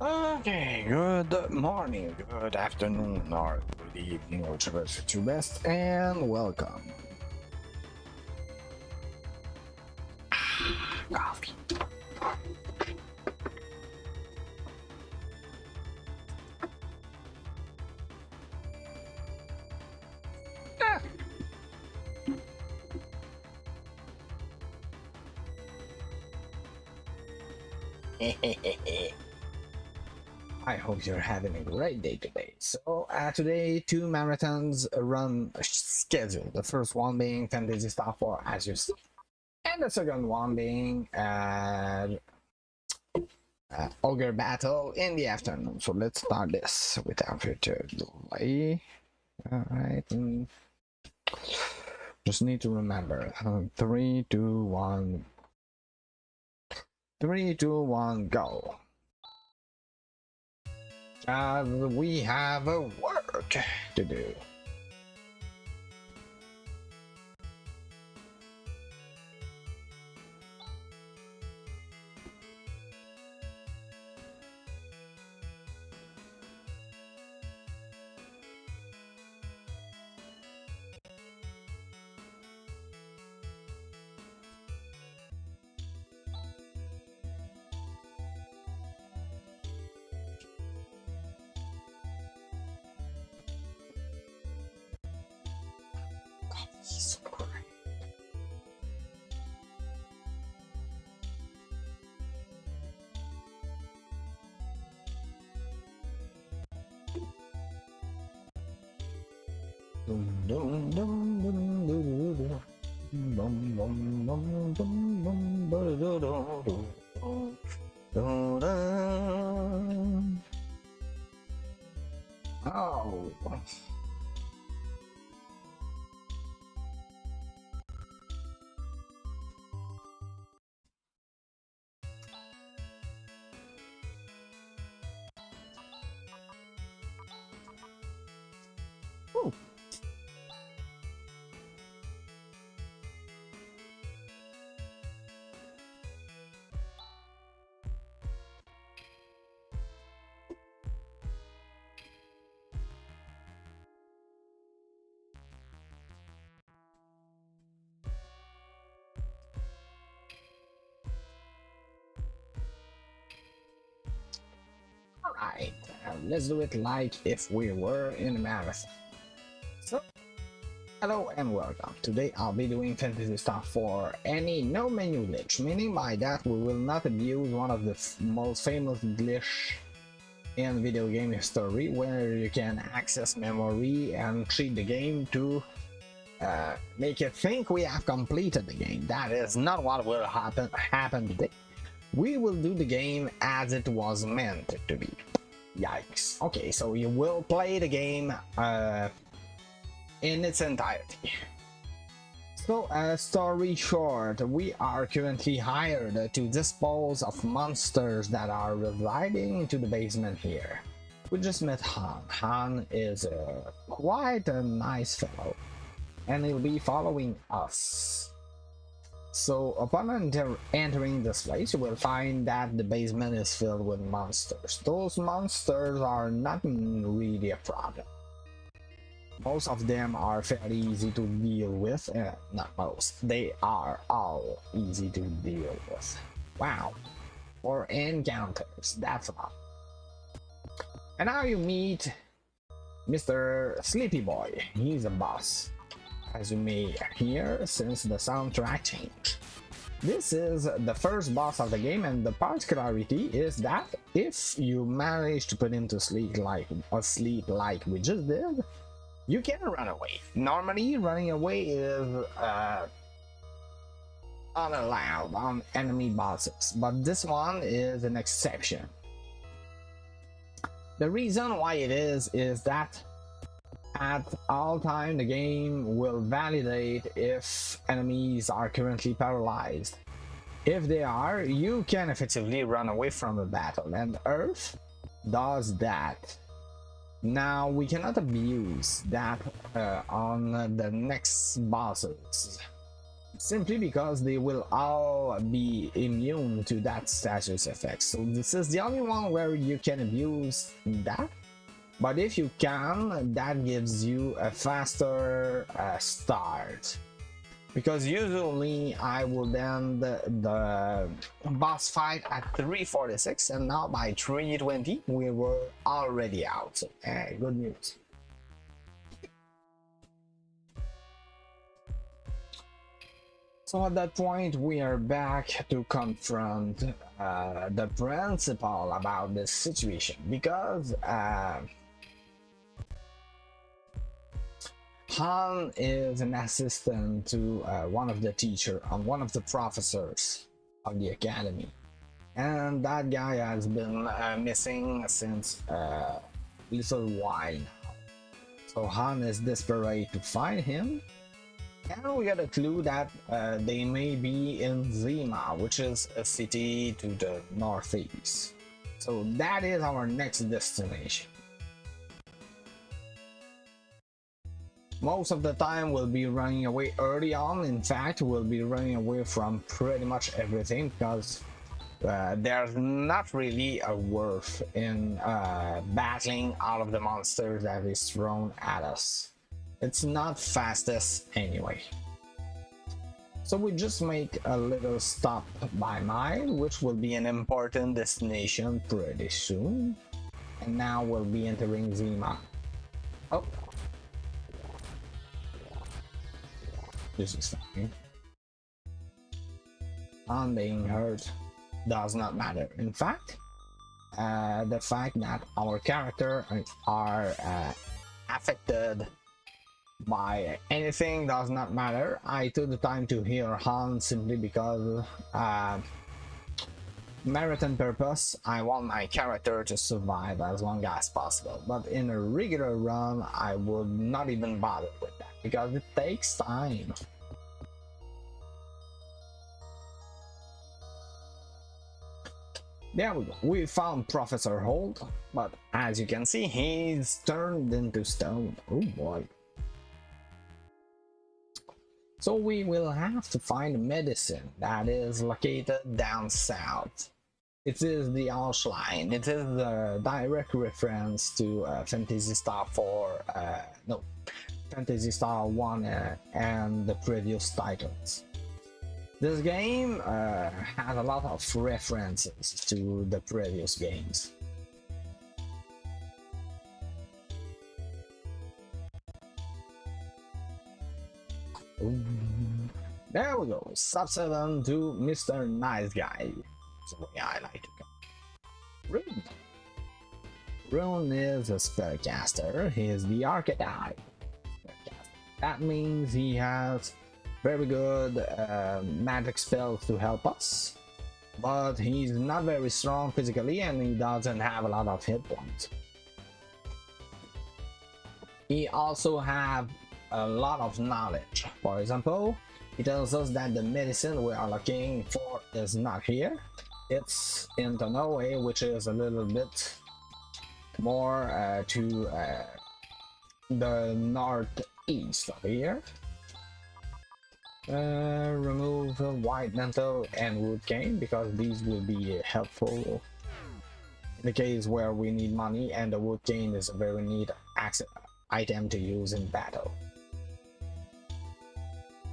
Okay, good morning, good afternoon, or good evening, whichever suits you best, and welcome. Coffee. I hope you're having a great day today. So, today, two marathons run scheduled. The first one being Fantasy Star 4, as you see, and the second one being Ogre Battle in the afternoon. So, let's start this without further delay. Alright, just need to remember 3, 2, 1. 3, 2, 1, go. We have a work to do. Oh. Ooh. Alright, let's do it like if we were in a marathon. So, hello and welcome. Today I'll be doing Fantasy Star for any no menu glitch, meaning by that we will not abuse one of the most famous glitch in video game history, where you can access memory and treat the game to make it think we have completed the game. That is not what will happen today. We will do the game as it was meant to be. Yikes. Okay, so you will play the game in its entirety. So, story short, we are currently hired to dispose of monsters that are residing into the basement here. We just met Han. Han is quite a nice fellow, and he'll be following us. So upon entering this place, you will find that the basement is filled with monsters. Those monsters are not really a problem. Most of them are fairly easy to deal with. Not most. They are all easy to deal with. Wow. For encounters, that's a lot. And now you meet Mr. Sleepy Boy. He's a boss, as you may hear since the soundtrack changed. This is the first boss of the game, and the particularity is that if you manage to put him to sleep like we just did, you can run away. Normally, running away is unallowed on enemy bosses, but this one is an exception. The reason why it is that at all time the game will validate if enemies are currently paralyzed. If they are, you can effectively run away from the battle, and Earth does that. Now we cannot abuse that on the next bosses. simply because they will all be immune to that status effect. So this is the only one where you can abuse that. But if you can, that gives you a faster start. Because usually I will end the boss fight at 346, and now by 320 we were already out. So, good news. So at that point we are back to confront the principal about this situation, because Han is an assistant to one of the teacher, one of the professors of the academy, and that guy has been missing since a little while now. So Han is desperate to find him, and we got a clue that they may be in Zima, which is a city to the northeast. So that is our next destination. Most of the time we'll be running away early on. In fact, we'll be running away from pretty much everything, because there's not really a worth in battling all of the monsters that is thrown at us. It's not fastest anyway. So we just make a little stop by mine, which will be an important destination pretty soon. And now we'll be entering Zima. Oh. This is fine. On being hurt does not matter. In fact, the fact that our characters are affected by anything does not matter. I took the time to heal Han simply because marathon purpose, I want my character to survive as long as possible. But in a regular run, I would not even bother with that, because it takes time. There we go. We found Professor Holt, but as you can see, he's turned into stone. Oh boy. So we will have to find medicine that is located down south. It is the Ausline. It is the direct reference to Phantasy Star 4, no, Phantasy Star 1 and the previous titles. This game has a lot of references to the previous games. There we go, Sub-7 to Mr. Nice Guy. That's the way I like to go. Rune. Rune is a spellcaster. He is the archetype spellcaster. That means he has very good magic spells to help us, but he's not very strong physically, and he doesn't have a lot of hit points. He also has a lot of knowledge. For example, he tells us that the medicine we are looking for is not here. It's in Tonoe, which is a little bit more to the northeast of here. Remove white lentil and wood cane, because these will be helpful in the case where we need money, and the wood cane is a very neat item to use in battle.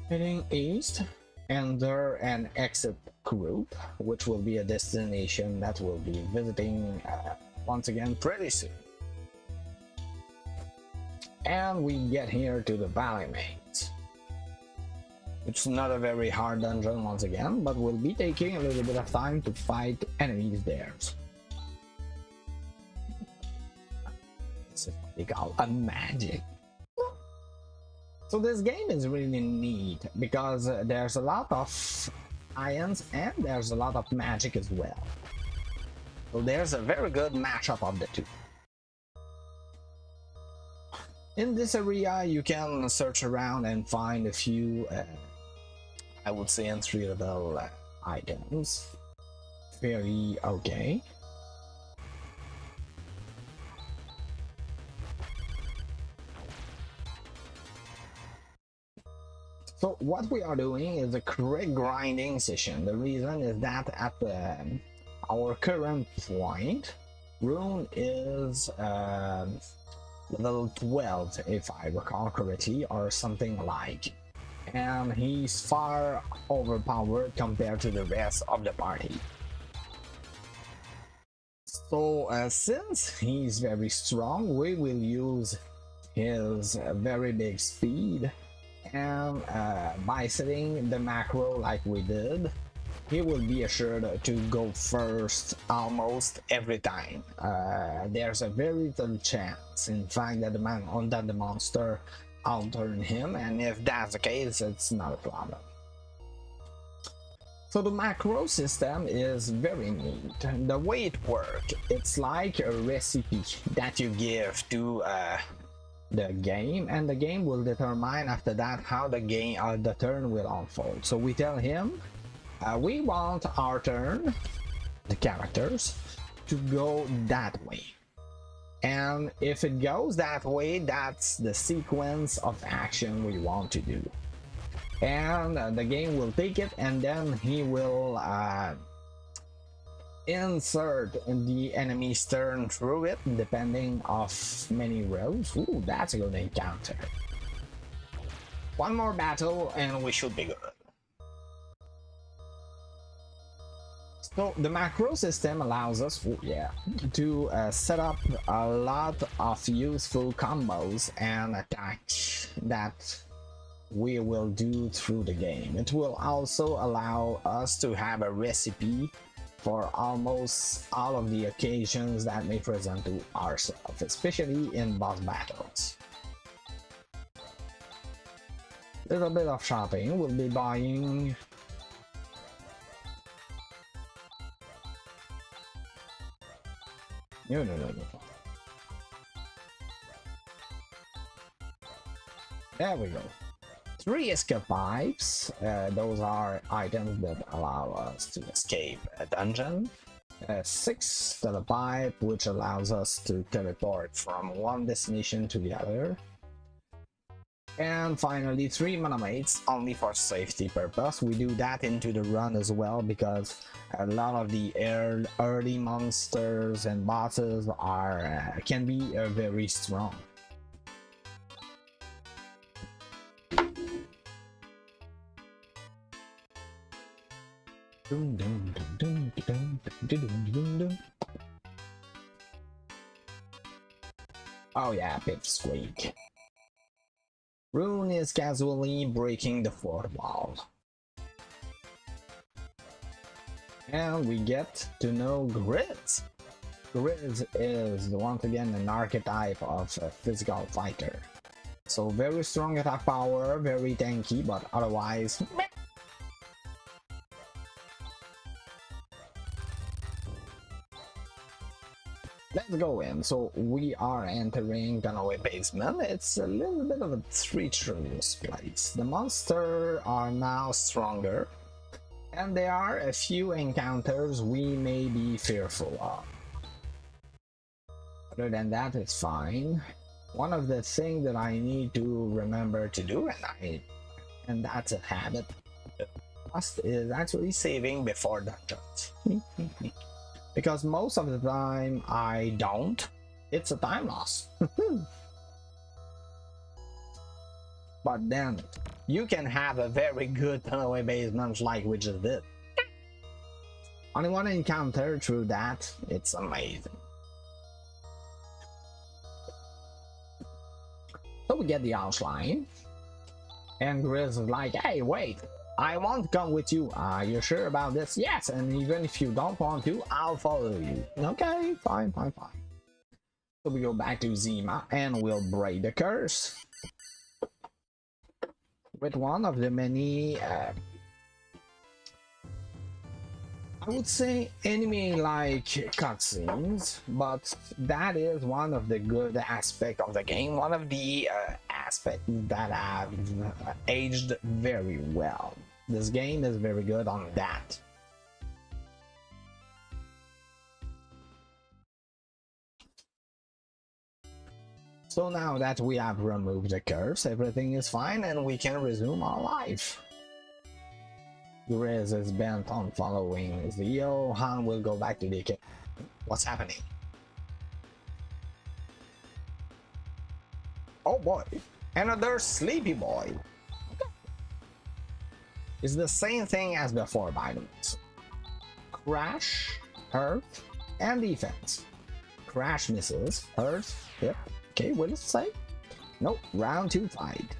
Heading east, enter an exit group, which will be a destination that we'll be visiting once again pretty soon. And we get here to the Valley Maze. It's not a very hard dungeon once again, but we'll be taking a little bit of time to fight enemies there. This is what they call a magic. So this game is really neat, because there's a lot of ions and there's a lot of magic as well. So there's a very good mashup of the two. In this area you can search around and find a few I would say entry-level items. Very okay. So what we are doing is a correct grinding session. The reason is that at our current point, Rune is level 12, if I recall correctly, or something like, and he's far overpowered compared to the rest of the party. So since he's very strong, we will use his very big speed, and by setting the macro like we did, he will be assured to go first almost every time. There's a very little chance, in fact, that the monster outturn him, and if that's the case, it's not a problem. So the macro system is very neat. The way it works, it's like a recipe that you give to the game, and the game will determine after that how the turn will unfold. So we tell him we want our turn, the characters, to go that way, and if it goes that way, that's the sequence of action we want to do, and the game will take it, and then he will insert the enemy's turn through it depending of many rows. Ooh, that's a good encounter. One more battle and we should be good. So the macro system allows us to set up a lot of useful combos and attacks that we will do through the game. It will also allow us to have a recipe for almost all of the occasions that may present to ourselves, especially in boss battles. Little bit of shopping. We'll be buying no. There we go. 3 escape pipes. Those are items that allow us to escape a dungeon. 6 telepipe, which allows us to teleport from one destination to the other. And finally 3 mana mates, only for safety purpose. We do that into the run as well, because a lot of the early monsters and bosses are can be very strong. Oh yeah, Pipsqueak. Rune is casually breaking the fourth wall. And we get to know Grizz. Grizz is once again an archetype of a physical fighter. So very strong attack power, very tanky, but otherwise let's go in. So we are entering Gunaway Basement. It's a little bit of a treacherous place. The monsters are now stronger, and there are a few encounters we may be fearful of. Other than that, it's fine. One of the things that I need to remember to do, and that's a habit, is actually saving before dungeons. Because most of the time I don't. It's a time loss. But then you can have a very good Gunaway Basement like we just did. Only one encounter through that, it's amazing. So we get the outline, and Grizz is like, hey, wait, I want to come with you. Are you sure about this? Yes, and even if you don't want to, I'll follow you. Okay, fine. So we go back to Zima and we'll break the curse with one of the many I would say enemy-like cutscenes, but that is one of the good aspects of the game, one of the aspects that have aged very well. This game is very good on that. So now that we have removed the curse, everything is fine and we can resume our life. Grizz is bent on following Zio. Han will go back to the cave. What's happening? Oh boy, another sleepy boy. It's the same thing as before, by the way. So, crash, hurt, and defense. Crash misses, hurt, yep. Okay, what does it say? Nope, round 2 fight.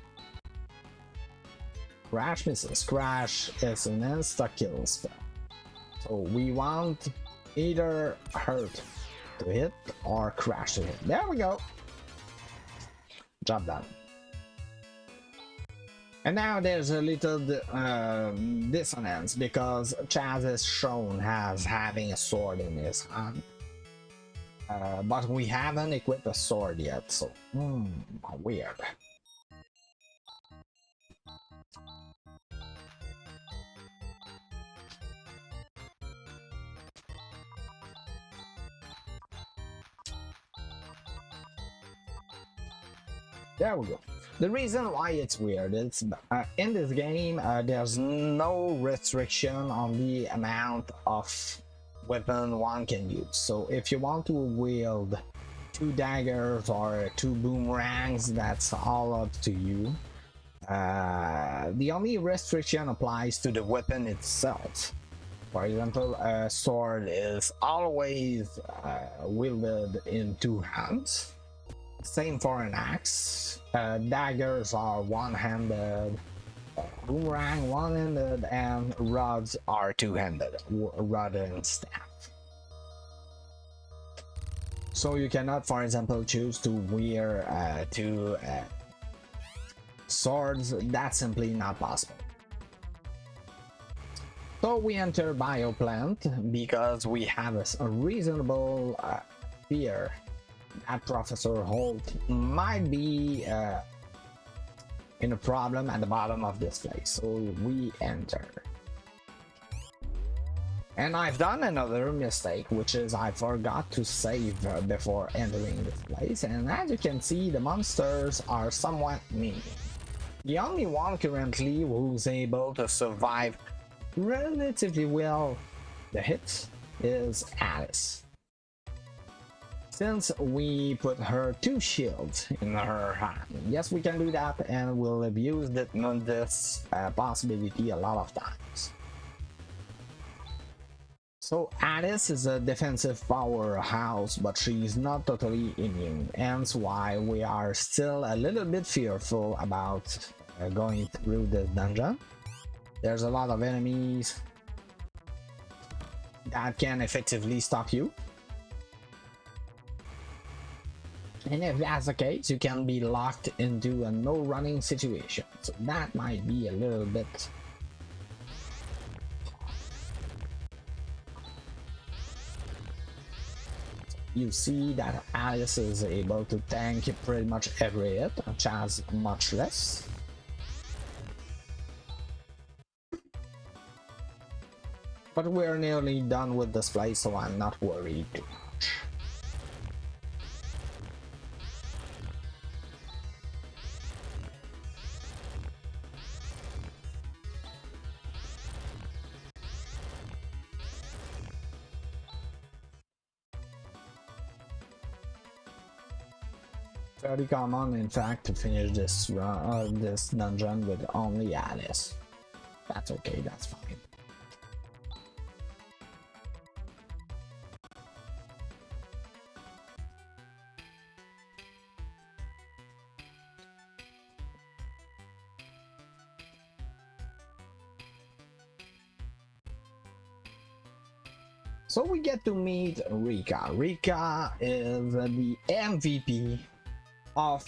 Crash misses. Crash is an insta-kill spell. So we want either hurt to hit or crash to hit. There we go. Job done. And now there's a little dissonance because Chaz is shown as having a sword in his hand. But we haven't equipped a sword yet, so weird. There we go. The reason why it's weird is in this game there's no restriction on the amount of weapon one can use. So if you want to wield 2 daggers or 2 boomerangs, that's all up to you. The only restriction applies to the weapon itself. For example, a sword is always wielded in 2 hands. Same for an axe. Daggers are one-handed, boomerang one-handed, and rods are two-handed, rod and staff. So you cannot, for example, choose to wear 2 swords. That's simply not possible. So we enter Bioplant because we have a reasonable fear that Professor Holt might be in a problem at the bottom of this place. So we enter. And I've done another mistake, which is I forgot to save before entering this place. And as you can see, the monsters are somewhat mean. The only one currently who's able to survive relatively well the hits is Alice. Since we put her 2 shields in her hand. Yes, we can do that, and we'll abuse this possibility a lot of times. So Alice is a defensive powerhouse, but she's not totally immune, hence why we are still a little bit fearful about going through this dungeon. There's a lot of enemies that can effectively stop you. And if that's the case, you can be locked into a no running situation. So that might be a little bit. You see that Alice is able to tank pretty much every hit, Chaz much less. But we're nearly done with this place, so I'm not worried too much. Very common, in fact, to finish this this dungeon with only Alice. That's okay, that's fine. So we get to meet Rika. Rika is the MVP of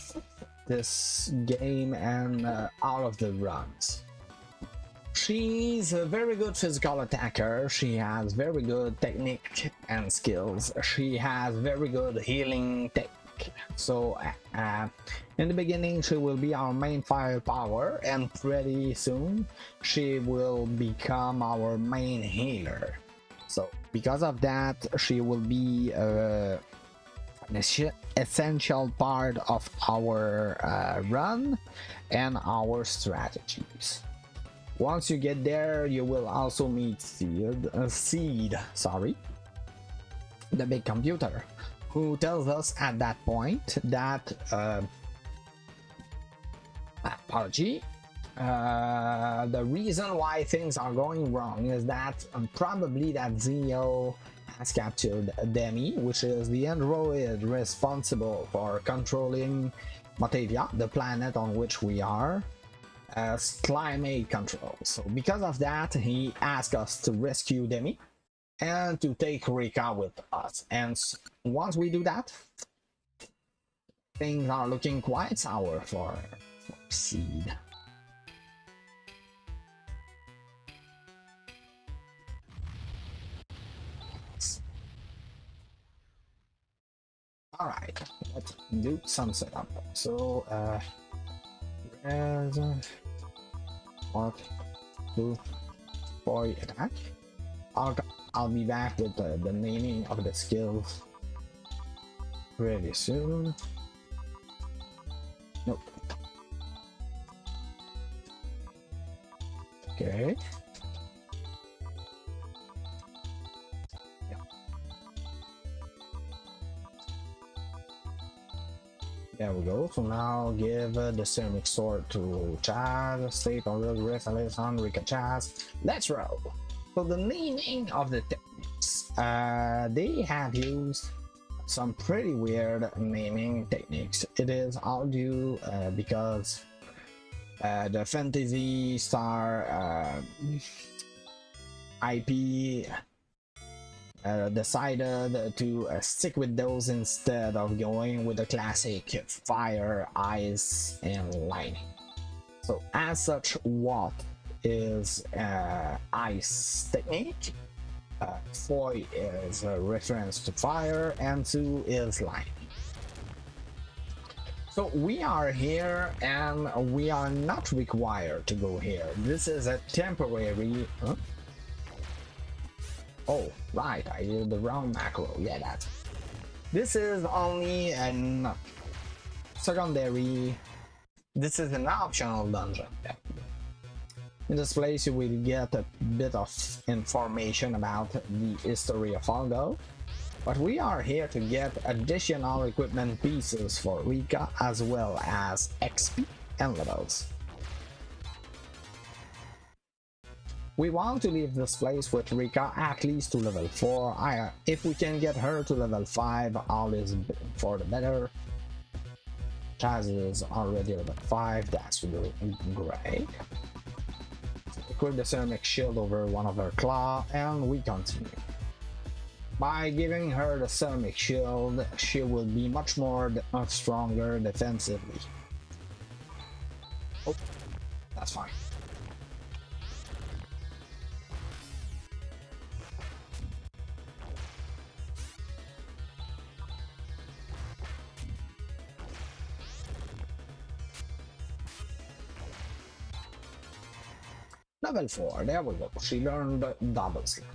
this game and all of the runs. She's a very good physical attacker. She has very good technique and skills. She has very good healing technique. So in the beginning she will be our main firepower, and pretty soon she will become our main healer. So because of that, she will be essential part of our run and our strategies. Once you get there, you will also meet Seed, sorry, the big computer, who tells us at that point that apology, the reason why things are going wrong is that probably that Zeo has captured Demi, which is the android responsible for controlling Batavia, the planet on which we are, as climate control. So because of that, he asked us to rescue Demi and to take Rika with us. And once we do that, things are looking quite sour for Seed. Alright, let's do some setup. So, as Mark 2 boy attack. I'll be back with the naming of the skills pretty soon. Nope. Okay. Yeah. There we go. So now give the ceramic sword to Chaz, State on the rest Alexander, Rika Chaz. Let's roll. So the naming of the techniques, they have used some pretty weird naming techniques. It is all due because the Fantasy Star IP decided to stick with those instead of going with the classic fire, ice, and lightning. So as such, what is ice technique, Foy is a reference to fire, and Su is lightning. So we are here and we are not required to go here. This is a temporary oh right, I did the wrong macro. Yeah, that this is only an secondary, this is an optional dungeon. Yeah. In this place you will get a bit of information about the history of Algo, but we are here to get additional equipment pieces for Rika as well as XP and levels. We want to leave this place with Rika at least to level 4. If we can get her to level 5, all is for the better. Chaz is already level 5, that's really great. Equip the ceramic shield over one of her claw, and we continue. By giving her the ceramic shield, she will be much more stronger defensively. Oh, that's fine. Level 4, there we go. She learned double slash.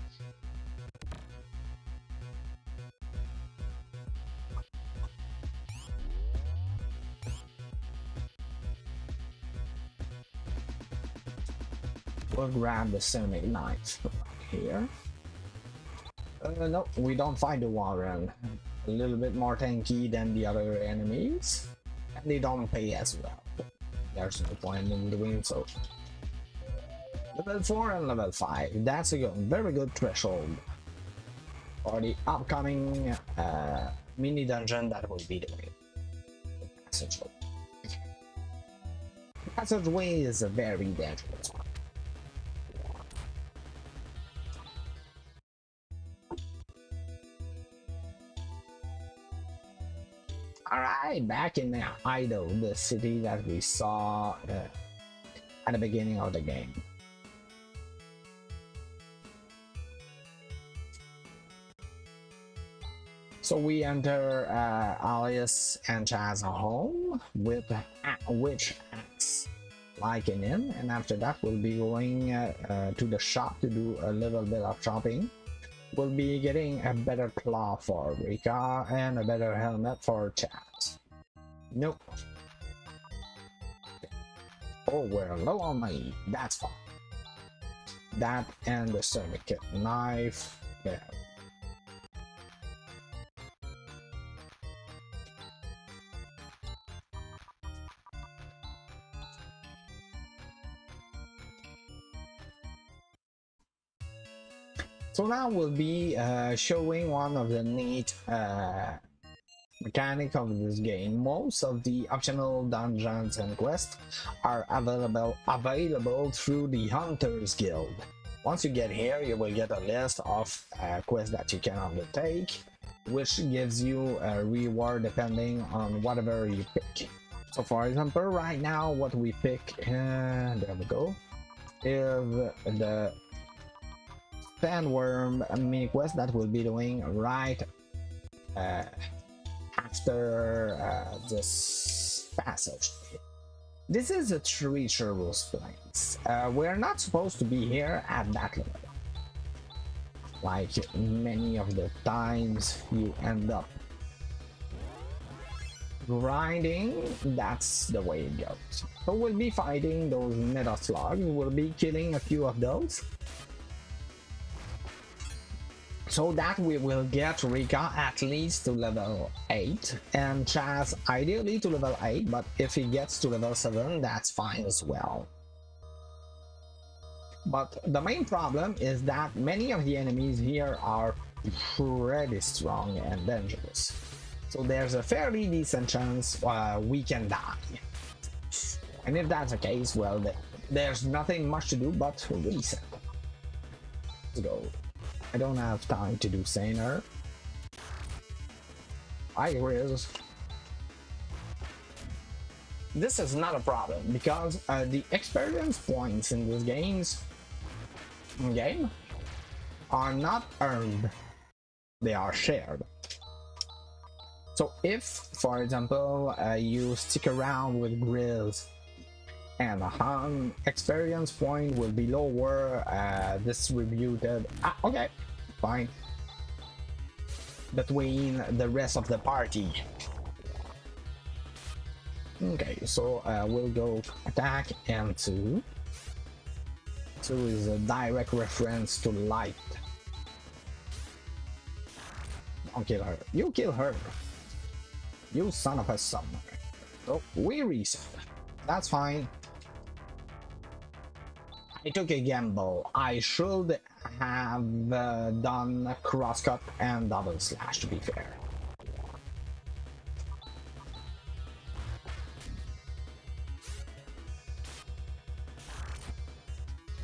We'll grab the ceramic knife here. No, we don't find the Warren. A little bit more tanky than the other enemies, and they don't pay as well. There's no point in doing so. Level 4 and level 5, that's a very good threshold for the upcoming mini dungeon that will be the passageway. The passageway is a very dangerous one. Alright, back in Ido, the city that we saw at the beginning of the game. So we enter Alice and Chaz home with which acts like an inn, and after that we'll be going to the shop to do a little bit of shopping. we'll be getting a better claw for Rika and a better helmet for Chaz. Nope. Oh, we're low on money. That's fine. That and the ceramic knife. Yeah. So now we'll be showing one of the neat mechanic of this game. Most of the optional dungeons and quests are available through the Hunters Guild. Once you get here, you will get a list of quests that you can undertake, which gives you a reward depending on whatever you pick. So for example, right now what we pick, there we go, is the Sandworm mini quest that we'll be doing right after this passage. This is a treacherous place. We're not supposed to be here at that level. Like many of the times you end up grinding, that's the way it goes. So we'll be fighting those meta slugs, we'll be killing a few of those, so that we will get Rika at least to level 8 and Chaz ideally to level 8, but if he gets to level 7 that's fine as well. But the main problem is that many of the enemies here are pretty strong and dangerous, so there's a fairly decent chance we can die. And if that's the case, well, there's nothing much to do but reset. Let's go. I don't have time to do Saner. Riz. This is not a problem because the experience points in this game are not earned, they are shared. So if, for example, you stick around with Grizz and a experience point will be lower, distributed, okay, fine, between the rest of the party. Okay, so we'll go attack and 2. 2 is a direct reference to light. Don't kill her. You kill her. You son of a son. So we reset. That's fine. I took a gamble. I should have done crosscut and double slash, to be fair.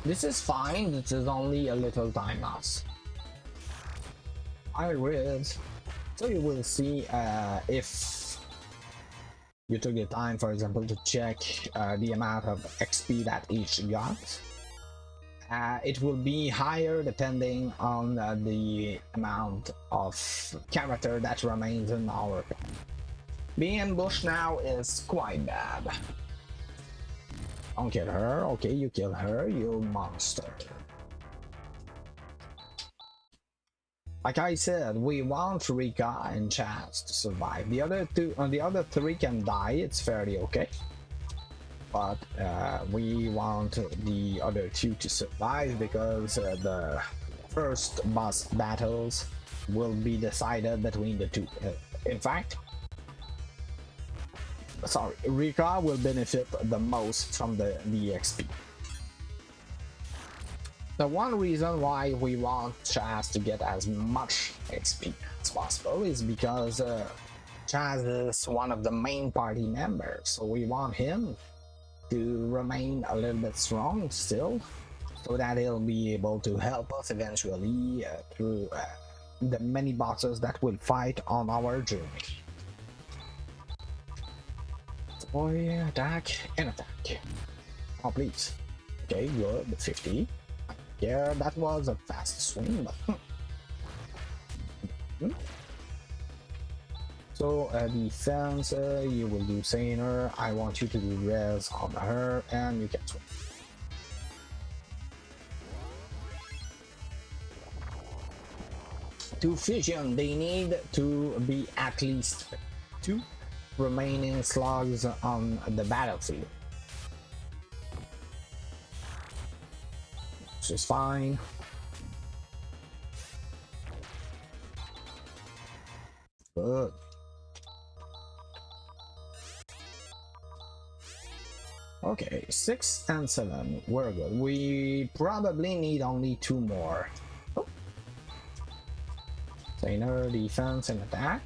This is fine, this is only a little time loss. I read. So you will see if you took the time, for example, to check the amount of XP that each got. It will be higher depending on the amount of character that remains in our pack. Being ambushed now is quite bad. Don't kill her. Okay, you kill her, you monster. Like I said, we want Rika and Chaz to survive. The other 3 can die, it's fairly okay. But we want the other 2 to survive because the first boss battles will be decided between the 2. In fact, sorry, Rika will benefit the most from the XP. The one reason why we want Chaz to get as much XP as possible is because Chaz is one of the main party members, so we want him to remain a little bit strong still, so that he'll be able to help us eventually through the many bosses that we'll fight on our journey. Boy, attack and attack. Oh, please. Okay, good. 50. Yeah, that was a fast swing, but So defense, you will do Saner. I want you to do res on her, and you can swing. To fusion, they need to be at least 2 remaining slugs on the battlefield. Which is fine. Good. Okay, 6 and 7, we're good. We probably need only 2 more. Oh. Trainer, defense, and attack.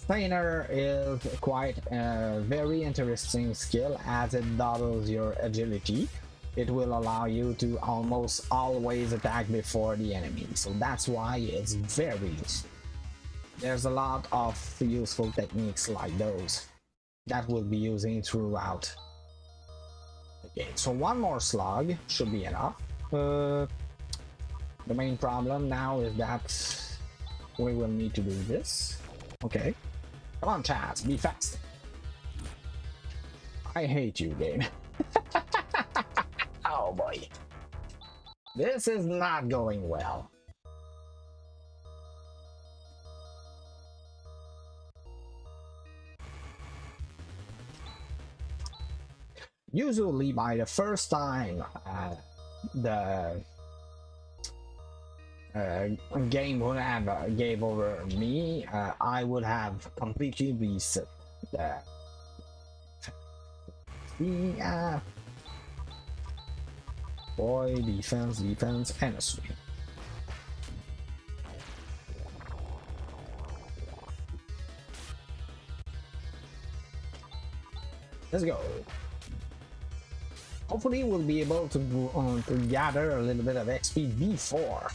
Trainer is quite a very interesting skill as it doubles your agility. It will allow you to almost always attack before the enemy, so that's why it's very useful. There's a lot of useful techniques like those that we'll be using throughout. Okay, so 1 more slug should be enough. The main problem now is that we will need to do this. Okay. Come on, Chaz, be fast. I hate you, game. Oh boy. This is not going well. Usually by the first time the game would have gave over me, I would have completely reset the boy, defense, and a swing. Let's go. Hopefully we'll be able to gather a little bit of XP before.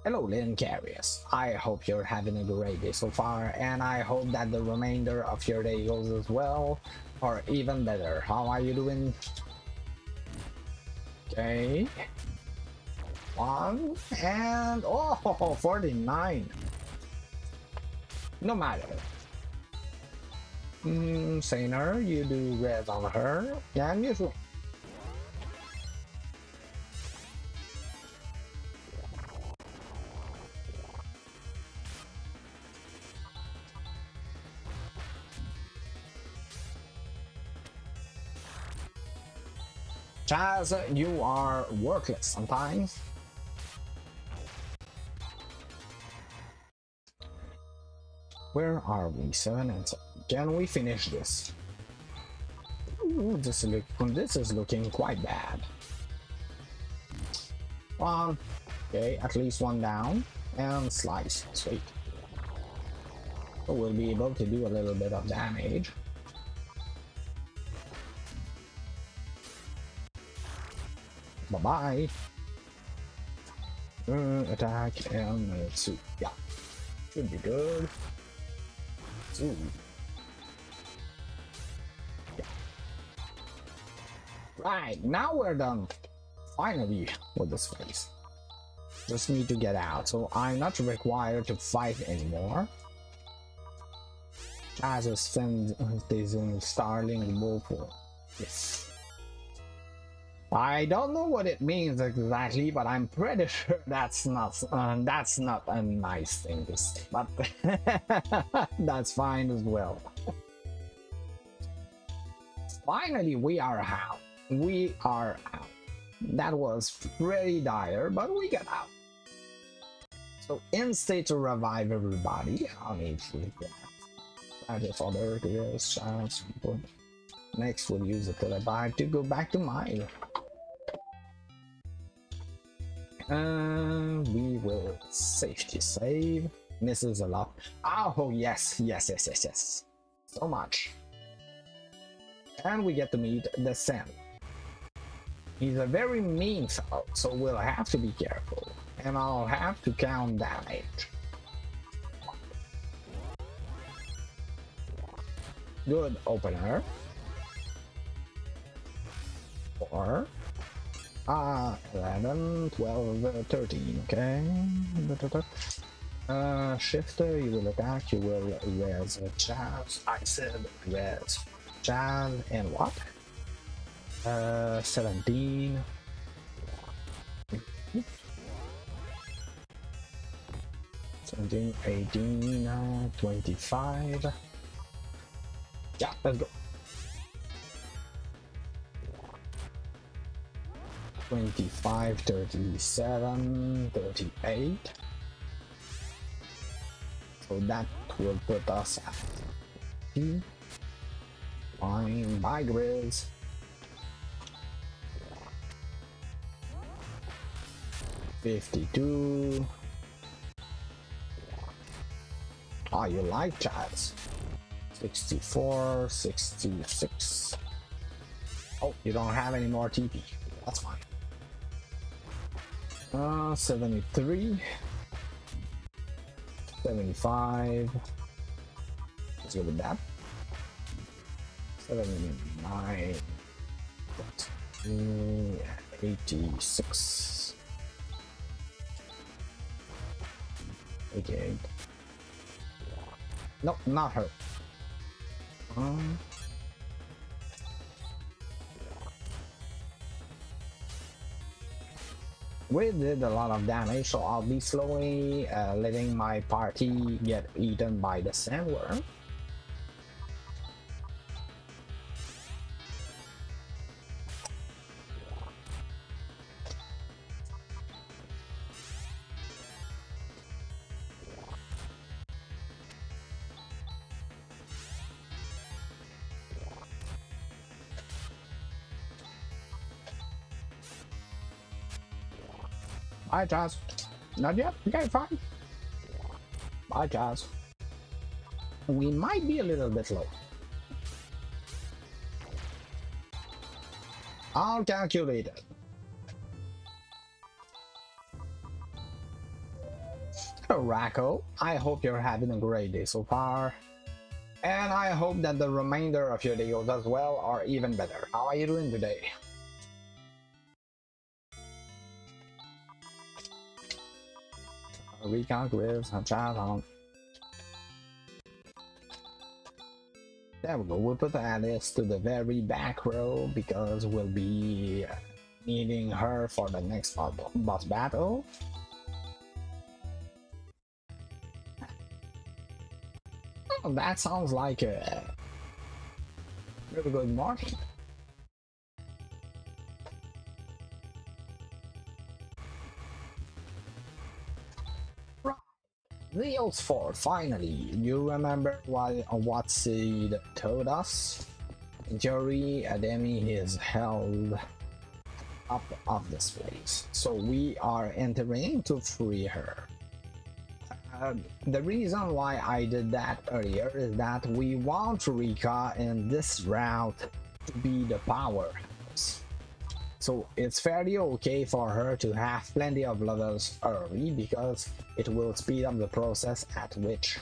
Hello, Lynn Carriers. I hope you're having a great day so far, and I hope that the remainder of your day goes as well, or even better. How are you doing? Okay. 1 and oh, 49. No matter. Saner, you do red on her. Yeah, I'm usual. Chaz, you are worthless sometimes. Where are we? 7 and 7. Can we finish this? Ooh, this is looking quite bad. Okay, at least 1 down. And slice. Sweet. So we'll be able to do a little bit of damage. Bye-bye. Attack and 2. Yeah. Should be good. Ooh. Yeah. Right, now we're done. Finally, with this phase. Just need to get out, so I'm not required to fight anymore. As a spend using Starling Wolf. Yes. I don't know what it means exactly, but I'm pretty sure that's not a nice thing to say, but that's fine as well. Finally, we are out. We are out. That was pretty dire, but we got out. So, instate to revive everybody. I'll need to do that. I just ordered this chance. Next, we'll use the telebyte to go back to mine. We will safety save. Misses a lot. Oh yes, yes. So much. And we get to meet the Sen. He's a very mean fellow, so we'll have to be careful. And I'll have to count damage. Good opener. 4. 11, 12, 13, okay. Shifter, you will attack, you will res Chaz. I said res Jazz and what? 17. 17, 18, 25. Yeah, let's go. 25, 37, 38. So that will put us at 2. Fine, bye Grizz. 52. Oh, you like jazz. 64, 66. Oh, you don't have any more TP. That's fine. 73. 75. Let's go with that. 79. 86. 88. Nope, not her. We did a lot of damage, so I'll be slowly letting my party get eaten by the sandworm. Bye, Jazz. Not yet? Okay, fine. Bye, Jazz. We might be a little bit low. I'll calculate it. Racco, I hope you're having a great day so far. And I hope that the remainder of your day goes as well or even better. How are you doing today? Rika, Grizz, Jazz. There we go. We'll put Alice to the very back row because we'll be needing her for the next boss battle. Oh, that sounds like a really good morning. The Oxford, finally. You remember what Seed told us? In theory, Ademi is held up of this place, so we are entering to free her. The reason why I did that earlier is that we want Rika in this route to be the powerhouse. So it's fairly okay for her to have plenty of levels early because it will speed up the process at which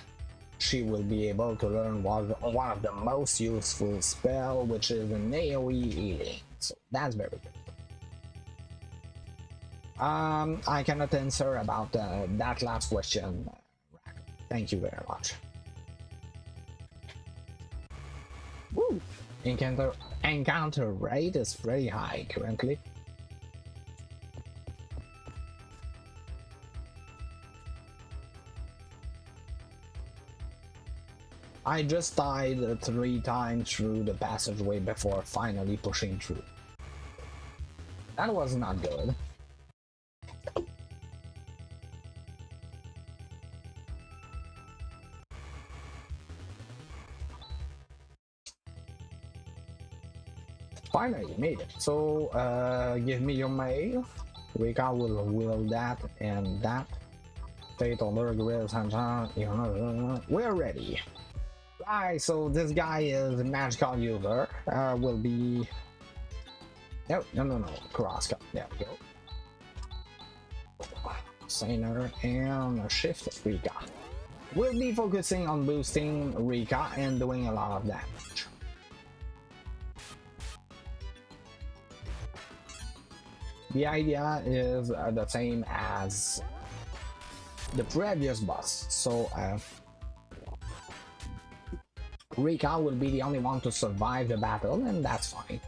she will be able to learn one of the most useful spell, which is an AoE healing. So that's very good. I cannot answer about that last question. Thank you very much. Woo! Encounter rate is very high currently. I just died 3 times through the passageway before finally pushing through. That was not good. Finally made it. So give me your mail. Rika will will that and that. Fatal Grizz, we're ready. Right, so this guy is a magical user. Will be no, Crosscut. There we go. Saner and Shift Rika. We'll be focusing on boosting Rika and doing a lot of damage. The idea is the same as the previous boss, so Rika will be the only one to survive the battle, and that's fine.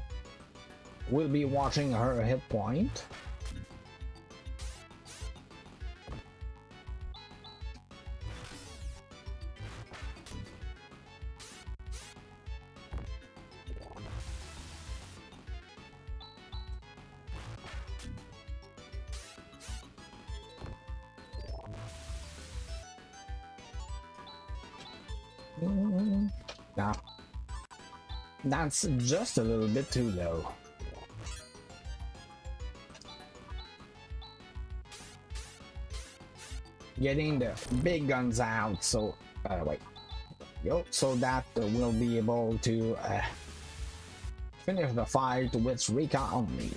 We'll be watching her hit point. Now, that's just a little bit too low. Getting the big guns out, so wait, so that we'll be able to finish the fight with Rika only.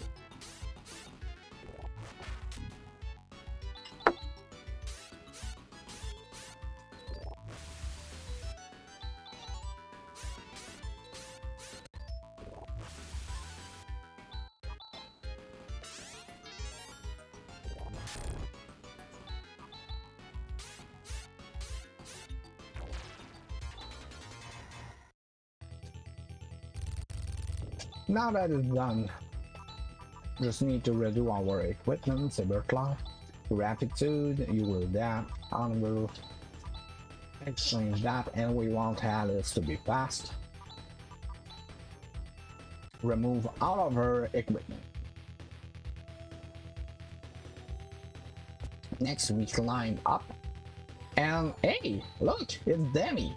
Now that it's done, just need to redo our equipment, Saberclaw, Rapitude, you will that, and we'll exchange that, and we want Alice to be fast. Remove all of her equipment. Next we climb up, and hey, look, it's Demi.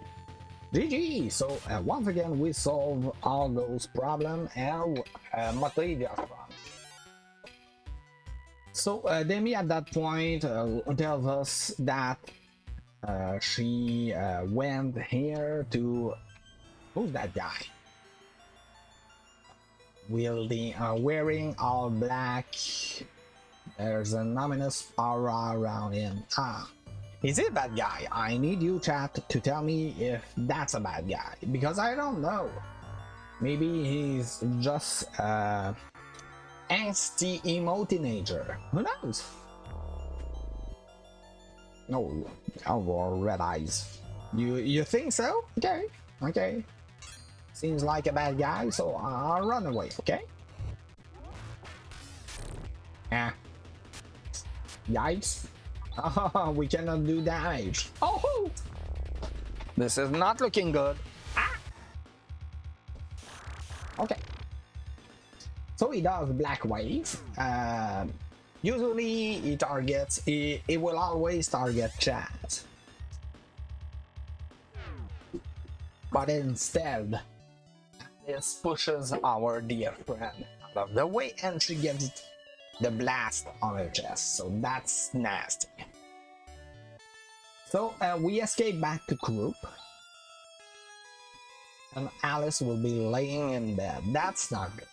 GG! So once again we solve all those problems and Matei front. So Demi at that point tells us that she went here to... Who's that guy? Wielding, wearing all black. There's an ominous aura around him. Ah. Is it that guy? I need you, chat, to tell me if that's a bad guy, because I don't know. Maybe he's just angsty emo teenager. Who knows? No, oh, red eyes. You think so? Okay, okay. Seems like a bad guy, so I'll run away. Okay. Ah. Yikes. Oh, we cannot do damage. Oh, this is not looking good. Ah. Okay. So he does black wave. Usually he targets. He will always target chat. But instead, this pushes our dear friend out of the way, and she gets the blast on her chest, so that's nasty. So we escape back to group, and Alice will be laying in bed. That's not good.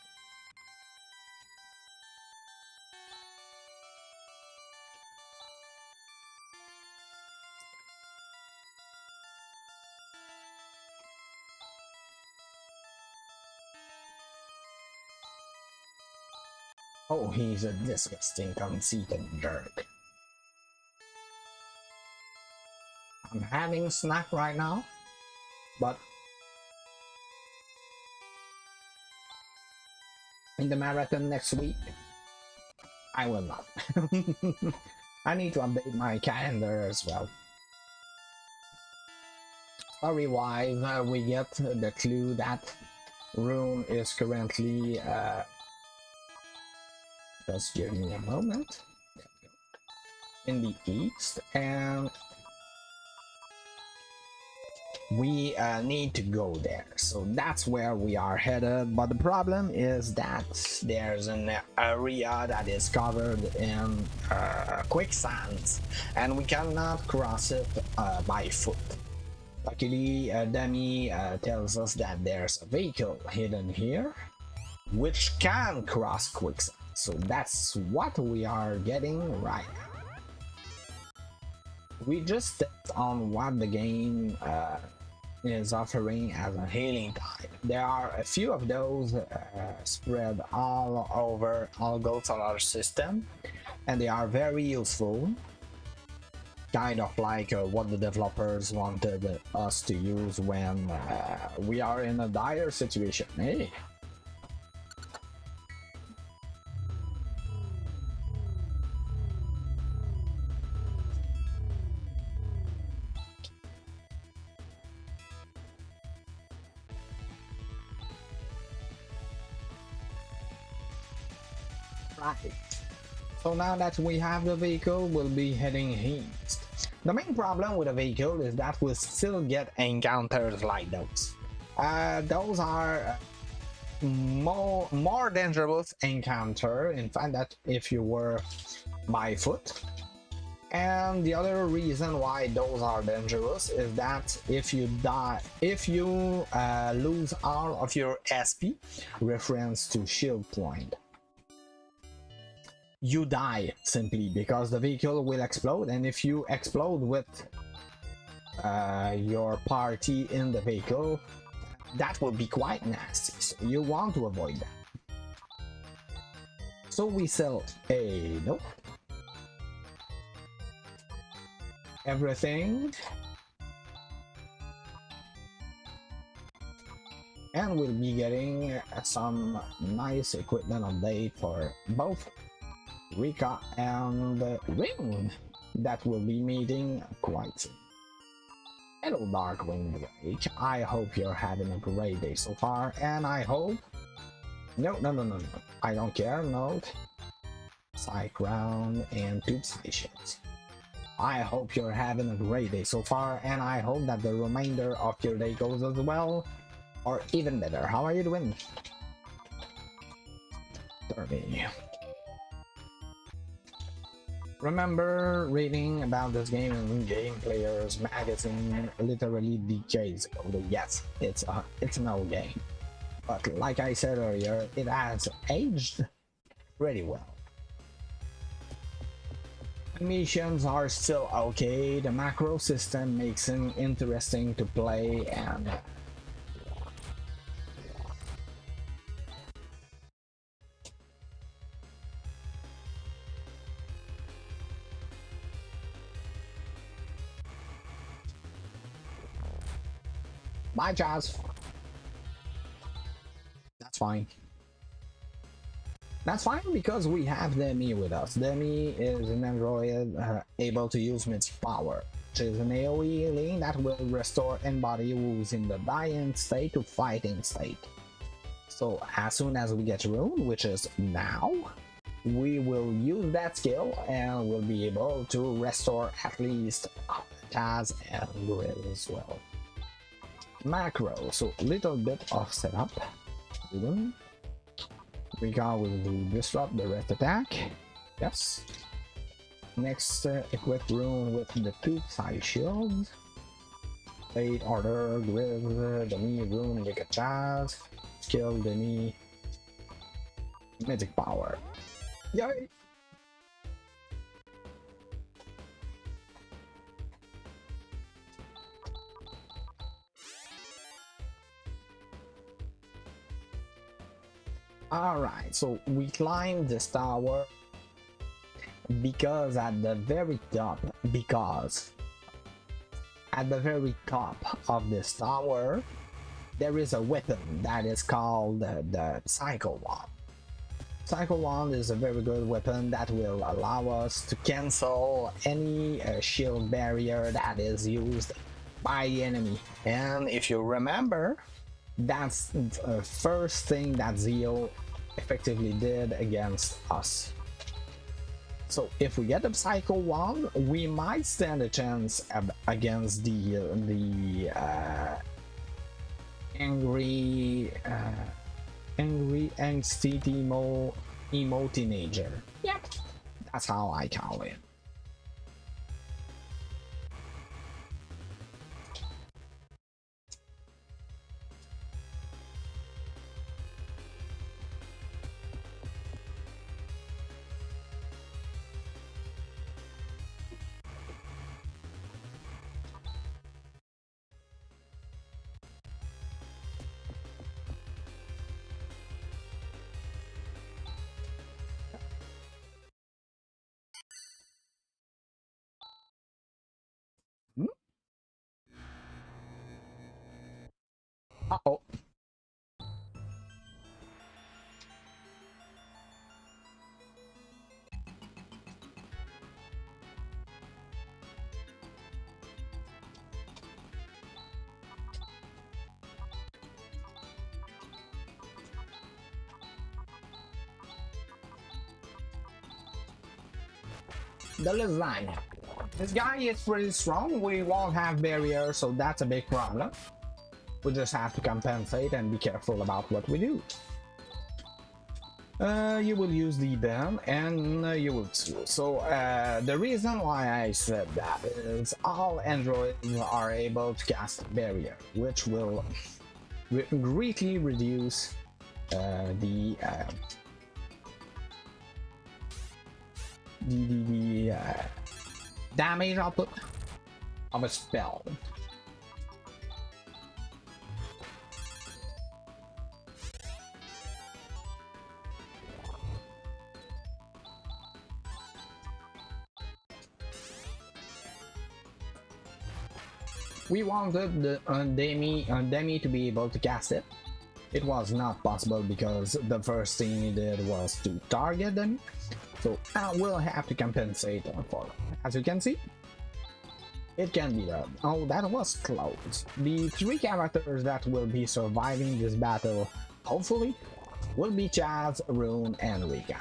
Oh, he's a disgusting, conceited jerk. I'm having a snack right now, but in the marathon next week, I will not. I need to update my calendar as well. Story-wise, we get the clue that Rune is currently just give me a moment. In the east, and we need to go there, so that's where we are headed. But the problem is that there's an area that is covered in quicksands, and we cannot cross it by foot. Luckily, Demi tells us that there's a vehicle hidden here which can cross quicksand. So that's what we are getting right now. We just stepped on what the game is offering as a healing type. There are a few of those spread all over Algo solar system, and they are very useful. kind of like what the developers wanted us to use when we are in a dire situation. Hey. Right. So now that we have the vehicle, we'll be heading east. The main problem with a vehicle is that we'll still get encounters like those. Those are more dangerous encounter, in fact, that if you were by foot. And the other reason why those are dangerous is that if you die, if you lose all of your SP, reference to shield point, you die simply because the vehicle will explode, and if you explode with your party in the vehicle, that will be quite nasty, so you want to avoid that. So we sell a nope, everything, and we'll be getting some nice equipment update for both Rika and Ring that will be meeting quite soon. Hello Darkwing Drake, I hope you're having a great day so far, and I hope... No, I don't care, no. Psych round and tube stations. I hope you're having a great day so far, and I hope that the remainder of your day goes as well, or even better. How are you doing? Derby. Remember reading about this game in Game Players magazine literally decades ago. Yes, it's an old game, but like I said earlier, it has aged pretty well. The missions are still okay, the macro system makes them interesting to play, and bye, Jazz. That's fine. That's fine because we have Demi with us. Demi is an android able to use Mystic Power, which is an AoE link that will restore anybody who's in the dying state to fighting state. So as soon as we get Rune, which is now, we will use that skill and we'll be able to restore at least Taz and Grill as well. Macro, so little bit of setup. Rika will do disrupt the rest attack. Yes. Next, equip Rune with the 2 side shields. Fate, Order, Griv, Demi, Rune, Rika, Chaz. Skill, Demi. Magic Power. Yay! Alright, so we climb this tower because at the very top of this tower there is a weapon that is called the Cycle Wand. Cycle Wand is a very good weapon that will allow us to cancel any shield barrier that is used by the enemy. And if you remember, that's the first thing that Zeo effectively did against us. So if we get the Cycle Wand, we might stand a chance against the angry, angsty emo teenager. Yep, that's how I call it. Uh-oh. The lasagna. This guy is pretty strong. We won't have barriers, so that's a big problem. We just have to compensate and be careful about what we do. You will use the ban and you will too. So the reason why I said that is all androids are able to cast barrier, which will greatly reduce the damage output of a spell. We wanted the Demi to be able to cast it. It was not possible because the first thing he did was to target them. So I will have to compensate for it. As you can see, it can be done. Oh, that was close. The 3 characters that will be surviving this battle, hopefully, will be Chaz, Rune, and Rika.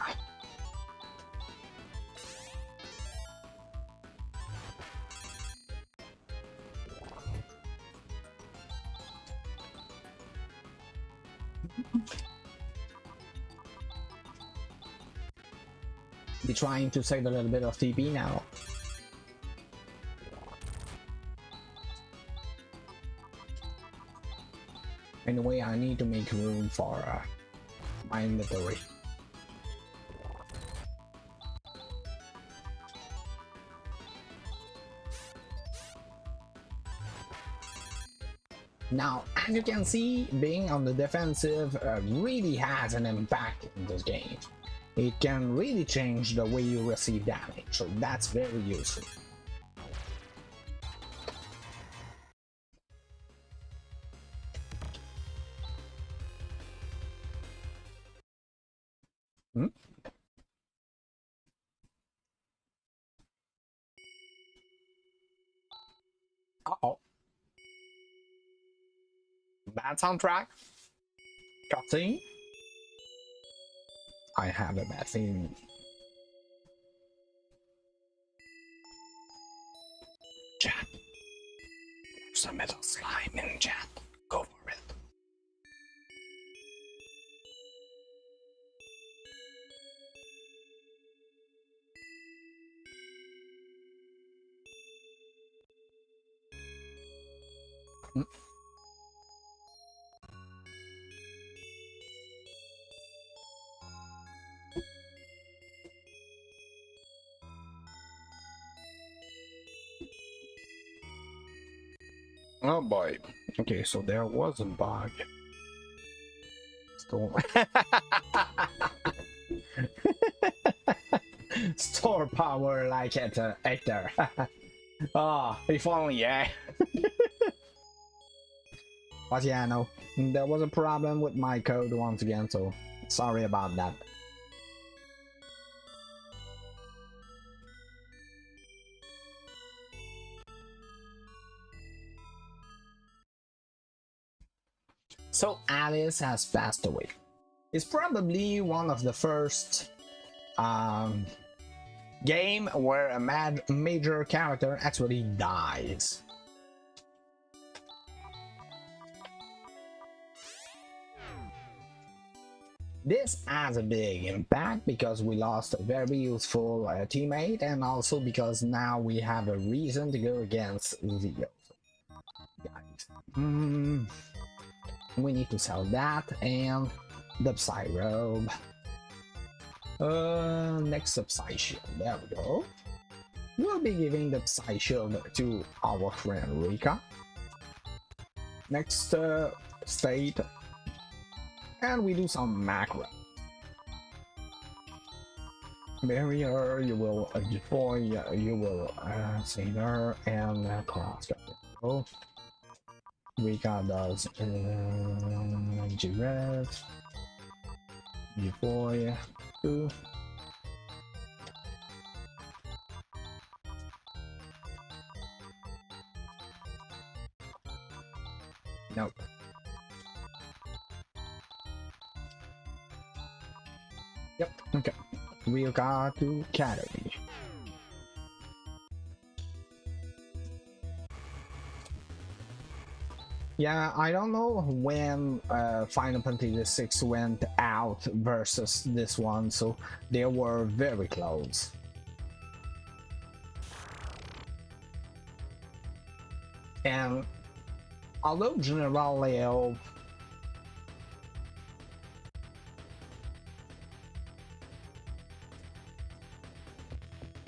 Be trying to save a little bit of TP now. Anyway, I need to make room for my inventory. Now, as you can see, being on the defensive really has an impact in this game. It can really change the way you receive damage, so that's very useful. Uh-oh. Bad soundtrack. Cutscene. I have a bad scene. Chat. There's a metal slime in chat. Go for it. Oh boy. Okay, so there was a bug. Store power like at Hector. Ah, if only, yeah. But yeah, no, there was a problem with my code once again, so sorry about that. So Alice has passed away. It's probably one of the first game where a major character actually dies. This has a big impact because we lost a very useful teammate, and also because now we have a reason to go against Zio. Guys, we need to sell that and the Psy Robe. Next Psy Shield, there we go. We'll be giving the Psy Shield to our friend Rika. Next state, and we do some macro. Barrier, you will deploy, you will saver and cross. Oh. We got those giraffe, boy, two. Nope. Yep. Okay. We got to carry. Yeah, I don't know when Final Fantasy VI went out versus this one, so they were very close. And although General Leo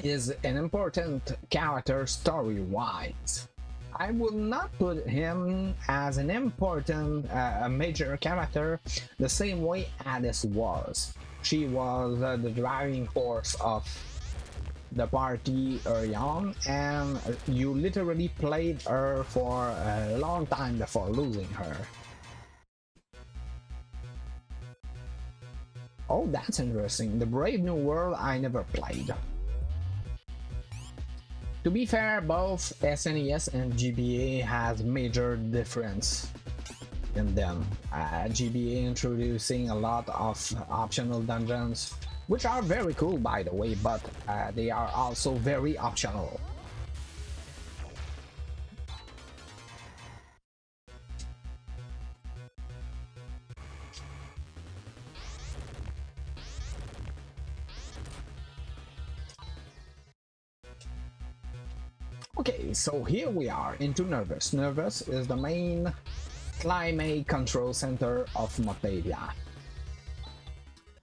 is an important character story-wise, I would not put him as an important major character the same way Alice was. She was the driving force of the party early on, and you literally played her for a long time before losing her. Oh, that's interesting. The Brave New World I never played. To be fair, both SNES and GBA has major difference in them. GBA introducing a lot of optional dungeons, which are very cool by the way, but they are also very optional. Okay, so here we are into Nervous. Nervous is the main climate control center of Motavia.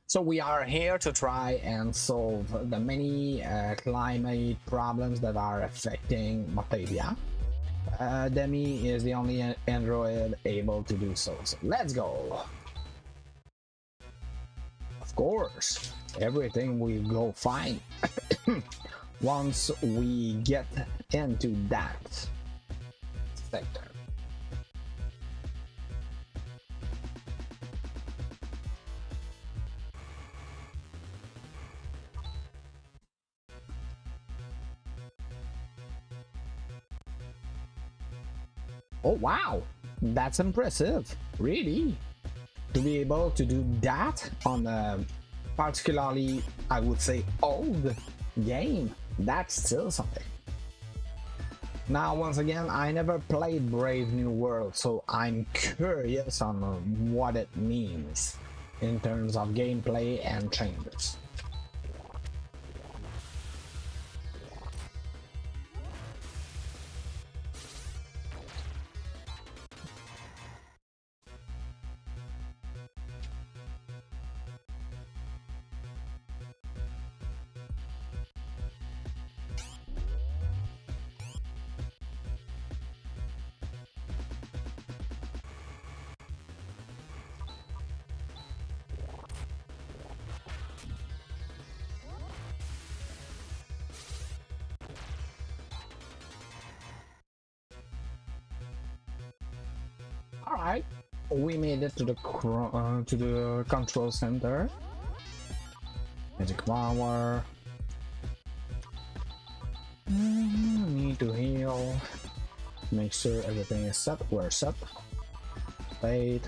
So we are here to try and solve the many climate problems that are affecting Motavia. Demi is the only android able to do so, so let's go. Of course, everything will go fine once we get into that sector. Oh wow, that's impressive, really. To be able to do that on a particularly, I would say, old game, that's still something. Now, once again, I never played Brave New World, so I'm curious on what it means in terms of gameplay and changes. Alright, we made it to the control center. Magic power. Need to heal. Make sure everything is set. We're set. Wait.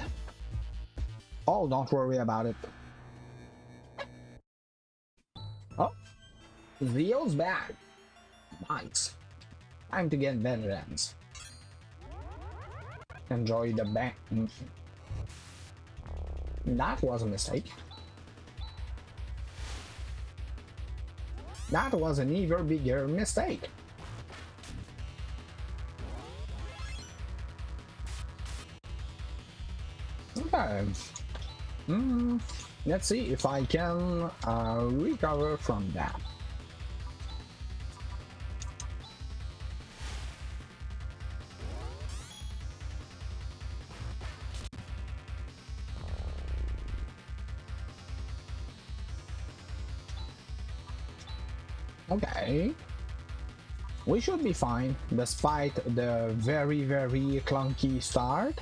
Oh, don't worry about it. Oh, Leo's back. Nice. Time to get vengeance. Enjoy the bank. That was a mistake. That was an even bigger mistake. Okay. Let's see if I can recover from that. Okay. we should be fine despite the very clunky start.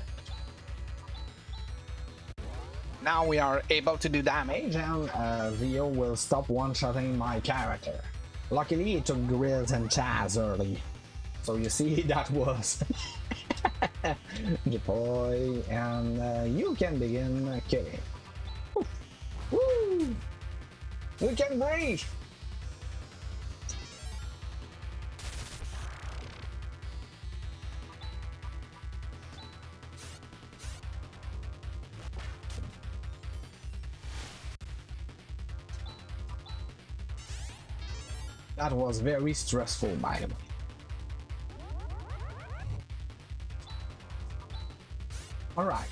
Now we are able to do damage, and Rio will stop one-shotting my character. Luckily it took Grills and Chaz early, so you see that was deploy, and you can begin killing. Woo! We can breathe! That was very stressful, by the way. Alright.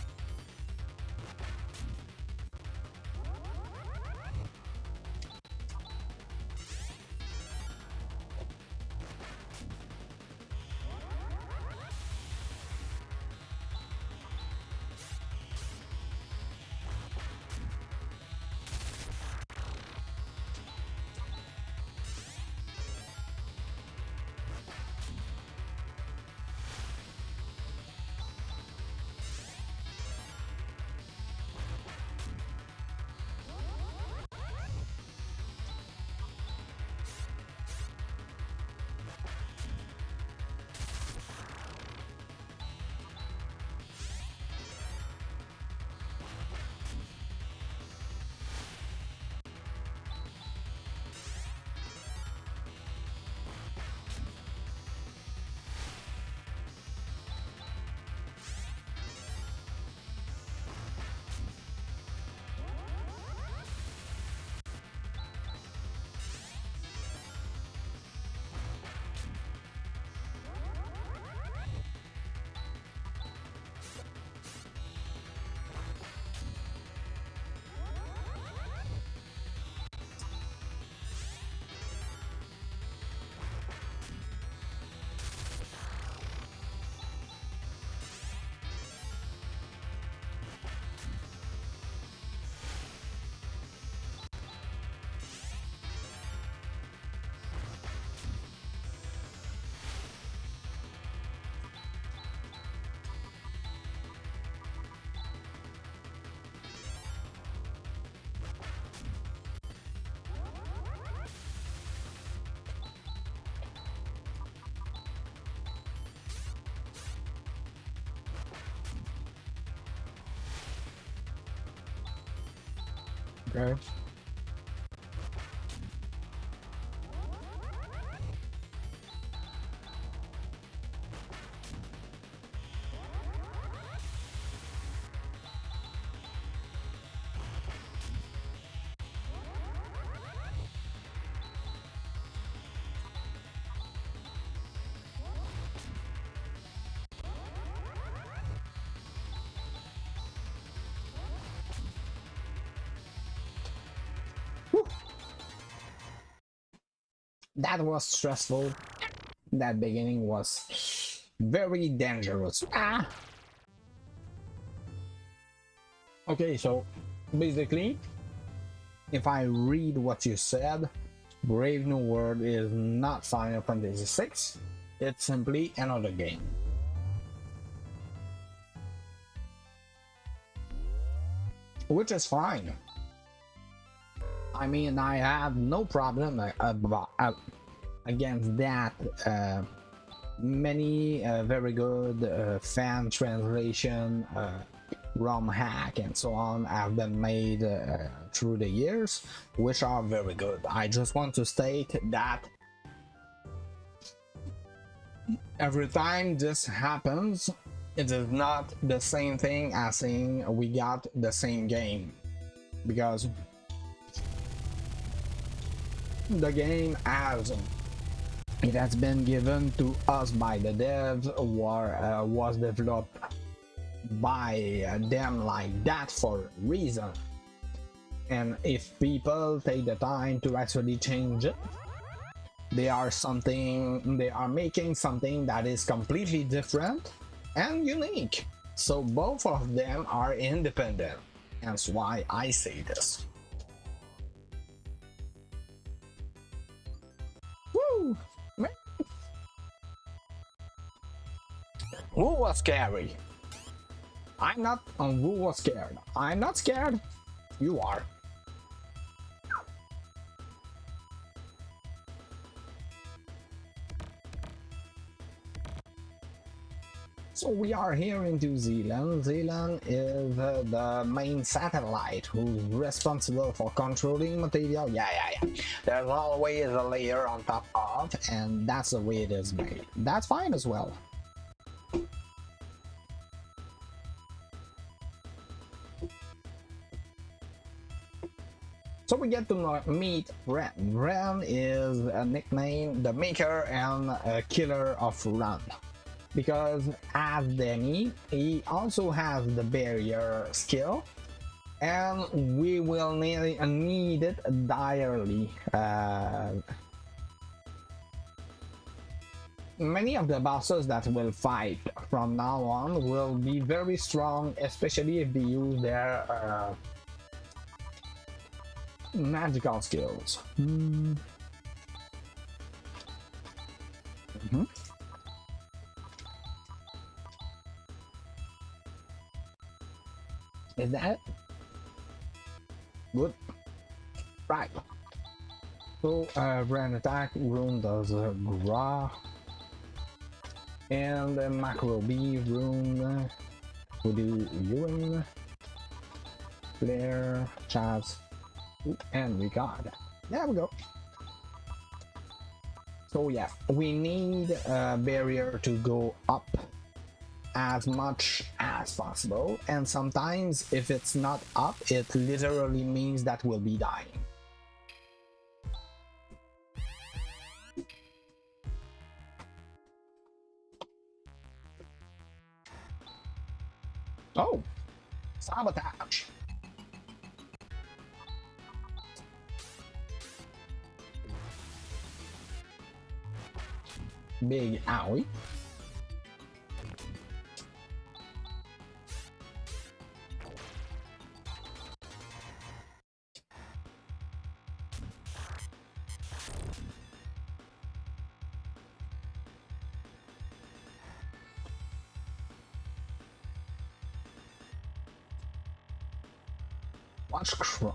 Okay. That was stressful. That beginning was very dangerous. Ah! Okay, so basically, if I read what you said, Brave New World is not Final Fantasy VI. It's simply another game. Which is fine. I mean, I have no problem against that. Many very good fan translation, ROM hack, and so on have been made through the years, which are very good. I just want to state that every time this happens, it is not the same thing as saying we got the same game, because the game has been given to us by the devs, or was developed by them like that for a reason. And if people take the time to actually change it, they are making something that is completely different and unique. So both of them are independent. That's why I say this. Woo! Who was scary? I'm not. Who was scared? I'm not scared. You are. So we are here in New Zealand. Zealand is the main satellite who's responsible for controlling material. Yeah. There's always a layer on top of, and that's the way it is made. That's fine as well. So we get to meet Ren. Ren is a nickname, the maker and a killer of Run. Because as Demi, he also has the barrier skill, and we will need it direly. Many of the bosses that will fight from now on will be very strong, especially if they use their magical skills. Is that good? Right. So Ren attack rune does Gra, and the macro B rune we do Ewan, Flare, Chavs, and we got it. There we go. So yeah, we need a barrier to go up as much as possible, and sometimes if it's not up, it literally means that we'll be dying. Oh, sabotage. Big owie.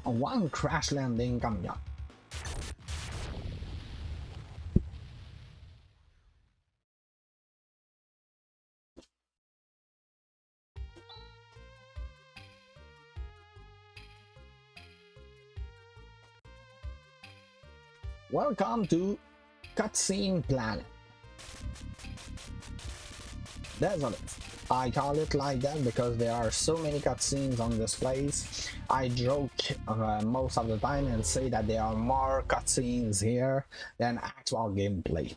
One crash landing coming up. Welcome to Cutscene Planet. That's on it. I call it like that because there are so many cutscenes on this place. I joke most of the time and say that there are more cutscenes here than actual gameplay.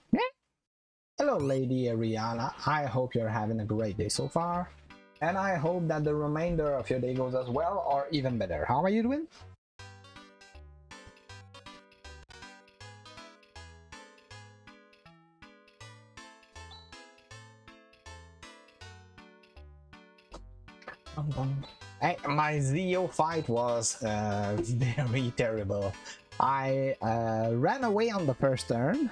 Hello, Lady Ariana. I hope you're having a great day so far, and I hope that the remainder of your day goes as well or even better. How are you doing? Hey, my Zeo fight was very terrible. I ran away on the first turn,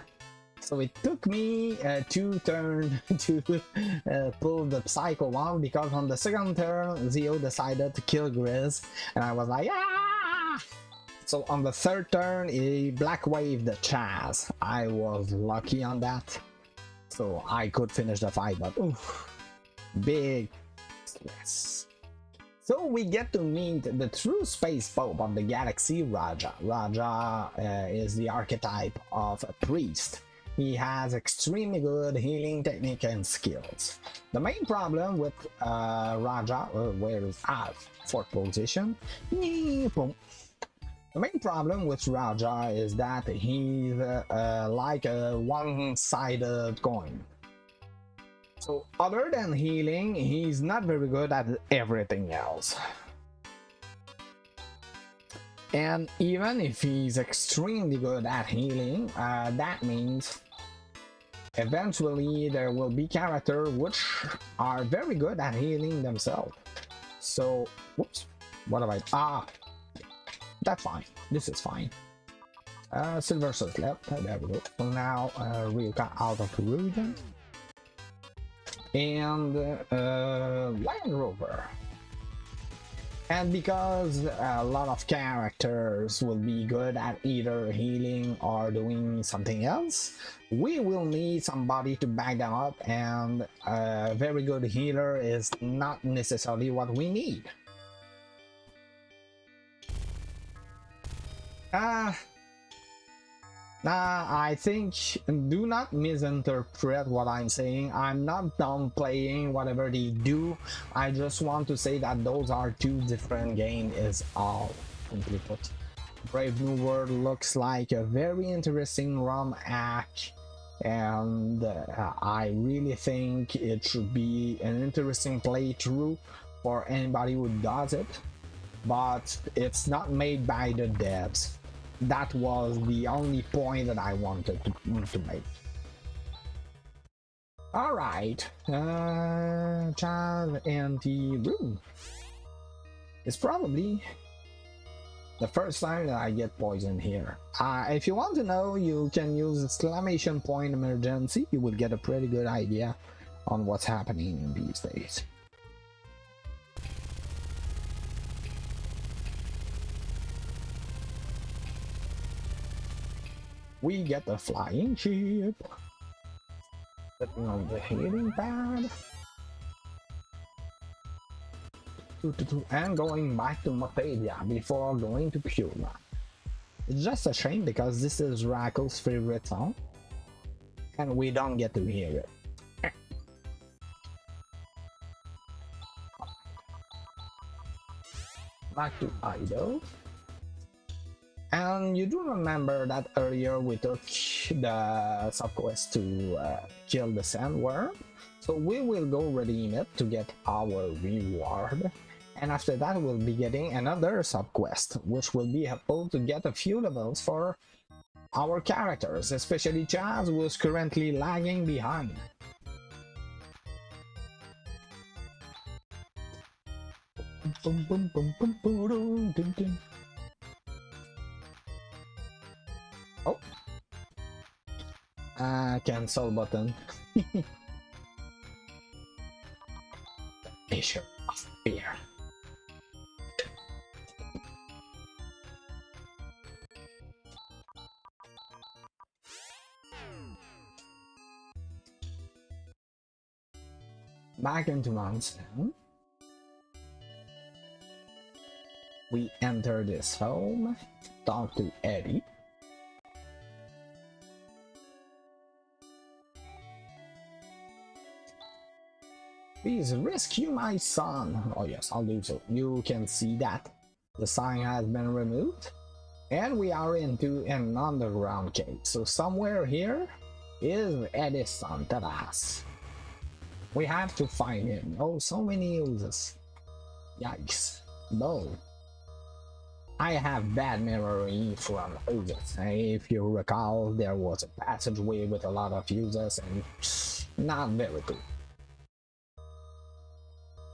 so it took me 2 turns to pull the Psycho one, because on the second turn Zeo decided to kill Grizz, and I was like, ah! So on the third turn he black waved the Chaz. I was lucky on that, so I could finish the fight, but oof, big stress. So we get to meet the true space pope of the galaxy, Raja. Raja is the archetype of a priest. He has extremely good healing technique and skills. The main problem with Raja, where is fourth position? The main problem with Raja is that he's like a one-sided coin. So other than healing, he's not very good at everything else. And even if he's extremely good at healing, that means eventually there will be characters which are very good at healing themselves. So, whoops, what have I? That's fine. This is fine. Silver Circlet, there we go. So now Ryuka out of the region. and Land Rover. And because a lot of characters will be good at either healing or doing something else, we will need somebody to back them up, and a very good healer is not necessarily what we need. I think, do not misinterpret what I'm saying. I'm not downplaying whatever they do. I just want to say that those are two different games is all, simply put. Brave New World looks like a very interesting ROM hack, and I really think it should be an interesting playthrough for anybody who does it, but it's not made by the devs. That was the only point that I wanted to make. Alright, Chaz Anti Room. It's probably the first time that I get poisoned here. If you want to know, you can use exclamation point emergency. You will get a pretty good idea on what's happening these days. We get a flying ship. Sitting on the healing pad. And going back to Matadia before going to Puma. It's just a shame because this is Rackle's favorite song, and we don't get to hear it. Back to Idol. And you do remember that earlier we took the subquest to kill the sandworm, so we will go redeem it to get our reward, and after that we'll be getting another subquest which will be helpful to get a few levels for our characters, especially Chaz, who is currently lagging behind. Oh, cancel button. Measure of fear. Back into Monsoon. We enter this home, talk to Eddie. Please rescue my son. Oh yes, I'll do so. You can see that the sign has been removed, and we are into an underground cave. So somewhere here is Eddie's son, Taras. We have to find him. Oh, so many uses. Yikes. No. I have bad memory from uses. If you recall, there was a passageway with a lot of uses and not very good.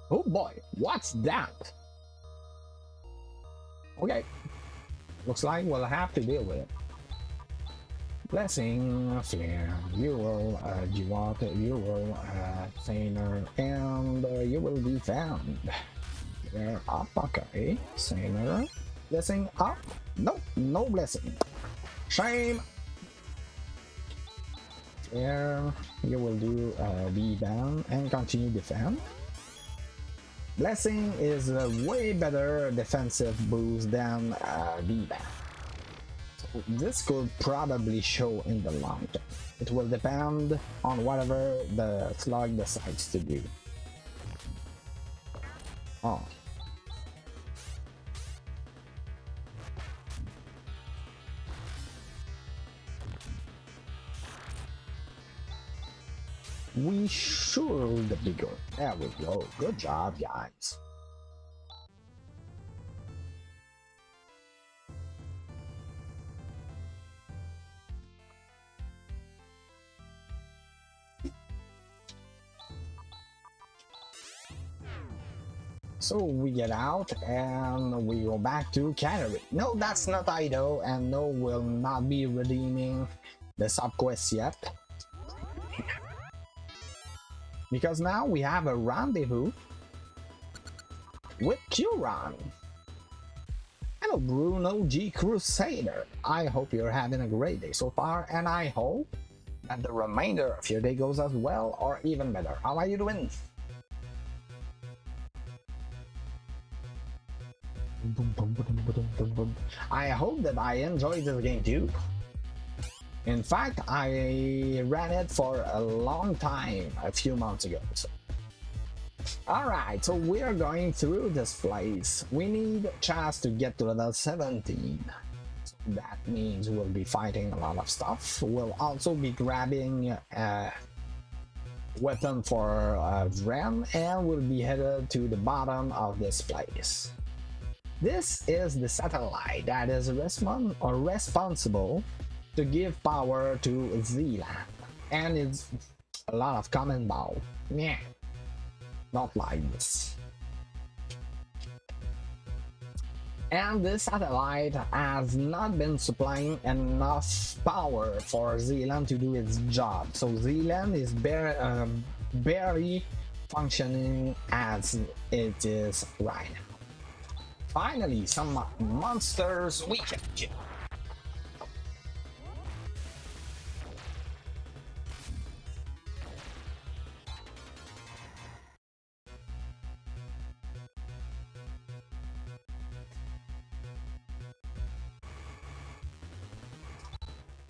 Oh boy, what's that? Okay, looks like we'll have to deal with it. Blessing, Flare, you will, Saner, and you will be found. Flare up, okay, Saner. Blessing up? Nope, no blessing. Shame! Flare, you will do B-Ban and continue defend. Blessing is a way better defensive boost than B-Ban. So this could probably show in the long term. It will depend on whatever the slug decides to do. Oh. We should be good. There we go. Good job, guys. So we get out and we go back to Canary. No, that's not Ido, and no, we'll not be redeeming the subquest yet. because now we have a rendezvous with Curon. Hello Bruno G Crusader, I hope you're having a great day so far, and I hope that the remainder of your day goes as well or even better. How are you doing? I hope that I enjoyed this game too. In fact, I ran it for a long time a few months ago. So. Alright, so we're going through this place. We need Chaz to get to level 17. So that means we'll be fighting a lot of stuff. We'll also be grabbing a weapon for Ren, and we'll be headed to the bottom of this place. This is the satellite that is responsible to give power to Zealand, and it's a lot of common bow. Yeah, not like this. And this satellite has not been supplying enough power for Zealand to do its job, so Zealand is barely functioning as it is right now. Finally, some monsters we can kill.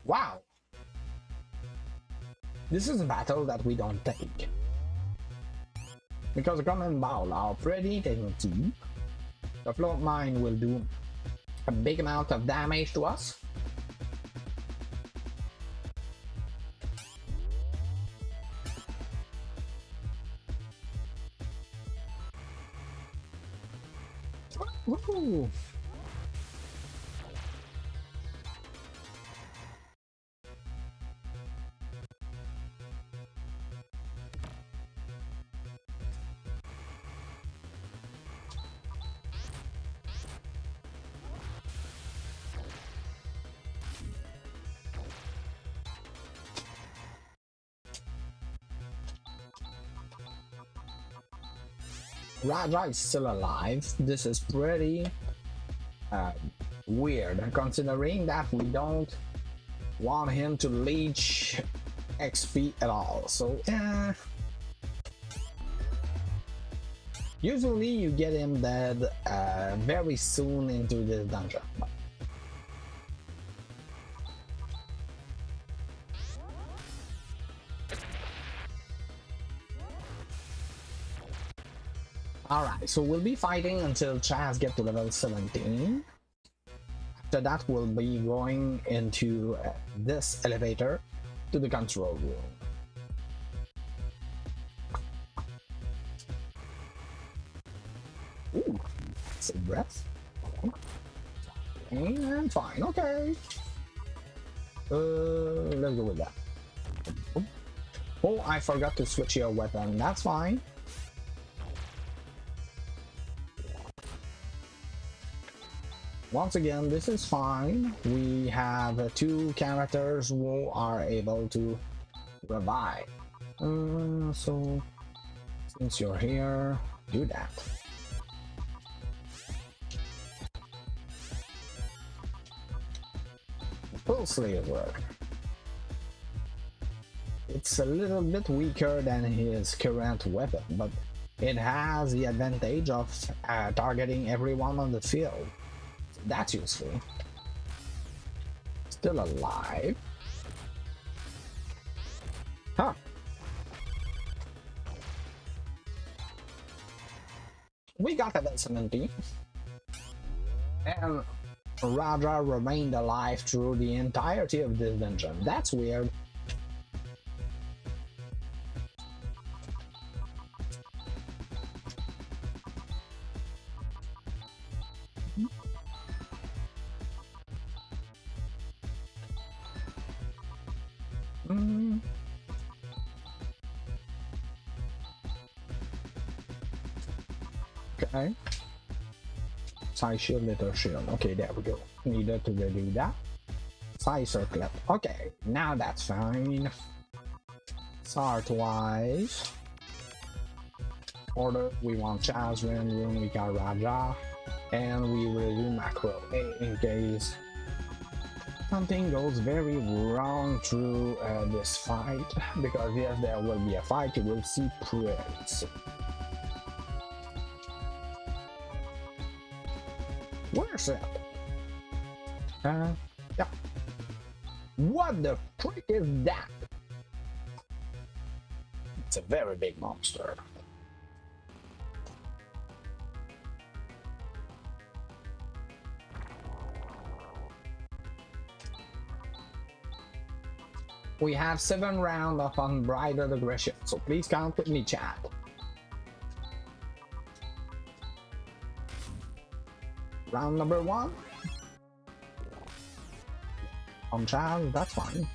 Wow! This is a battle that we don't take. Because the common bow are pretty technical. The float mine will do a big amount of damage to us. Woohoo! Raja is still alive. This is pretty weird, considering that we don't want him to leech XP at all. So, usually you get him dead very soon into this dungeon. Alright, so we'll be fighting until Chaz get to level 17. After that, we'll be going into this elevator to the control room. Ooh, that's a breath. And fine, okay. Let's go with that. Oh, I forgot to switch your weapon. That's fine. Once again, this is fine. We have two characters who are able to revive. So, since you're here, do that. Pulse Laser. It's a little bit weaker than his current weapon, but it has the advantage of targeting everyone on the field. That's useful. Still alive. Huh. We got level 17. And Raja remained alive through the entirety of this dungeon. That's weird. Okay. Side shield, little shield. Okay, there we go. Needed to redo that. Side circlet. Okay, now that's fine. Start wise. order. We want Chazrin, Runika, Raja, and we will do macro in case something goes very wrong through this fight, because yes, there will be a fight, you will see Prince. Where's it? Yeah. What the frick is that? It's a very big monster. We have 7 rounds of unbridled aggression, so please count with me, chat. Round number 1. On Chaz, that's fine.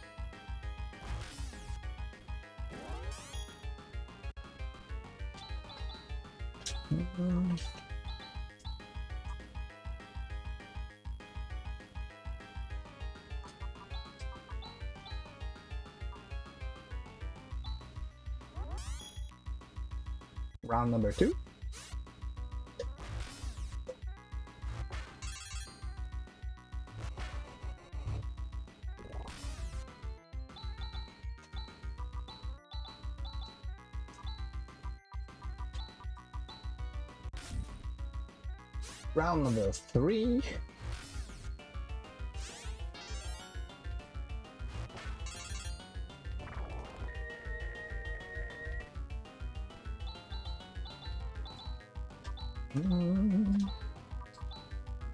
Round number 2. Round number 3.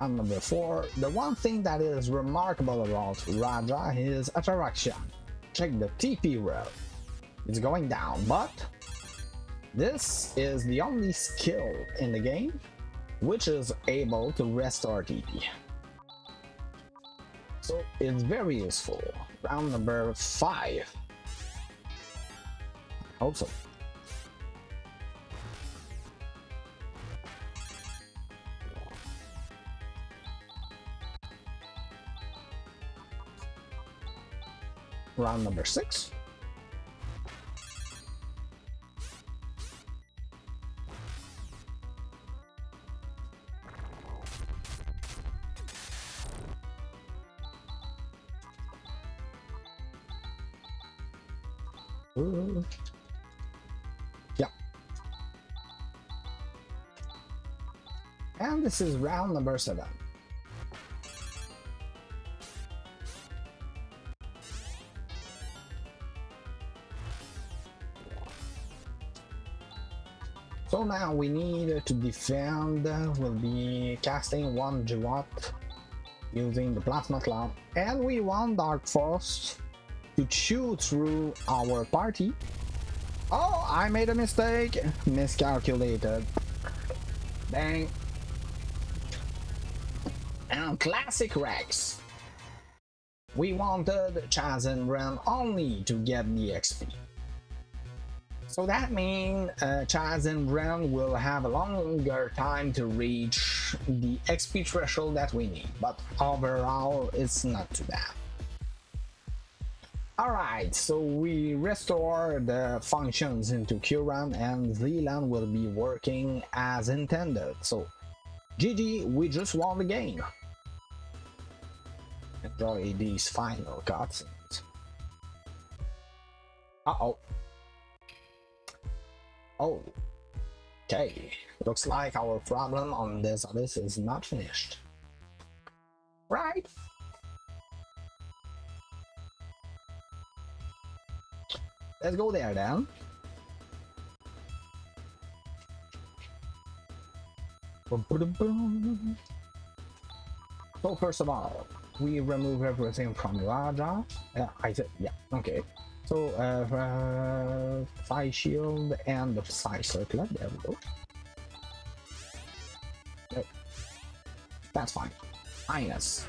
And number 4. The one thing that is remarkable about Raja is attraction. Check the TP row. It's going down, but this is the only skill in the game which is able to restore TP. So it's very useful. Round number 5. I hope so. Round number 6. Yeah. And this is round number 7. So now we need to defend. We'll be casting 1 Jawat using the Plasma Cloud, and we want Dark Force to chew through our party. Oh, I made a mistake. Miscalculated. Bang. And classic Rex. We wanted Chaz and Ren only to get the XP. So that means Chaz and Ren will have a longer time to reach the XP threshold that we need, but overall it's not too bad. Alright, so we restore the functions into Kyurem and Zealand will be working as intended. So GG, we just won the game. Enjoy these final cutscenes. Uh-oh. Oh. Okay, looks like our problem on this abyss is not finished. Right? Let's go there then. So first of all, we remove everything from Raja. I said, yeah, okay. So Psi Shield and the Psi Circlet, there we go. Yep. That's fine. Minus.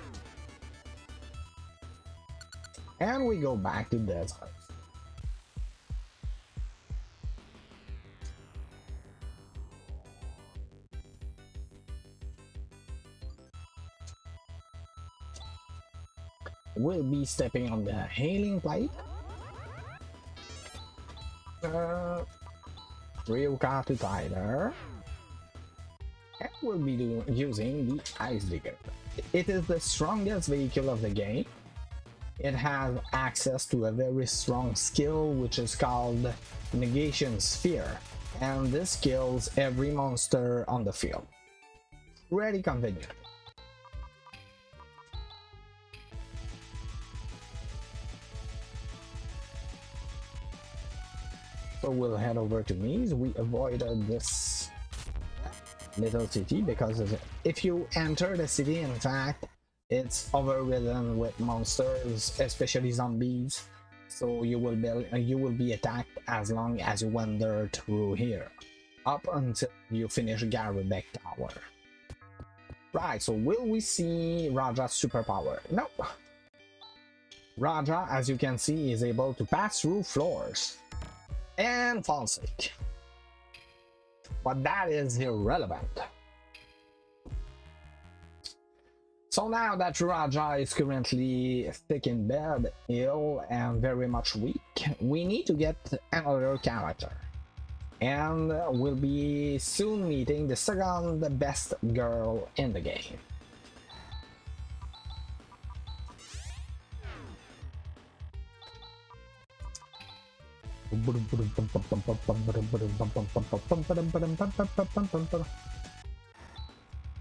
And we go back to desert. We'll be stepping on the Hailing Plate. Ryuka to Tyler. And we'll be using the Ice Digger. It is the strongest vehicle of the game. It has access to a very strong skill which is called Negation Sphere, and this kills every monster on the field. Really convenient. So we'll head over to Mies. We avoided this little city because if you enter the city, in fact, it's overridden with monsters, especially zombies. So you will be attacked as long as you wander through here, up until you finish Garibek Tower. Right. So will we see Raja's superpower? No. Raja, as you can see, is able to pass through floors and fall sick. But that is irrelevant. So now that Raja is currently sick in bed, ill, and very much weak, we need to get another character. And we'll be soon meeting the second best girl in the game.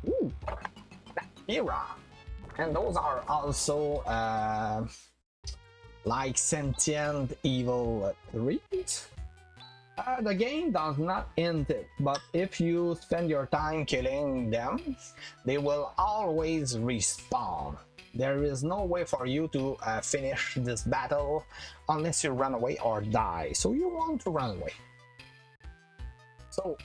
Ooh, Mira. And those are also like sentient evil threats. The game does not end it, but if you spend your time killing them, they will always respawn. There is no way for you to finish this battle unless you run away or die. So you want to run away. So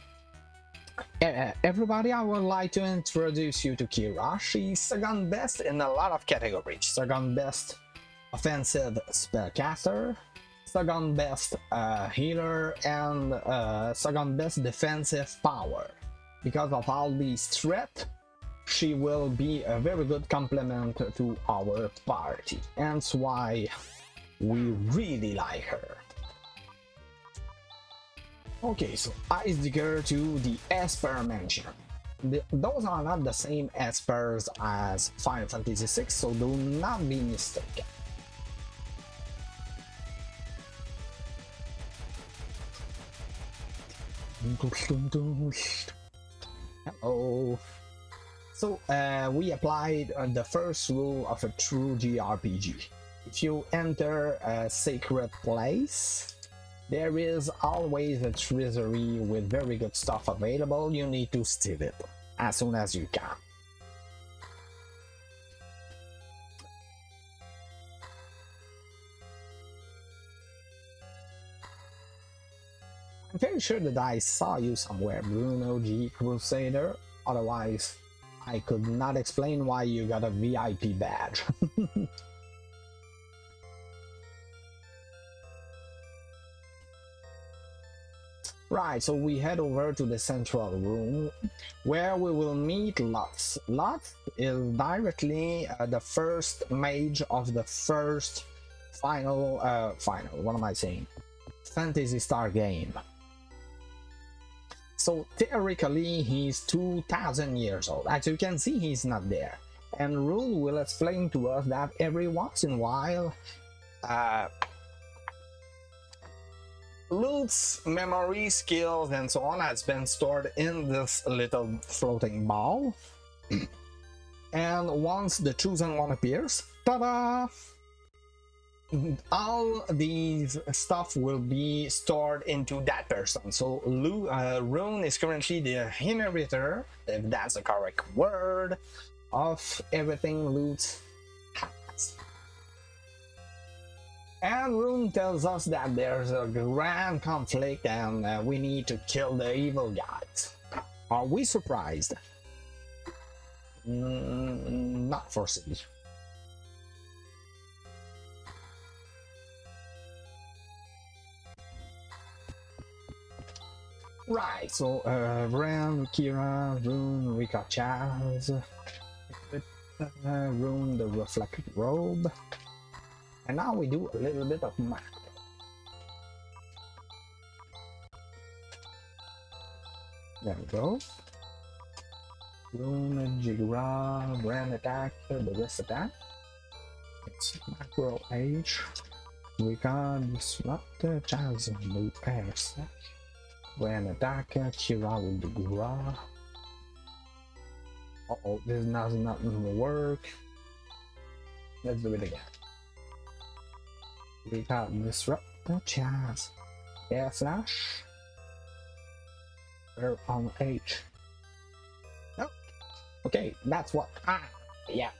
everybody, I would like to introduce you to Kira. She's second best in a lot of categories. Second best offensive spellcaster, second best healer, and second best defensive power. Because of all these threats, she will be a very good complement to our party, and that's why we really like her. Okay, so Ice Digger to the Esper Mansion. Those are not the same Espers as Final Fantasy VI, so do not be mistaken. Hello. So we applied the first rule of a true JRPG. If you enter a sacred place, there is always a treasury with very good stuff available. You need to steal it as soon as you can. I'm very sure that I saw you somewhere, Bruno G. Crusader. Otherwise, I could not explain why you got a VIP badge. Right, so we head over to the central room where we will meet Lutz. Lutz is directly the first mage of the first what am I saying? Phantasy Star game. So theoretically, he's 2000 years old. As you can see, he's not there. And Rule will explain to us that every once in a while, loot's memory, skills, and so on has been stored in this little floating ball. And once the chosen one appears, ta-da! All these stuff will be stored into that person. So Rune is currently the inheritor, if that's the correct word, of everything Loot has. And Rune tells us that there's a grand conflict and we need to kill the evil guys. Are we surprised? Not foreseen. Right, so Ren, Kira, Rune, Rika Chaz, Rune the reflected robe, and now we do a little bit of math. There we go. Rune, Jigra, Brand Attack, the rest attack. It's Macro Age. We can disrupt the chance of new pairs. Brand Attack, Kira with the Gra. Uh-oh, this does not work. Let's do it again. We can disrupt the chance. Air Slash. We're on H. Oh, okay, that's what. Yeah.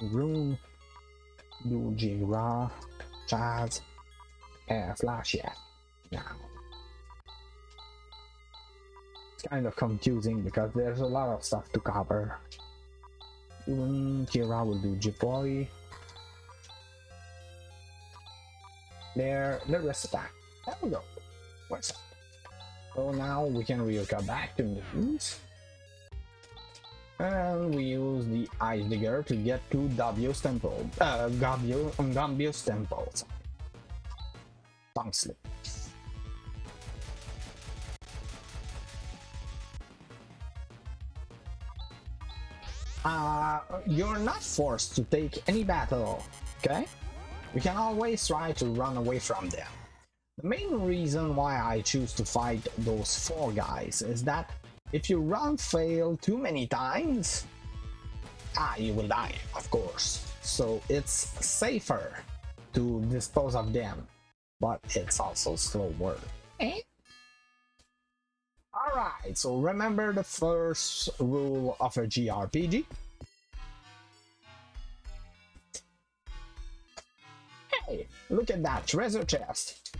Rune, do Jigra, Chaz, Air Flash, yeah. Now. It's kind of confusing because there's a lot of stuff to cover. Even Kira will do Jipoy. There, the rest attack. There we go. What's up? So now we can come back to the news. And we use the Ice Digger to get to Gambio's temple. Gambio's temple. Tongue slip. You're not forced to take any battle, okay? You can always try to run away from them. The main reason why I choose to fight those 4 guys is that if you fail too many times, you will die, of course. So it's safer to dispose of them, but it's also slow work. Alright, so remember the first rule of a JRPG? Hey, look at that treasure chest.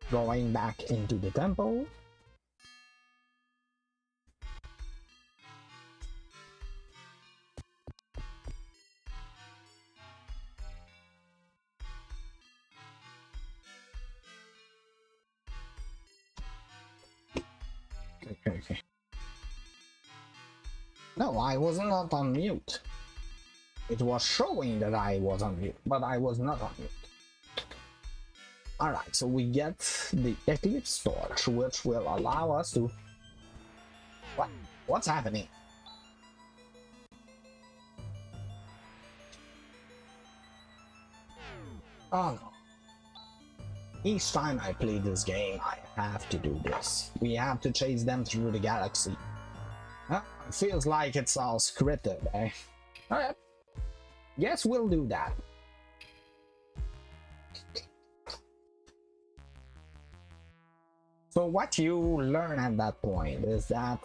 Going back into the temple. Okay. No, I was not on mute. It was showing that I was on mute, but I was not on mute. Alright, so we get the Eclipse Torch, which will allow us to... What's happening? Oh no. Each time I play this game, I have to do this. We have to chase them through the galaxy. It feels like it's all scripted, eh? Alright. Yes, we'll do that. So what you learn at that point is that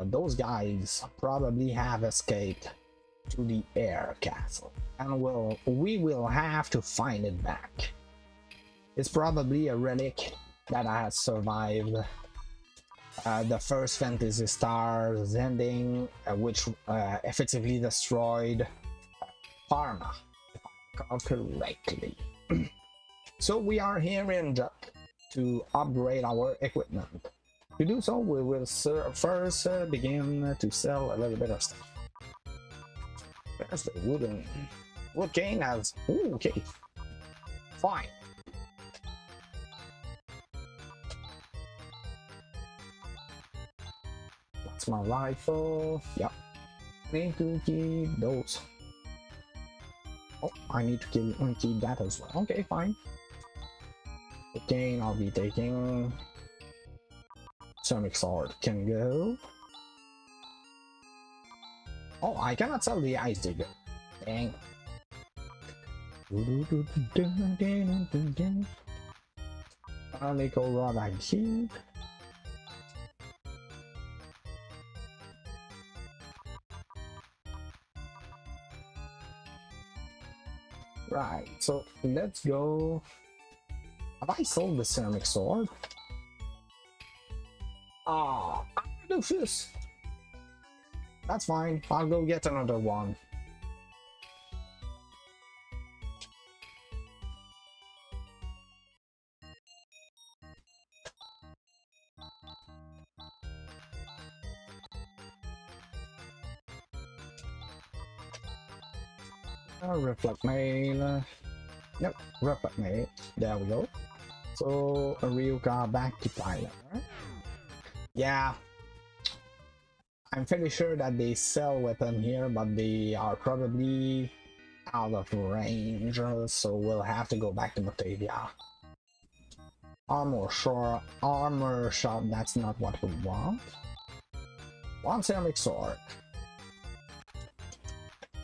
those guys probably have escaped to the air castle, and we will have to find it back. It's probably a relic that has survived the first Phantasy Star's ending, which effectively destroyed Parma, if I recall correctly. So we are here in Jut to upgrade our equipment. To do so, we will first begin to sell a little bit of stuff. There's the wood cane has... Ooh, okay. Fine. That's my rifle. Yep. Need to keep those. Oh, I need to keep that as well. Okay, fine. Okay, I'll be taking... Ceramic Sword can go. Oh, I cannot sell the Ice Digger. Dang. Nickel Rod I keep. Right, so let's go. Have I sold the Ceramic Sword? Ah, Doofus. That's fine. I'll go get another one. Reflect Mail. Yep, replicate. There we go. So Ryuka back to Tyler. Yeah, I'm fairly sure that they sell weapon here, but they are probably out of range, so we'll have to go back to Batavia. Armor shot, that's not what we want. One ceramic sword.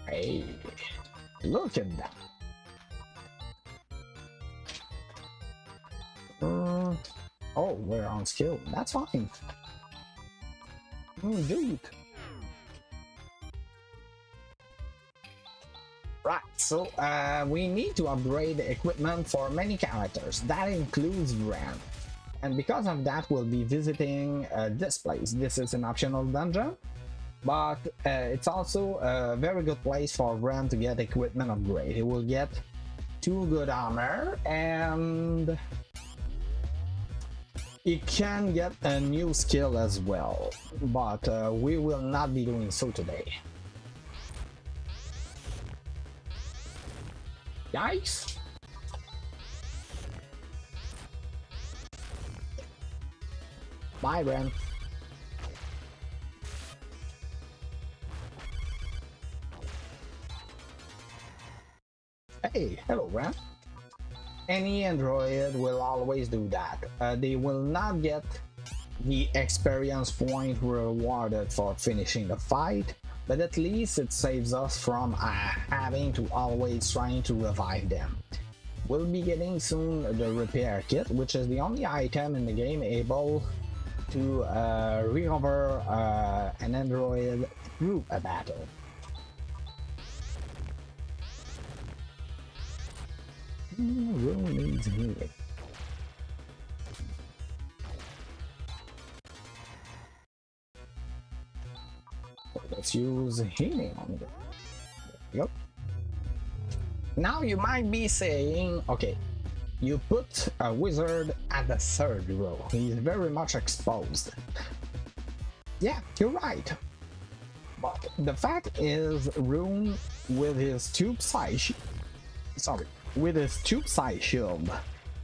Hey, look at that. Oh, we're on skill. That's fine. Dude. Right, so we need to upgrade the equipment for many characters. That includes Ren. And because of that, we'll be visiting this place. This is an optional dungeon, but it's also a very good place for Ren to get equipment upgrade. He will get 2 good armor, and he can get a new skill as well, but we will not be doing so today. Yikes! Bye, Ren. Hey, hello, Ren. Any android will always do that. They will not get the experience point rewarded for finishing the fight, but at least it saves us from having to always trying to revive them. We'll be getting soon the repair kit, which is the only item in the game able to recover an android through a battle. Room needs healing. Let's use healing on it. Yep. Now you might be saying, okay, you put a wizard at the 3rd row. He's very much exposed. Yeah, you're right. But the fact is, Rune with his tube size, with his tube size shield,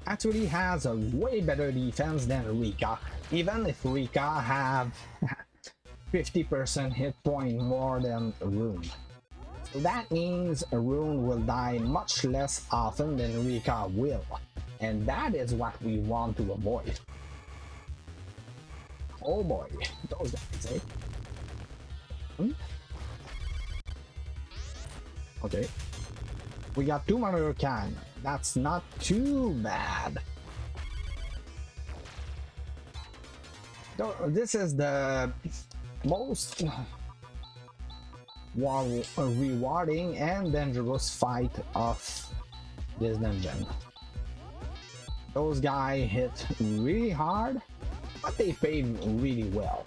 actually has a way better defense than Rika, even if Rika have 50% hit point more than Rune. So that means Rune will die much less often than Rika will, and that is what we want to avoid. Oh boy, those guys, eh? Okay. We got 2 Mario Can. That's not too bad. This is the most rewarding and dangerous fight of this dungeon. Those guys hit really hard, but they paid really well.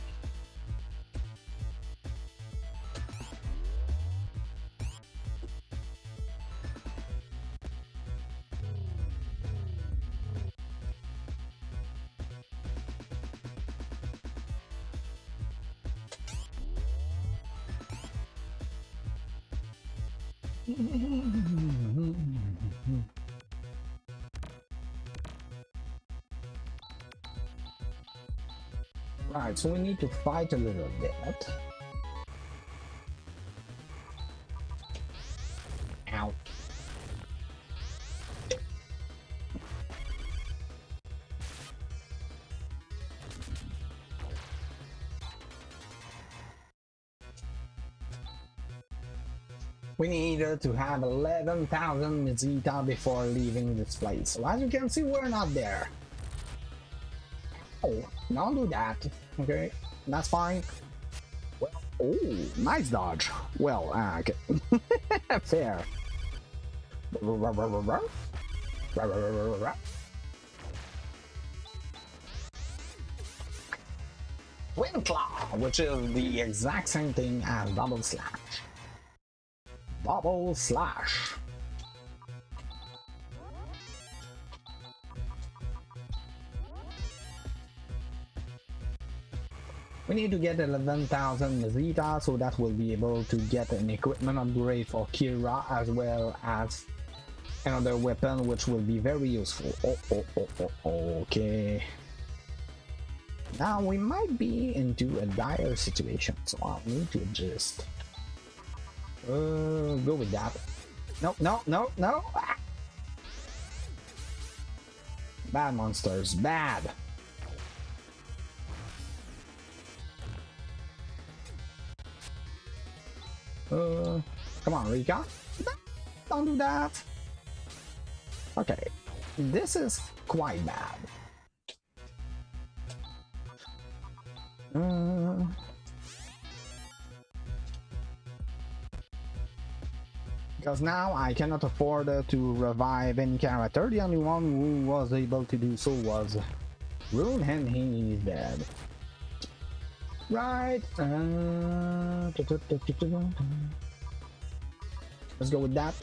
Right, so we need to fight a little bit. Ow. We needed to have 11,000 Mizita before leaving this place. So as you can see, we're not there. Oh, don't do that. Okay, that's fine. Well, oh, nice dodge. Well, okay. Fair. Twin Claw, which is the exact same thing as Double Slash. Double Slash. We need to get 11,000 Mizita, so that we'll be able to get an equipment upgrade for Kira as well as another weapon which will be very useful. Okay. Now we might be into a dire situation, so I'll need to adjust. Go with that. No, no, no, no! Ah. Bad monsters, bad! Come on, Rika. Don't do that! Okay, this is quite bad. Because now I cannot afford to revive any character. The only one who was able to do so was Rune, and he is dead. Right. Let's go with that.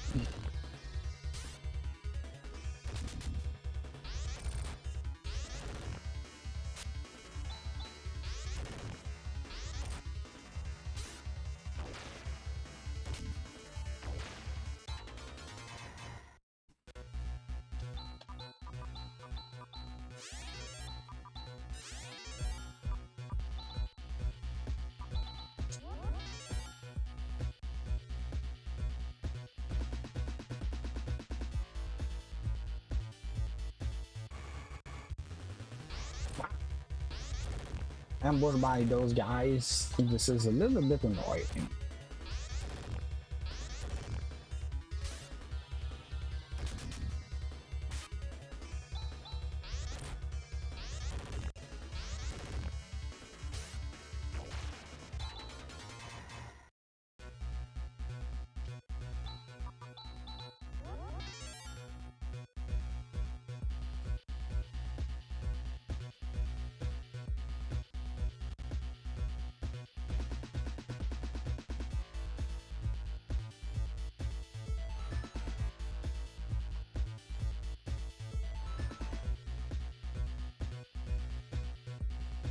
Ambushed by those guys. This is a little bit annoying.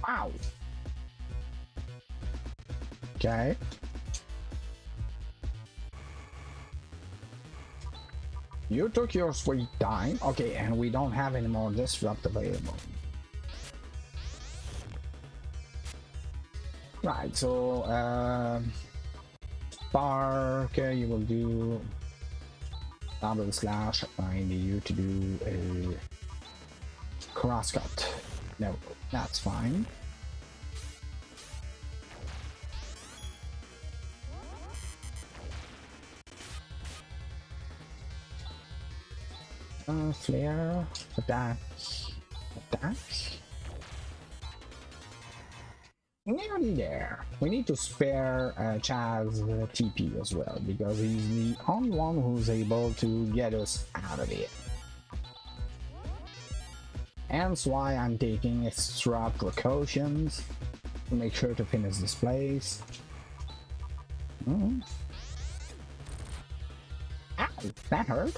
Wow. Okay. You took your sweet time. Okay, and we don't have any more disrupt available. Right, so Spark, you will do double slash. I need you to do a crosscut. No, that's fine. Flare, attack, attack. Nearly there. We need to spare Chaz TP as well, because he's the only one who's able to get us out of here. Hence why I'm taking extra precautions to make sure to finish this place. Ow, that hurt.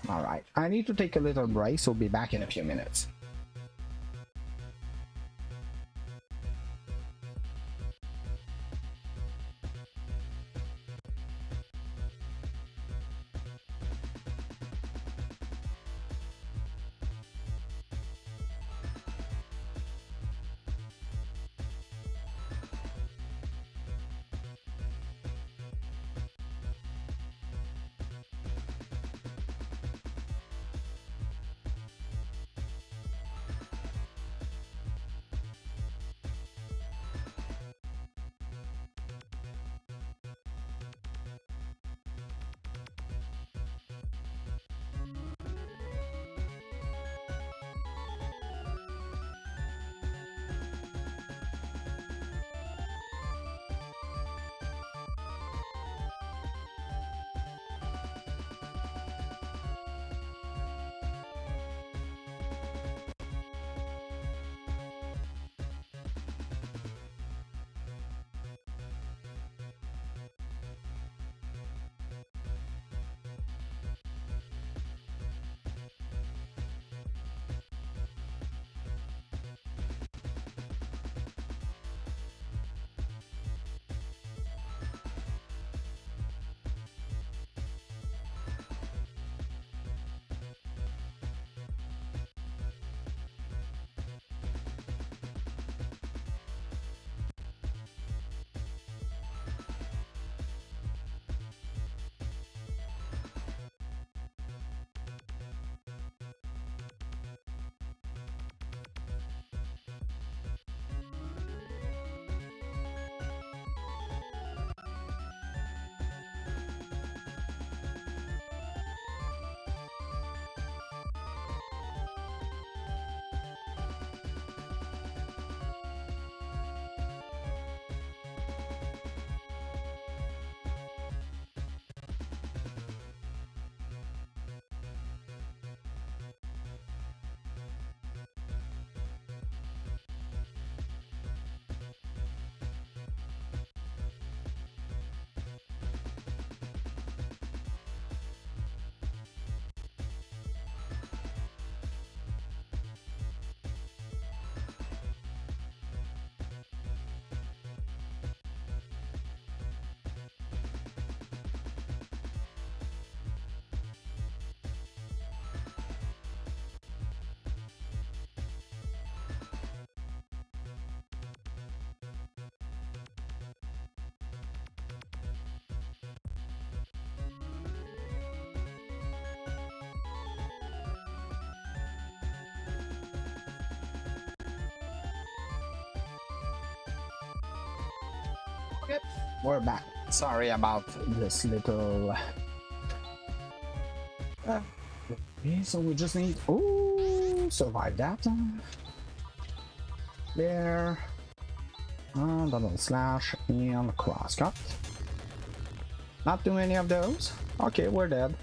Alright, I need to take a little break, so be back in a few minutes. Yep, we're back. Sorry about this little. Okay, so we just need. Oh, survive that. There. Double slash and cross cut. Not too many of those. Okay, we're dead.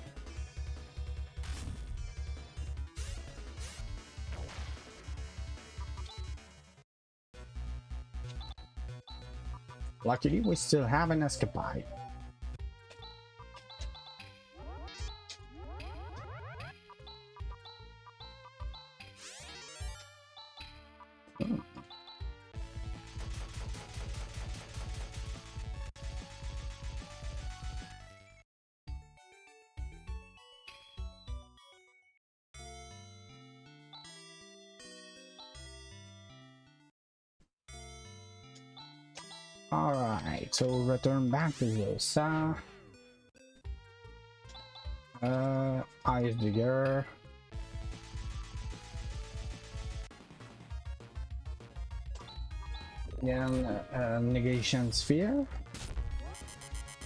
Luckily, we still have an escapade. Alright, so return back to Rosa. Ice Digger. Then Negation Sphere.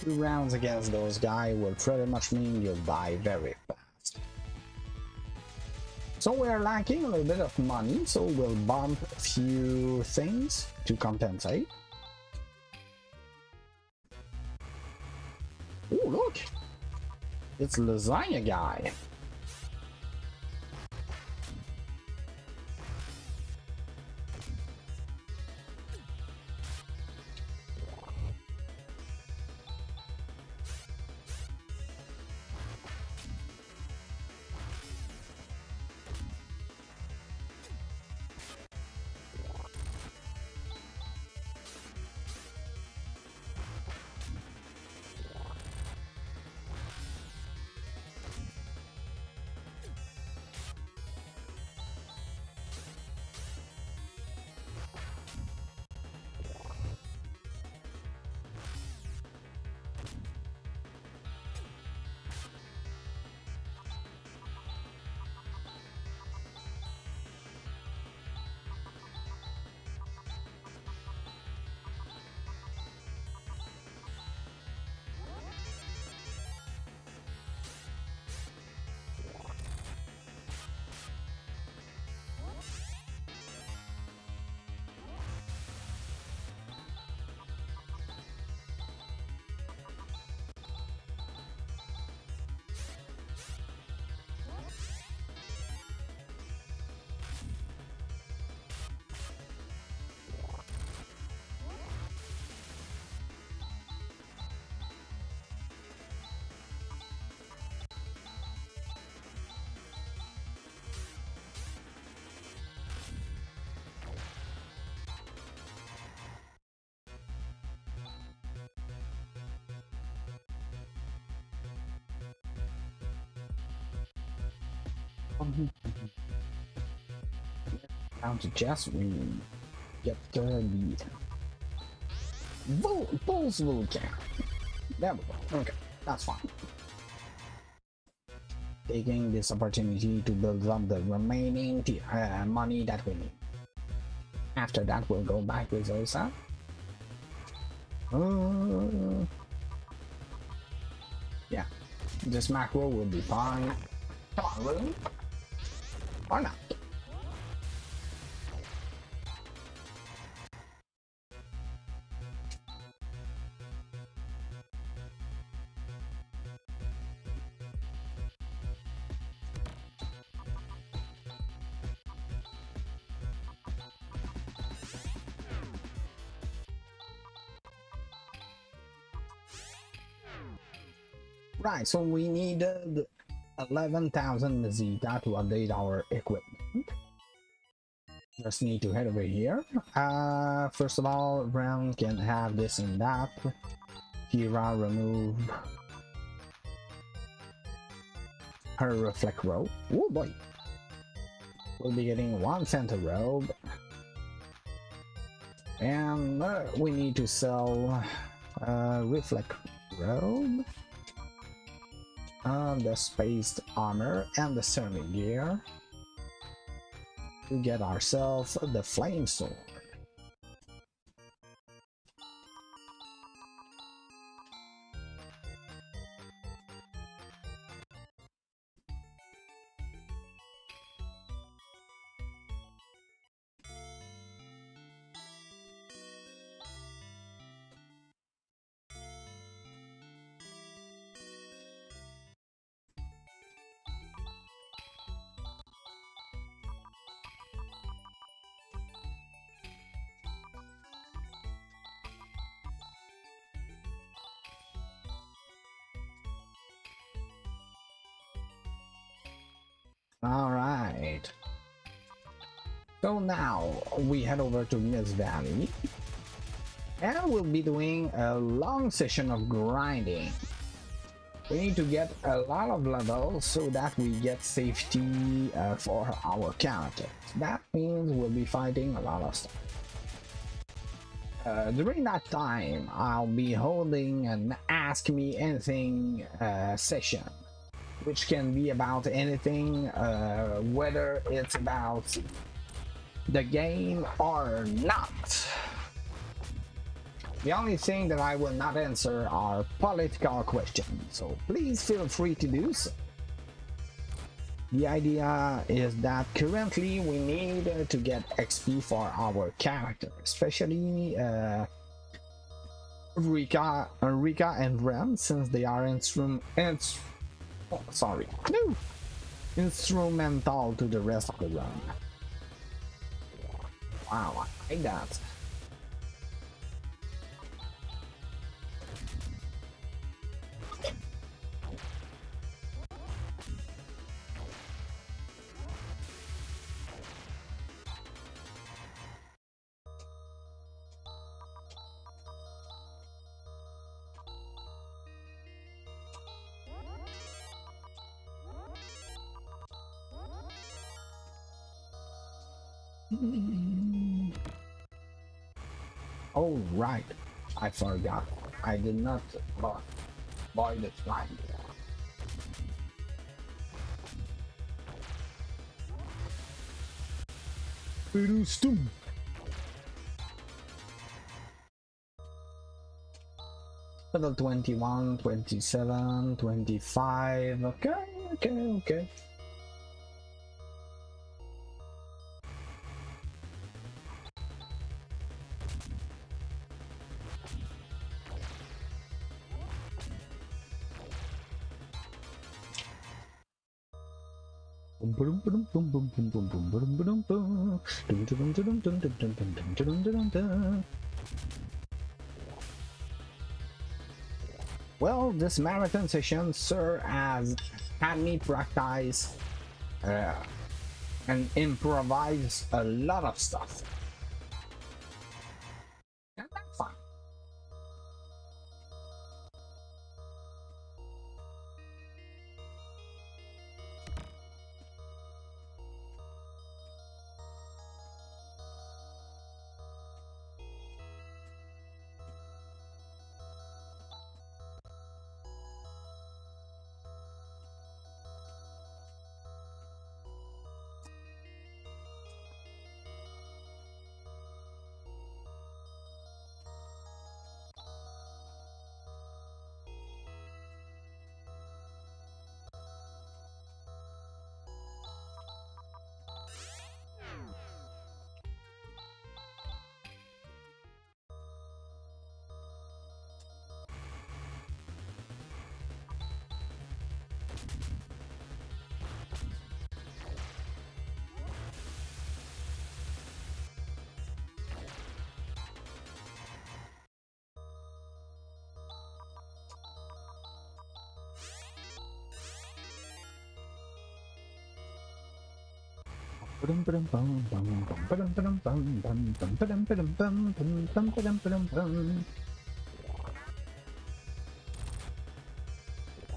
2 rounds against those guys will pretty much mean you'll die very fast. So we're lacking a little bit of money, so we'll bump a few things to compensate. Oh, look! It's Lasagna Guy. Down to just we get the lead. Bulls Vulcan. There we go. Okay, that's fine. Taking this opportunity to build up the remaining money that we need. After that, we'll go back with Osa. Yeah, this macro will be fine. Come on, really? Or not? Right, so we needed 11,000 Mazita to update our equipment. Just need to head over here. First of all, Brown can have this and that. Kira remove her reflect robe. Oh boy. We'll be getting 1 center robe. And we need to sell reflect robe. The spaced armor and the ceramic gear to get ourselves the flame sword. All right. So now we head over to Mist Valley, and we'll be doing a long session of grinding. We need to get a lot of levels so that we get safety for our characters. That means we'll be fighting a lot of stuff. During that time, I'll be holding an Ask Me Anything session, which can be about anything, whether it's about the game or not. The only thing that I will not answer are political questions, so please feel free to do so. The idea is that currently we need to get XP for our character, especially Rika and Rem, since they are instrumental to the rest of the run. Wow, I like that. Oh right, I forgot. I did not buy the slime. Boostum. Level 21, 27, 25. Okay. Well, this marathon session, sir, has had me practice and improvise a lot of stuff. And that's fun.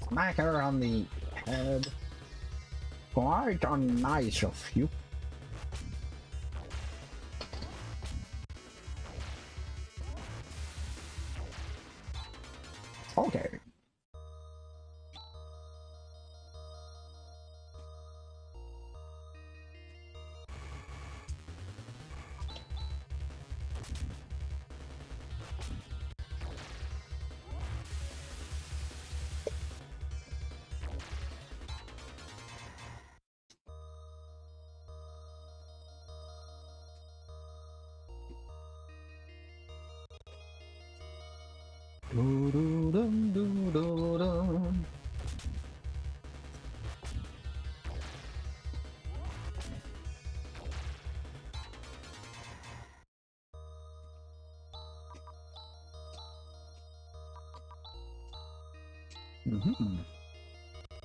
Smack her on the head. Quite nice of you. Okay.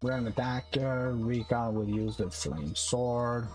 Grand attacker. Rika will use the flame sword.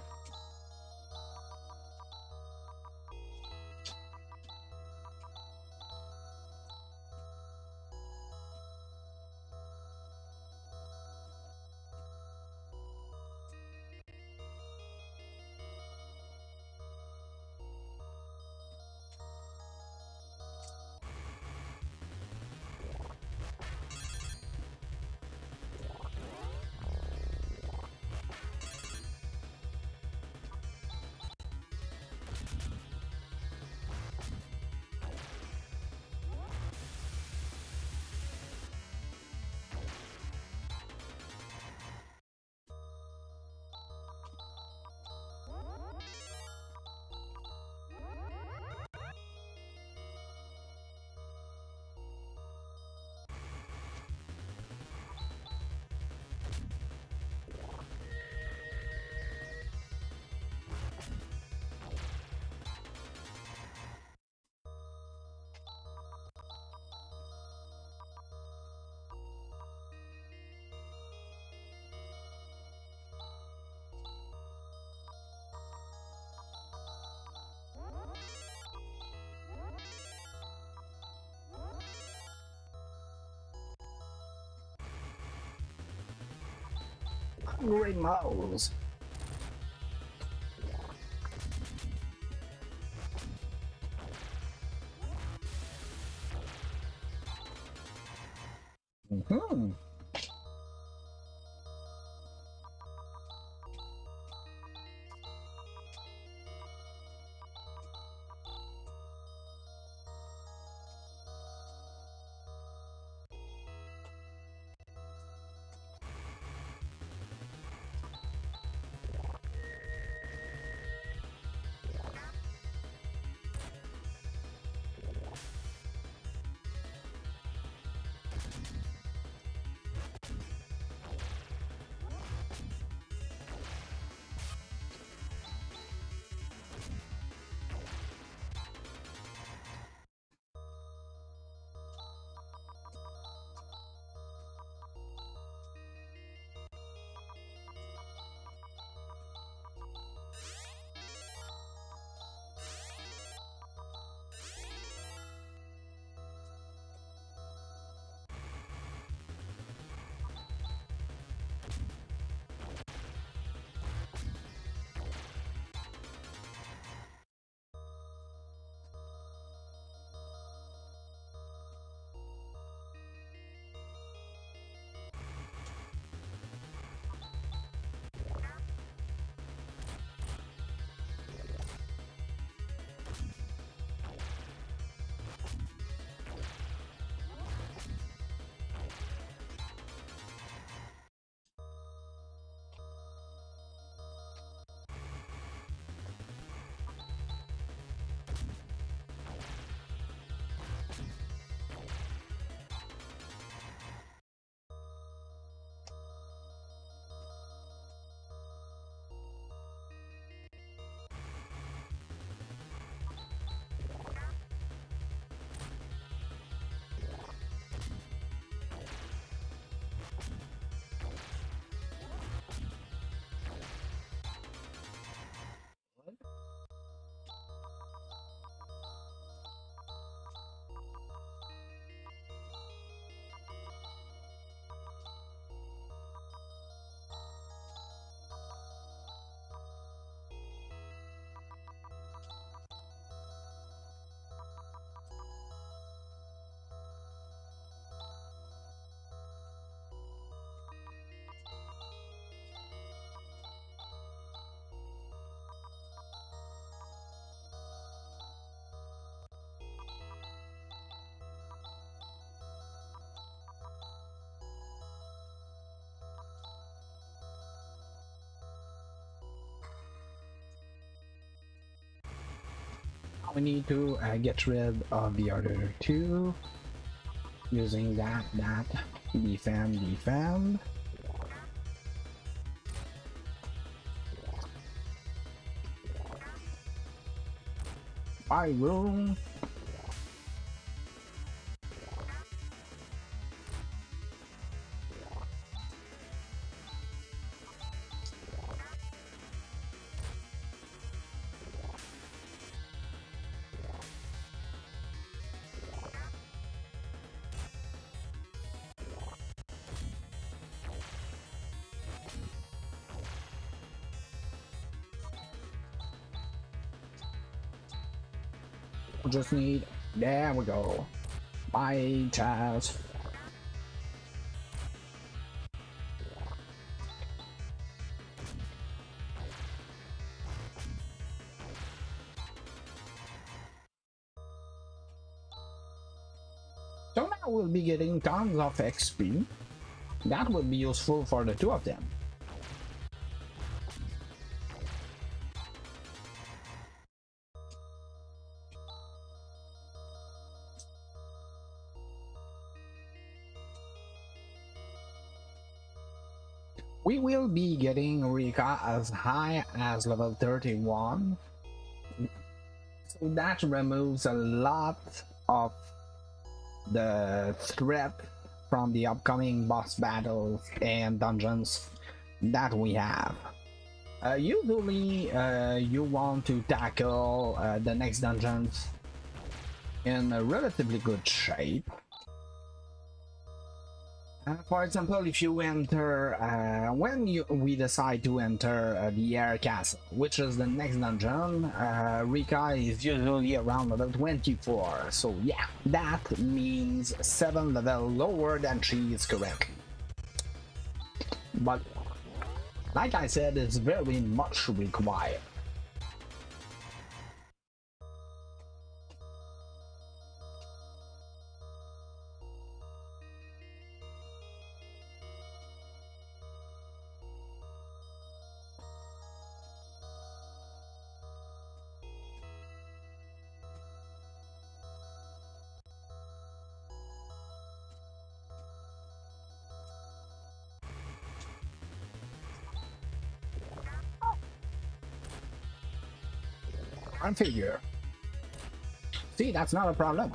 Hungry Mouse. Mm-hmm. We need to get rid of the other two using that defend. Fire room. Just need. There we go. My chest. So now we'll be getting tons of XP. That will be useful for the two of them. We will be getting Rika as high as level 31. So that removes a lot of the threat from the upcoming boss battles and dungeons that we have. Usually, you want to tackle the next dungeons in a relatively good shape. For example, if you enter, we decide to enter the Air Castle, which is the next dungeon, Rika is usually around level 24, so yeah, that means 7 level lower than she is currently. But, like I said, it's very much required. Figure. See, that's not a problem.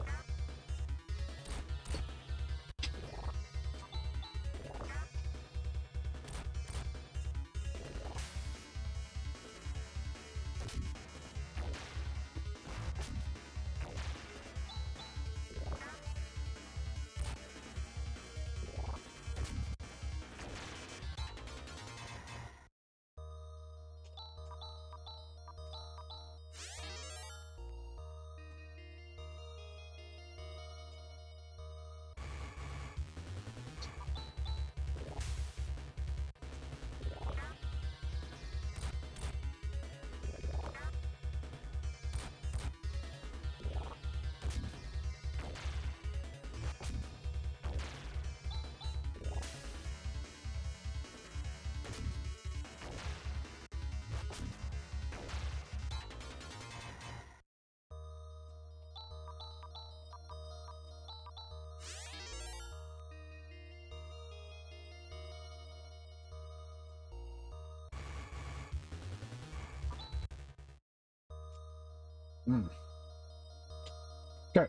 Okay.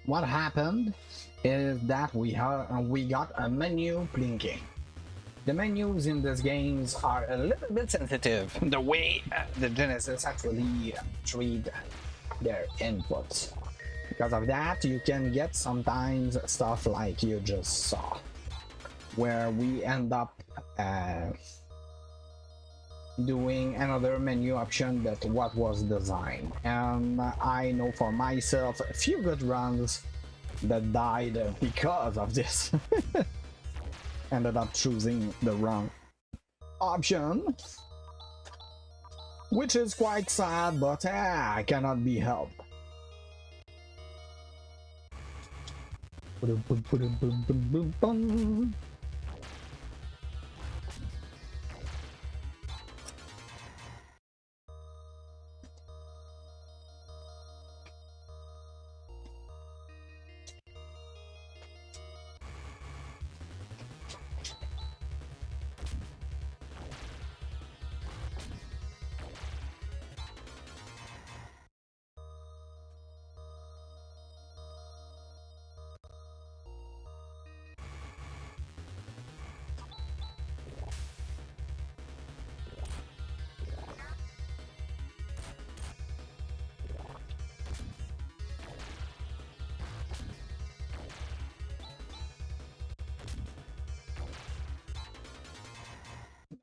What happened is that we got a menu blinking. The menus in these games are a little bit sensitive, the way the Genesis actually treat their inputs. Because of that, you can get sometimes stuff like you just saw, where we end up doing another menu option that what was designed. And I know for myself a few good runs that died because of this. Ended up choosing the wrong option, which is quite sad, but cannot be helped.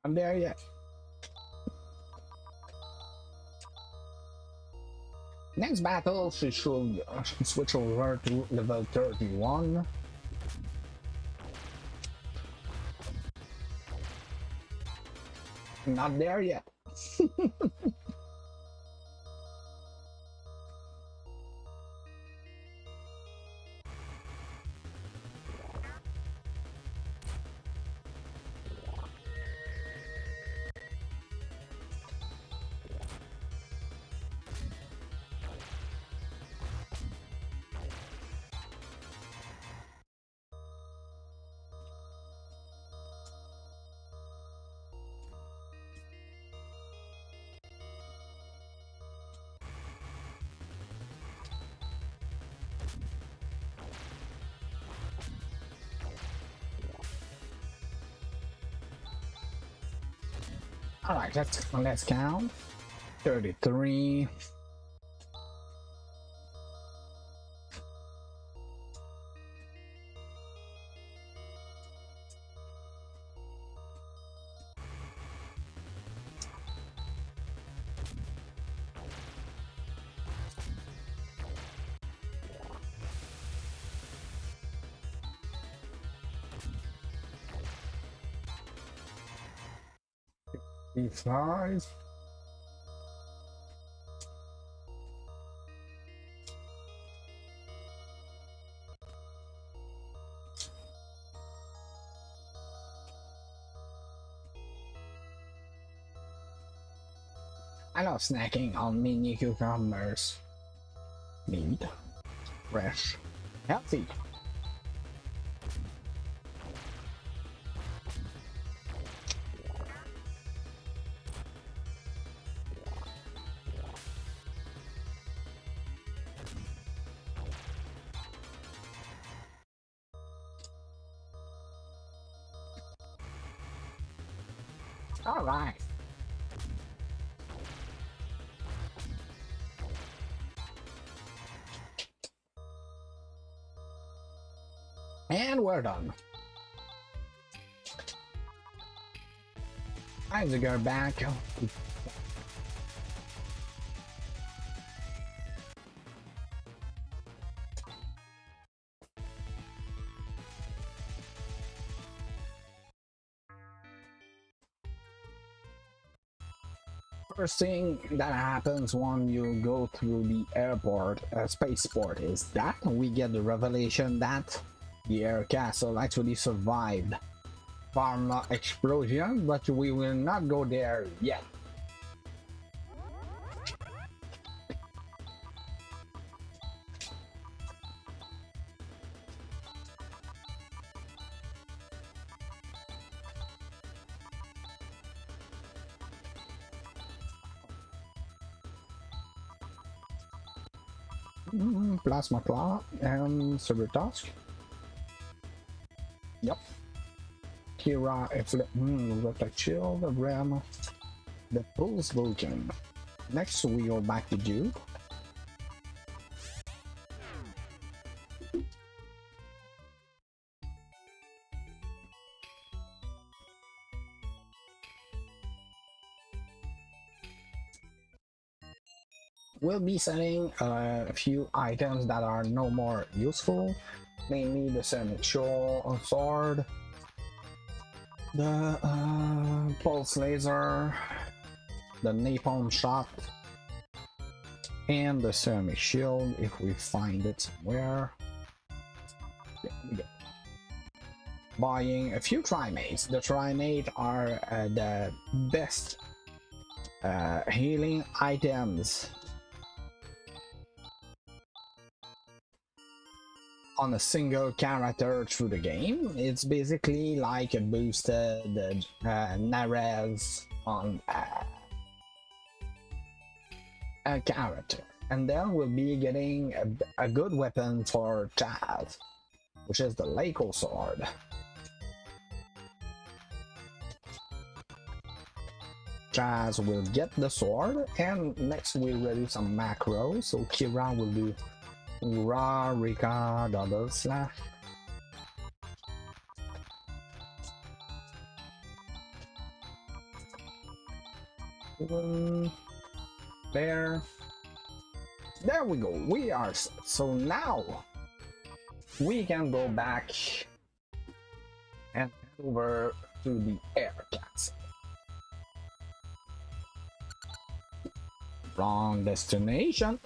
I'm there yet. Next battle, she should switch over to level 31. Not there yet. All right, let's count. 33. Five. I love snacking on mini cucumbers. Meat, fresh, healthy. All right. And we're done. Time to go back. First thing that happens when you go through the airport, spaceport, is that we get the revelation that the air castle actually survived pharma explosion, but we will not go there yet. Plasma Claw and Silver Tusk. Yep. Kira, Reflect Shield, Ram, the Pulse Vulcan. Next, we go back to Duke. We'll be selling a few items that are no more useful, mainly the Ceramic Sword, the Pulse Laser, the Napalm Shot, and the Ceramic Shield if we find it somewhere. There we go. Buying a few Trimates. The Trimate are the best healing items on a single character through the game. It's basically like a boosted Nares on a character. And then we'll be getting a good weapon for Chaz, which is the Lako Sword. Chaz will get the sword, and next we'll do some macros. So Kira will do Ra Rika double slash. There. There we go. We are set. So now we can go back and head over to the air castle. Wrong destination.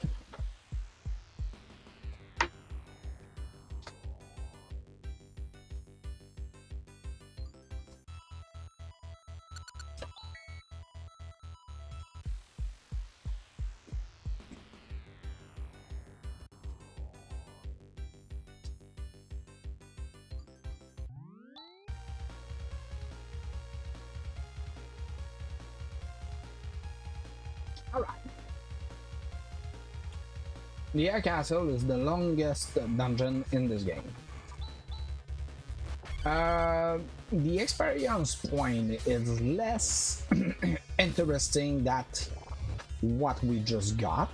All right. The air castle is the longest dungeon in this game. The experience point is less interesting than what we just got,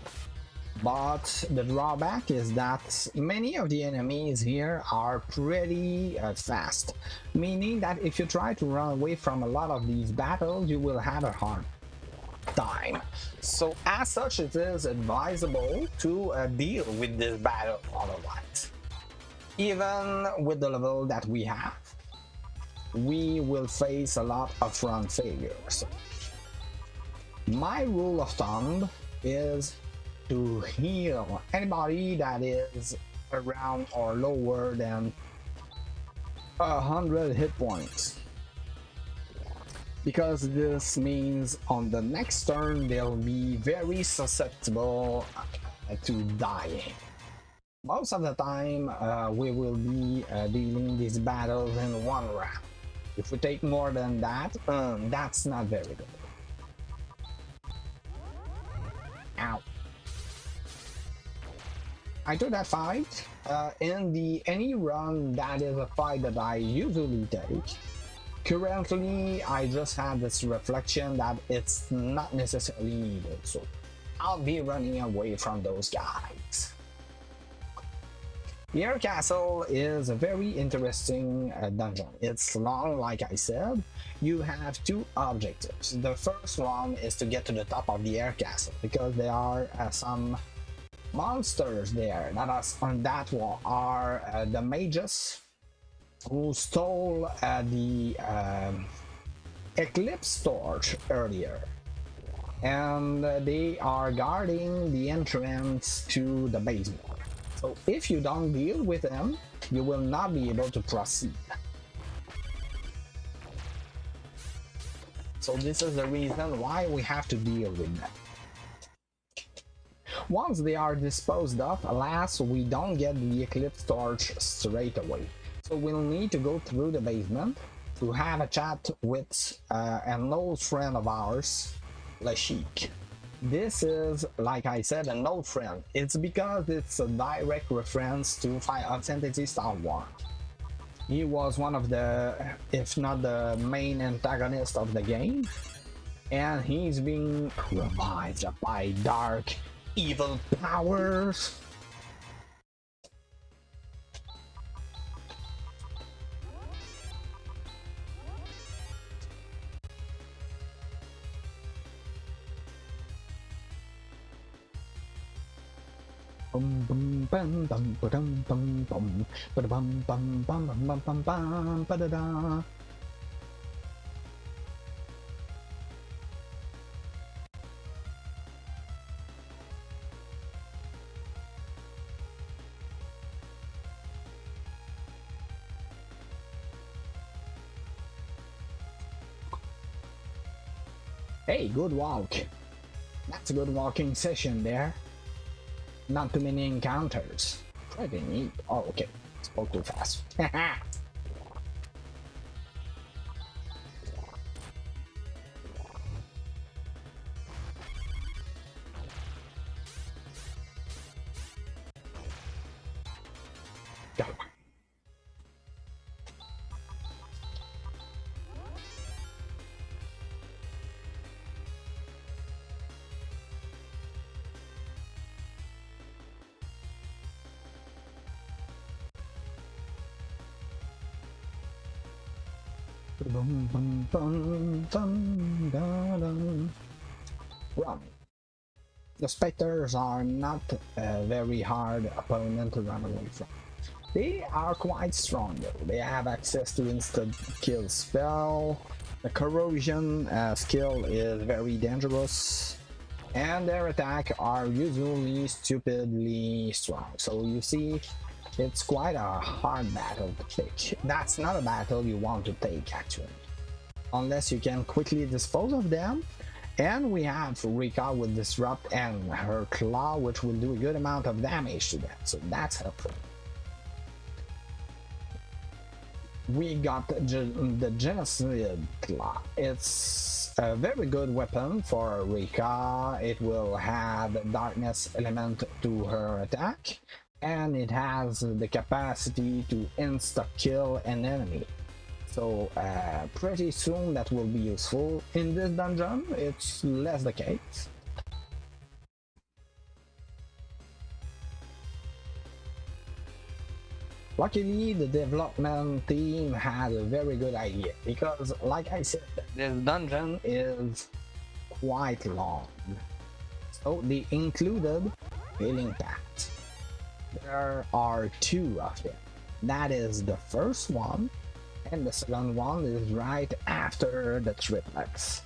but the drawback is that many of the enemies here are pretty fast, meaning that if you try to run away from a lot of these battles, you will have a hard time. So as such, it is advisable to deal with this battle otherwise. Even with the level that we have, we will face a lot of run failures. My rule of thumb is to heal anybody that is around or lower than 100 hit points, because this means on the next turn they'll be very susceptible to dying. Most of the time we will be dealing these battles in one round. If we take more than that, that's not very good. Ow. I took that fight in any run that is a fight that I usually take. Currently, I just have this reflection that it's not necessarily needed, so I'll be running away from those guys. The Air Castle is a very interesting dungeon. It's long, like I said. You have two objectives. The first one is to get to the top of the Air Castle, because there are some monsters there that are on that wall are the mages who stole the Eclipse Torch earlier, and they are guarding the entrance to the basement. So if you don't deal with them, you will not be able to proceed. So this is the reason why we have to deal with them. Once they are disposed of, alas, we don't get the Eclipse Torch straight away. So we'll need to go through the basement to have a chat with an old friend of ours, Lashik. This is, like I said, an old friend. It's because it's a direct reference to Final Fantasy Star Wars. He was one of the, if not the main antagonist of the game, and he's being revived by dark, evil powers. Bum bum bum bum bum bum bum bum bum bum bum bum bum ba da da. Hey, good walk. That's a good walking session there. Not too many encounters. Pretty neat. Oh, okay. Spoke too fast. Go. Bum bum bum bum da da. Run. The Spectres are not a very hard opponent to run away from. They are quite strong though. They have access to instant kill spell. The corrosion skill is very dangerous. And their attack are usually stupidly strong. So you see, it's quite a hard battle to take. That's not a battle you want to take actually. Unless you can quickly dispose of them. And we have Rika with Disrupt and her Claw, which will do a good amount of damage to them. So that's helpful. We got the Genocide Claw. It's a very good weapon for Rika. It will have darkness element to her attack, and it has the capacity to insta-kill an enemy. So pretty soon that will be useful. In this dungeon, it's less the case. Luckily, the development team had a very good idea because, like I said, this dungeon is quite long. So they included healing paths. There are 2 of them. That is the first one, and the second one is right after the triplex.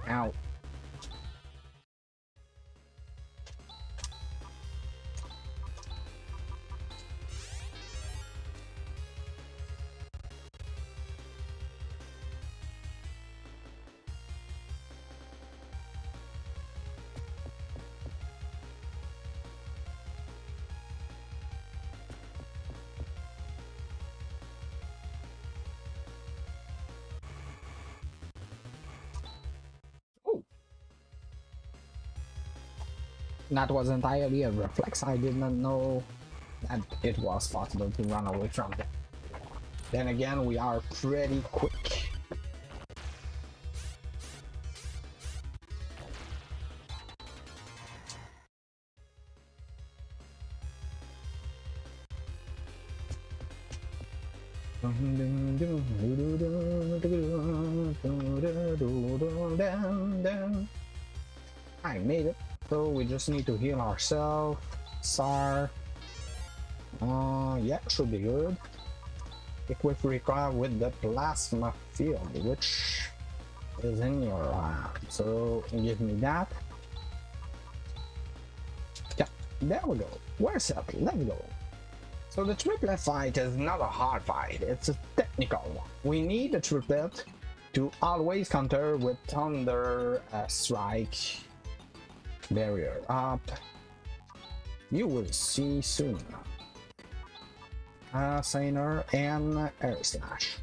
Ow. That was entirely a reflex. I did not know that it was possible to run away from them. Then again, we are pretty quick. I made it. So we just need to heal ourselves. SAR. Yeah, should be good. Equip Rika with the plasma field, which is in your lap. So give me that. Yeah, there we go. We're set. Let's go. So the triplet fight is not a hard fight. It's a technical one. We need a triplet to always counter with Thunder Strike. Barrier up. You will see soon. Saner and Air Slash.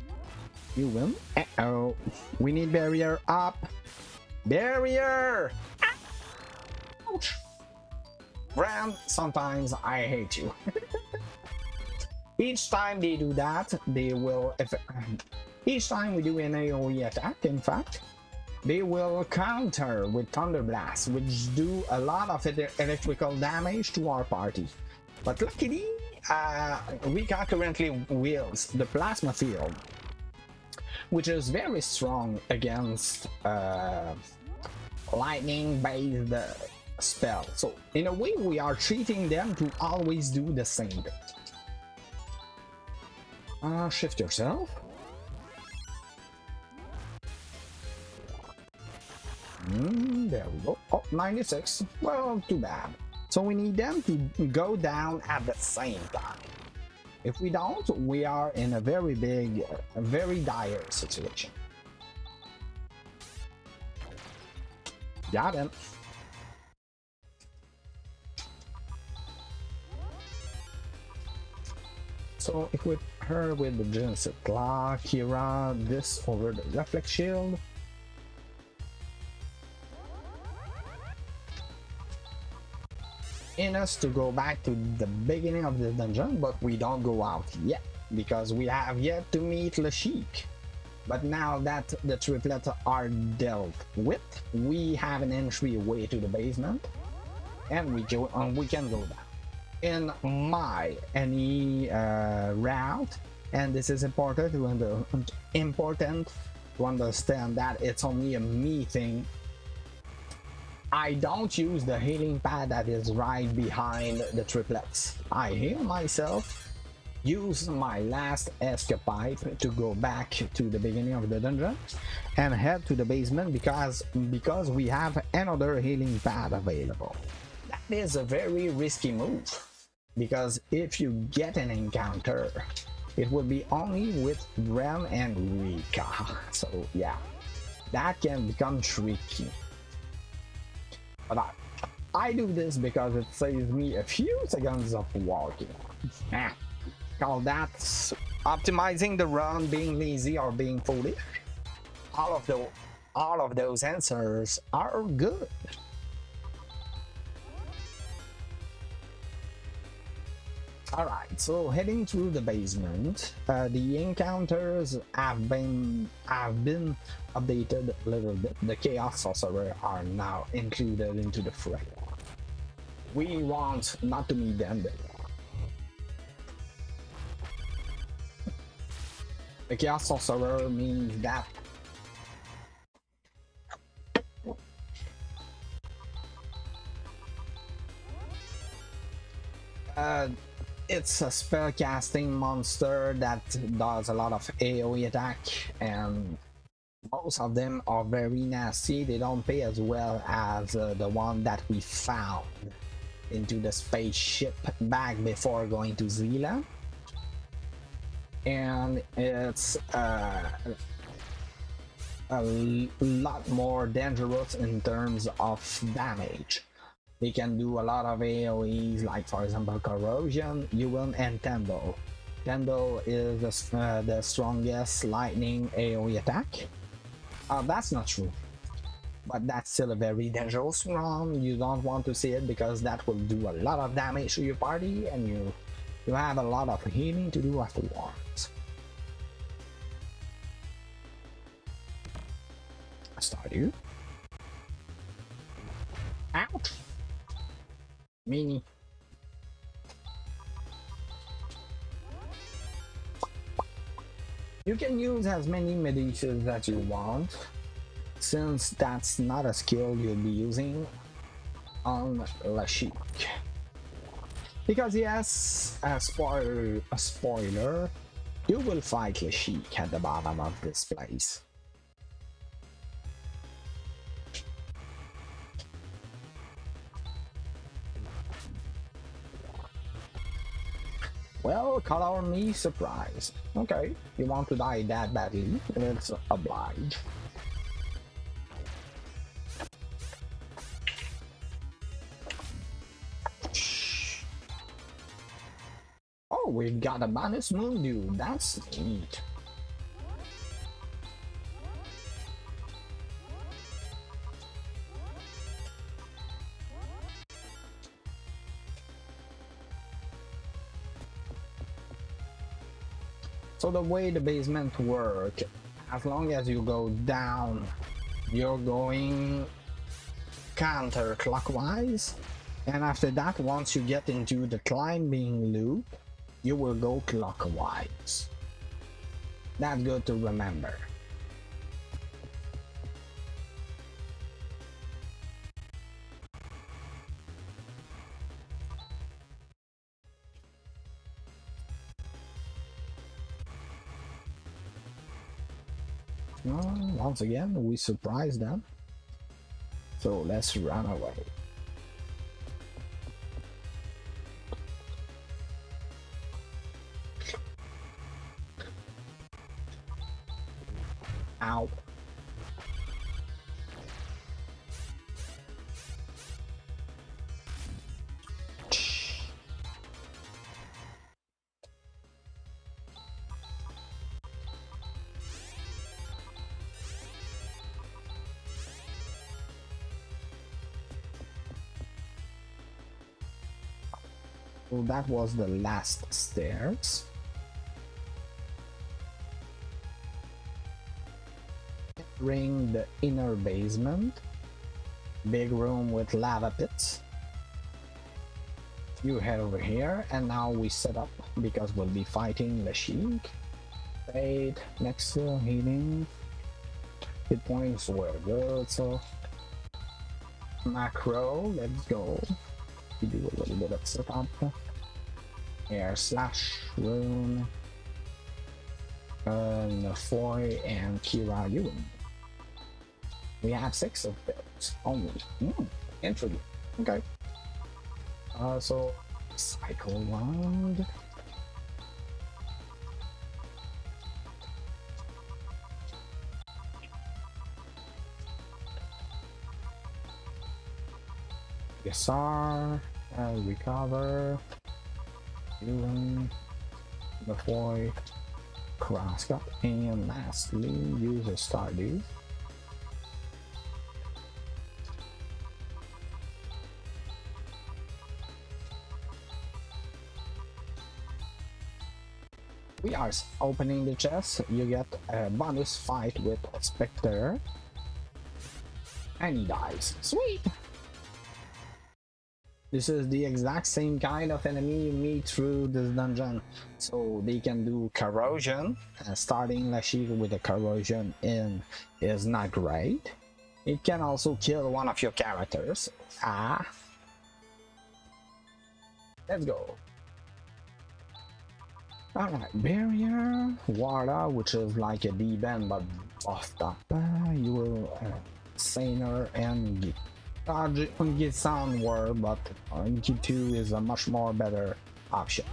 You win. Uh-oh. We need barrier up. Barrier! Ouch! Ram, sometimes I hate you. Each time they do that, they will... Each time we do an AoE attack, in fact, they will counter with Thunder Blast, which do a lot of electrical damage to our party. But luckily, Rika currently wields the Plasma Field, which is very strong against lightning-based spell. So in a way, we are treating them to always do the same thing. Shift yourself. There we go. Oh, 96. Well, too bad. So we need them to go down at the same time. If we don't, we are in a very big, a very dire situation. Got him. So equip her with the Genocide Claw, Kira, this over the Reflex Shield. In us to go back to the beginning of the dungeon, but we don't go out yet because we have yet to meet Lashik. But now that the triplets are dealt with, we have an entryway to the basement, and we can go down. in my any route, and this is important to understand that it's only a me thing. I don't use the healing pad that is right behind the triplets. I heal myself, use my last escape to go back to the beginning of the dungeon and head to the basement because we have another healing pad available. That is a very risky move because if you get an encounter, it will be only with Rem and Rika. So yeah, that can become tricky. But I do this because it saves me a few seconds of walking. Call that optimizing the run, being lazy, or being foolish. All of those answers are good. Alright, so heading through the basement, the encounters have been updated a little bit. The Chaos Sorcerer are now included into the fray. We want not to meet them. The Chaos Sorcerer means that it's a spell casting monster that does a lot of AoE attack, and most of them are very nasty. They don't pay as well as the one that we found into the spaceship back before going to Zila. And it's a lot more dangerous in terms of damage. They can do a lot of AoEs, like for example Corrosion, Yuan, and Tendo. Tendo is the strongest lightning AoE attack. That's not true, but that's still a very dangerous one. You don't want to see it because that will do a lot of damage to your party, and you have a lot of healing to do afterwards. Stardew. Ouch! Mini. You can use as many Medusas as you want, since that's not a skill you'll be using on Lashik. Because yes, a spoiler, you will fight Lashik at the bottom of this place. Well, color me surprised. Okay, you want to die that badly, it's obliged. Oh, we've got a bonus moon, dude. That's neat. So the way the basement works, as long as you go down, you're going counterclockwise, and after that, once you get into the climbing loop, you will go clockwise. That's good to remember. Once again, we surprised them. So let's run away. Ow. So that was the last stairs. Entering the inner basement. Big room with lava pits. You head over here, and now we set up because we'll be fighting the Sheik. Fade next to healing. Hit points were good, so macro, let's go. We do a little bit of setup. Air slash rune. Foy and Kira Yun. We have 6 of those only. Interesting. Okay. So cycle round. Yasar, recover, Yun, Mafoy, Kraska, and lastly use a Stardew. We are opening the chest. You get a bonus fight with Spectre, and he dies. Sweet! This is the exact same kind of enemy you meet through this dungeon. So they can do corrosion. Starting Lashik with a corrosion in is not great. It can also kill one of your characters. Let's go. Alright, Barrier, Warda, which is like a D-band but buffed up. You will Saner and Gisan were, but G2 is a much more better option.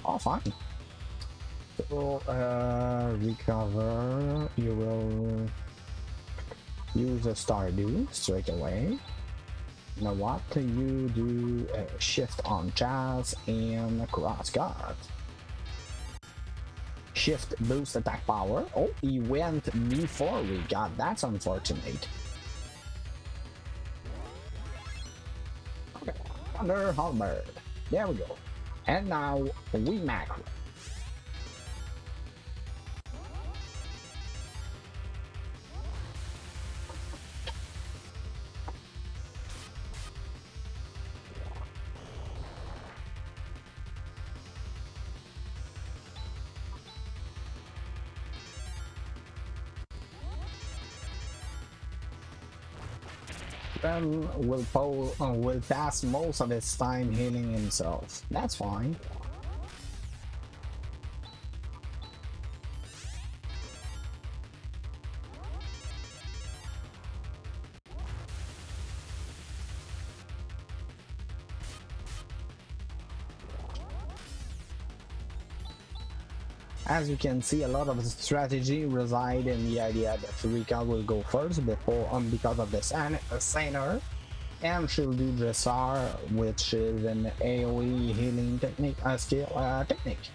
Oh, fine. So, recover, you will use a Stardew straight away. You know what? You do a shift on Jazz and cross guard. Shift boost attack power. Oh, he went before we got. That's unfortunate. Okay, Thunder Halberd. There we go. And now we macro. Will pass most of his time healing himself. That's fine. As you can see, a lot of the strategy reside in the idea that Rika will go first before because of the Saner, and she'll do Dressar, which is an AoE healing technique, technique,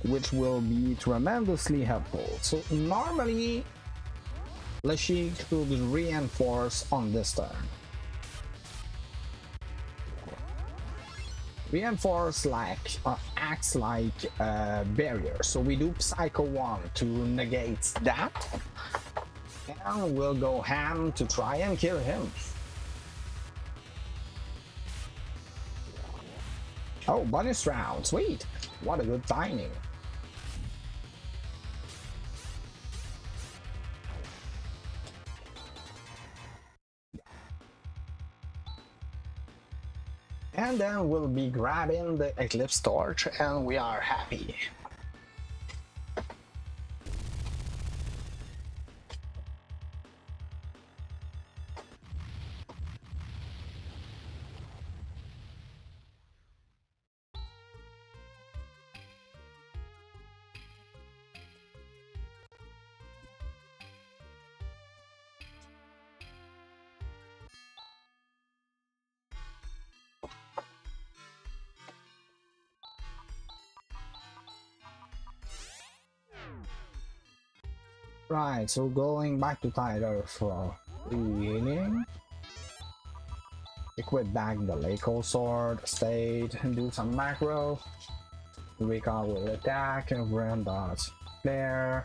which will be tremendously helpful. So normally, Lashik could reinforce on this turn. Reinforce acts like a barrier, so we do Psycho 1 to negate that, and we'll go ham to try and kill him. Oh, bonus round, sweet! What a good timing. And then we'll be grabbing the Eclipse Torch and we are happy. Right, so going back to Tyler for healing. Equip back the Lako sword, state, and do some macro. Rika will attack and run dodge. There,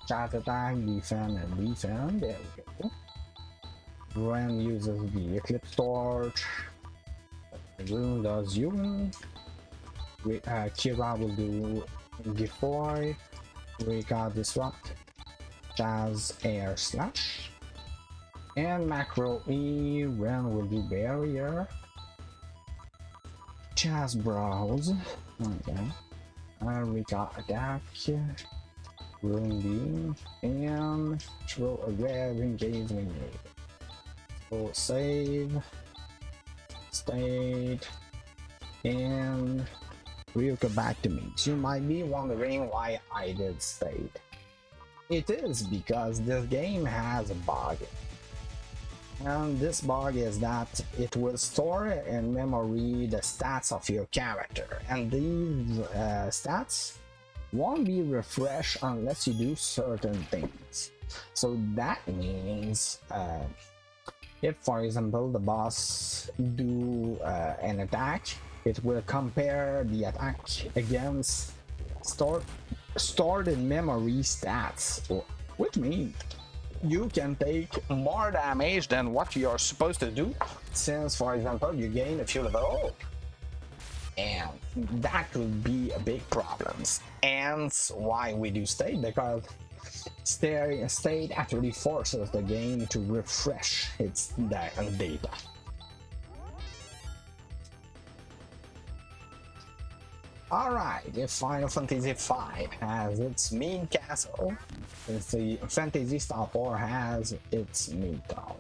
chat attack, defend, and defend. There we go. Ren uses the Eclipse Torch. Rune does Human. Kira will do Gifoy. Rika Disrupt. Jazz Air Slash. And Macro E. Ren will do Barrier. Jazz Browse. Okay. Rika Attack. Rune Beam. And throw a red engagement. So save. State. And Ryuka back to me. You might be wondering why I did state. It is because this game has a bug. And this bug is that it will store in memory the stats of your character. And these stats won't be refreshed unless you do certain things. So that means if, for example, the boss do an attack, it will compare the attack against stored in memory stats, which means you can take more damage than what you're supposed to do, since, for example, you gain a few level, and that could be a big problem. And why we do state, because state actually forces the game to refresh its data. Alright, if Final Fantasy V has its main castle, since the Phantasy Star 4 has its main town.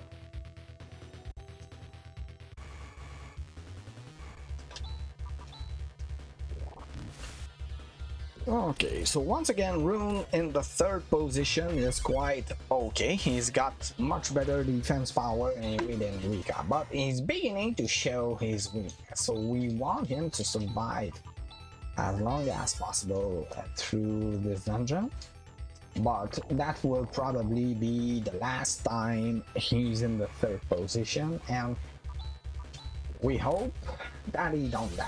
Okay, so once again, Rune in the third position is quite okay. He's got much better defense power anyway than Rika, but he's beginning to show his weakness, so we want him to survive as long as possible through this dungeon, but that will probably be the last time he's in the third position, and we hope that he don't die.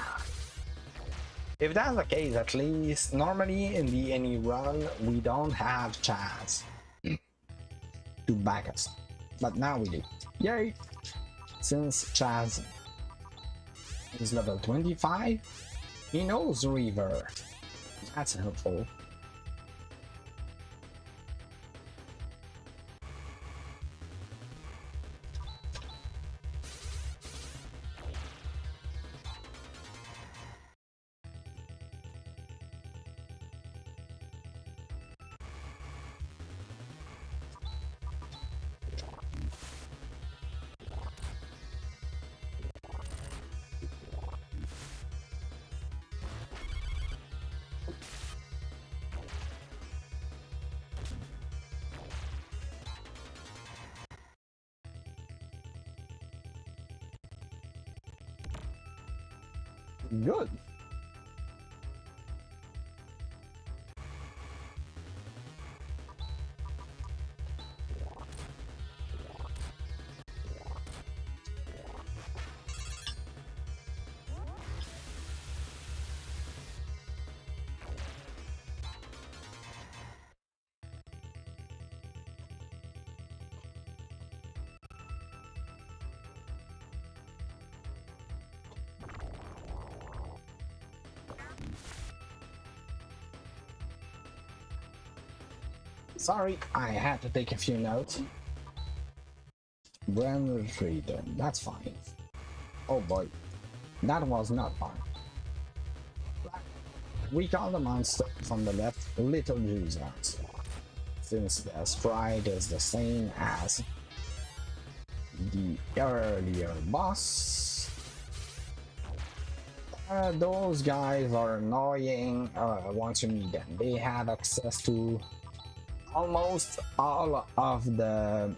If that's the case, at least normally in the any run we don't have chance to back us, but now we do. Yay! Since Chaz is level 25, he knows Reaver. That's helpful. Good. Sorry, I had to take a few notes. Brand retreated, that's fine. Oh boy, that was not fun. We call the monster from the left Little Jesus, since the sprite is the same as the earlier boss. Those guys are annoying once you meet them. They have access to almost all of the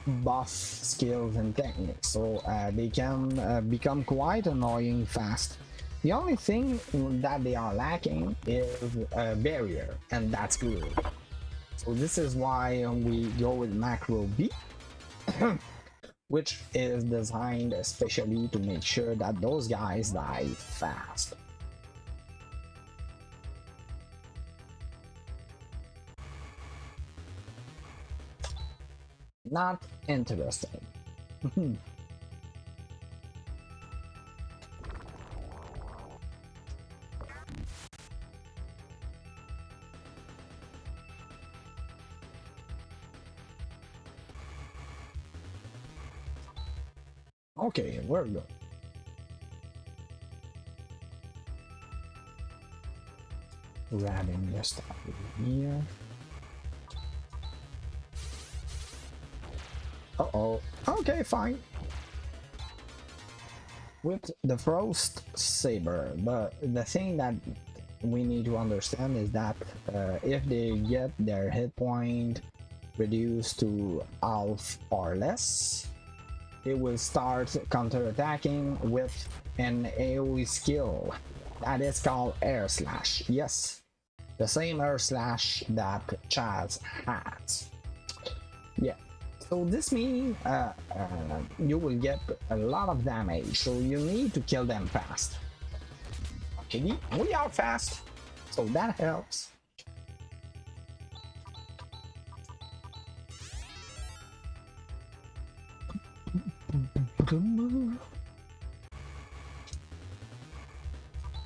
buff skills and techniques, so they can become quite annoying fast. The only thing that they are lacking is a barrier, and that's good. So this is why we go with Macro B, which is designed especially to make sure that those guys die fast. Not interested. Okay, we're good. Grabbing your stuff over here. Uh-oh. Okay, fine. With the Frost Saber, but the thing that we need to understand is that if they get their hit point reduced to half or less, it will start counter-attacking with an AoE skill that is called Air Slash. Yes, the same Air Slash that Chaz has. Yeah, so this means you will get a lot of damage, so you need to kill them fast. Okay, we are fast, so that helps.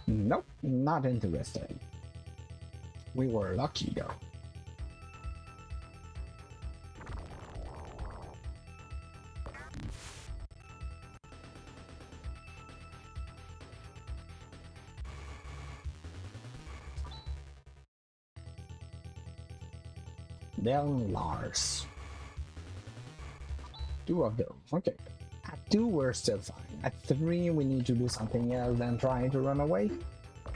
Nope, not interested. We were lucky though. Then Lars. Two of them. Okay. At 2 we're still fine. At 3 we need to do something else than trying to run away.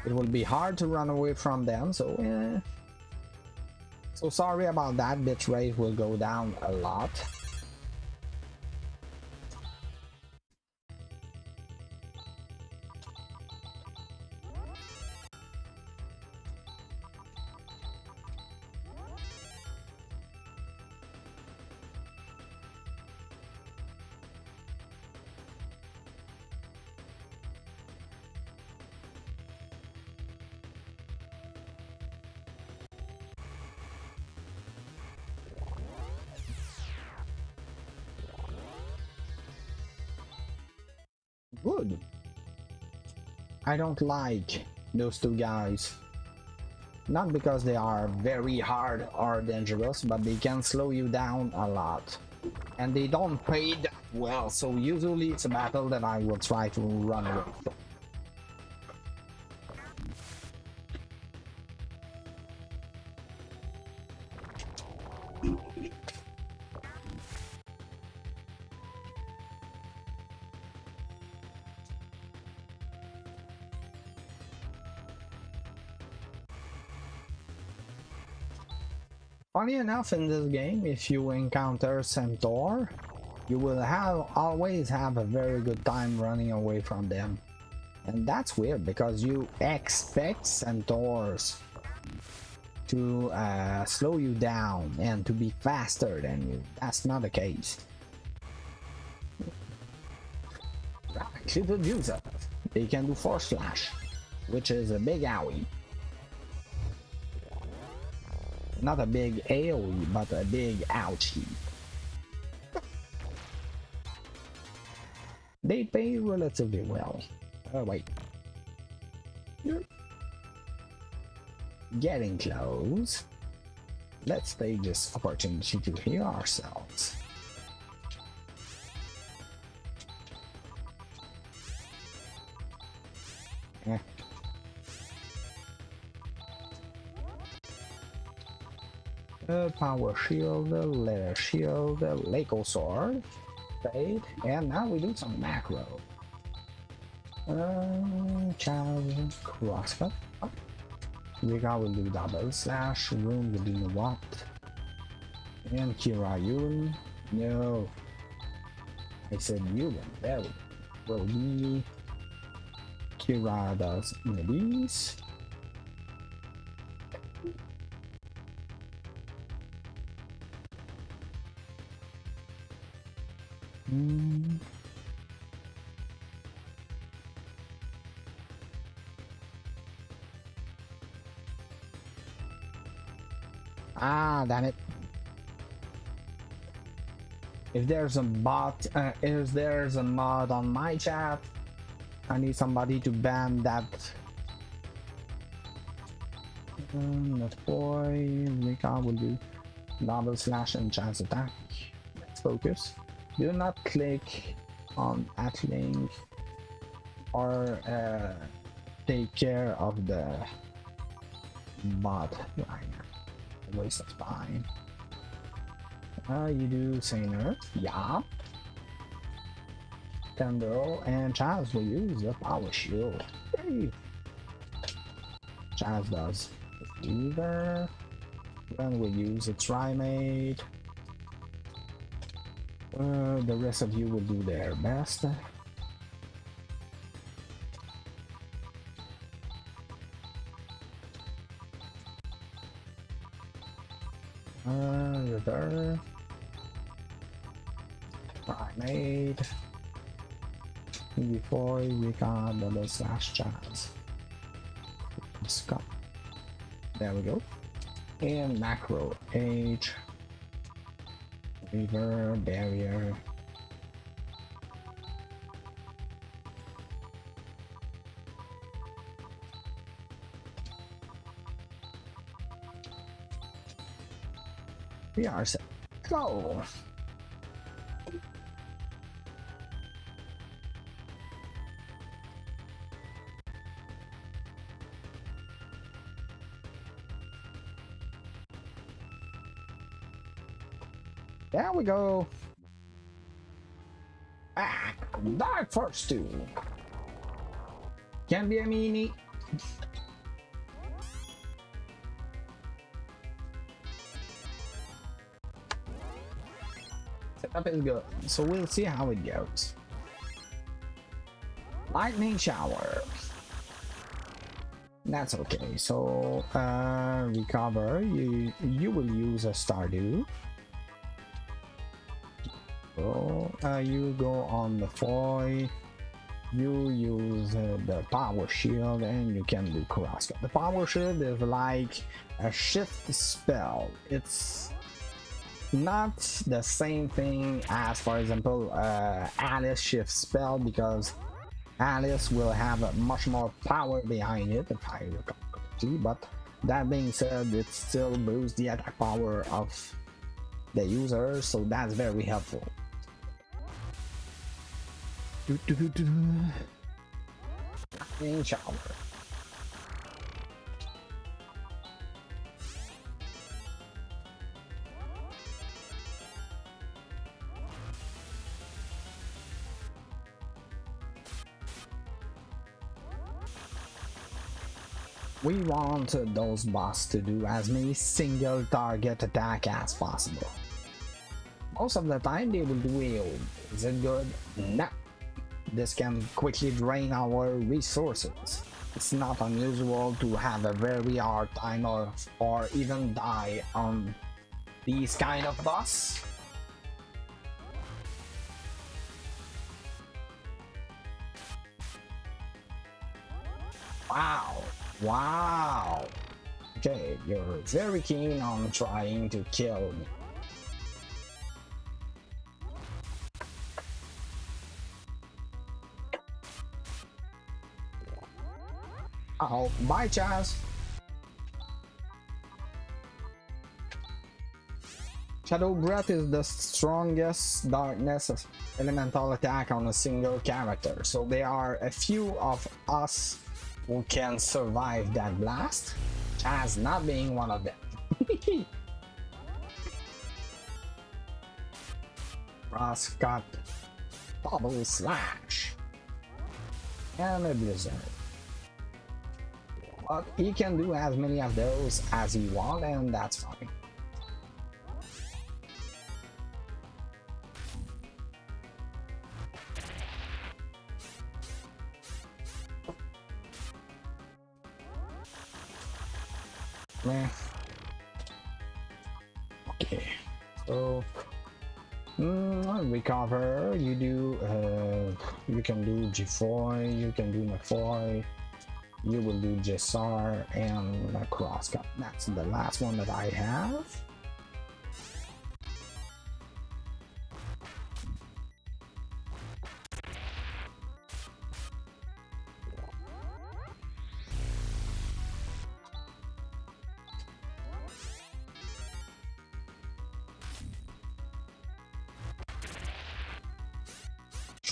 It will be hard to run away from them, so so sorry about that. Bit rate will go down a lot. Good. I don't like those two guys. Not because they are very hard or dangerous, but they can slow you down a lot. And they don't pay that well, so usually it's a battle that I will try to run away from. Funny enough, in this game, if you encounter Centaur, you will always have a very good time running away from them. And that's weird because you expect Centaurs to slow you down and to be faster than you. That's not the case. Right, little user. They can do Force Slash, which is a big owie. Not a big AoE, but a big ouchie. They pay relatively well. Oh wait. Getting close. Let's take this opportunity to heal ourselves. Eh. Power shield, leather shield, Lako sword, fade, and now we do some macro. Challenge crosscut. Oh. Vega will do double slash, Rune will do what? And Kirayun. No. I said Yugen. There we go. Will be Kira does these. Ah, damn it. If there's a bot, if there's a mod on my chat, I need somebody to ban that. That boy, Rika will do double slash and chance attack. Let's focus. Do not click on that link or take care of the bot right now. At least that's fine. You do Sainer, yeah. Tendril and Chaz will use the power shield. Hey. Chaz does either. Then we'll use a Trimate. The rest of you will do their best. River. Primate. Before we got double slash chance. Scott. There we go. And macro age. River, barrier. We are set. Go! There we go. Ah, dark first two. Can be a mini. Setup is good, so we'll see how it goes. Lightning shower. That's okay. So recover. You will use a Stardew. So you go on the foil, you use the power shield, and you can do crosscut. The power shield is like a shift spell. It's not the same thing as, for example, Alice shift spell, because Alice will have much more power behind it, if I recall correctly. But that being said, it still boosts the attack power of the user, so that's very helpful. Lightning shower. We want those boss to do as many single target attack as possible. Most of the time they will do AoE. Is it good? No. This can quickly drain our resources. It's not unusual to have a very hard time or even die on these kind of boss. Wow. Wow. Okay, you're very keen on trying to kill me. Oh, by chance. Shadow Breath is the strongest darkness elemental attack on a single character, so there are a few of us who can survive that blast, Chaz not being one of them. Crosscut, double slash, and a blizzard. But he can do as many of those as he wants, and that's fine. Okay, so recover. You do you can do G4, you can do Mafoy, you will do Jessar and a crosscut. That's the last one that I have.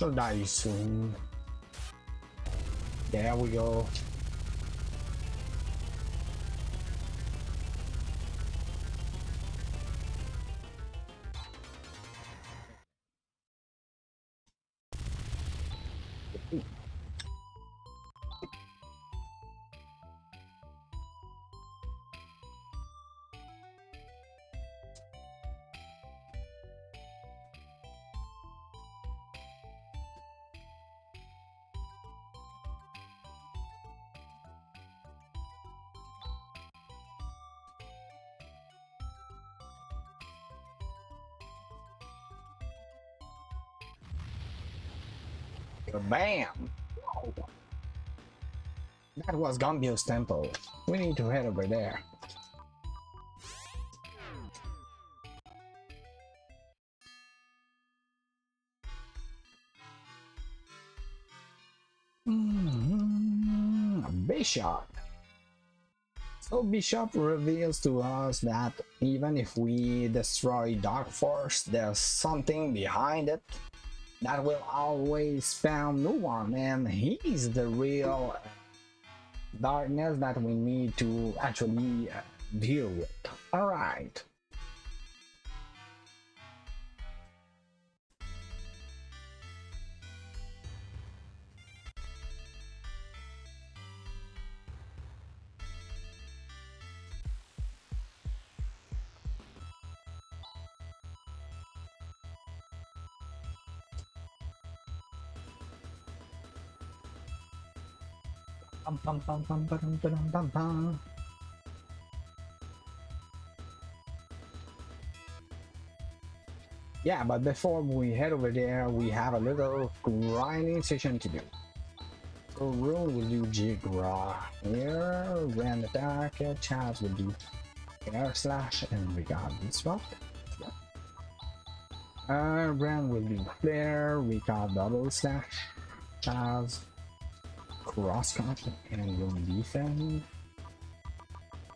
She'll die soon. There we go. Bam! Whoa. That was Gambio's temple. We need to head over there. Bishop. So Bishop reveals to us that even if we destroy Dark Force, there's something behind it that will always found no one, and he's the real darkness that we need to actually deal with. All right. Yeah, but before we head over there, we have a little grinding session to do. So Rune will do Jigra here, Grand Attack, Chaz will do Air Slash, and we got Disrupt. Ren will do Flare, we got Double Slash, Chaz, Cross Cut, and Rune Defend.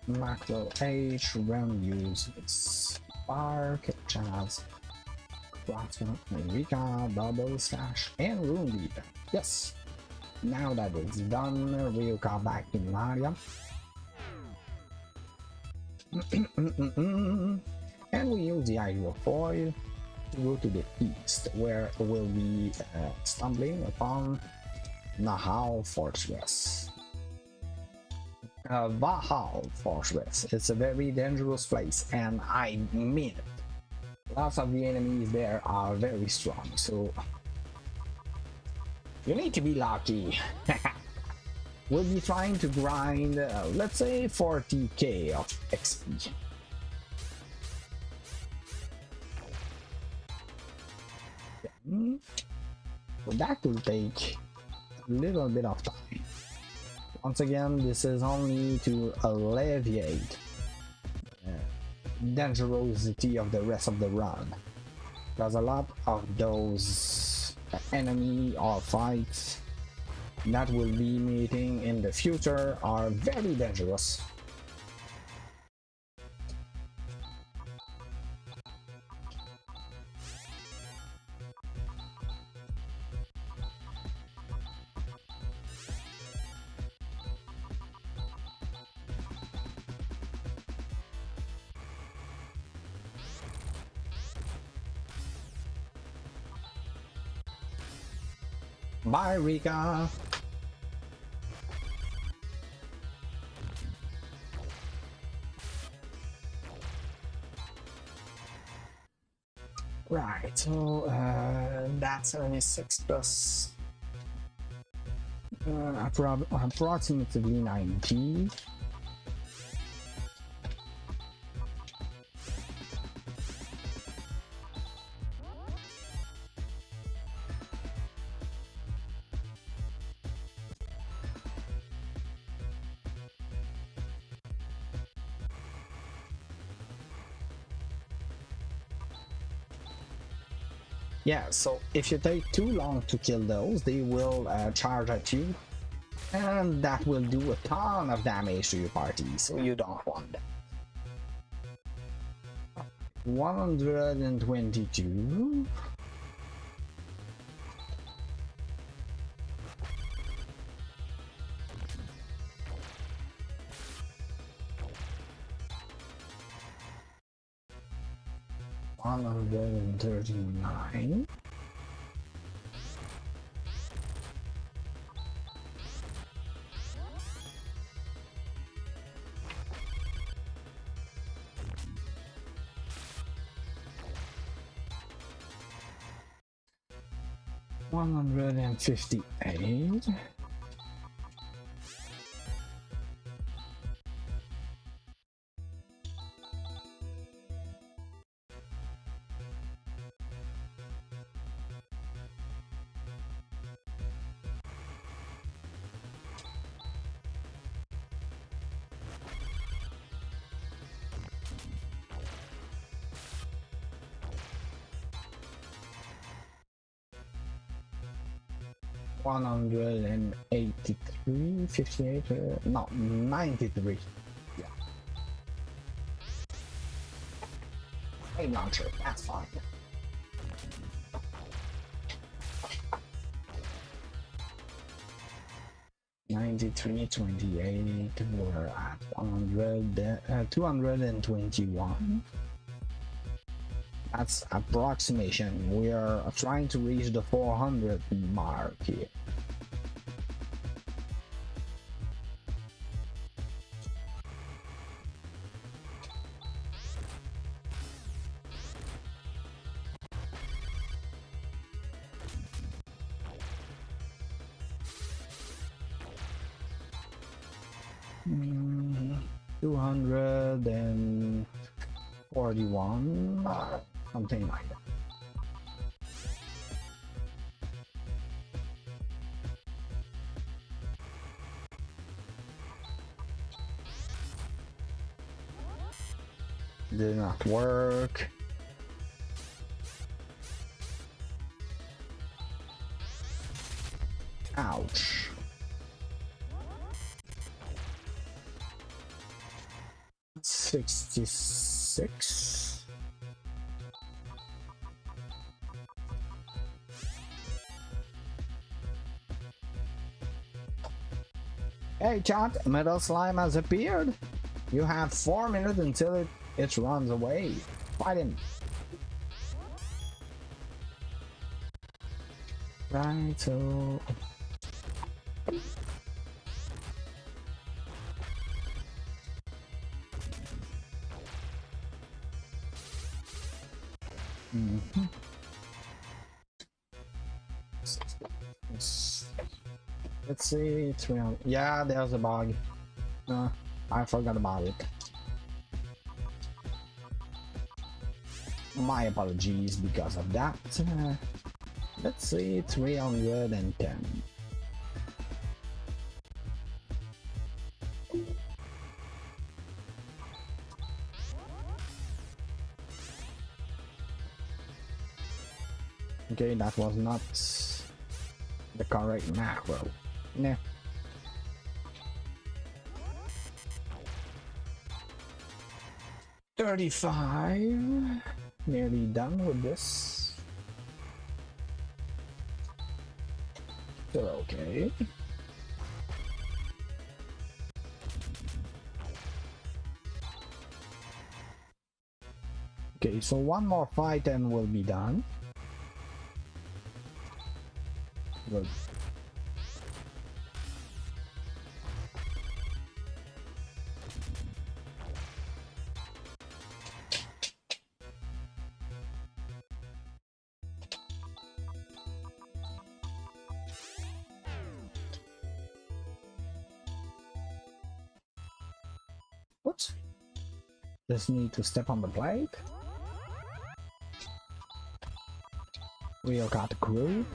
Macro H, Ren use Spark, Chaz, Cross Cut, and we got Double Slash, and Rune Defend. Yes! Now that it's done, we'll come back to Maria. And we use the Hydro Foil to go to the east, where we'll be stumbling upon Nahal Fortress. Valhalla Fortress. It's a very dangerous place, and I mean it. Lots of the enemies there are very strong, so you need to be lucky. We'll be trying to grind, let's say 40k of XP. So that will take a little bit of time. Once again, this is only to alleviate dangerosity of the rest of the run, because a lot of those enemy or fights that will be meeting in the future are very dangerous. Bye, Rika. Right, so that's 76 plus approximately 90. Yeah, so if you take too long to kill those, they will charge at you, and that will do a ton of damage to your party, so you don't want that. 122. 139. $158. $183, 58, no, 93. Yeah. Hey, launcher, that's fine. $93.28. We're at 221. That's approximation. We are trying to reach the 400 mark here. Mm, 241, something like that. Did not work. Ouch. $66. Hey chat, Metal Slime has appeared. You have 4 minutes until it runs away. Fight him. Right, so let's see, 300. Yeah, there's a bug. I forgot about it. My apologies because of that. Let's see, 310. Okay, that was not the correct macro. Nah. $35. Nearly done with this. Still okay. Okay, so one more fight and we'll be done. Good. Whoops. Just need to step on the plate. We'll got the group.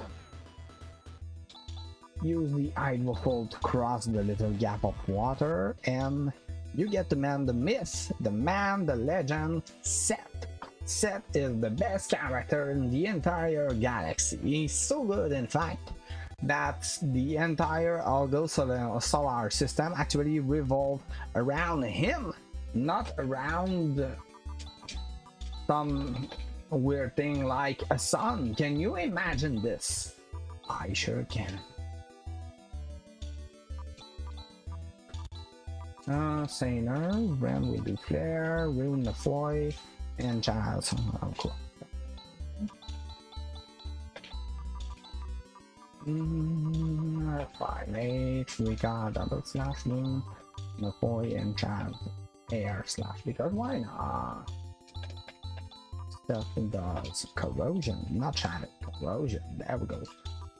Use the idle fold to cross the little gap of water, and you get to man the myth, the man, the legend, Seth. Seth is the best character in the entire galaxy. He's so good, in fact, that the entire Algo solar system actually revolves around him, not around some weird thing like a sun. Can you imagine this? I sure can. Sainer, Ram will do Flare, Rune the Foy, and Charles. Oh, cool. 5 8. We got double slash moon, McCoy, and Chad air slash because why not? Stuff does corrosion, not Chad, corrosion. There we go.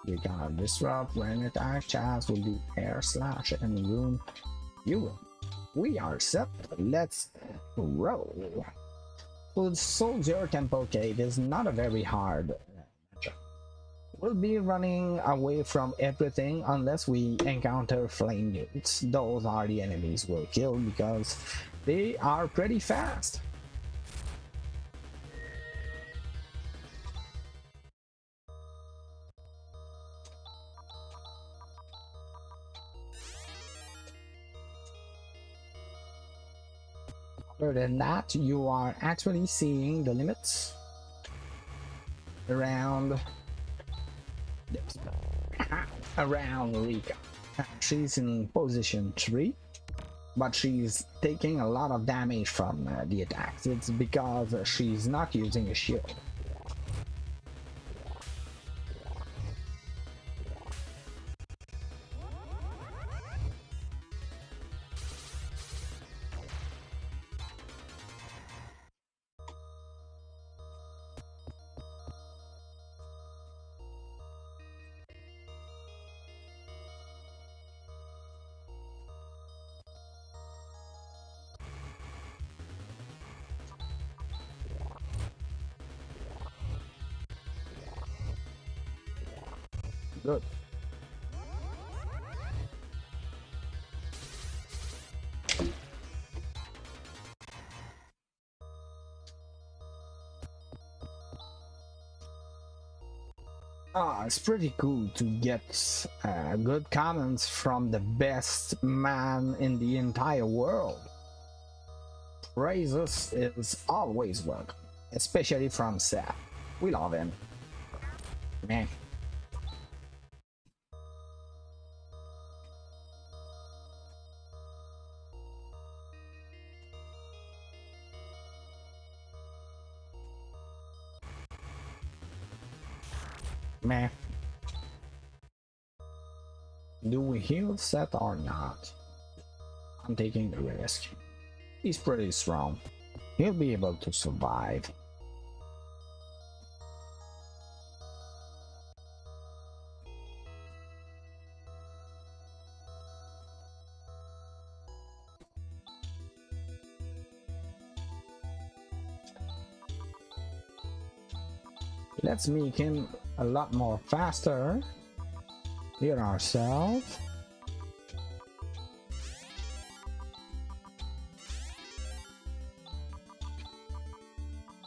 We got disrupt when attack. Chaz will do air slash and room. You will. We are set. Let's roll. Well, Soldier Temple Cave is not a very hard matchup. We'll be running away from everything unless we encounter flame newts. Those are the enemies we'll kill because they are pretty fast. Other than that, you are actually seeing the limits around around Rika. She's in position 3, but she's taking a lot of damage from the attacks. It's because she's not using a shield. Good. It's pretty cool to get good comments from the best man in the entire world. Praises is always welcome, especially from Seth. We love him. Man. Meh. Do we heal Seth or not? I'm taking the risk. He's pretty strong. He'll be able to survive. Let's make him a lot more faster. Heal ourselves.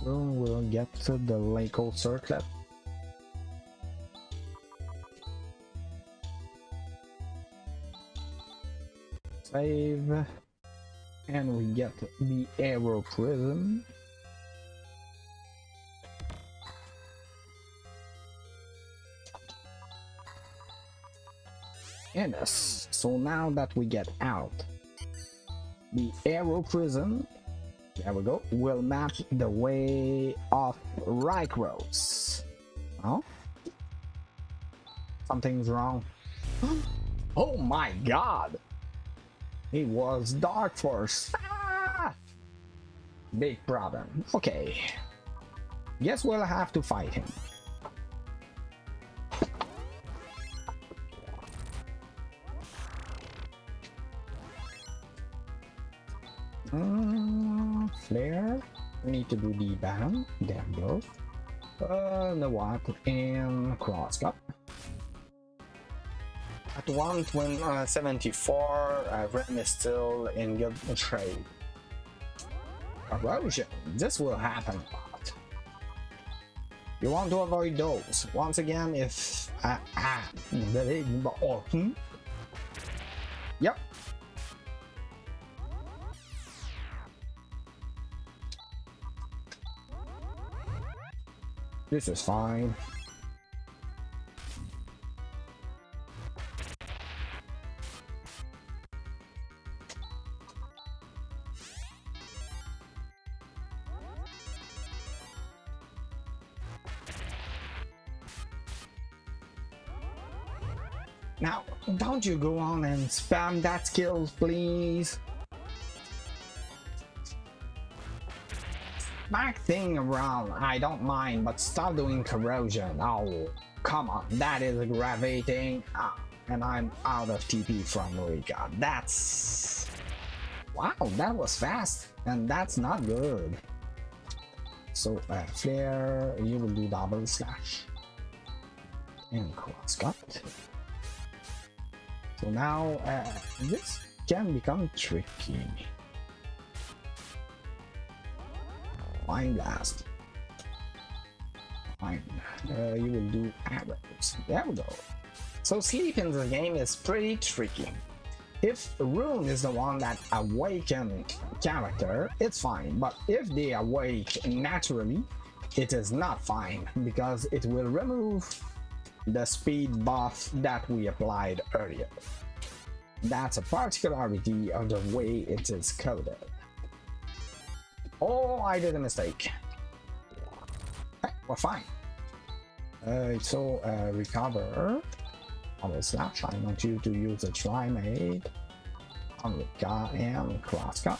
Soon we'll get to the Lake Circlet. Save. And we get the Arrow Prism. And so now that we get out, the Arrow Prison, there we go, will map the way of Rykros. Oh? Something's wrong. Oh my god! It was Dark Force. Ah! Big problem. Okay. Guess we'll have to fight him. Flare. We need to do the ban. There we go. The what? And crosscut. At 174, Rem is still in good trade. Erosion. This will happen a lot. You want to avoid those. Once again, if yep. This is fine. Now, don't you go on and spam that skills, please. Back thing around, I don't mind, but stop doing corrosion. Oh, come on, that is aggravating. Ah, and I'm out of TP from Rika. That's... Wow, that was fast, and that's not good. So, Flare, you will do double slash. And cross cut. So now, this can become tricky. Mind Blast. Fine. You will do arrows. There we go. So sleep in the game is pretty tricky. If Rune is the one that awaken character, it's fine. But if they awake naturally, it is not fine because it will remove the speed buff that we applied earlier. That's a particularity of the way it is coded. Oh, I did a mistake. Okay, we're fine. Recover. On the slash, I want you to use the Trimade on the guy and crosscut.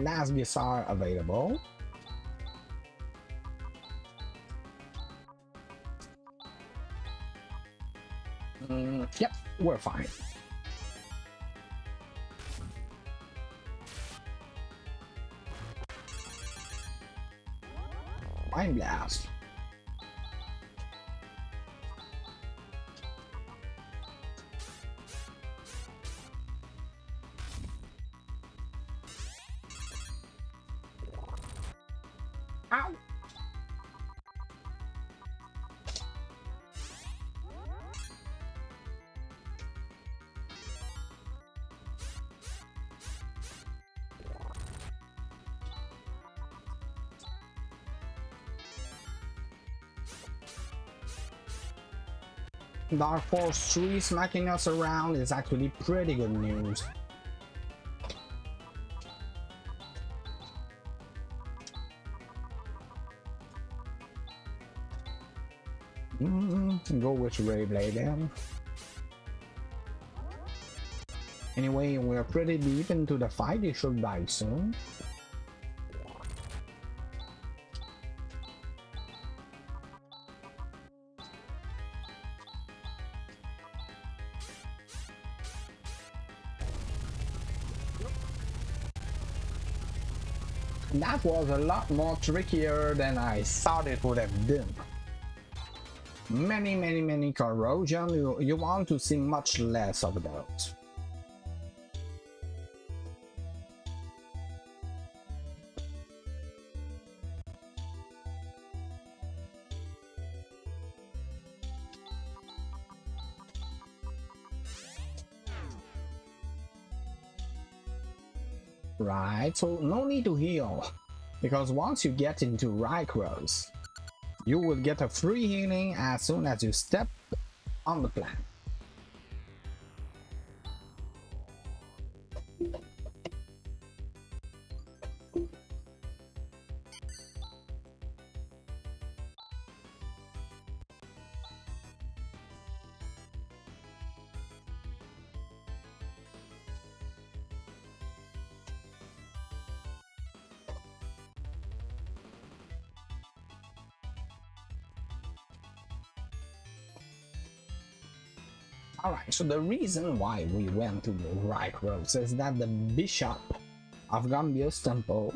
Last Gisar available. Yep, we're fine. Mind Blast. Ow! Dark Force 3 smacking us around is actually pretty good news. Go with Ray Blade then. Anyway, we're pretty deep into the fight, it should die soon. That was a lot more trickier than I thought it would have been. Many corrosion, you want to see much less of those. Right, so no need to heal, because once you get into Rykros, you will get a free healing as soon as you step on the planet. Alright, so the reason why we went to the Rykros is that the Bishop of Gambius Temple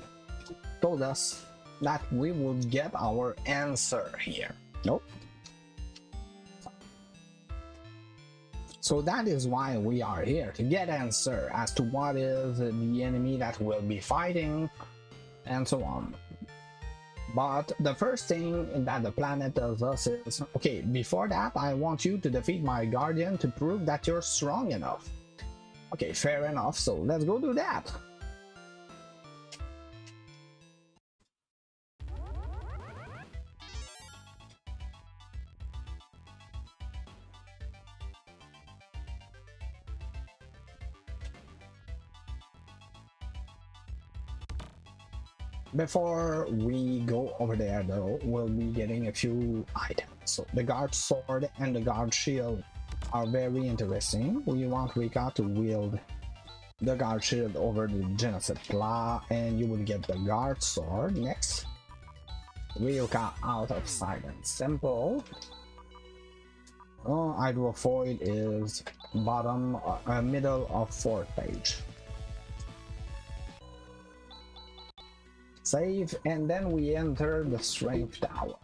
told us that we would get our answer here. Nope. So that is why we are here, to get answer as to what is the enemy that we'll be fighting and so on. But the first thing that the planet tells us is, okay, before that, I want you to defeat my guardian to prove that you're strong enough. Okay, fair enough, so let's go do that. Before we go over there though, we'll be getting a few items. So the guard sword and the guard shield are very interesting. We want Rika to wield the guard shield over the Genocide Claw, and you will get the guard sword next. Ryoka out of silence. Simple. Oh, Hydrofoil is bottom, middle of 4th page. Save, and then we enter the Strength Tower.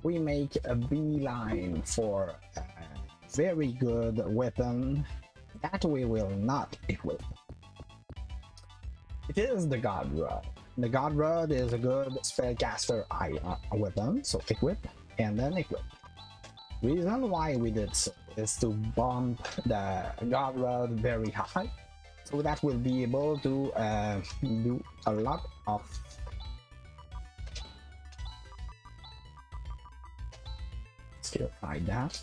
We make a beeline for a very good weapon that we will not equip. It is the God Rod. The God Rod is a good spellcaster weapon, so equip and then equip. Reason why we did so is to bump the God Rod very high, so that we'll be able to do a lot of skill like that.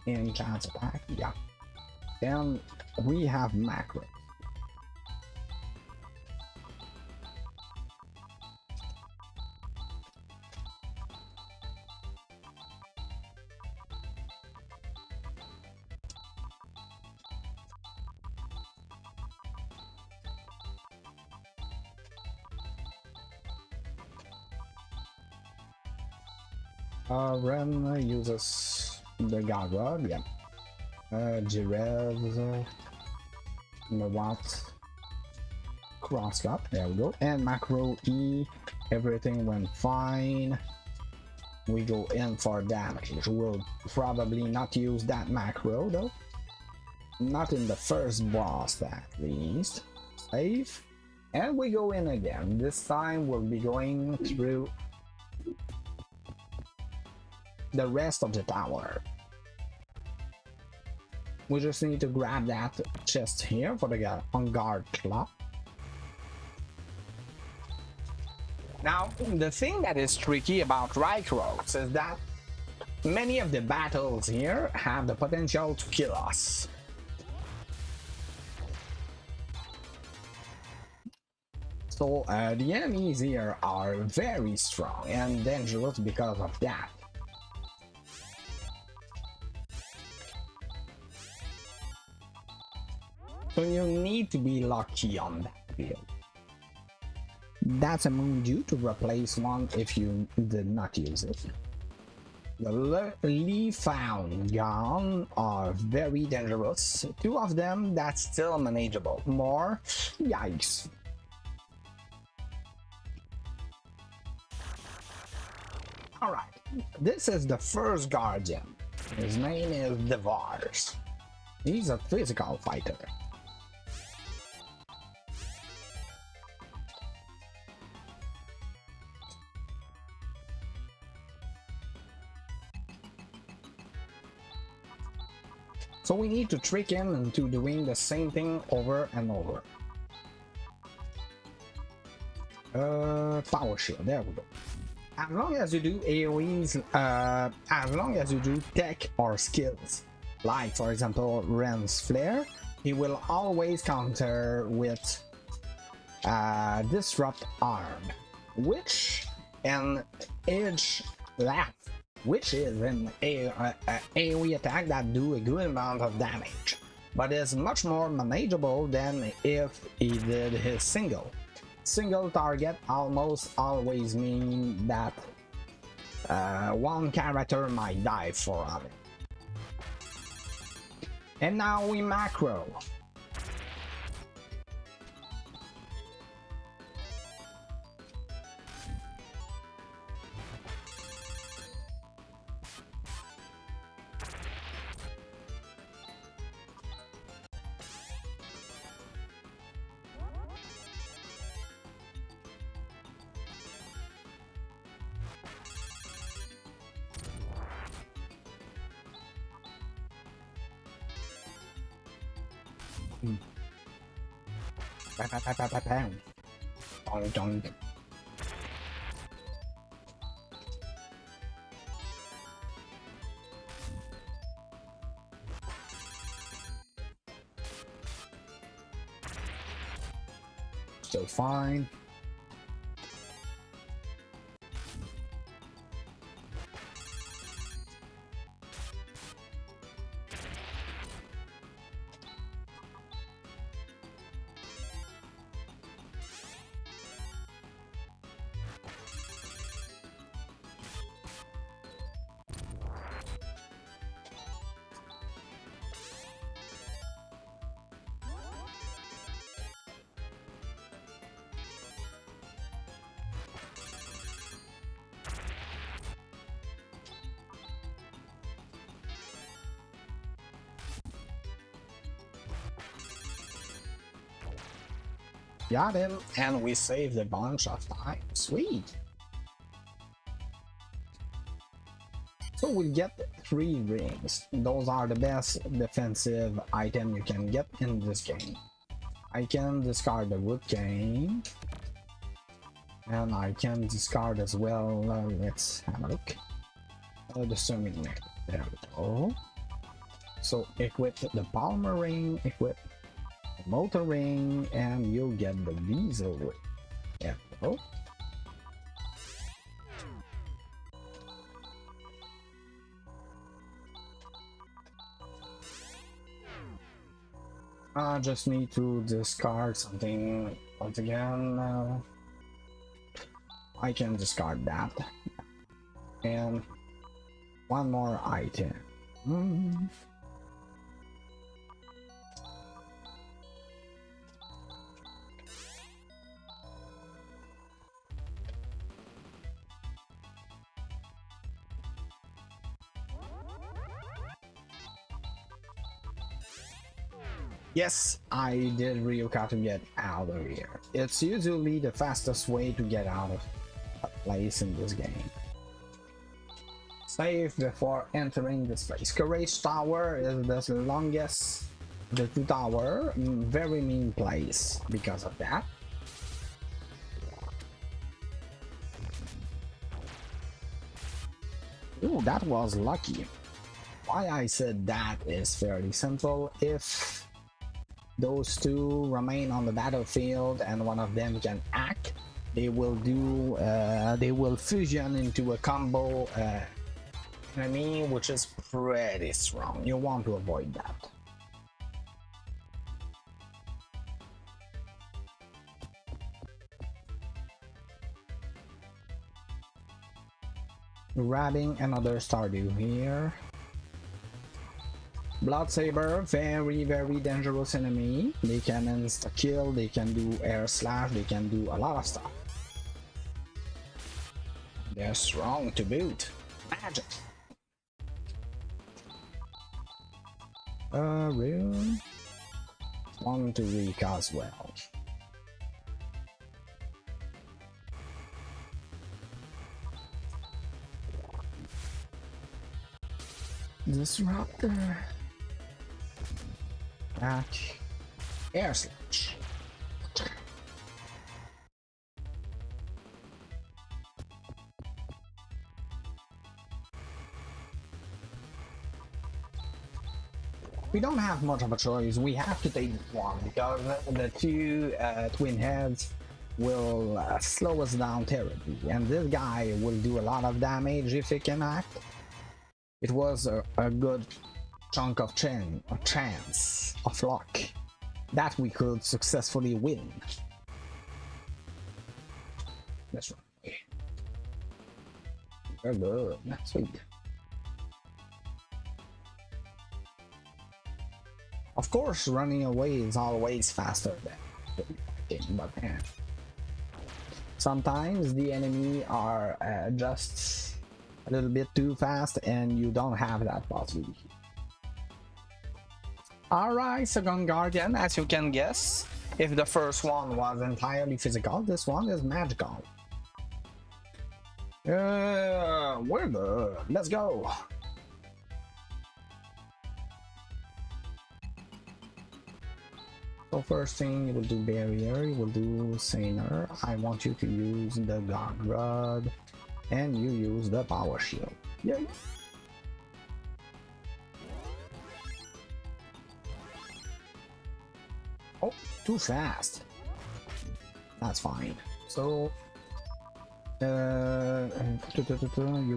And chance attack, yeah. Then we have macro. Ren uses the God Rod, yeah. Jirez, Mawat, Crosscut, there we go. And macro E, everything went fine. We go in for damage. We'll probably not use that macro though. Not in the first boss at least. Save. And we go in again. This time we'll be going through the rest of the tower. We just need to grab that chest here for the on-guard claw. Now, the thing that is tricky about Rykroaks is that many of the battles here have the potential to kill us. So the enemies here are very strong and dangerous because of that. So you need to be lucky on that field. That's among you to replace one if you did not use it. The Leaf-Found Gun are very dangerous. 2 of them, that's still manageable. More, yikes. Alright, this is the first guardian. His name is Devars. He's a physical fighter. So we need to trick him into doing the same thing over and over. Power shield, there we go. As long as you do AoEs, as long as you do tech or skills, like for example Ren's Flare, he will always counter with Disrupt Arm, which an Edge Laugh, which is an AoE attack that do a good amount of damage, but is much more manageable than if he did his single. Single target almost always mean that one character might die for it. And now we macro. Bang. Dong. Still fine. Got him, and we saved a bunch of time. Sweet. So we get 3 rings. Those are the best defensive item you can get in this game. I can discard the wood cane. And I can discard as well, let's have a look. The swimming net. There we go. So equip the Palmer ring, equip the motor ring, and you'll get the diesel ring. There we go. I just need to discard something once again. I can discard that. And one more item. Yes, I did Ryoka to get out of here. It's usually the fastest way to get out of a place in this game. Save before entering this place. Courage Tower is the longest, the 2 tower, very mean place because of that. Ooh, that was lucky. Why I said that is fairly simple. If those 2 remain on the battlefield and one of them can act, they will fusion into a combo enemy, which is pretty strong. You want to avoid that. Grabbing another Stardew here. Bloodsaber, very dangerous enemy. They can insta-kill, they can do air slash, they can do a lot of stuff. They're strong to boot. Magic. Real. One to Rika as well. Disruptor. Back. Air slash. We don't have much of a choice. We have to take this one because the 2 twin heads will slow us down terribly, and this guy will do a lot of damage if he can act. It was a good chunk of chance of luck that we could successfully win. That's right. Very good. Sweet. Of course, running away is always faster than fighting, but sometimes the enemy are just a little bit too fast and you don't have that possibility. Alright, second guardian, as you can guess, if the first one was entirely physical, this one is magical. We're good. Let's go. So first thing, you will do barrier, you will do Saner. I want you to use the God Rod, and you use the power shield. Yay! Oh, too fast. That's fine. So you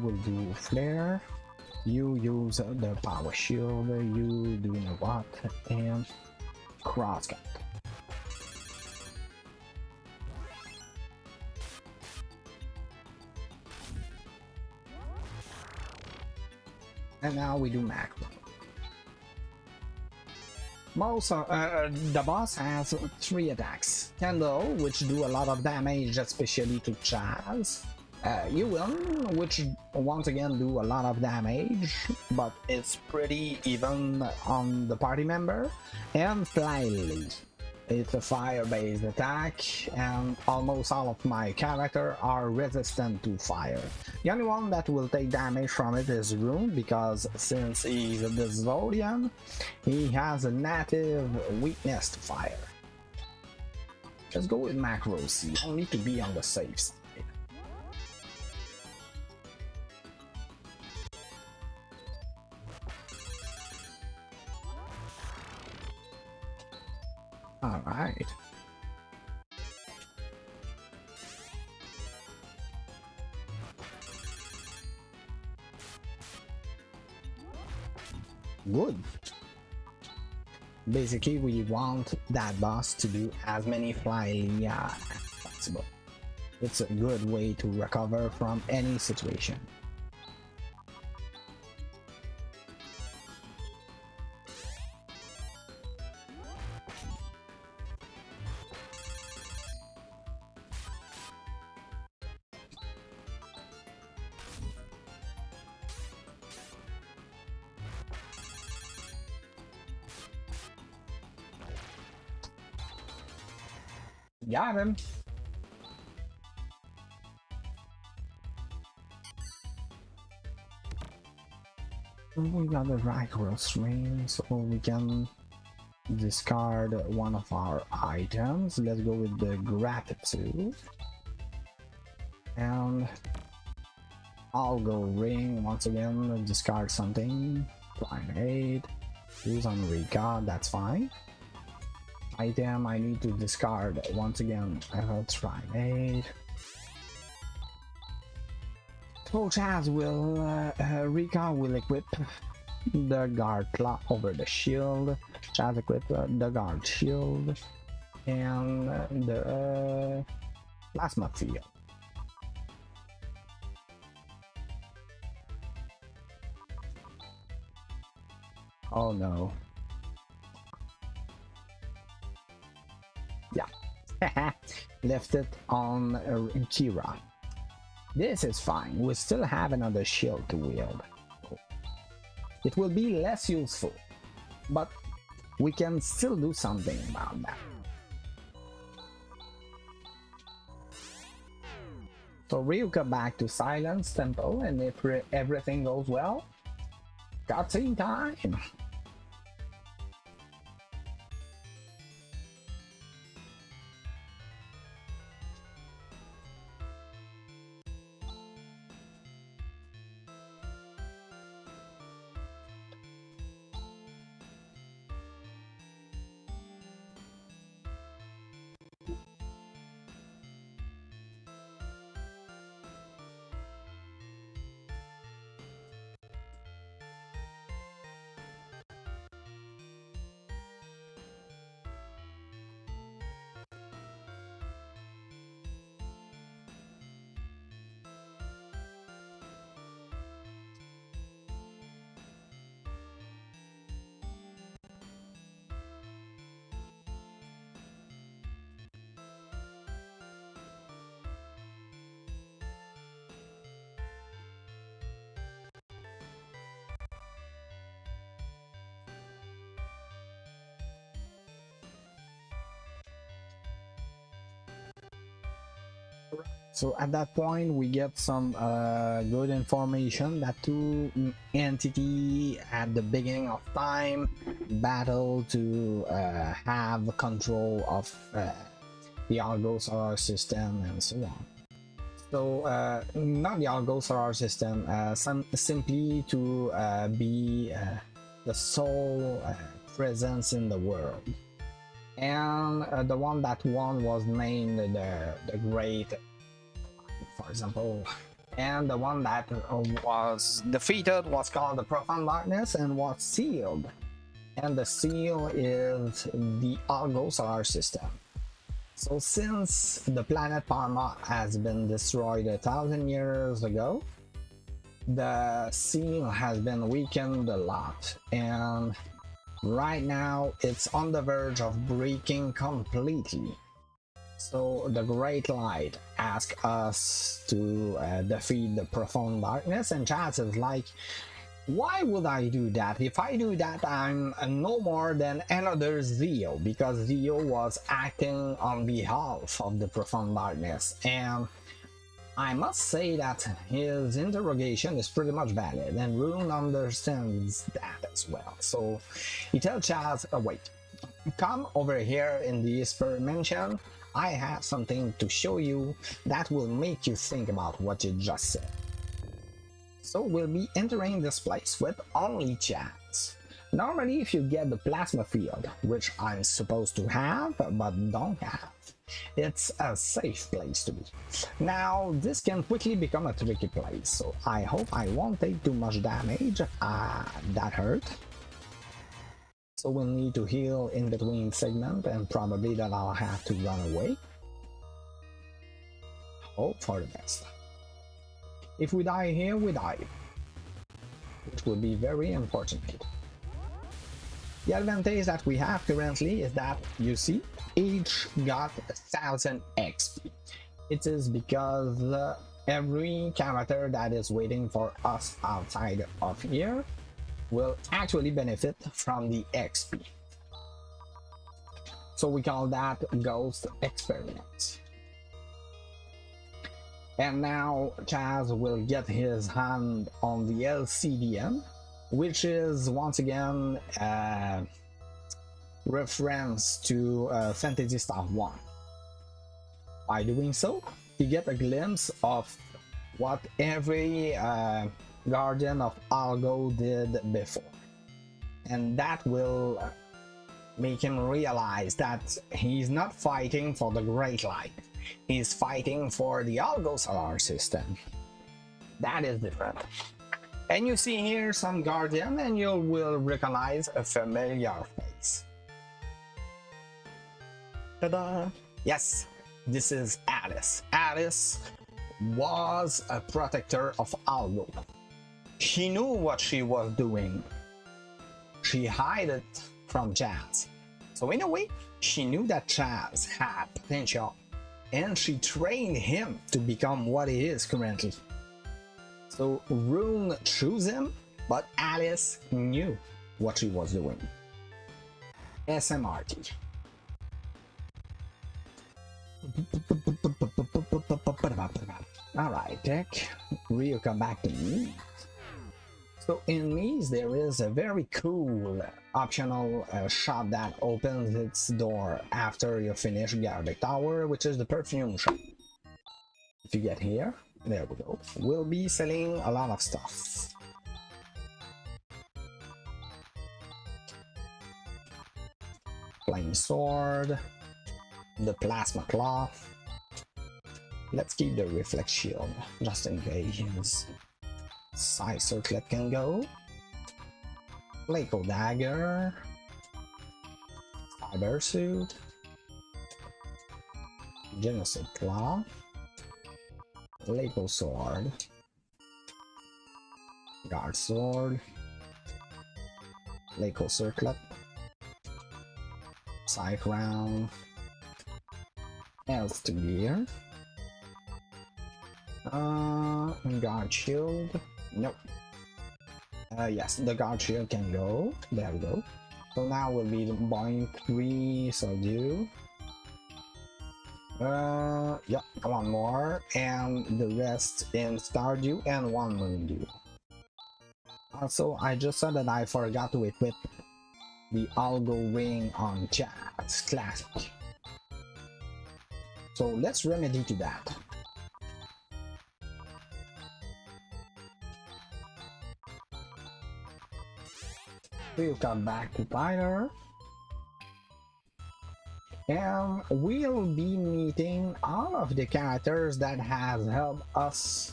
will do flare, you use the power shield, you do what, and crosscut. And now we do macro. Most the boss has 3 attacks. Kendo, which do a lot of damage, especially to Chaz. Yuan, which once again do a lot of damage, but it's pretty even on the party member. And Flyleaf, It's a fire-based attack, and almost all of my characters are resistant to fire. The only one that will take damage from it is Rune, because since he's a Zodian, he has a native weakness to fire. Let's go with Macro C, only to be on the safe side. Alright. Good. Basically, we want that boss to do as many Flylia as possible. It's a good way to recover from any situation. Got him. We got the Rycross ring, so we can discard one of our items. Let's go with the Gratitude. And I'll go ring once again, discard something. Primate. Use on Rika, that's fine. Item I need to discard once again. Primate. So Chaz will Rika will equip the guard claw over the shield. Chaz equip the guard shield and the plasma field. Oh no. Yeah. Left it on Kira. This is fine. We still have another shield to wield. It will be less useful, but we can still do something about that. So Ryuka back to Silence Temple, and if everything goes well, cutscene time! So at that point we get some good information that two entity at the beginning of time battle to have control of the Argo solar system and so on. So not the Argo solar system, simply to be the sole presence in the world. And the one that won was named the Great, for example, and the one that was defeated was called the Profound Darkness and was sealed, and the seal is the Argo solar system. So since the planet Parma has been destroyed 1,000 years ago, the seal has been weakened a lot, and right now it's on the verge of breaking completely. So the Great Light asks us to defeat the Profound Darkness, and Chaz is like, Why would I do that? If I do that, I'm no more than another Zio, because Zio was acting on behalf of the Profound Darkness, and I must say that his interrogation is pretty much valid, and Rune understands that as well. So he tells Chaz, wait, come over here in this dimension. I have something to show you that will make you think about what you just said. So we'll be entering this place with only Chaz. Normally, if you get the plasma field, which I'm supposed to have but don't have, it's a safe place to be. Now, this can quickly become a tricky place, so I hope I won't take too much damage. That hurt. So we'll need to heal in between segment, and probably that I'll have to run away. Hope for the best. If we die here, we die, which will be very important. The advantage that we have currently is that, you see, each got 1000 XP. It is because every character that is waiting for us outside of here will actually benefit from the XP. So we call that Ghost Experiment. And now Chaz will get his hand on the LCDM, which is once again reference to Phantasy Star 1. By doing so, you get a glimpse of what every Guardian of Algo did before, and that will make him realize that he's not fighting for the Great Light. He's fighting for the Algo solar system. That is different. And you see here some Guardian, and you will recognize a familiar face. Ta-da! Yes, this is Alice. Alice was a protector of Algo. She knew what she was doing. She hid it from Chaz. So in a way, she knew that Chaz had potential, and she trained him to become what he is currently. So Rune chose him, but Alice knew what she was doing. SMRT. Alright, Tech, we'll come back to me. So in Mies there is a very cool optional shop that opens its door after you finish Garlic Tower, which is the perfume shop. If you get here, there we go. We'll be selling a lot of stuff. Flame sword, the plasma claw. Let's keep the reflex shield just in case. Side circlet can go. Flaco dagger. Cyber suit. Genocide claw. Flaco sword. Guard sword. Flaco circlet. Psych round. Else to gear. Guard shield. Nope. Yes, the guard shield can go. There we go. So now we'll be buying 3 Subdue. Yeah, one more, and the rest in Stardew and 1 Moondew. Also, I just saw that I forgot to equip the Algo ring on Chaz Classic. So let's remedy to that. We'll come back to Tyler, and we'll be meeting all of the characters that have helped us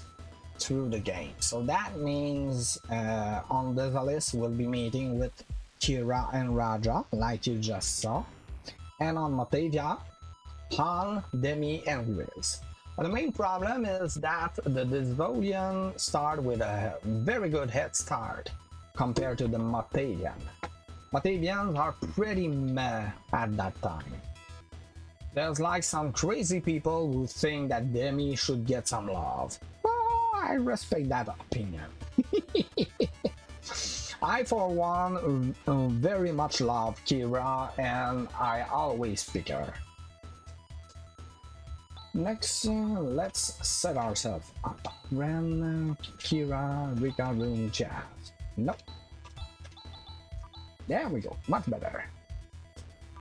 through the game. So that means on Desalis we'll be meeting with Kira and Raja, like you just saw, and on Matavia, Han, Demi, and Grizz. But the main problem is that the Desvolian start with a very good head start compared to the Matavian. Matavians are pretty meh at that time. There's like some crazy people who think that Demi should get some love. Oh, I respect that opinion. I, for one, very much love Kira, and I always pick her. Next, let's set ourselves up. Ren, Kira, Rika, Rune, Jazz. Nope. There we go, much better.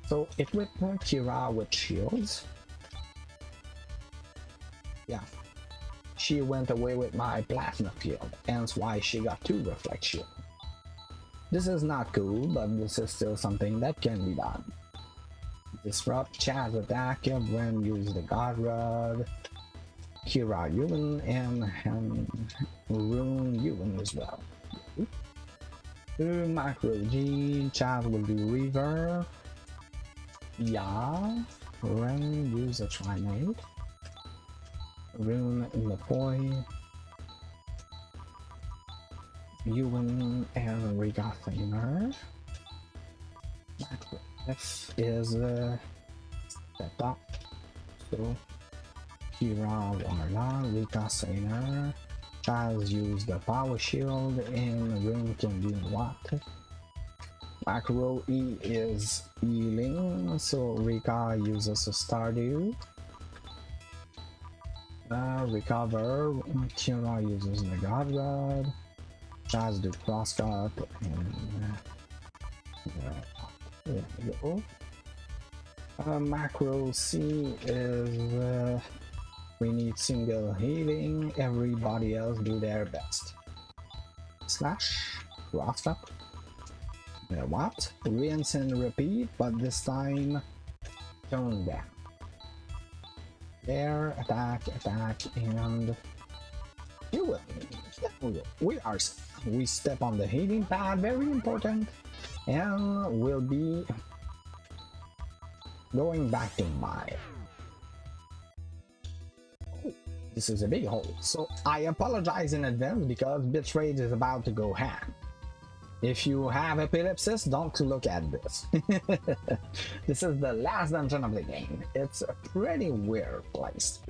So equip Kira with shields. Yeah. She went away with my plasma field, hence why she got 2 reflect shield. This is not cool, but this is still something that can be done. Disrupt Chaz attack when use the God Rod. Kira Yuan and Rune Yuan as well. Macro G, Chaz will do Reverb. Yeah, Ren use a Trinade. Rune in the Poi. Yuan and Rika Thamer. F is step up. So Kira Warla, Rika Sainer. Chaz use the power shield and Rune can do what? Macro E is healing, so Rika uses a Stardew. Recover, Kira uses the God Rod. Chaz do crosscut and there we go. Macro C is we need single healing, everybody else do their best. Slash, crosscut. What? Rinse and repeat, but this time tone down. There, attack, and you will. We step on the healing pad, very important, and we'll be going back to mine. Oh, this is a big hole, so I apologize in advance because bitrate is about to go ham. If you have epilepsy, don't look at this. This is the last dungeon of the game. It's a pretty weird place.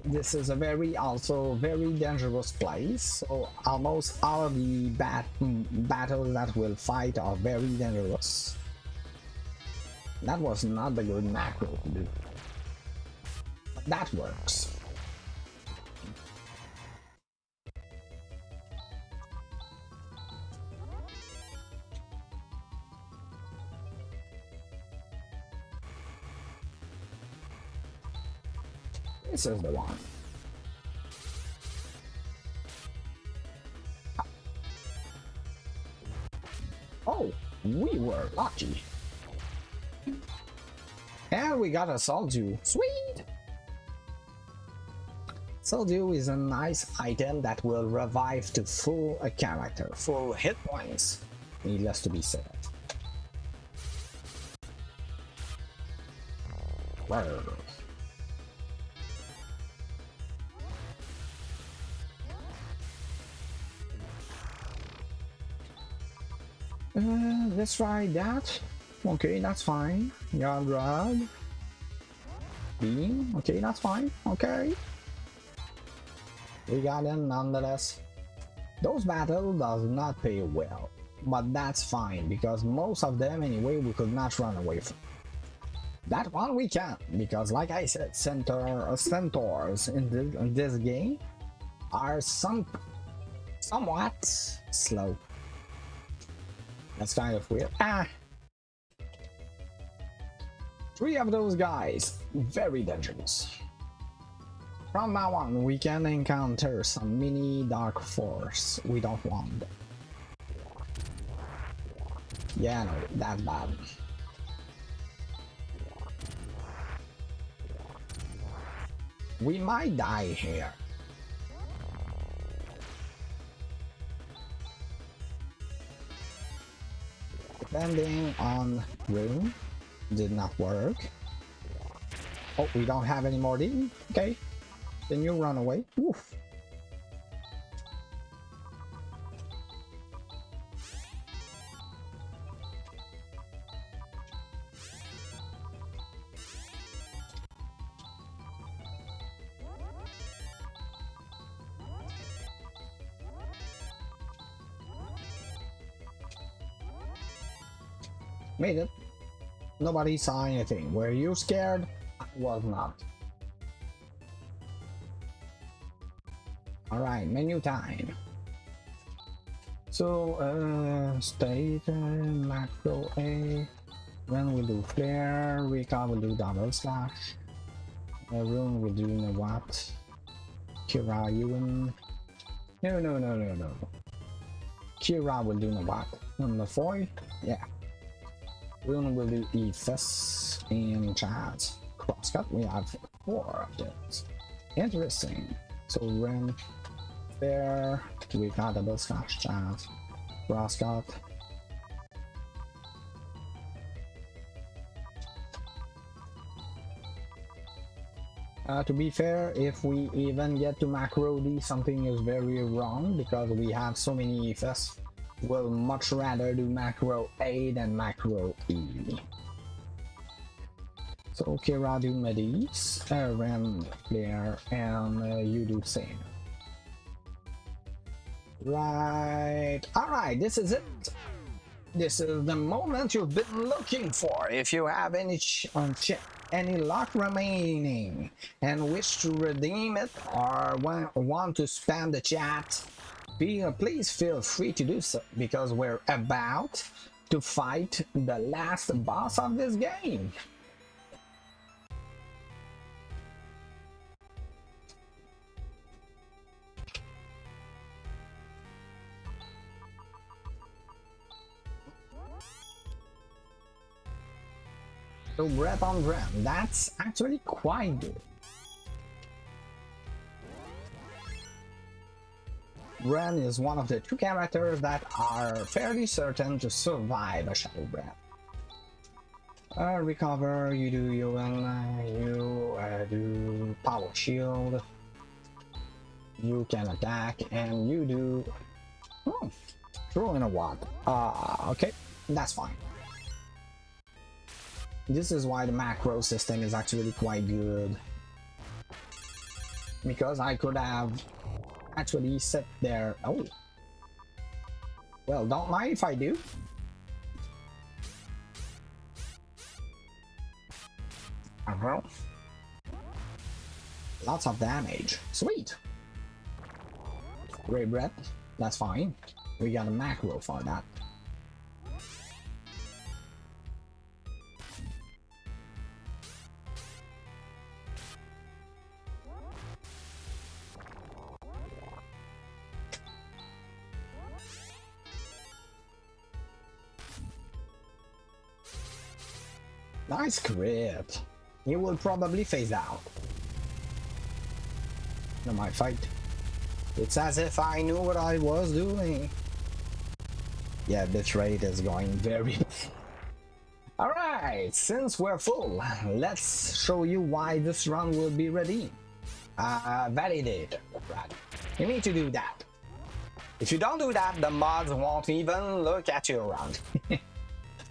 This is a also very dangerous place, so almost all of the battles that we'll fight are very dangerous. That was not the good macro to do. But that works. This is the one. Oh, we were lucky. And we got a Soldew. Sweet! Soldew is a nice item that will revive to full a character, full hit points, needless to be said. Whoa. Let's try that. Okay, that's fine. God Rod. Beam. Okay, that's fine. Okay. We got him nonetheless. Those battles does not pay well, but that's fine because most of them anyway we could not run away from. That one we can, because like I said, centaurs in this game are somewhat slow. That's kind of weird. Ah! 3 of those guys, very dangerous. From now on, we can encounter some mini dark force. We don't want them. Yeah, no, that's bad. We might die here. Depending on room, did not work. Oh, we don't have any more D? Okay, then you run away. Woof. Made it. Nobody saw anything. Were you scared? I was not. Alright, menu time. So, state, macro A. Then we'll do flare. Rika will do double slash. Rune will do what? Kira Ewan. No. Kira will do what? Number 4? Yeah. Rune will do Ethos and chat. Crosscut, we have 4 of those. Interesting. So Ren, there, we got double slash chat. Crosscut. To be fair, if we even get to macro D, something is very wrong because we have so many Ethos. We'll much rather do macro A than macro E. So Kira do Medis, Ren Flare, and you do same. Right. Alright, this is it. This is the moment you've been looking for. If you have any luck remaining and wish to redeem it or want to spam the chat, please feel free to do so, because we're about to fight the last boss of this game. So Breath on Ren, that's actually quite good. Ren is one of the 2 characters that are fairly certain to survive a Shadow Breath. Recover, you do Yuan, you do Power Shield, you can attack, and you do... throw in a wand. Okay, that's fine. This is why the macro system is actually quite good. Because I could have actually set there. Oh. Well, don't mind if I do. Lots of damage. Sweet. Great breath. That's fine. We got a macro for that. Nice crit. He will probably phase out. No, my fight. It's as if I knew what I was doing. Yeah, this rate is going very... Alright, since we're full, let's show you why this run will be ready. Validate. Right. You need to do that. If you don't do that, the mods won't even look at you around.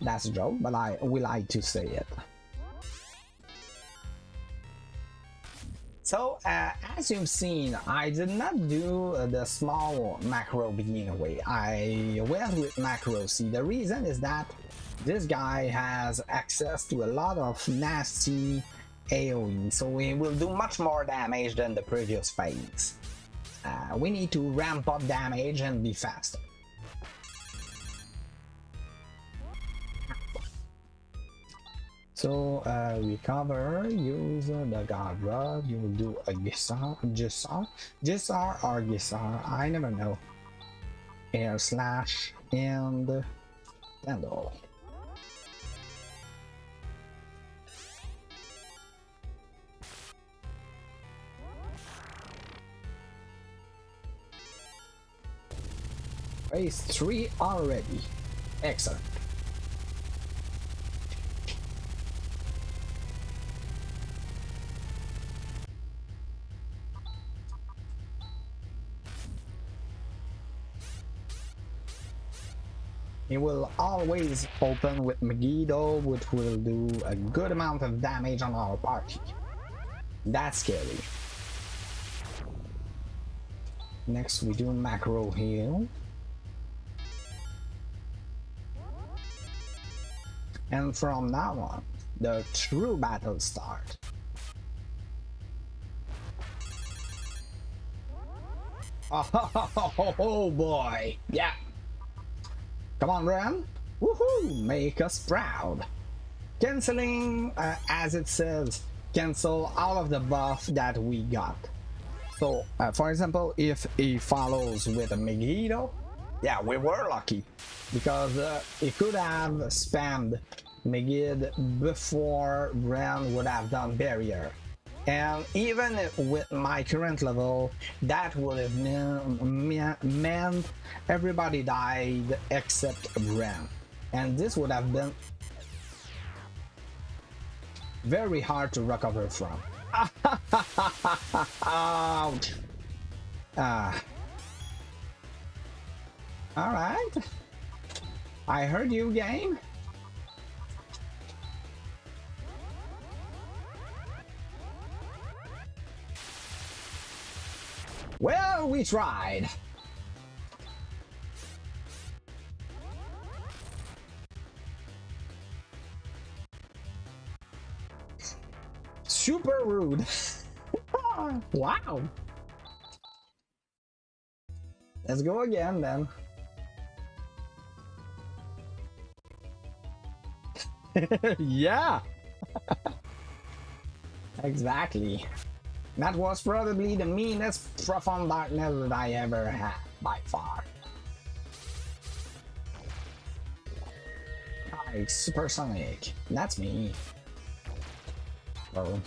That's a joke, but we like to say it. So, as you've seen, I did not do the small macro beginning away. I went with macro C. The reason is that this guy has access to a lot of nasty AoE, so he will do much more damage than the previous phase. We need to ramp up damage and be faster. So recover, use the God Rod, you will do a Gisar or Gisar, I never know. Air Slash and Candle. Phase 3 already. Excellent. It will always open with Megiddo, which will do a good amount of damage on our party. That's scary. Next we do Macro Heal. And from now on, the true battle starts. Oh boy, yeah. Come on, Ren. Woohoo! Make us proud. Canceling, as it says, cancel all of the buff that we got. So, for example, if he follows with a Megiddo, yeah, we were lucky because he could have spammed Megid before Ren would have done barrier. And even with my current level, that would have meant everybody died except Ren. And this would have been very hard to recover from. Ouch. Alright. I heard you, game. Well, we tried. Super rude. Wow. Let's go again then. Yeah. Exactly. That was probably the meanest Profound Darkness that I ever had, by far. Hi, Supersonic. That's me. Oh.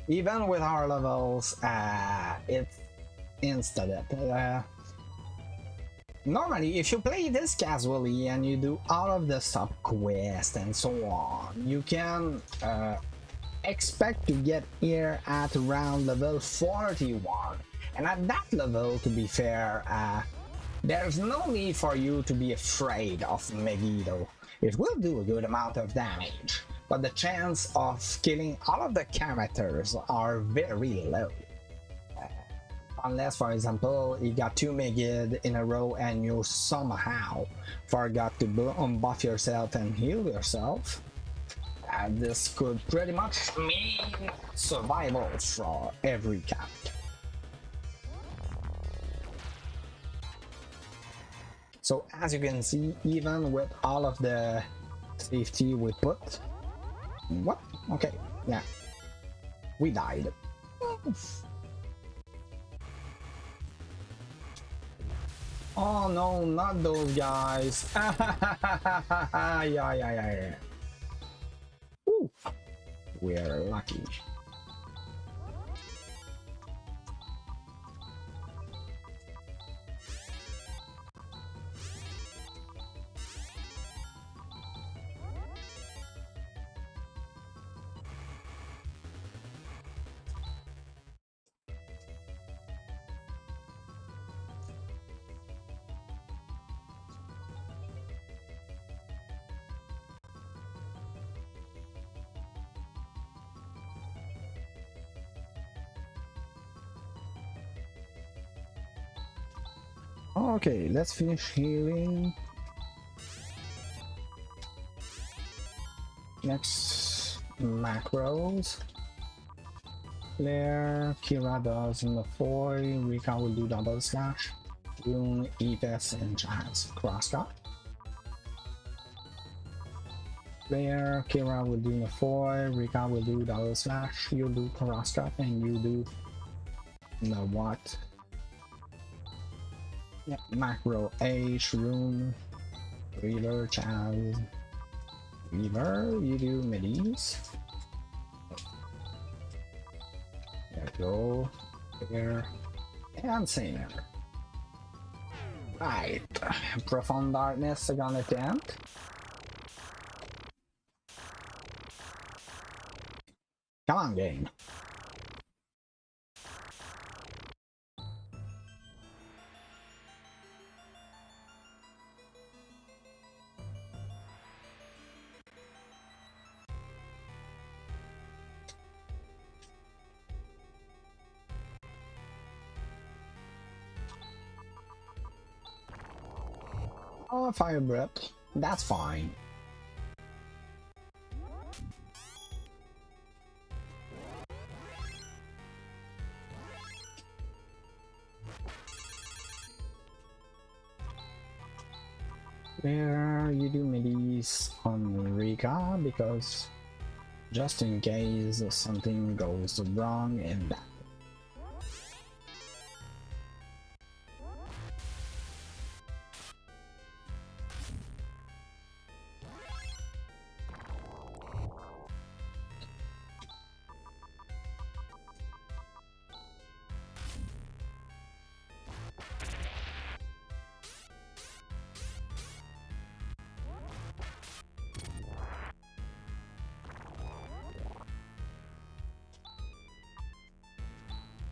Even with our levels, it's insta-death. Normally, if you play this casually and you do all of the sub quests and so on, you can expect to get here at around level 41. And at that level, to be fair, there's no need for you to be afraid of Megiddo. It will do a good amount of damage, but the chance of killing all of the characters are very low. Unless, for example, you got 2 Megid in a row and you somehow forgot to buff yourself and heal yourself. This could pretty much mean survival for every character. So as you can see, even with all of the safety we put... What? Okay, yeah. We died. Oh no, not those guys. Yeah. Ooh, we're lucky. Okay, let's finish healing. Next, macros. Claire, Kira does in the foil, Rika will do double slash, Rune, Eves, and Jazz crosscut. Claire, Kira will do in the foil, Rika will do double slash, you do crosscut, and you do the what? Yeah, macro H, Rune, Reaver, Chaz, Reaver, you do middies. There we go, here, and Saner. Right, Profound Darkness, second attempt. Come on, game. Oh, fire breath. That's fine. Where you do middies on Rika, because just in case something goes wrong in that.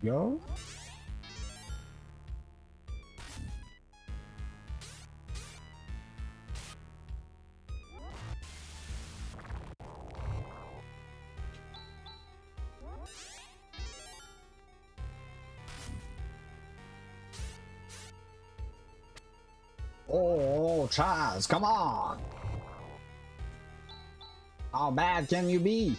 Go. Oh, Chaz, come on! How bad can you be?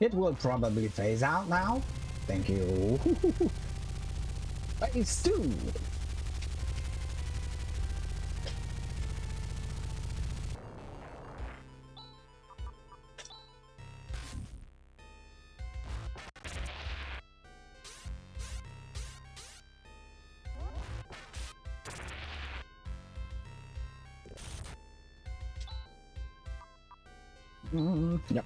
It will probably phase out now. Thank you. Phase 2. Yep.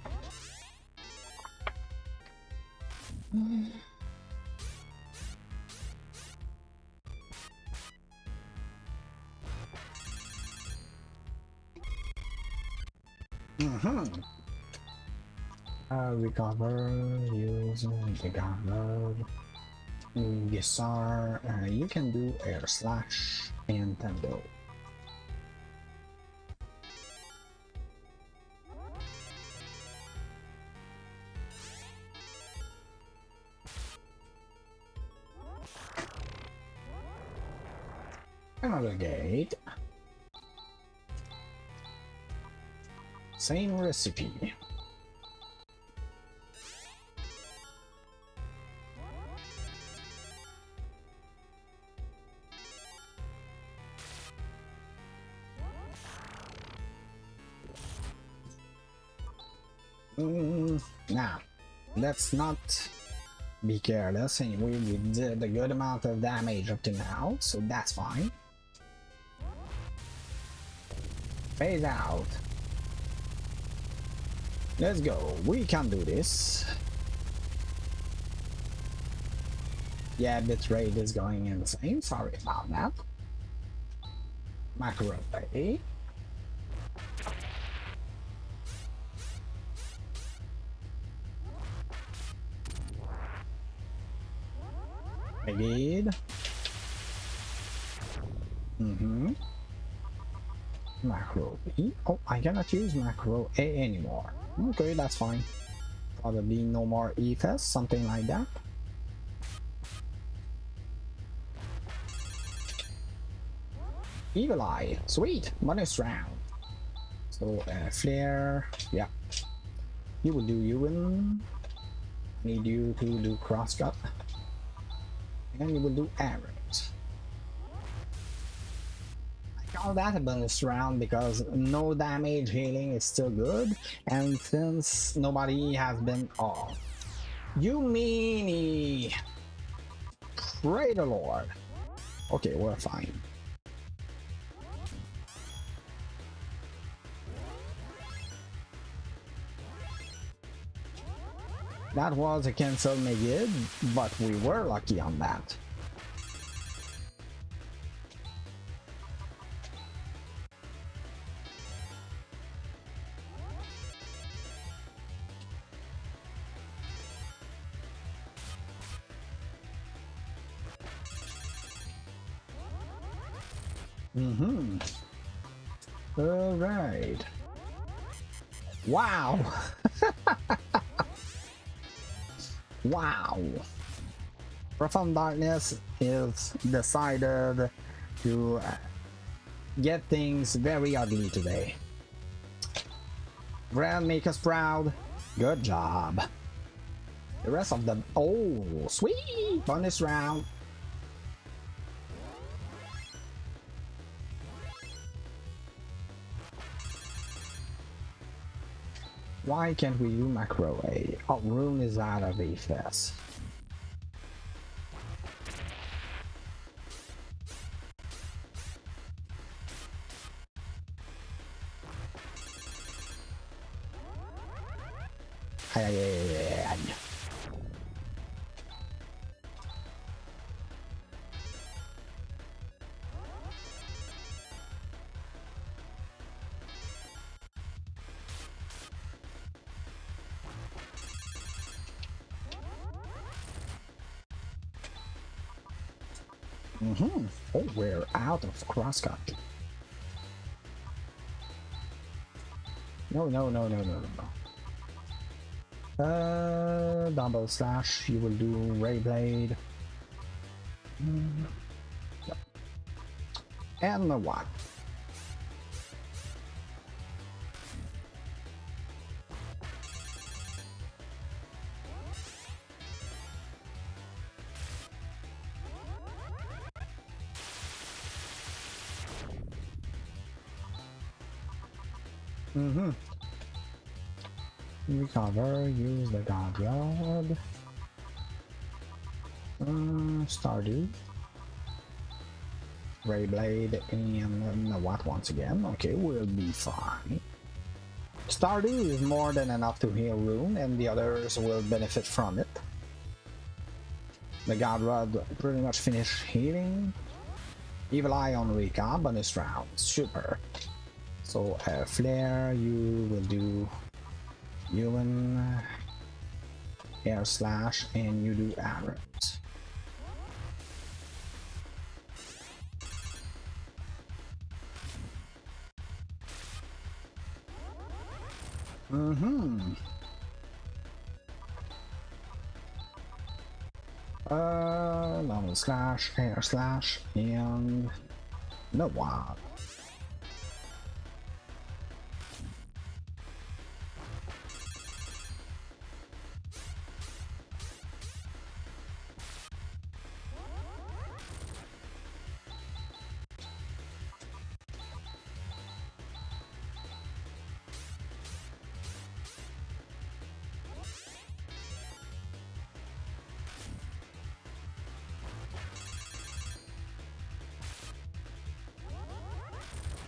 Recover, use the gauntlet. Gisar, you can do air slash and then go. Another gate. Same recipe. Now, let's not be careless. Anyway, we did a good amount of damage up to now, so that's fine. Phase out. Let's go. We can do this. Yeah, bitrate is going insane. Sorry about that. Macro play. I did. Macro B. Oh, I cannot use macro A anymore. Okay, that's fine. Probably no more EFS, something like that. Evil Eye, sweet, bonus round. So, flare, yeah. You will do Ewan. Need you to do crosscut. And you will do arrows. I call that a bonus round because no damage healing is still good, and since nobody has been off. You meanie! Pray the Lord. Okay, we're fine. That was a cancel Megid, but we were lucky on that. All right. Wow. Wow. Profound Darkness is decided to get things very ugly today. Brand, make us proud. Good job. The rest of the... Oh, sweet! Bonus round. Why can't we do macro A? Oh, room is out of AFS. Oh, we're out of crosscut. No. Double slash, you will do Ray Blade. Yep. And the what? Recover, use the God Rod. Stardew. Ray Blade and the what once again. Okay, we'll be fine. Stardew is more than enough to heal Rune, and the others will benefit from it. The God Rod pretty much finished healing. Evil Eye on Rika, bonus round. Super. So, Flare, you will do human, air slash, and you do arrows. Normal slash, air slash, and no what.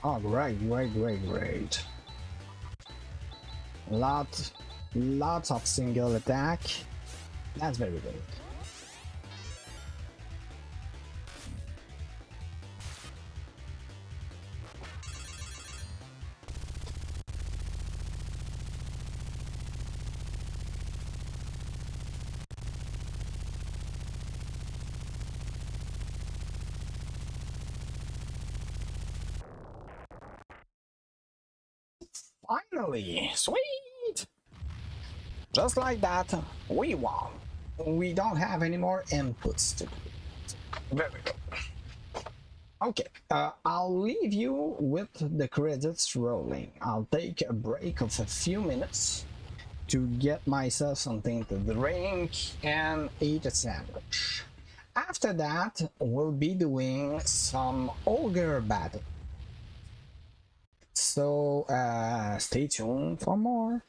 Oh, great. Lots of single attack. That's very good. Finally, sweet! Just like that, we won. We don't have any more inputs to do. Very good. Okay, I'll leave you with the credits rolling. I'll take a break of a few minutes to get myself something to drink and eat a sandwich. After that, we'll be doing some ogre battle. So stay tuned for more.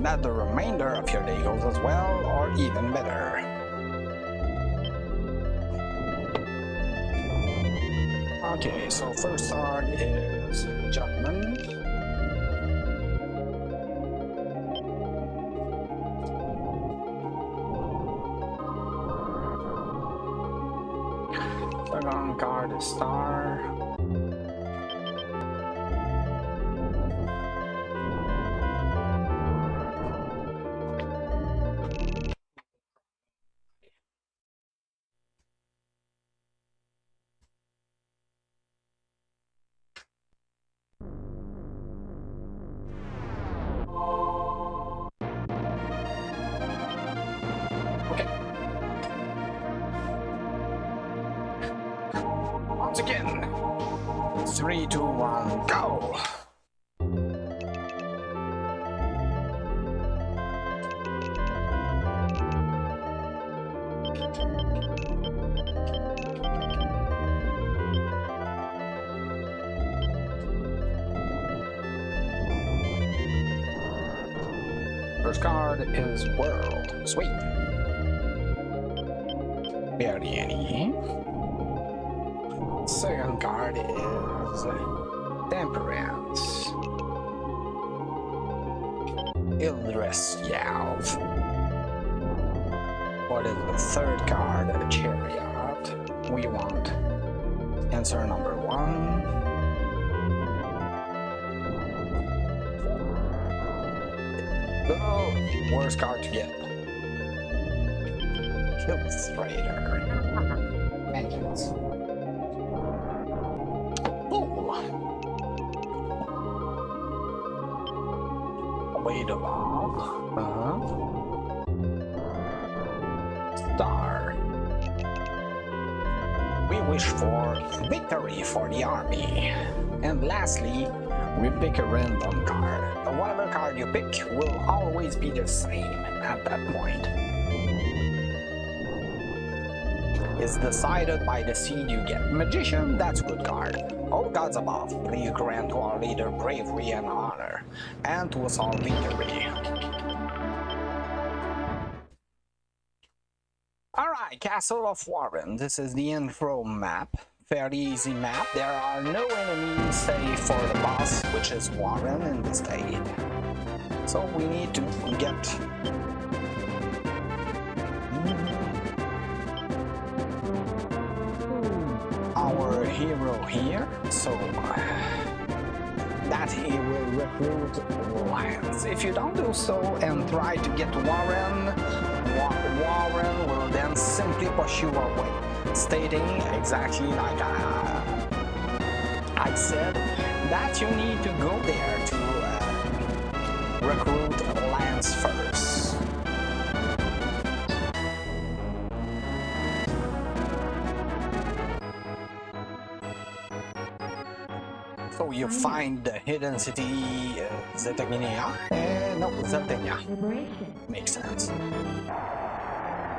that the remainder of your day goes as well, or even better. Okay, so first card is Judgment. Second card is Star. Once again, 3, 2, 1, go! First card is World. Sweet. Barely any. Second card is Temperance. Ildris Yalv. What is the third card? Chariot. We want answer number 1. The worst card to get. Killstrader. Vengeance. Wait a while. Star. We wish for victory for the army. And lastly, we pick a random card. Whatever card you pick will always be the same at that point. It's decided by the seed you get. Magician, that's a good card. All gods above, please grant to our leader bravery and honor, and to us all victory. Alright, Castle of Warren. This is the intro map. Fairly easy map. There are no enemies save for the boss, which is Warren in this state. So we need to get our hero here, so that he will recruit lions. If you don't do so and try to get Warren, Warren will then simply push you away, stating exactly like I said, that you need to go there to recruit lions first. So you find the hidden city, Zetegnia? No, Zeltenia. Makes sense.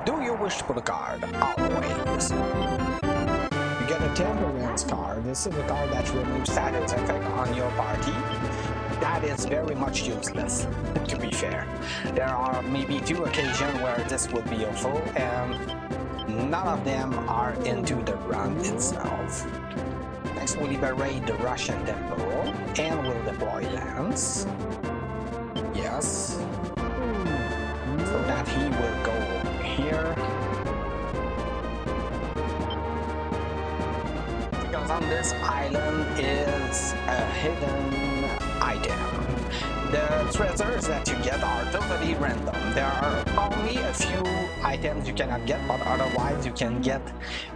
Do you wish to put a card? Always. You get a Temperance card. This is a card that removes status effect on your party. That is very much useless, to be fair. There are maybe 2 occasions where this would be useful, and none of them are into the run itself. Next, we'll liberate the Russian temple and we'll deploy lands. Yes. So that he will go here. Because on this island is a hidden item. The treasures that you get are totally random. There are only a few items you cannot get, but otherwise you can get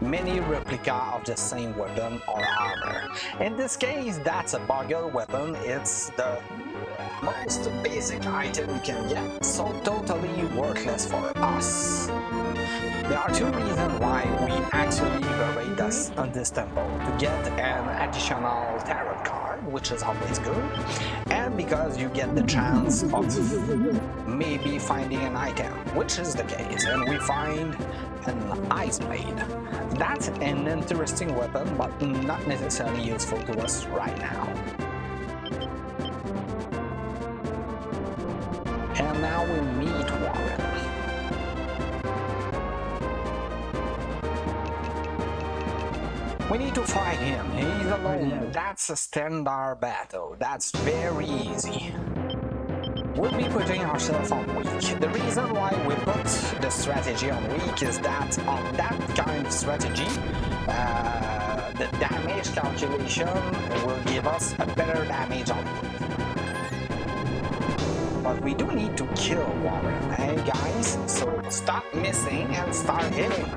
many replica of the same weapon or armor. In this case, that's a Boggle weapon. It's the most basic item you can get, so totally worthless for us. There are 2 reasons why we actually liberate us on this temple: to get an additional tarot card, which is always good, and because you get the chance of maybe finding an item, which is the case, and we find an Ice Blade. That's an interesting weapon, but not necessarily useful to us right now. And now we meet Warren. We need to fight him. He's alone. That's a standard battle. That's very easy. We'll be putting ourselves on weak. The reason why we put the strategy on weak is that on that kind of strategy, the damage calculation will give us a better damage output. But we do need to kill Warren, eh guys? So stop missing and start hitting.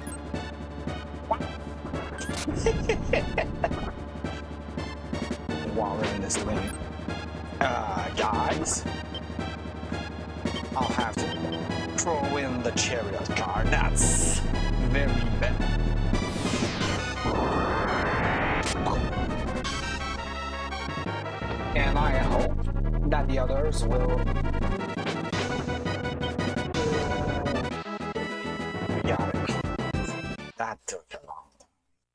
Warren is doing... guys, I'll have to throw in the chariot card. That's very bad. And I hope that the others will... We got it. That took a long time.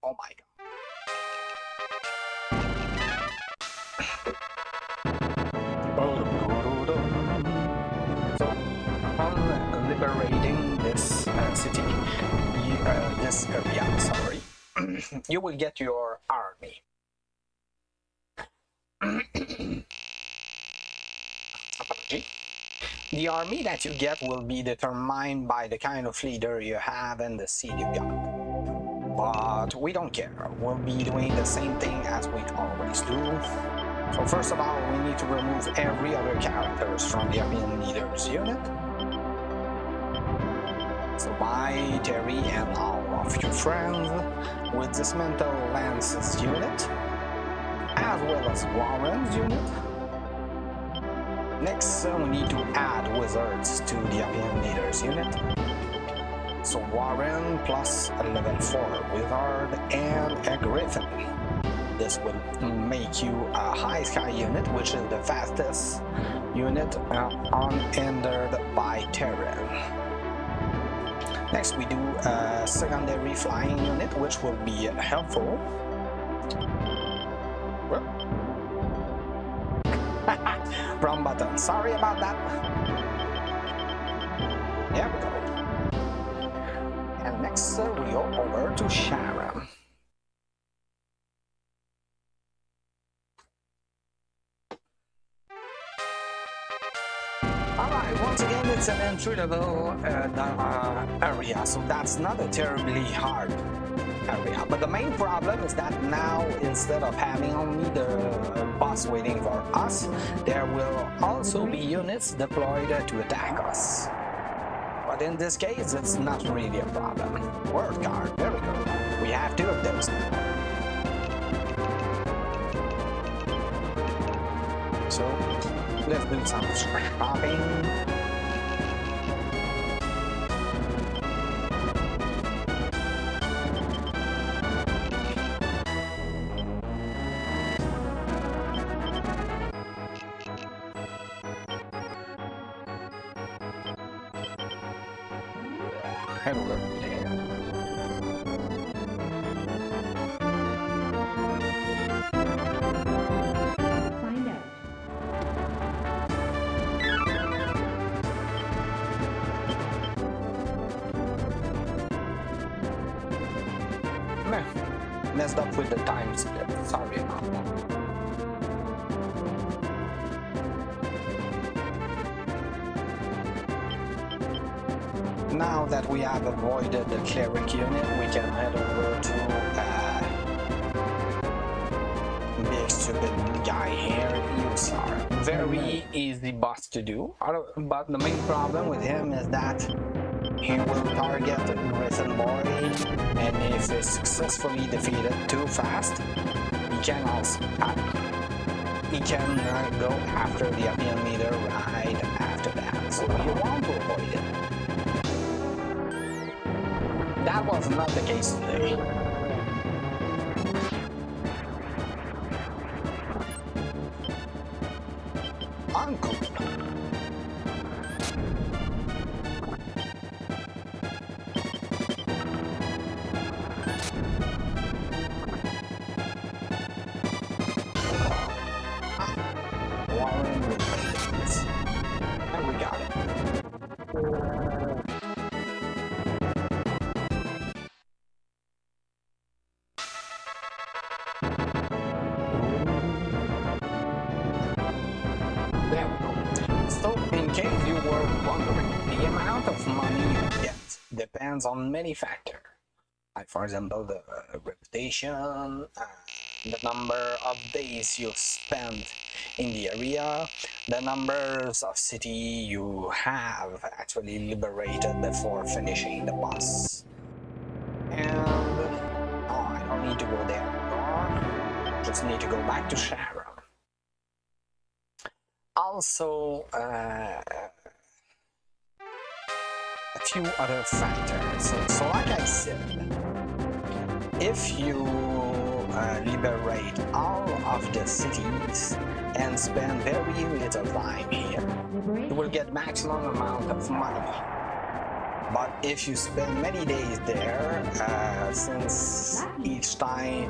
Oh my god. So, upon liberating this city, this area, sorry, you will get your army. Apology. The army that you get will be determined by the kind of leader you have and the seed you got. But we don't care. We'll be doing the same thing as we always do. So first of all, we need to remove every other characters from the opinion leaders unit. So by Terry and all of your friends with Dismantle Lance's unit, as well as Warren's unit. Next, we need to add wizards to the opinion leaders unit. So Warren plus a level 4 wizard and a griffin. This will make you a high sky unit, which is the fastest unit unhindered by terrain. Next we do a secondary flying unit, which will be helpful. Wrong button, sorry about that. There we go. And next we go over to Sharon. Alright, once again it's an entry level area, so that's not a terribly hard area. But the main problem is that now, instead of having only the boss waiting for us, there will also be units deployed to attack us. But in this case, it's not really a problem. Word card, very good. We have 2 of those now. So, let's do some shopping. Hello. Find out. Messed up with the time split. Sorry about that. Now that we have avoided the cleric unit, we can head over to big stupid guy here, Usar. Very easy boss to do, but the main problem with him is that he will target Griffin Boy, and if he's successfully defeated too fast, he can also go after the opinion leader right after that, so you want to avoid it. That was not the case today. Uncle. Warren with and we got it. depends on many factors. Like for example, the reputation, the number of days you spend in the area, the numbers of city you have actually liberated before finishing the boss. And oh, I don't need to go there anymore. Just need to go back to Sharon. Also, a few other factors. So like I said, if you liberate all of the cities and spend very little time here, you will get maximum amount of money. But if you spend many days there, since each day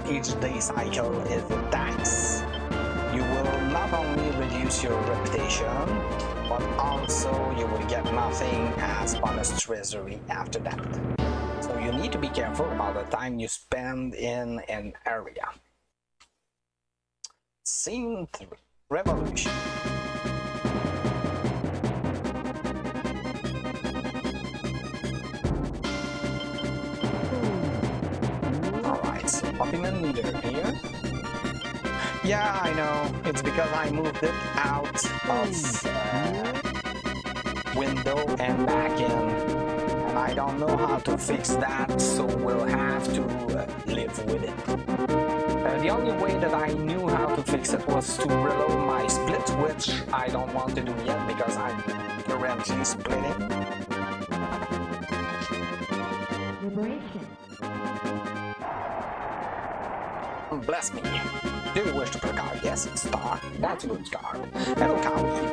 cycle is a tax, you will not only reduce your reputation, but also you will get nothing as bonus treasury after that. So you need to be careful about the time you spend in an area. Scene 3. Revolution. Alright, so opinion leader here. Yeah, I know. It's because I moved it out of window and back in. And I don't know how to fix that, so we'll have to live with it. The only way that I knew how to fix it was to reload my split, which I don't want to do yet because I'm currently splitting. Liberation. Bless me. Do you wish to play a card? Yes, star. That's a good card. Hello, Cowie.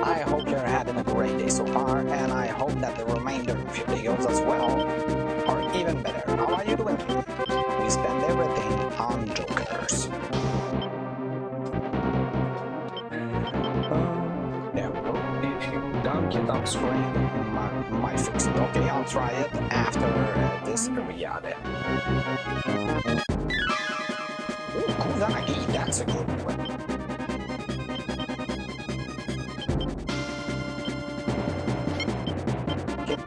I hope you're having a great day so far, and I hope that the remainder of your day goes as well, or even better. How are you doing? We spend everything on jokers. There we go. If you don't get up screen, might fix it. Okay, I'll try it after this area then. Ooh, Kusanagi, that's a good one.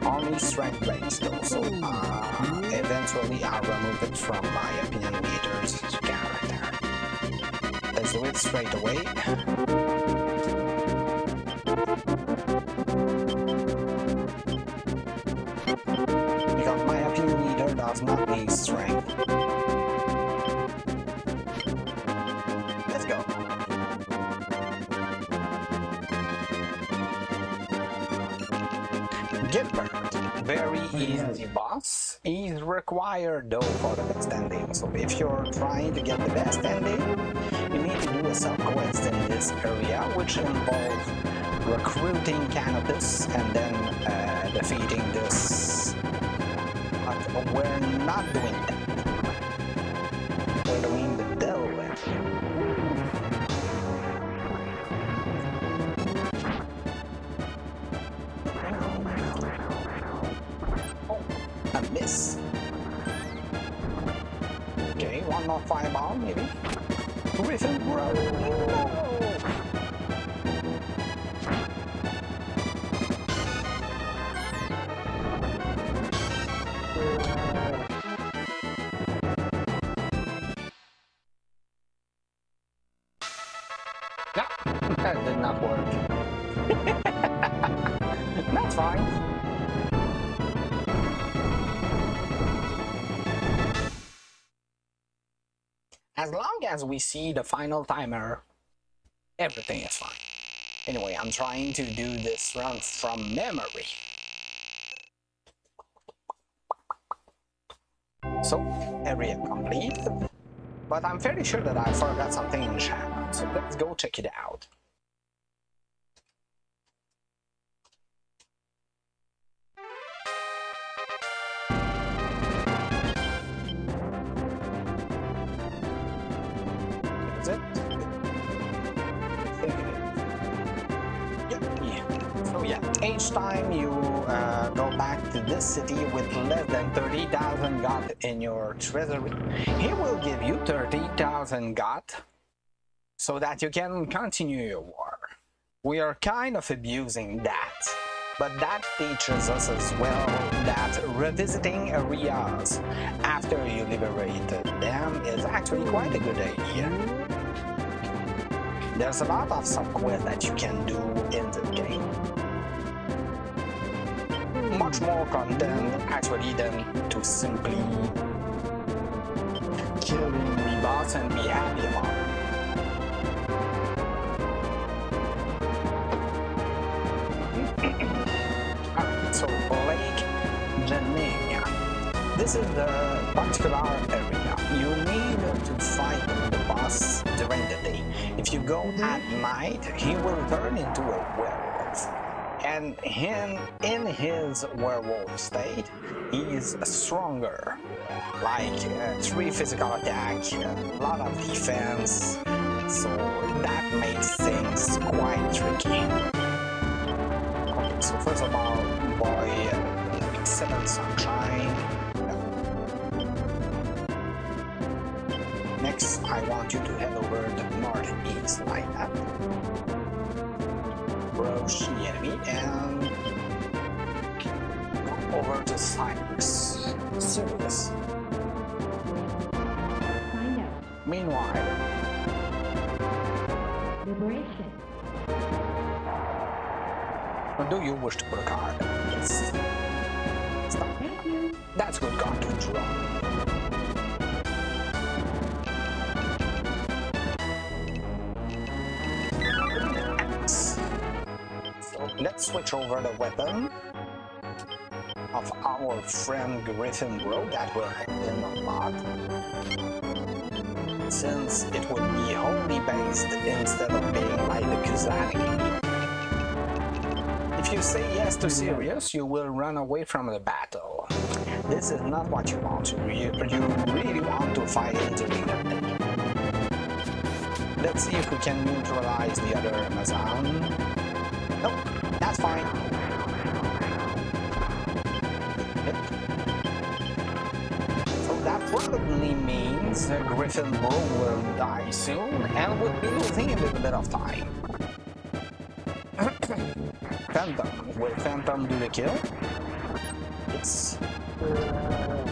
Only strength range though, so eventually I'll remove it from my opinion leader's character. Let's do it straight away. Because my opinion leader does not need strength. Let's go. Gilbert. Very easy boss. He's required though for the best ending. So if you're trying to get the best ending, you need to do a sub-quest in this area, which involves recruiting Canopus and then defeating this. But we're not doing that. We're doing the Delve. A miss. Okay, one more fireball, maybe. Griffin Grove. No! No, that did not work. That's fine. As long as we see the final timer, everything is fine. Anyway, I'm trying to do this run from memory. So, area completed. But I'm fairly sure that I forgot something in Sharon, so let's go check it out. Is it? So yeah, each time you go back to this city with less than 30,000 got in your treasury, he will give you 30,000 got so that you can continue your war. We are kind of abusing that But that teaches us as well that revisiting areas after you liberate them is actually quite a good idea. There's a lot of sub-quests that you can do in the game. Much more content actually than to simply kill the boss and be happy about it. Alright, so Lake Geneva. This is the particular area. You need to fight the boss during the day. If you go at night, he will turn into a werewolf. And in his werewolf state, he is stronger. Like 3 physical attack, a lot of defense. So that makes things quite tricky. Okay, so first of all, boy, Seven Sunshine. Next, I want you to head over the northeast like that. Approach the enemy and go over to Cyrus. Sirius. Find out. Meanwhile, Liberation. or do you wish to put a card? Yes. Stop. Thank you. That's a good card to draw. So let's switch over the weapon of our friend Griffin Bro that will help him a lot. Since it would be wholly based instead of being like the Kuzaki. If you say yes to Sirius, you will run away from the battle. This is not what you want. You really want to fight him during the day. Let's see if we can neutralize the other Amazon. Nope, that's fine. So that probably means Griffin Bull will die soon and we'll be losing a little bit of time. Phantom. Will Phantom do the kill? It's...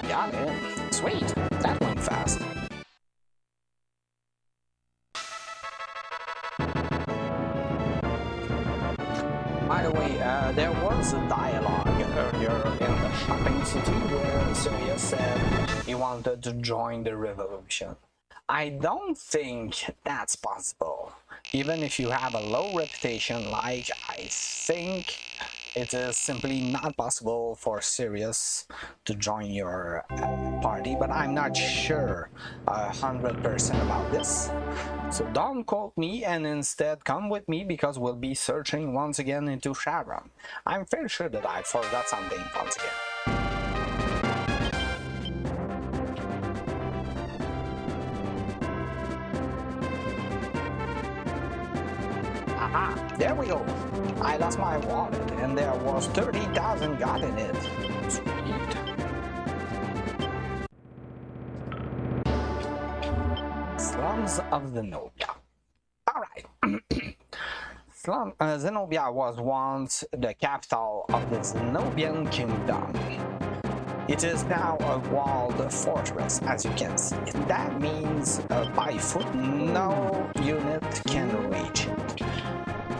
Got it. Sweet. That went fast. By the way, there was a dialogue earlier in the shopping city where Sirius said he wanted to join the revolution. I don't think that's possible. Even if you have a low reputation, like I think it is simply not possible for Sirius to join your party, but I'm not sure 100% about this. So don't quote me and instead come with me because we'll be searching once again into Sharon. I'm fairly sure that I forgot something once again. Aha, there we go. I lost my wallet and there was 30,000 got in it. Sweet. Slums of Zenobia. Alright. Zenobia was once the capital of the Zenobian kingdom. It is now a walled fortress, as you can see. That means by foot no unit can reach it.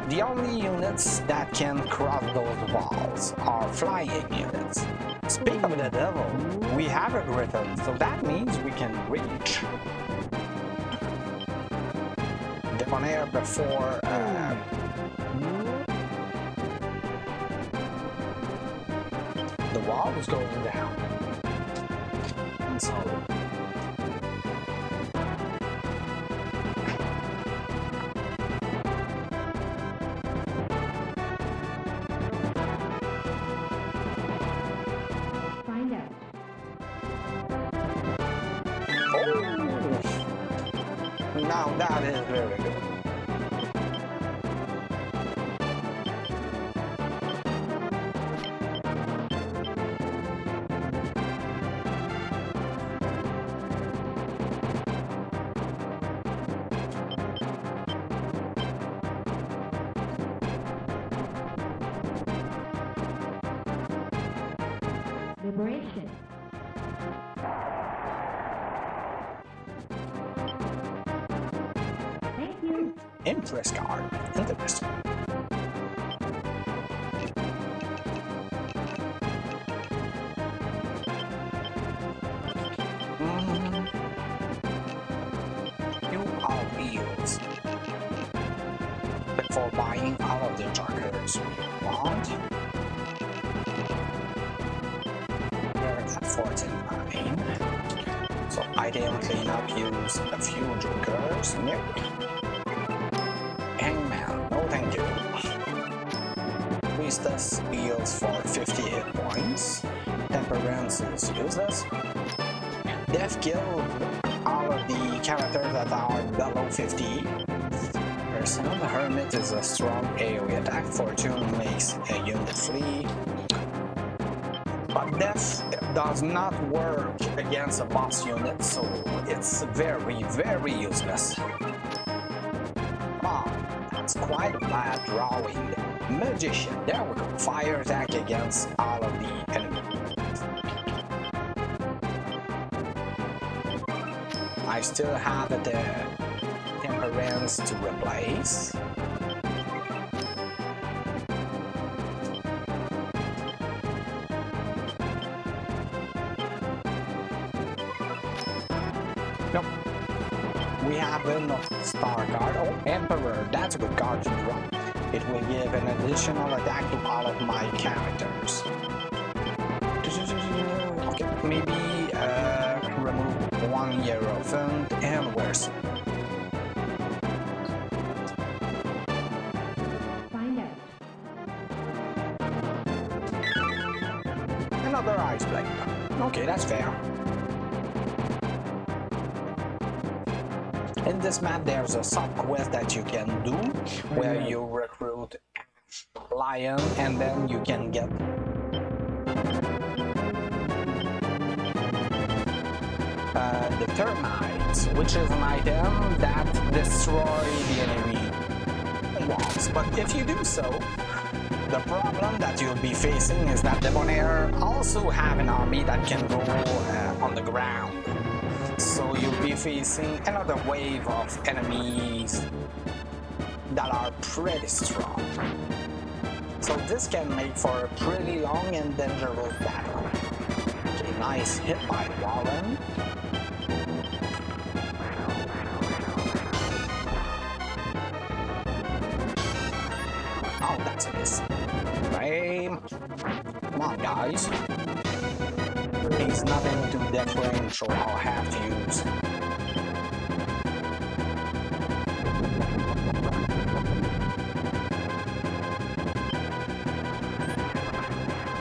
The only units that can cross those walls are flying units. Speak of the devil, we have a griffin, so that means we can reach. Debonair before the wall is going down. And so Find out. now that is very good. Celebration. Thank you. Empress card. Interesting. You are wheels. Before buying all of the jokers you want, you're at 49. So item cleanup use a few jokers. Nope. Hangman, no thank you. Priestess heals for 50 hit points. Temperance is useless. Death kills all of the characters that are below 50%. Hermit is a strong AoE attack. Fortune makes a unit flee. But Death does not work against a boss unit, so it's very, very useless. That's quite a bad drawing. Magician, there we go. Fire attack against all of the enemies. I still have the Temperance to replace. Nope. We have a star card. Oh, Emperor, that's a good card to draw. It will give an additional attack to all of my characters. Okay, maybe remove one Hierophant and Werson. Find out. Another Ice Blade. Okay, that's fair. In this map, there's a sub-quest that you can do where you recruit Lion and then you can get the Termites, which is an item that destroys the enemy walls. But if you do so, the problem that you'll be facing is that Debonair also have an army that can go on the ground. So you'll be facing another wave of enemies that are pretty strong. So this can make for a pretty long and dangerous battle. Okay, nice hit by Warren. Oh, that's a miss. Frame. Come on, guys. He's nothing to death range, so I'll have to use.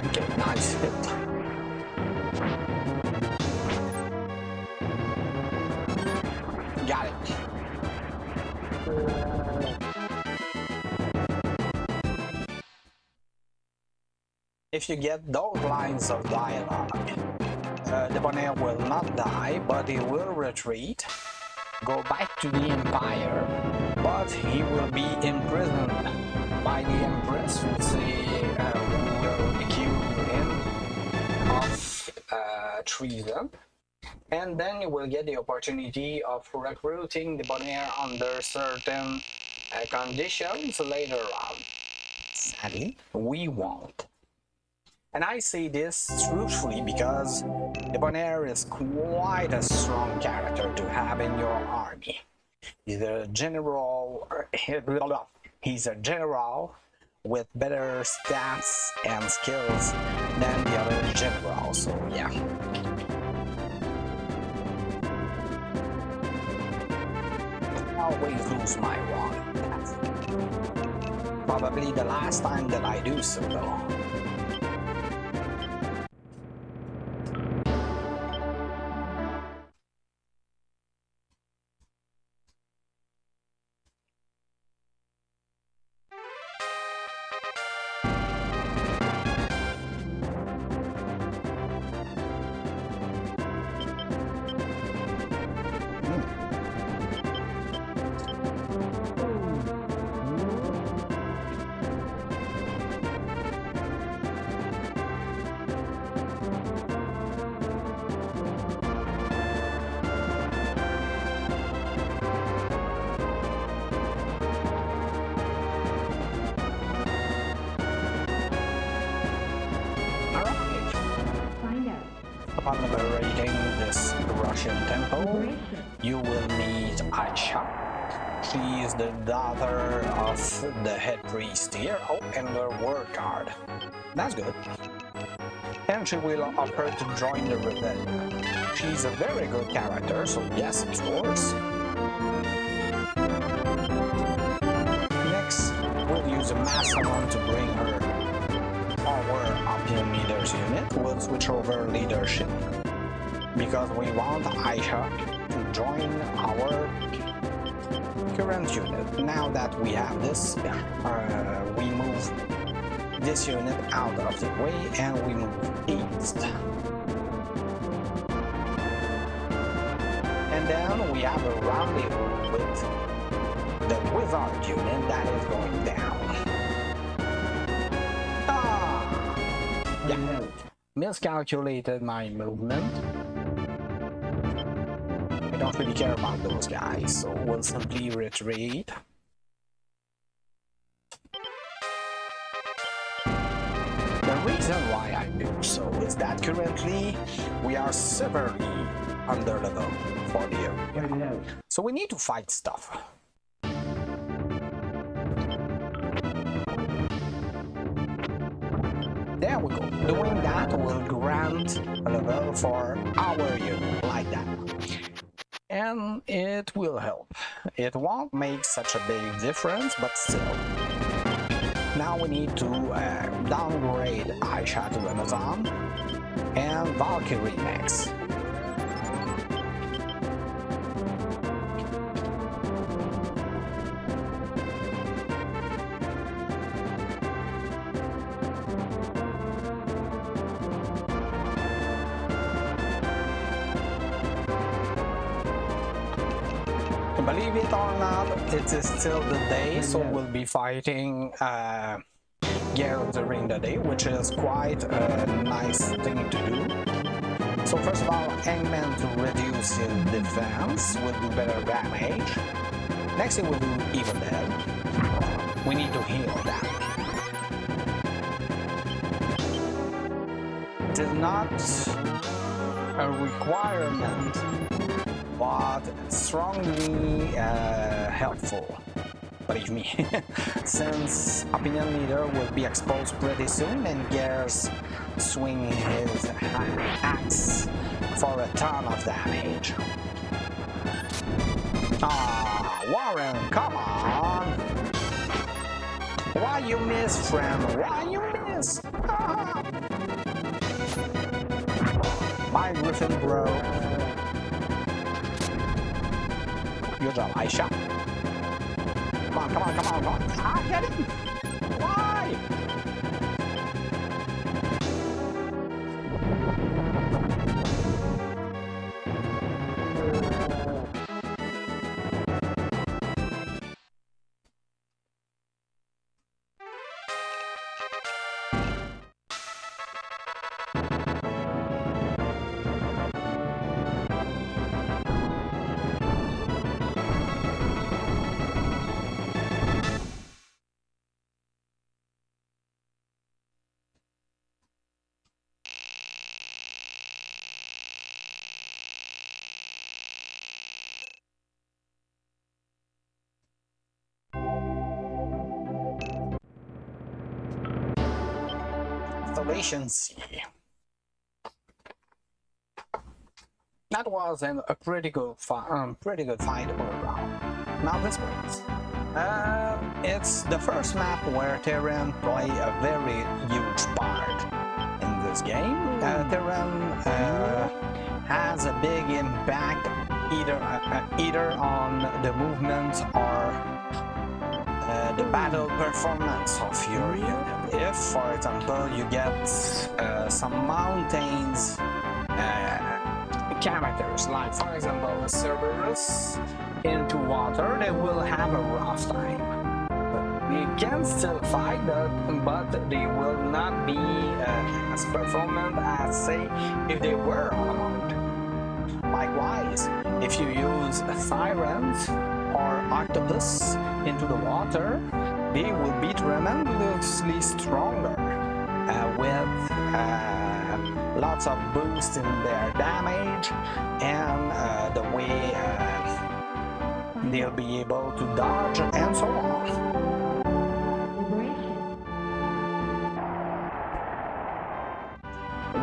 Okay, nice hit. Got it. If you get those lines of dialogue, Debonair will not die, but he will retreat, go back to the Empire, but he will be imprisoned by the Empress, who will accuse him of treason, and then you will get the opportunity of recruiting Debonair under certain conditions later on. Sadly, we won't. And I say this truthfully because Debonair is quite a strong character to have in your army. He's a general, with better stats and skills than the other generals, so yeah. I always lose my one. That's probably the last time that I do so though. Upon liberating this Russian temple, Liberation. you will meet Aisha. She is the daughter of the head priest here. Oh, and the word card. That's good. And she will offer to join the rebellion. She's a very good character, so yes, of course. Next, we'll use a Massillon to bring her our Opium Leaders unit. We'll switch over leadership because we want Aisha to join our current unit. Now that we have this, we move this unit out of the way and we move east. And then we have a rendezvous with the wizard unit that is going down. Yeah, miscalculated my movement. I don't really care about those guys, so we'll simply retreat. The reason why I do so is that currently we are severely under level for the area. So we need to fight stuff. There we go. Doing that will grant a level for our unit, like that. And it will help. It won't make such a big difference, but still. Now we need to downgrade Aisha to Amazon and Valkyrie next. Believe it or not, it is still the day, so we'll be fighting Geralt during the day, which is quite a nice thing to do. So first of all, Hangman to reduce his defense will do better damage. Next, he will do Evil Dead. We need to heal that. It is not a requirement, but strongly helpful, believe me, since Opinion Leader will be exposed pretty soon and Gears swing his axe for a ton of damage. Ah, Warren, come on! Why you miss, friend? Why you miss? Ah. Bye, Griffin, bro. Good job, Aisha. Come on, come on, come on, come on. Ah, get him! Why? Installation C. That was a pretty good fight overall. Now this place. It's the first map where Terran play a very huge part in this game. Terran has a big impact either on the movement or the battle performance of your unit. If, for example, you get some mountains characters, like for example Cerberus into water, they will have a rough time. They can still fight, but they will not be as performant as, say, if they were on a mountain. Likewise, if you use sirens or octopus into the water, they will be tremendously stronger with lots of boost in their damage, and the way they'll be able to dodge and so on. Liberation.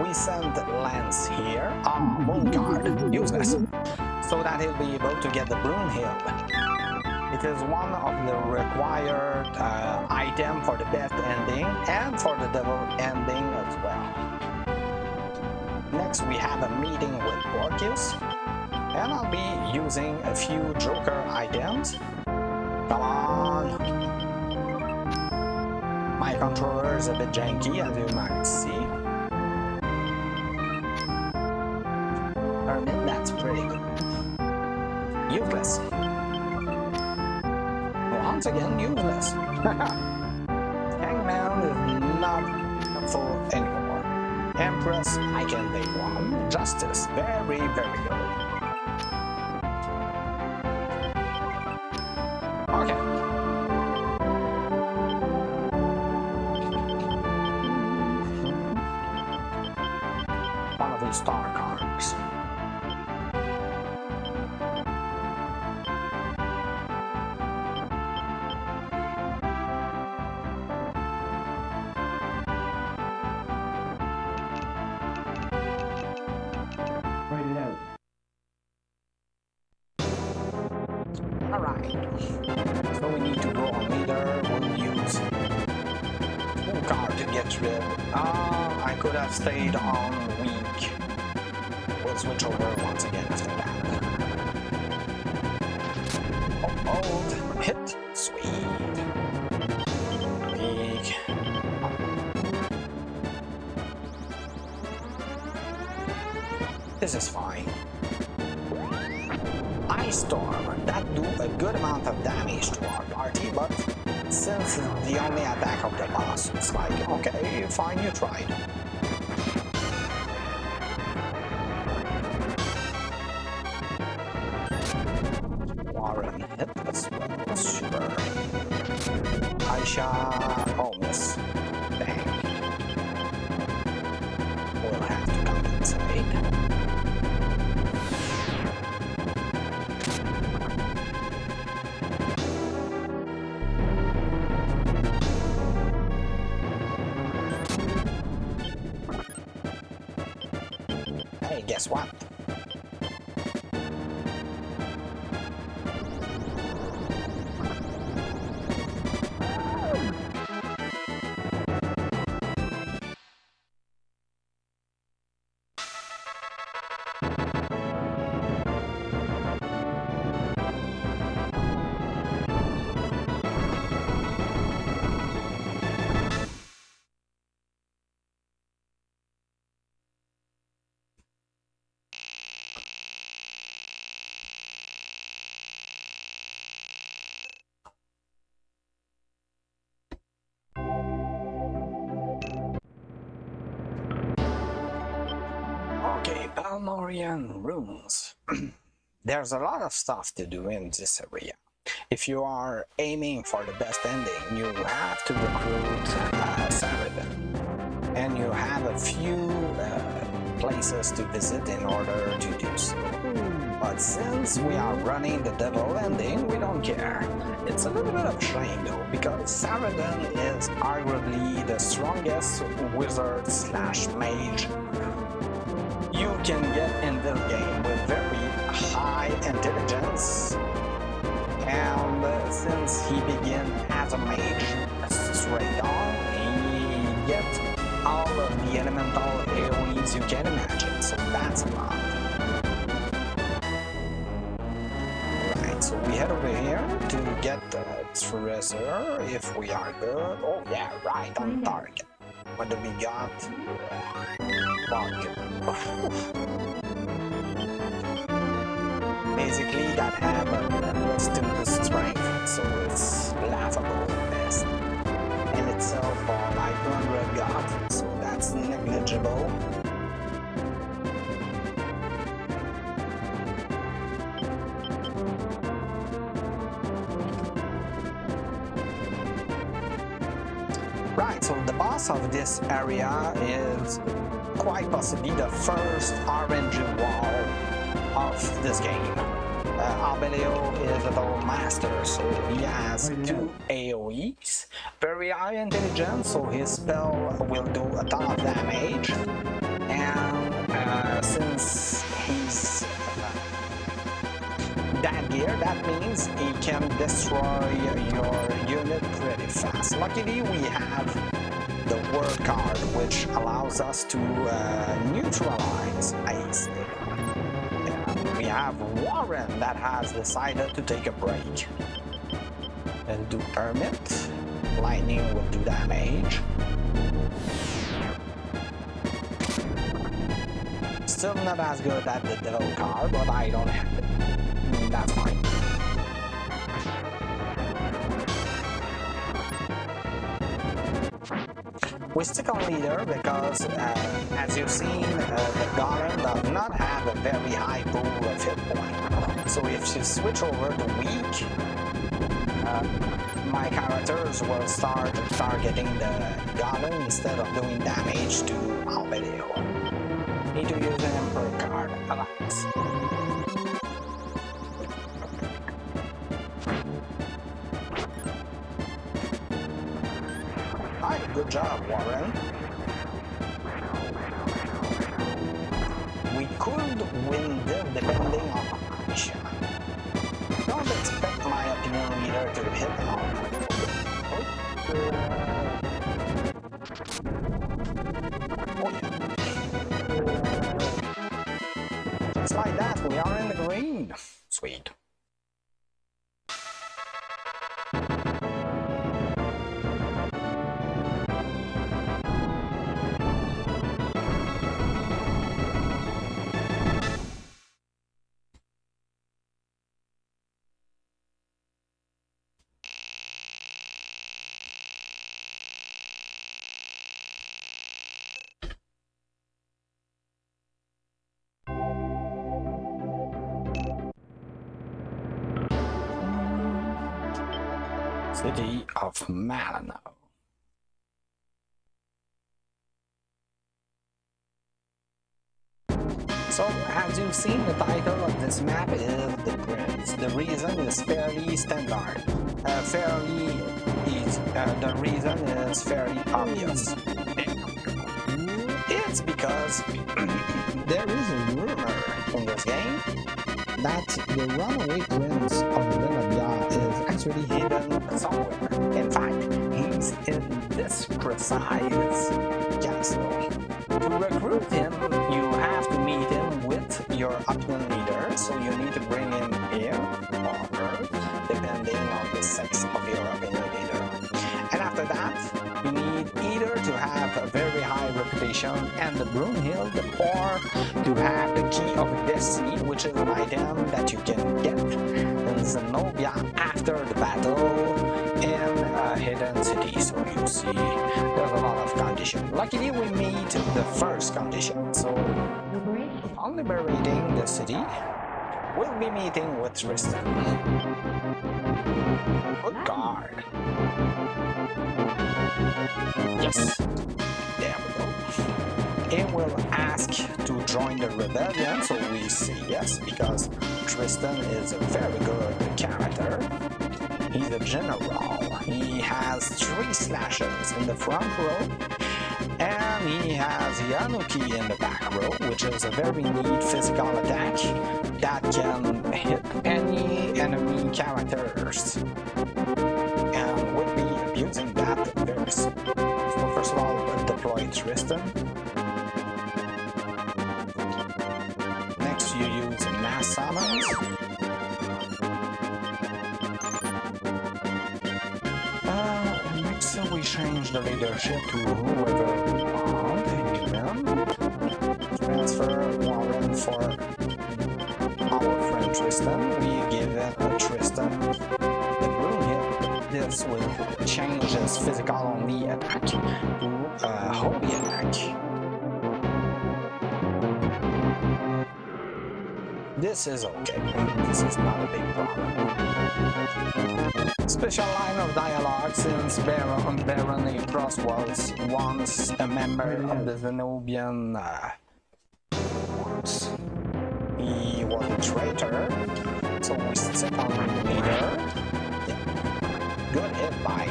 We send Lance here. Moon Guard, useless, so that he'll be able to get the Broomhill. It is one of the required item for the best ending and for the devil ending as well. Next, we have a meeting with Orcus, and I'll be using a few Joker items. Come on! My controller is a bit janky, as you might see. That's pretty good. Useless. Once again, useless. Hangman is not helpful anymore. Empress, I can take one. Justice, very, very good. Okay. One of these star cards. Write it out. Alright. So we need to go on leader. We'll use full card to get rid. I could have stayed on weak. We'll switch over once again after that. Hold. Hit. Sweet. Weak. This is fine. Ice Storm, that do a good amount of damage to our party, but since it's the only attack of the boss, it's like, okay, fine, you tried. Warren hit as well, sure. Aisha, oh miss. Dang. We'll have to compensate. Hey, guess what? Okay, Balmorian runes. There's a lot of stuff to do in this area. If you are aiming for the best ending, you have to recruit Saradin. And you have a few places to visit in order to do so. But since we are running the devil ending, we don't care. It's a little bit of a shame though, because Saradin is arguably the strongest wizard slash mage you can get in this game with very high intelligence. And since he began as a mage straight on, he gets all of the elemental AoEs you can imagine, so that's a lot. Right, so we head over here to get the treasure if we are good. Oh yeah, right on target. What do we got? Vodka. Basically, that hammer still the strength, so it's laughable at best. In itself, all like 200 got, so that's negligible. Right. Alright, so the boss of this area is quite possibly the first RNG wall of this game. Albeleo is a double master, so he has 2 AoEs. Very high intelligence, so his spell will do a ton of damage. And since he's that gear, that means he can destroy your unit pretty fast. Luckily, we have the word card, which allows us to neutralize Ace. We have Warren that has decided to take a break. Let's do Hermit. Lightning will do damage. Still not as good at the Devil card, but I don't have it. That's fine. We stick on leader because, as you've seen, the Golem does not have a very high pool of hit points. So if you switch over to weak, my characters will start targeting the Golem instead of doing damage to Albeleo. Need to use an Emperor card, alas. Good job, Warren. We could win this depending on the mission. Don't expect my opinion leader to hit all. Oh yeah. Just like that, we are in the green. Sweet. City of Malano. So, as you've seen, the title of this map is The Prince. The reason is fairly standard. The reason is fairly obvious. It's because there is a rumor in this game that the runaway prince of Lenabia is actually hidden somewhere. In fact, he's in this precise castle. To recruit him, you have to meet him with your opponent leader, so you need to bring him here or her, depending on the sex of your opponent leader. And after that, you need either to have a very high reputation and the Brunhild, or to have the Key of Destiny, which is an item that you can get in Zenobia after the battle in a hidden city. So you see, there's a lot of conditions. Luckily, we meet the first condition. So, upon liberating the city, we'll be meeting with Tristan. Good card. Yes. There we go. It will ask to join the rebellion, so we say yes, because Tristan is a very good character. He's a general. He has 3 slashes in the front row, and he has Yanuki in the back row, which is a very neat physical attack that can hit any enemy characters. And we'll be abusing that very soon. So first of all, we'll deploy Tristan. Next, you use mass summons. Next, we change the leadership to whoever we want. Transfer Warren for our friend Tristan. We give Tristan the Brunhild. This will change his physical only attack to holy attack. This is okay. This is not a big problem. Special line of dialogue since Baron Aprus was once a member of the Zenobian Wars. He was a traitor, so we sit on the leader. Yeah. Good hit by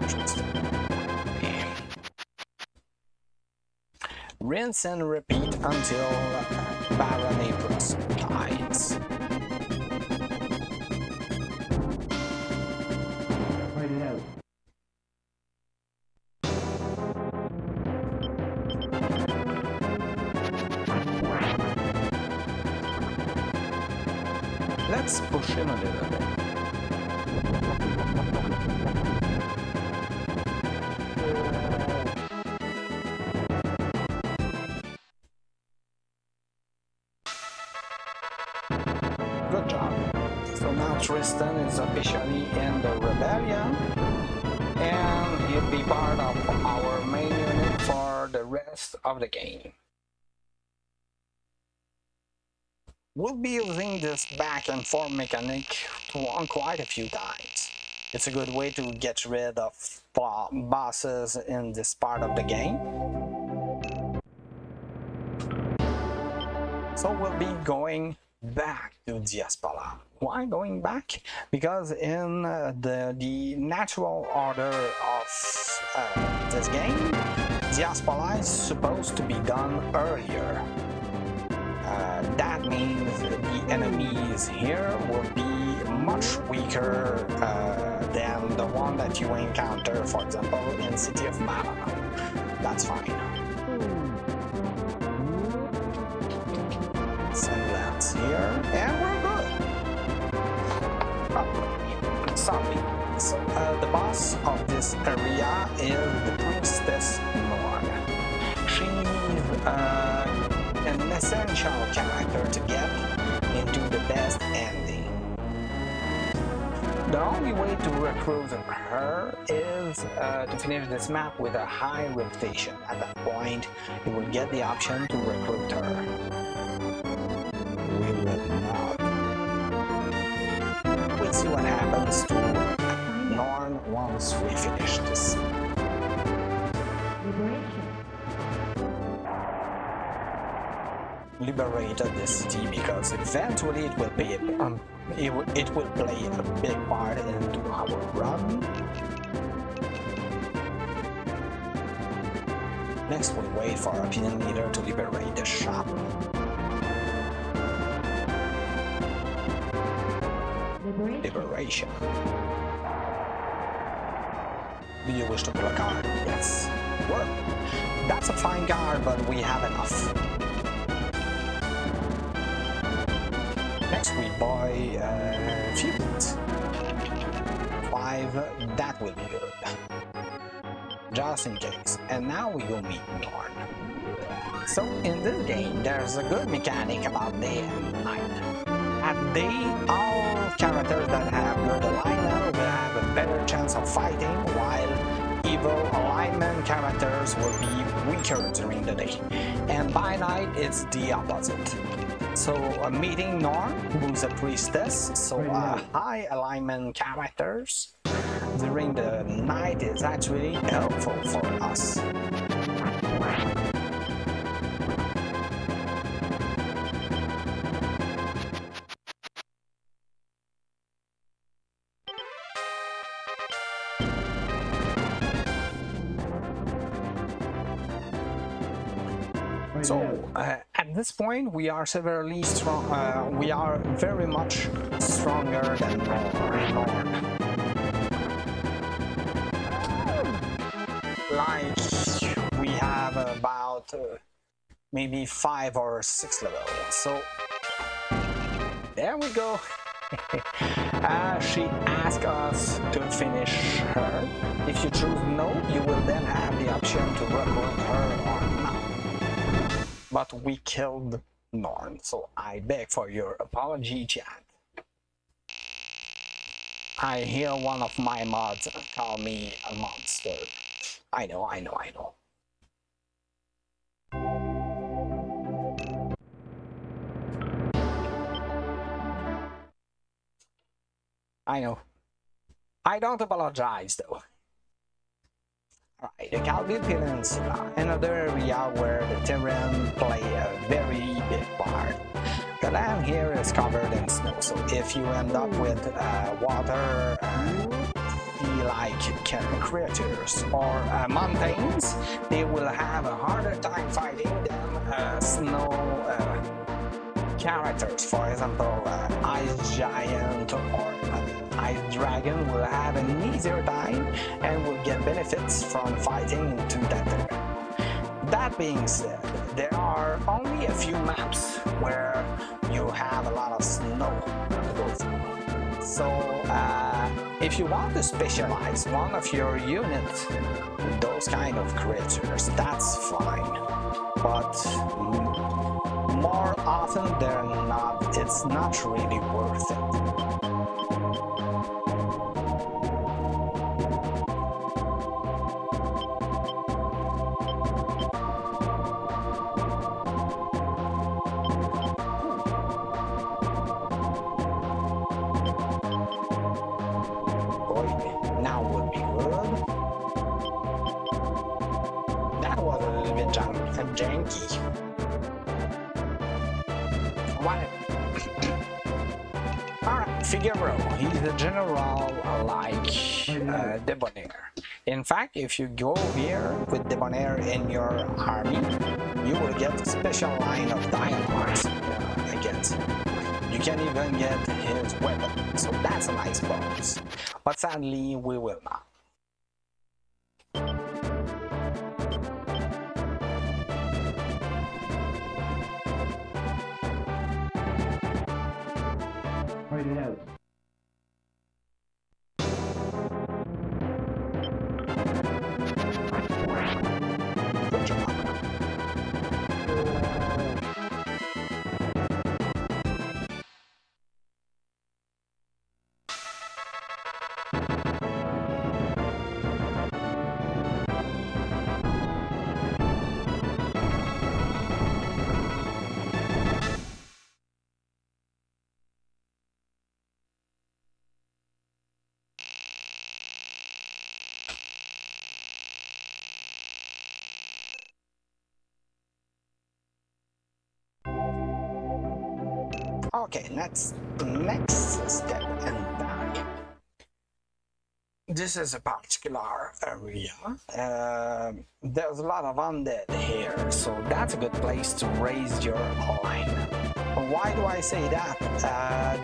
Tristan. Rinse and repeat until Baron Aprus dies. Write it out. Let's push him a little bit. Good job. So now Tristan is officially in the rebellion, and he'll be part of our main unit for the rest of the game. We'll be using this back and forth mechanic on quite a few times. It's a good way to get rid of bosses in this part of the game. So we'll be going back to Diaspora. Why going back? Because in the natural order of this game, Diaspora is supposed to be done earlier. That means the enemies here will be much weaker than the one that you encounter, for example, in City of Malano. That's fine. Semblance here, and we're good. Oh, sorry. So, the boss of this area is the Priestess Norn. She's an essential character to get into the best ending. The only way to recruit her is to finish this map with a high reputation. At that point, you will get the option to recruit her. We will not. We'll see what happens to Norn once we finish this. Liberated the city because eventually it will be it will play a big part into our run. Next we wait for our opinion leader to liberate the shop. Liberation. Do you wish to pull a card? Yes. Work. That's a fine card, but we have enough. Next we buy feud. 5, that will be good. Just in case. And now we go meet Norn. So in this game there's a good mechanic about day and night. At day, all characters that have good alignment will have a better chance of fighting, while evil alignment characters will be weaker during the day. And by night it's the opposite. So meeting Norn, who's a priestess, so high alignment characters during the night is actually helpful for us. So at this point we are severely strong. We are very much stronger than Norn. Like we have about maybe 5 or 6 levels. So there we go. She asked us to finish her. If you choose no, you will then have the option to recruit her or not. But we killed Norn, so I beg for your apology, chat. I hear one of my mods call me a monster. I know. I know. I don't apologize though. Alright, the Kalbi Peninsula, another area where the terrain play a very big part. The land here is covered in snow, so if you end up with water, sea-like creatures or mountains, they will have a harder time fighting than snow characters. For example, Ice Giant or Ice Dragon will have an easier time and will get benefits from fighting into that area. That being said, there are only a few maps where you have a lot of snow to go through. So if you want to specialize one of your units with those kind of creatures, that's fine. But more often than not, it's not really worth it. Now would be good. That was a little bit janky. What? Alright, Figaro. He's a general like Debonair. In fact, if you go here with Debonair in your army, you will get a special line of dialogues against him. You can even get his weapon, so that's a nice bonus. But sadly, we will not. Write it out. Good job. Okay, next step and back. This is a particular area. There's a lot of undead here, so that's a good place to raise your alignment. Why do I say that?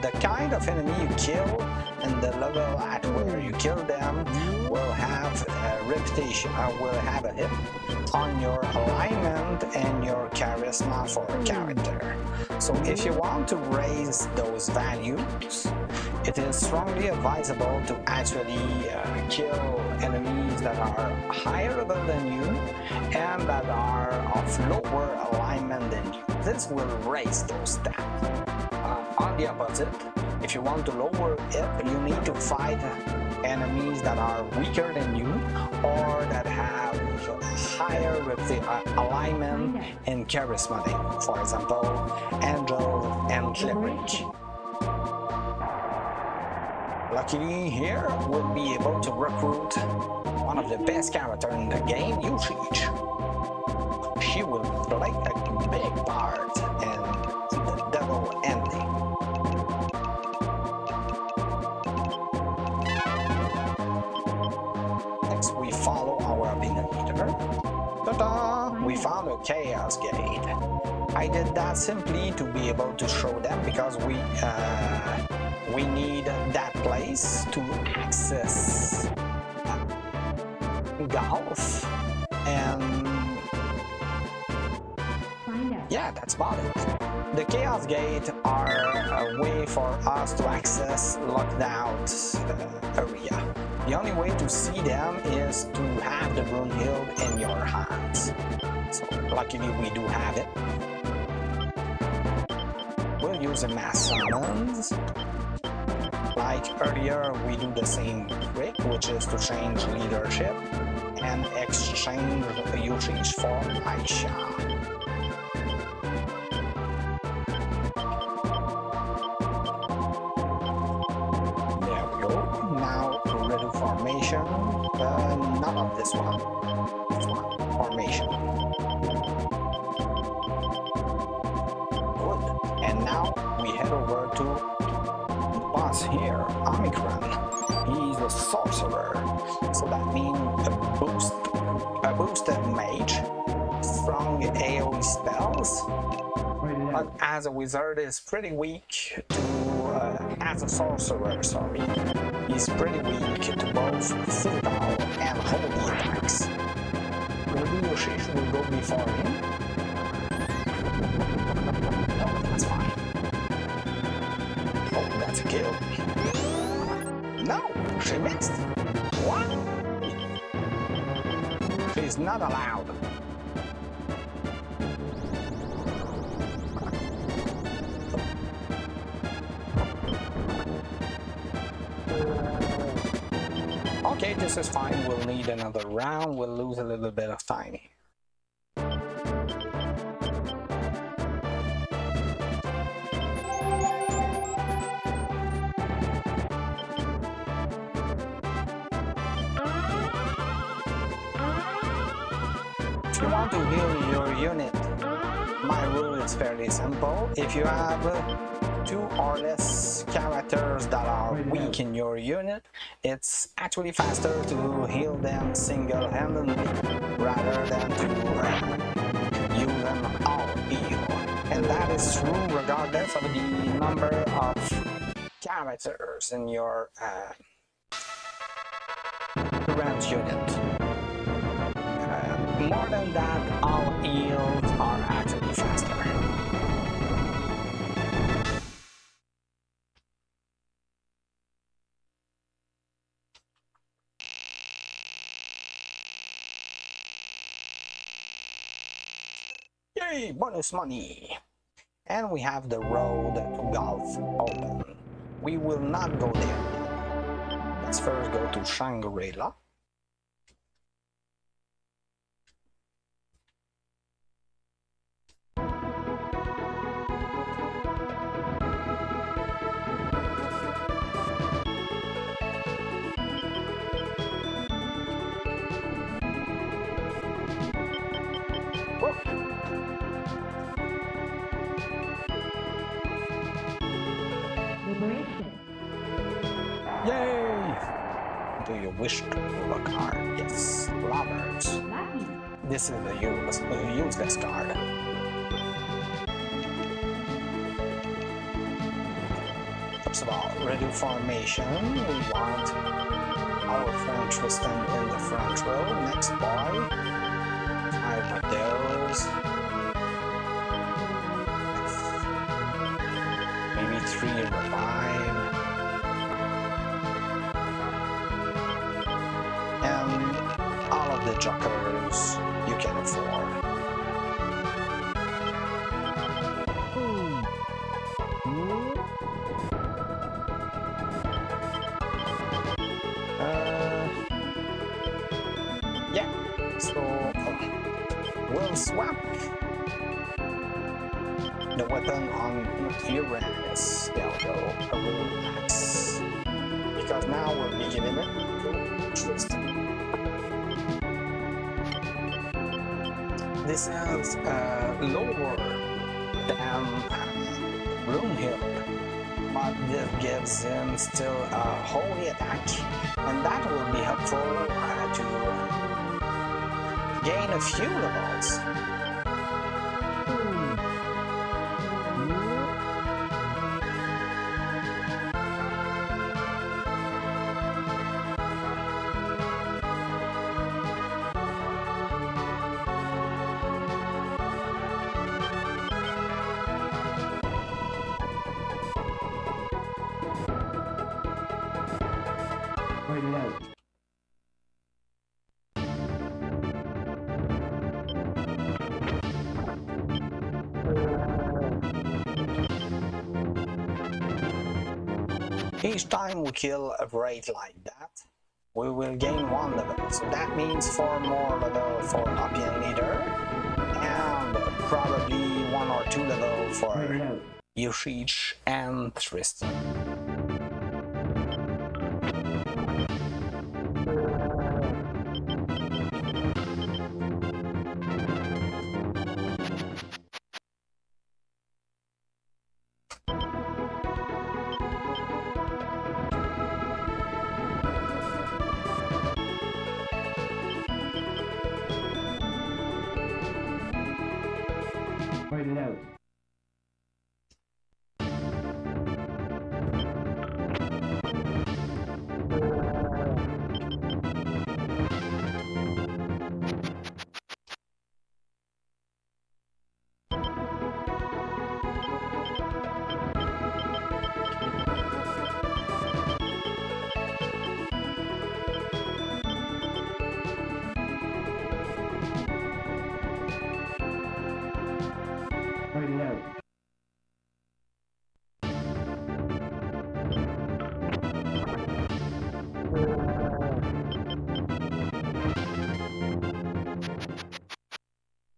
The kind of enemy you kill and the level at where you kill them will have a reputation, will have a hit on your alignment and your charisma for a character. So if you want to raise those values, it is strongly advisable to actually kill enemies that are higher level than you and that are of lower alignment than you. This will raise those stats. On the opposite, if you want to lower it, you need to fight enemies that are weaker than you or that have higher alignment and charismatic. For example, Angel and Cleric. Luckily here, we'll be able to recruit one of the best characters in the game, Usage. She will play a big part in the devil ending. Next, we follow our opinion leader. Ta-da! We found a Chaos Gate. I did that simply to be able to show them because we need that place to access golf and yeah, that's about it. The Chaos Gate are a way for us to access locked out area. The only way to see them is to have the Brunhild in your hands. So luckily we do have it. We'll use a mass summons. Like earlier, we do the same trick, which is to change leadership and exchange usage for Aisha. There we go. Now formation, not of this one. This one, formation. Good. And now we head over to the boss here, Omicron. He's a sorcerer, so that means a boosted mage, strong AoE spells. But as a wizard is pretty weak to, as a sorcerer, sorry, he's pretty weak to both physical and holy attacks. Maybe Yoshish will go before him. No, that's fine. Oh, that's a kill. No, she missed. What? She's not allowed. Okay, this is fine. We'll need another round. We'll lose a little bit of time. If you want to heal your unit, my rule is fairly simple. If you have 2 or less characters that are weak in your unit, it's actually faster to heal them single-handedly rather than to use them all heal. And that is true regardless of the number of characters in your current unit. More than that, all heals are actually faster. Yay, bonus money! And we have the road to golf open. We will not go there. Let's first go to Shangri-La. Yay! Do you wish to pull a card? Yes, lovers. This is a useless card. First of all, ready formation. We want our friend Tristan in the front row. Next boy. 5 of those. Maybe 3 revive. The jokers you can afford. Yeah, so we'll swap the weapon on Uranus. There we go, a rune axe. Because now we'll be giving it to Tristan. This is lower than Broomhild, but this gives him still a holy attack, and that will be helpful to gain a few levels. Each time we kill a raid like that, we will gain 1 level. So that means 4 more level for Topian Leader, and probably 1 or 2 level for Yoshish and Tristan. Fight it out. Fight it out.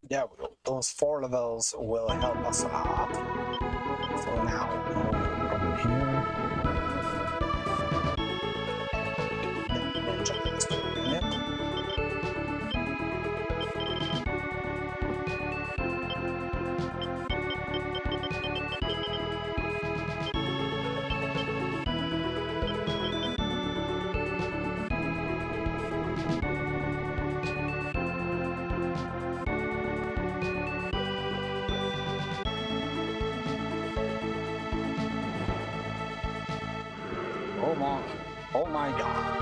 Yeah, those 4 levels will help us a lot. So now, over here. Ninja Master Unit. Oh my god.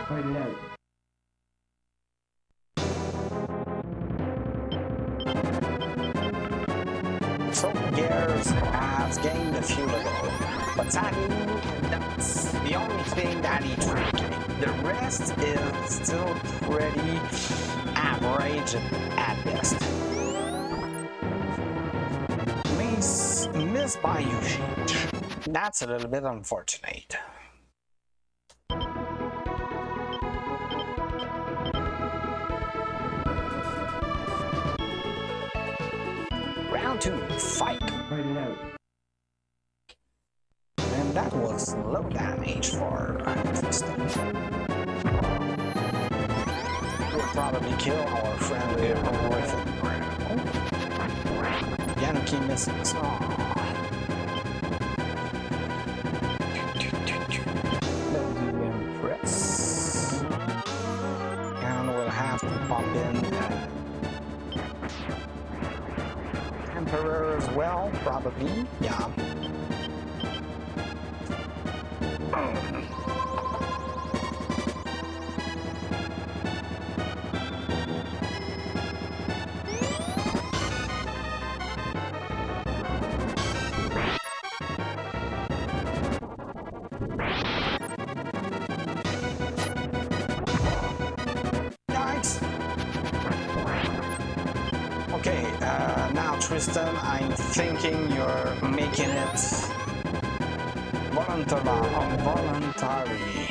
Fight it out. So Gears has gained a few levels, but sadly, that's the only thing that he tricky. The rest is still pretty average at best. Missed by Yuji. That's a little bit unfortunate. Round 2, fight. Fight it out. And that was low damage for Tristan. We'll probably kill our friend with a rifle. Yanuki misses. Let's do impress. And we'll have to pop in Emperor as well, probably. Yeah. Yikes. Okay, now Tristan, I'm thinking you're making it voluntary.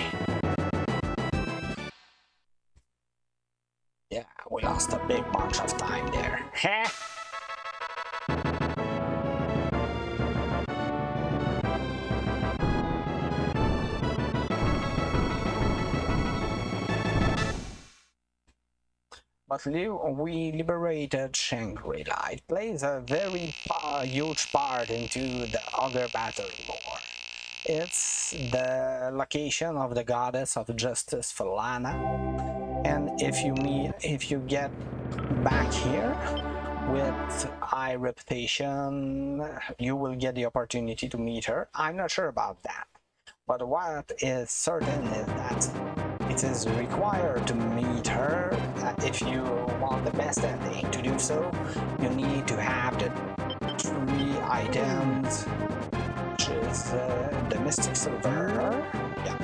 Yeah, we lost a big bunch of time there. Heh. But we liberated Shangri-La. It plays a very huge part into the other battle lore. It's the location of the goddess of justice, Falana. And if you get back here with high reputation, you will get the opportunity to meet her. I'm not sure about that. But what is certain is that it is required to meet her. If you want the best ending to do so, you need to have the 3 items, which is the Mystic Silver, yeah,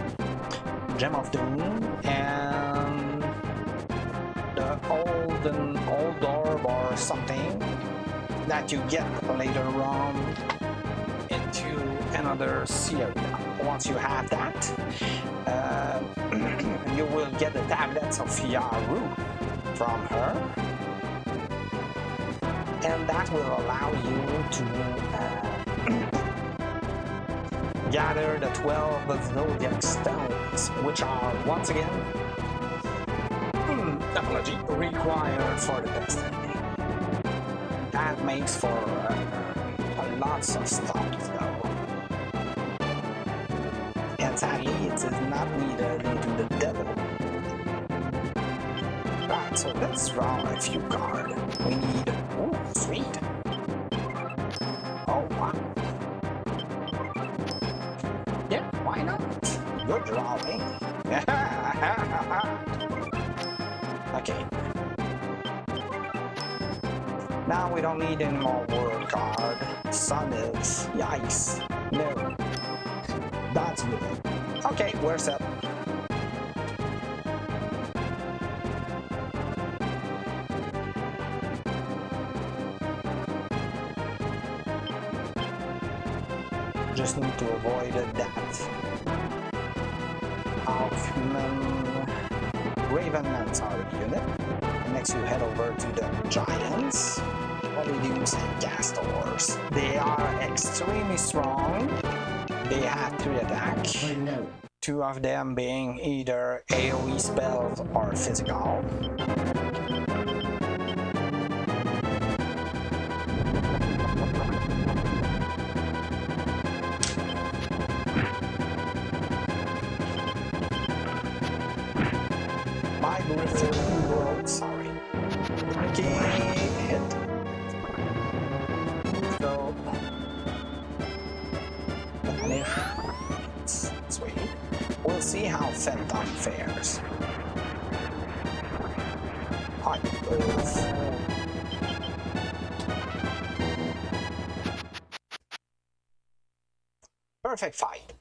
Gem of Doom, and the old orb or something that you get later on into another series. Once you have that, you will get the tablets of Yaru from her, and that will allow you to gather the 12 Zodiac Stones, which are, once again, apology, required for the best ending. That makes for lots of stops, though. And sadly, it is not needed into the devil. Alright, so let's draw a few cards. We need... Ooh, sweet. Oh, wow. Yeah, why not? Good drawing. Okay. Now we don't need any more word card. Sun is... Yikes. No. That's good. Okay, we're set. Just need to avoid that Ravenman, sorry, unit. Next you head over to the Giants, Holidays and Castors. They are extremely strong. They have 3 attacks. Wait, no. 2 of them being either AoE spells or physical. My Griffin broke, sorry. Okay, hit. So, vanish. Sweet. We'll see how Phantom fares. Hot move. Perfect fight.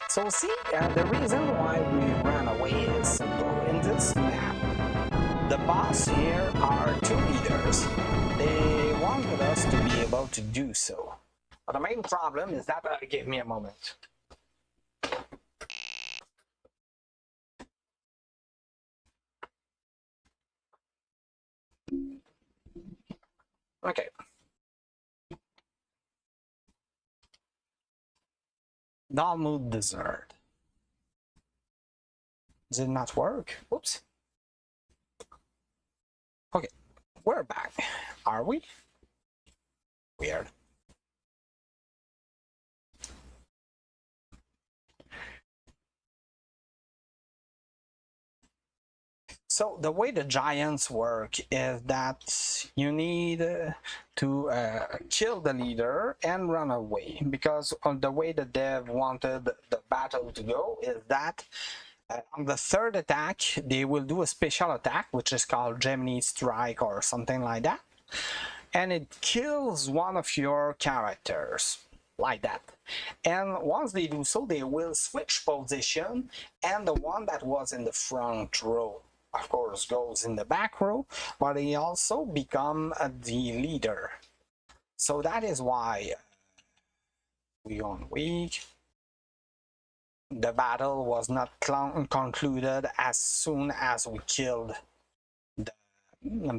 So see, the reason why we ran away is simple. In this map, the boss here are 2 leaders. They wanted us to be able to do so. But the main problem is that, give me a moment. Okay. Dalmud Desert. Did not work. Whoops. Okay, we're back. Are we? Weird. So the way the Giants work is that you need to kill the leader and run away, because on the way the dev wanted the battle to go is that on the 3rd attack they will do a special attack which is called Gemini Strike or something like that, and it kills one of your characters like that. And once they do so, they will switch position, and the one that was in the front row of course goes in the back row, but he also become the leader. So that is why we on weak. The battle was not concluded as soon as we killed the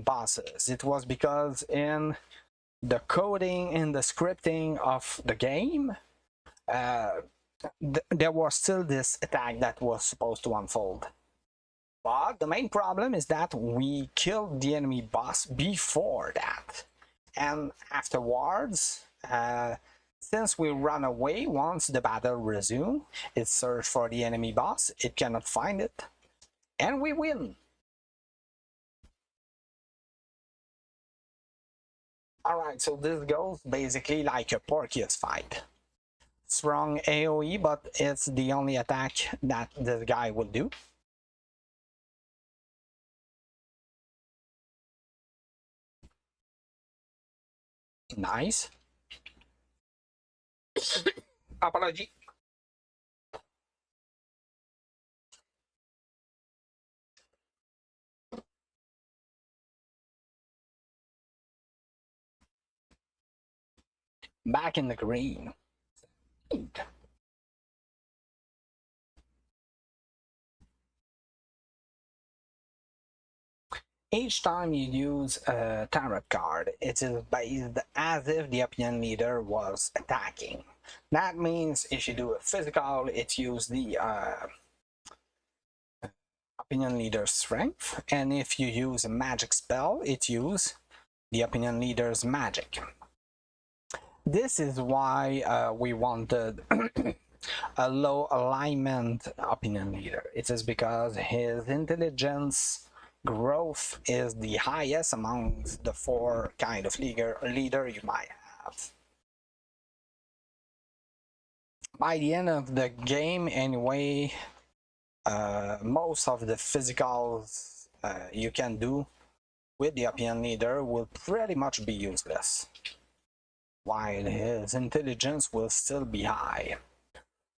bosses. It was because in the coding, in the scripting of the game, there was still this attack that was supposed to unfold. But the main problem is that we killed the enemy boss before that. And afterwards, since we run away, once the battle resumes, it searches for the enemy boss, it cannot find it, and we win. Alright, so this goes basically like a Porcius fight. Strong AoE, but it's the only attack that this guy will do. Nice. Apology. Back in the green. Each time you use a tarot card, it is based as if the opinion leader was attacking. That means if you do a physical, it uses the opinion leader's strength, and if you use a magic spell, it uses the opinion leader's magic. This is why we wanted a low alignment opinion leader. It is because his intelligence growth is the highest among the four kind of leader you might have. By the end of the game anyway, most of the physicals you can do with the opinion leader will pretty much be useless, while his intelligence will still be high.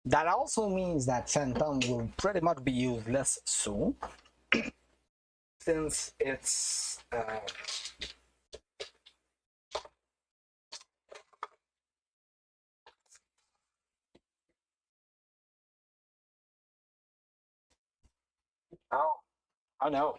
That also means that Phantom will pretty much be useless soon, since it's oh no.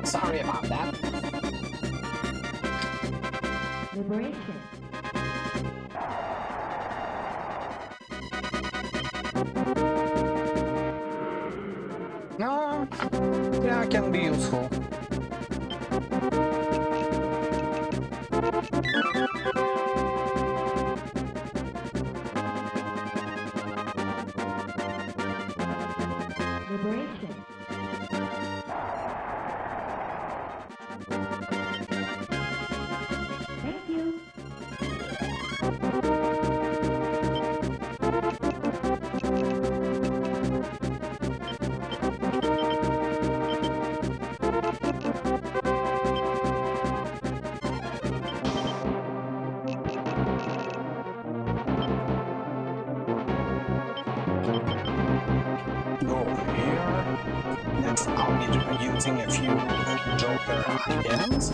Sorry about that. Liberation. No, yeah, it can be useful. Liberation. Thank you. Go here. Next, I'll be using a few Joker items.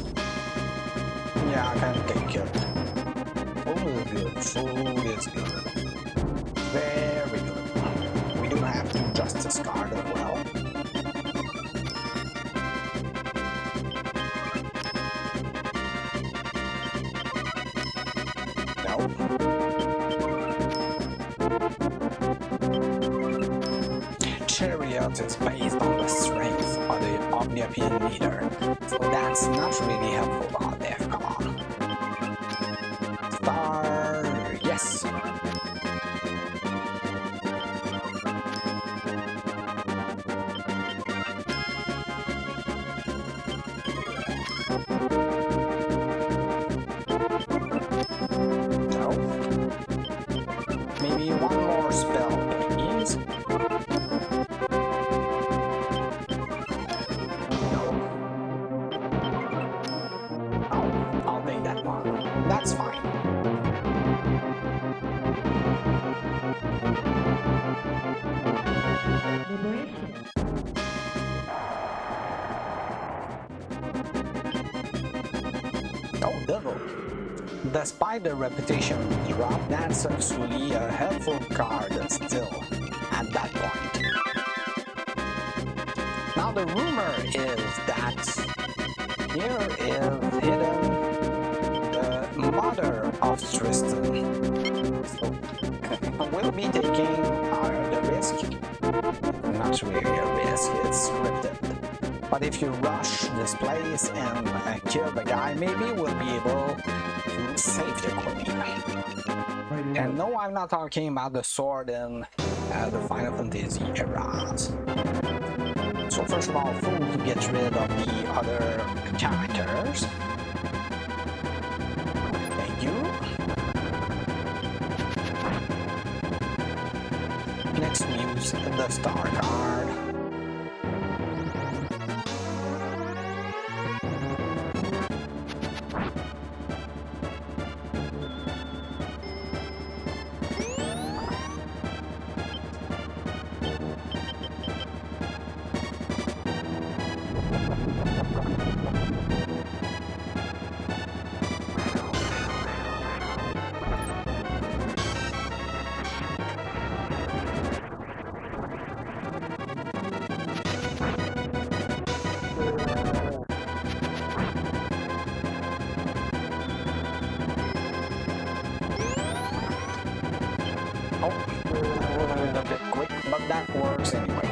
Yeah, I can take it. Food is good. Food is good. Very good. We do have two Justice card as well. Chariot is based on the strength of the opinion leader, so that's not really helpful out there. Come on. Star, yes. No. Maybe one more spell, please. That's fine. Liberation. Oh, devil. Despite the reputation drop, that's actually a helpful card still at that point. Now the rumor is that here is hidden the mother of Tristan. So we'll be taking the risk. Not really a risk, it's scripted. But if you rush this place and kill the guy, maybe we'll be able to save the queen. And no, I'm not talking about the sword in the Final Fantasy eras. So first of all, fool to get rid of the other characters. Thank you. Next we use the star card. Oh, a little bit quick, but that works anyway.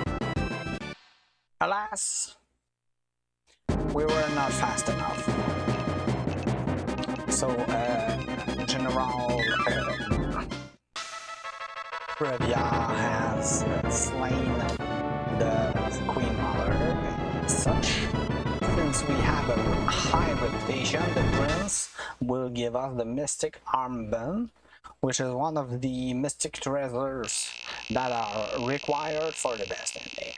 Alas, we were not fast enough. So, General Previa has slain the Queen Mother. As such, since we have a high reputation, the Prince will give us the Mystic Armband, which is one of the mystic treasures that are required for the best ending.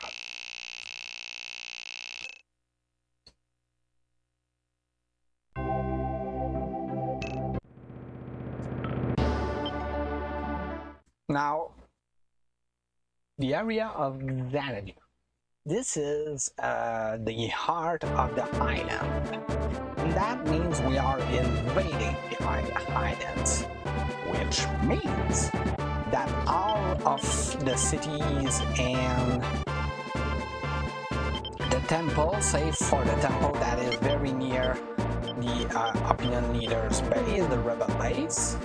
Now, the area of Xanadu. This is the heart of the island. And that means we are invading the islands, which means that all of the cities and the temple, save for the temple that is very near the opinion leader's base, the rebel base,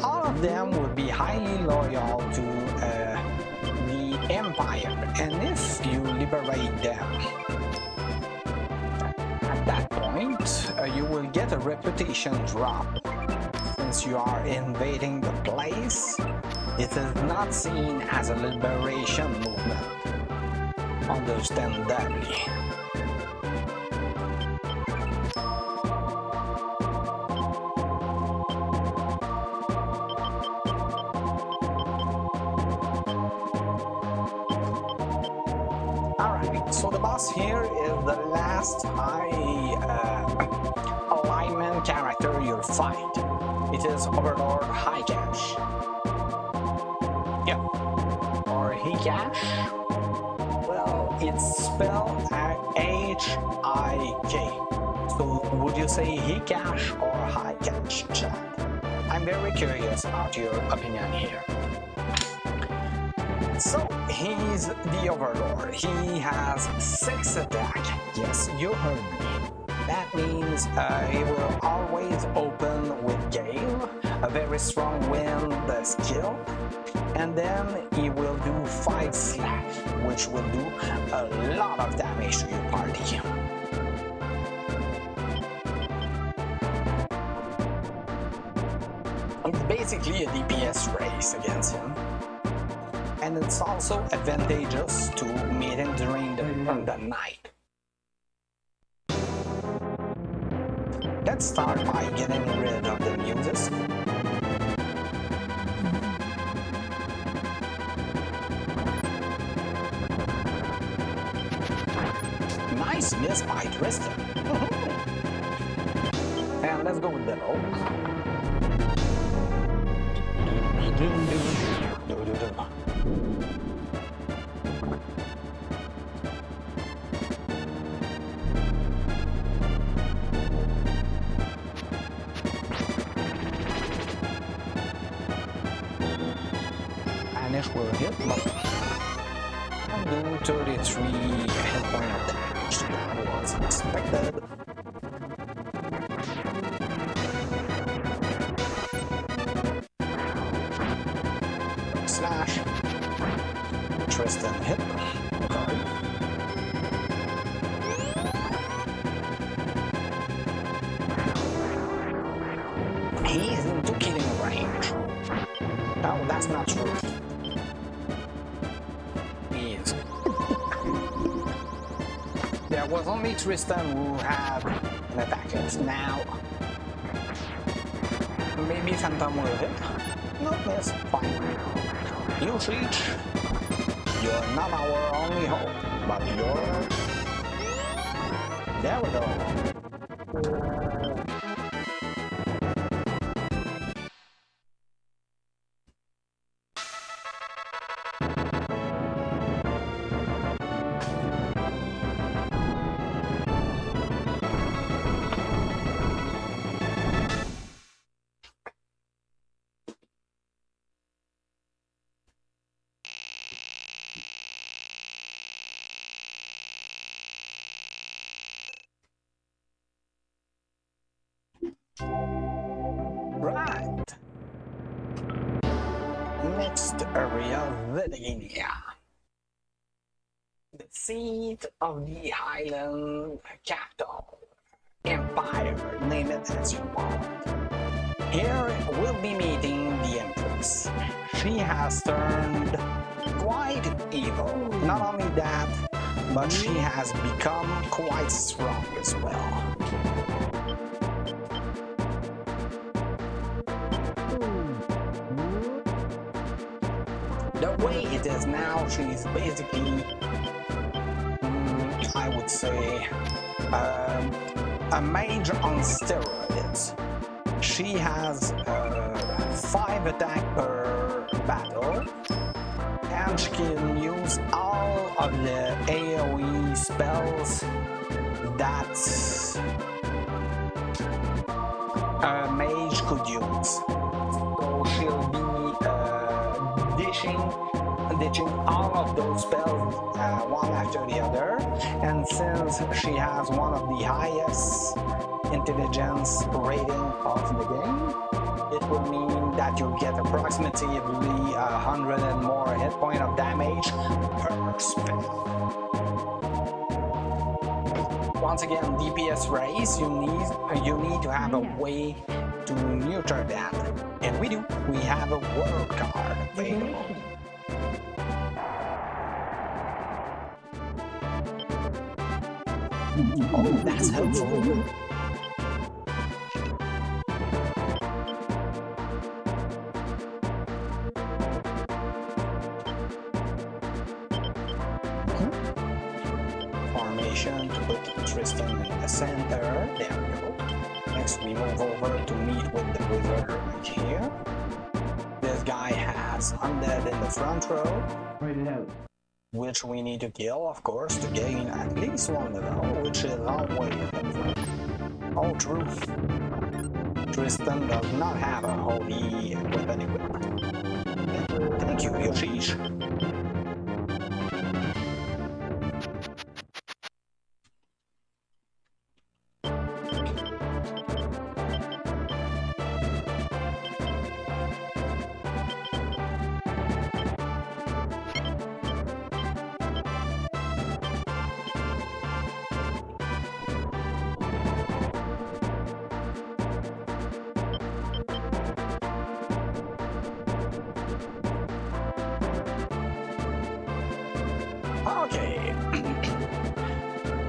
all of them would be highly loyal to the Empire, and if you liberate them at that point, you will get a reputation drop. Since you are invading the place, it is not seen as a liberation movement, understandably. So the boss here is the last high alignment character you'll fight. It is Overlord Hikash. Yeah. Or Hikash. Well, it's spelled H-I-K. So would you say Hikash or Hikash, chat? I'm very curious about your opinion here. So, he's the Overlord. He has 6 attack. Yes, you heard me. That means he will always open with Gale, a very strong wind skill, and then he will do 5 slash, which will do a lot of damage to your party. It's basically a DPS race against him. And it's also advantageous to meet him during the night. Let's start by getting rid of the muses. Nice miss by Tristan. And let's go with the oak. Will hit, but I'll do 33 hit point of damage. That was expected. Slash. Tristan hit. He's into killing range. No, that's not true. There was only Tristan who had an attack. Now, maybe Phantom will hit. Not miss. Fine. You Siege, you're not our only hope, but you're... There we go. next area, Lithuania, the seat of the Highland capital, empire, name it as you want. Here we'll be meeting the Empress. She has turned quite evil. Not only that, but she has become quite strong as well. The way it is now, she's basically, I would say, a mage on steroids. She has 5 attack per battle, and she can use all of the AoE spells that a mage could use. So she'll be ditching all of those spells one after the other, and since she has one of the highest intelligence rating of the game, it will mean that you'll get approximately 100 and more hit point of damage per spell. Once again, DPS raise, you need to have a way to neuter that, and we do. We have a world card available. Oh, that's helpful. Formation to put Tristan in the center. There we go. Next, we move over to meet with the wizard right here. This guy has undead in the front row. Write it out. Which we need to kill, of course, to gain at least one level, which is always helpful. Oh, true. Tristan does not have a holy weapon equipped. Thank you, Yoshish. Okay.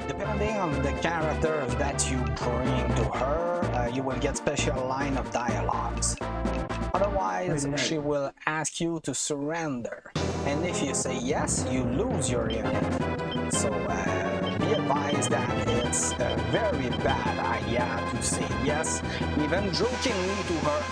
Depending on the characters that you bring to her, you will get special line of dialogues. Otherwise, she will ask you to surrender. And if you say yes, you lose your unit. So be advised that it's a very bad idea to say yes, even jokingly to her.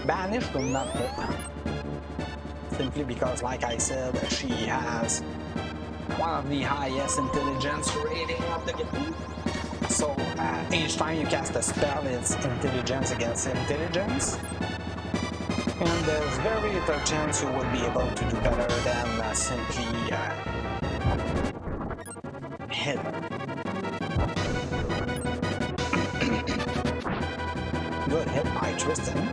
Banish will not hit. Simply because, like I said, she has one of the highest intelligence rating of the game. So each time you cast a spell, it's intelligence against intelligence. And there's very little chance you will be able to do better than simply hit her. Good hit by Tristan.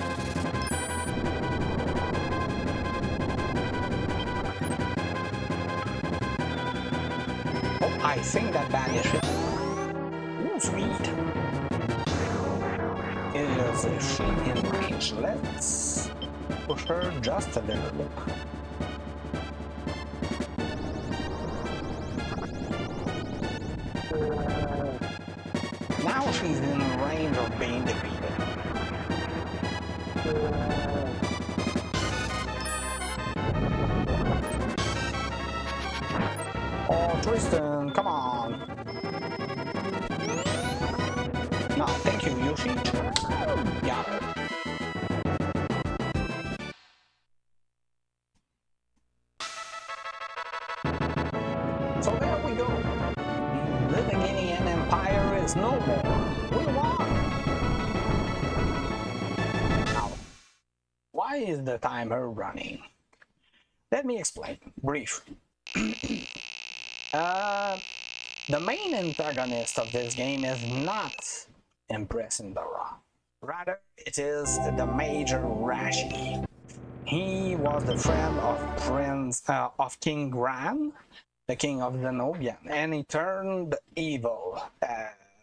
I think that banish it. Ooh, sweet. Is she in range? Let's push her just a little bit. Now she's in range of being defeated. Oh, Tristan, come on. No, thank you, Yoshi. Yeah. So there we go. The Lithuanian Empire is no more. We won. Now, why is the timer running? Let me explain briefly. Uh, the main antagonist of this game is not Empress Indara. Rather, it is the Major Rashi. He was the friend of King Gran, the king of Zenobia, and he turned evil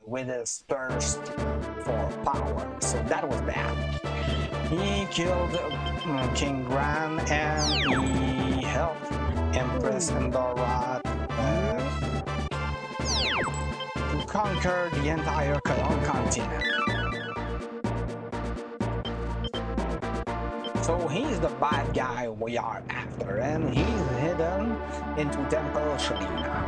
with his thirst for power. So that was bad. He killed King Gran and he helped Empress Indara to conquer the entire continent. So he's the bad guy we are after, and he's hidden into Temple Shalina.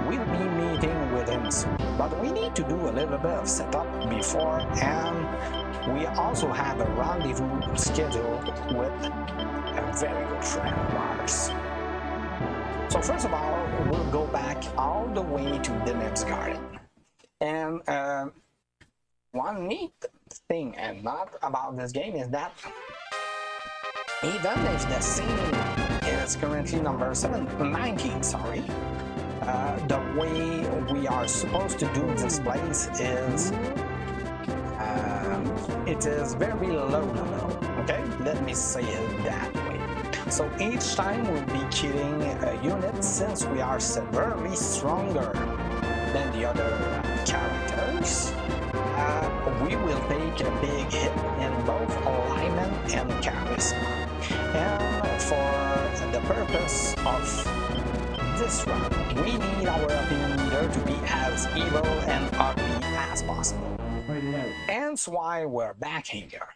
We'll be meeting with him soon, but we need to do a little bit of setup before, and we also have a rendezvous scheduled with a very good friend of ours. So first of all, we'll go back all the way to Deneb's Garden. And one neat thing and not about this game is that even if the scene is currently number 19, sorry, the way we are supposed to do this place is it is very low level. Okay, let me say it that way. So each time we'll be killing a unit, since we are severely stronger than the other characters, we will take a big hit in both alignment and charisma. And for the purpose of this run, we need our opinion meter to be as evil and ugly as possible. Hence why we're back here.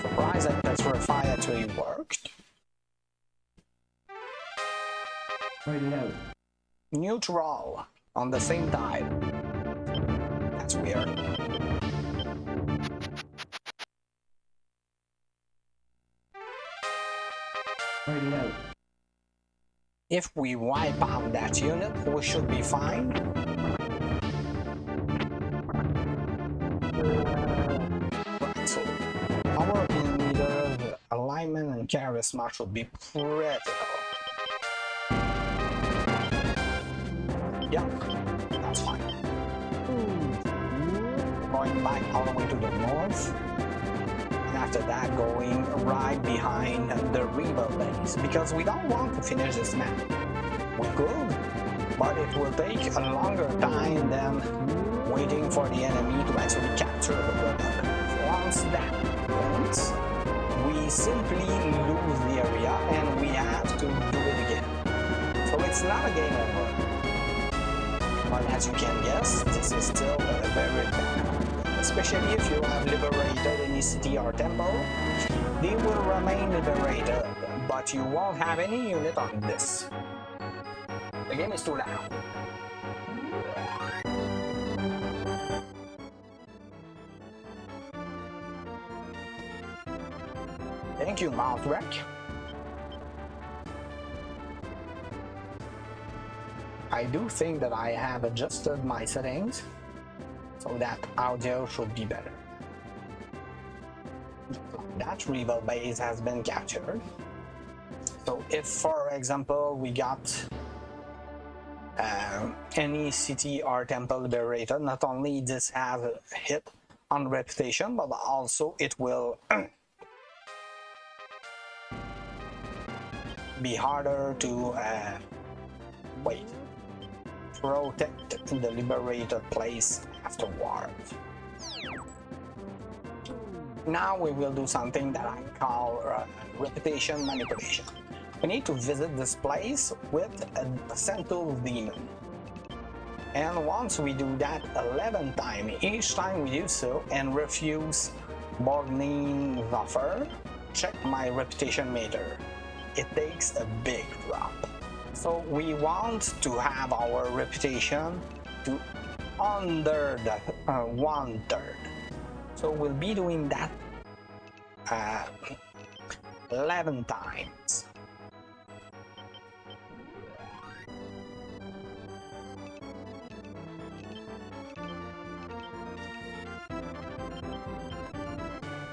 Surprised that Petrify actually worked. Neutral on the same tile. That's weird. If we wipe out that unit, we should be fine. Right, so our opinion meter, alignment, and charisma should be critical. Yeah, that's fine. Going back all the way to the north. And after that, going right behind the river base. Because we don't want to finish this map. We could, but it will take a longer time than waiting for the enemy to actually capture the river. Once that happens, we simply lose the area and we have to do it again. So it's not a game over. But as you can guess, this is still a very bad, especially if you have liberated any city or temple. They will remain liberated, but you won't have any unit on this. The game is too loud. Thank you, Mouthwreck. I do think that I have adjusted my settings so that audio should be better. That rival base has been captured. So if, for example, we got any city or temple liberated, not only this has a hit on reputation, but also it will be harder to protect the liberated place afterwards. Now we will do something that I call reputation manipulation. We need to visit this place with a Sentinel demon. And once we do that 11 times, each time we do so and refuse Borgnin's offer, check my reputation meter. It takes a big drop. So we want to have our reputation to under the 1/3. So we'll be doing that 11 times.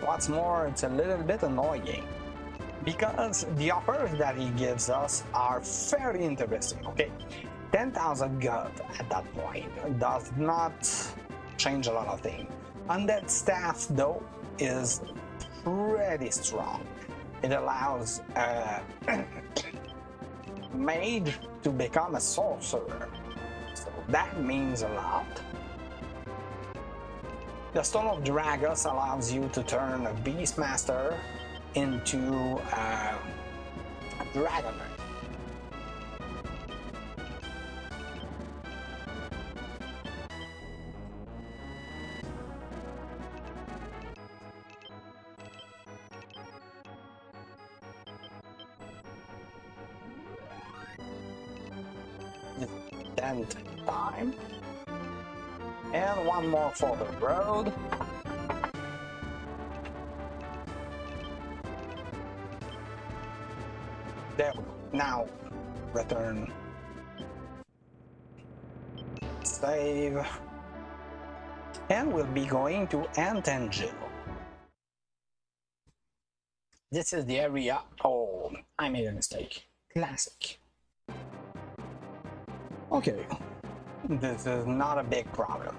What's more, it's a little bit annoying because the offers that he gives us are very interesting. Okay, 10,000 gold at that point does not change a lot of things. Undead staff though is pretty strong. It allows a mage to become a sorcerer, so that means a lot. The Stone of Dragos allows you to turn a Beastmaster into a Dragoner. The 10th time. And one more for the road. There we go. Now, return. Save. And we'll be going to Antangel. This is the area. Oh, I made a mistake. Classic. Okay. This is not a big problem.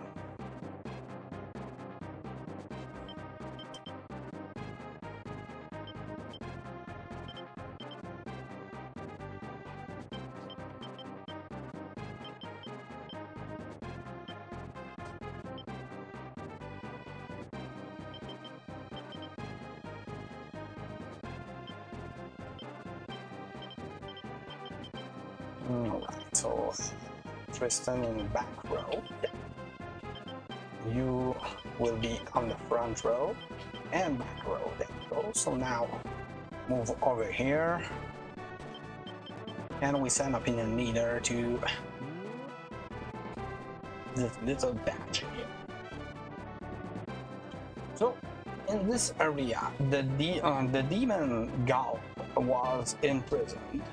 Alright, so Tristan in the back row. You will be on the front row and back row. There you go. So now move over here. And we send Opinion Leader to this little patch here. So in this area, the demon Gal was imprisoned.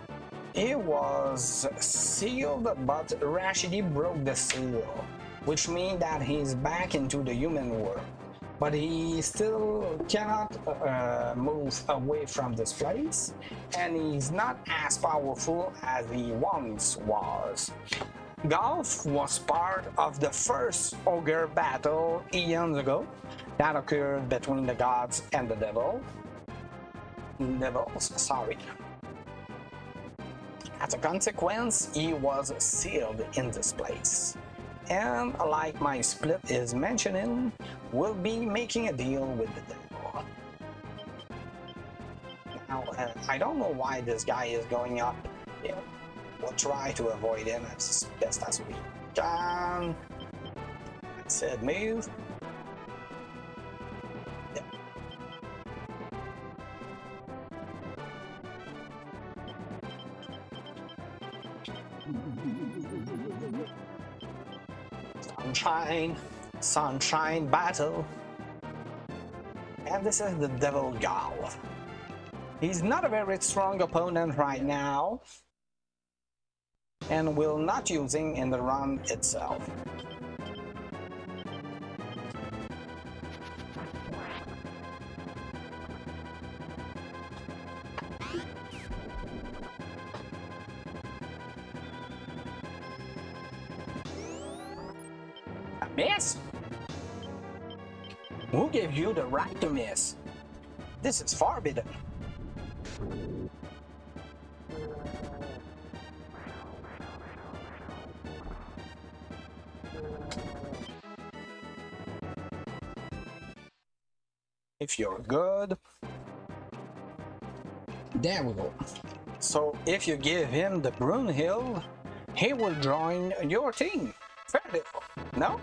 He was sealed, but Rashidi broke the seal, which means that he's back into the human world. But he still cannot move away from this place, and he's not as powerful as he once was. Golf was part of the first ogre battle eons ago that occurred between the gods and the devils. Sorry. As a consequence, he was sealed in this place. And like my split is mentioning, we'll be making a deal with the devil. Now, I don't know why this guy is going up here. We'll try to avoid him as best as we can. I said move. Sunshine battle. And this is the Devil Gal. He's not a very strong opponent right now, and will not using in the run itself. Miss? Who gave you the right to miss? This is forbidden. If you're good. There we go. So if you give him the Brunhild, he will join your team. Fair deal, no?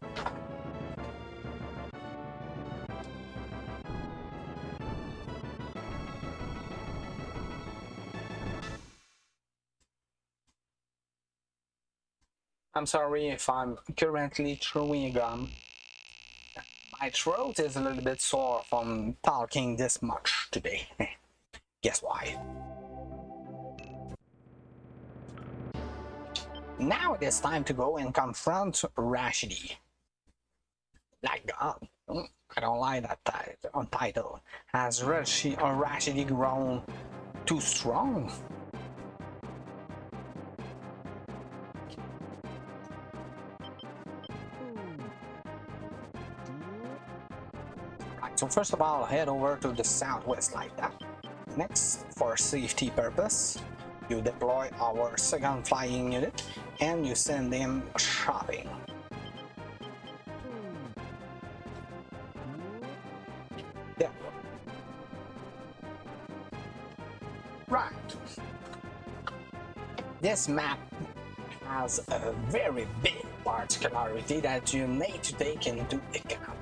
I'm sorry if I'm currently chewing gum. My throat is a little bit sore from talking this much today. Guess why? Now it is time to go and confront Rashidi. Black God. I don't like that title. Has Rashidi grown too strong? Right, so first of all, head over to the southwest like that. Next, for safety purpose, you deploy our second flying unit and you send them shopping. There. Right. This map has a very big particularity that you need to take into account.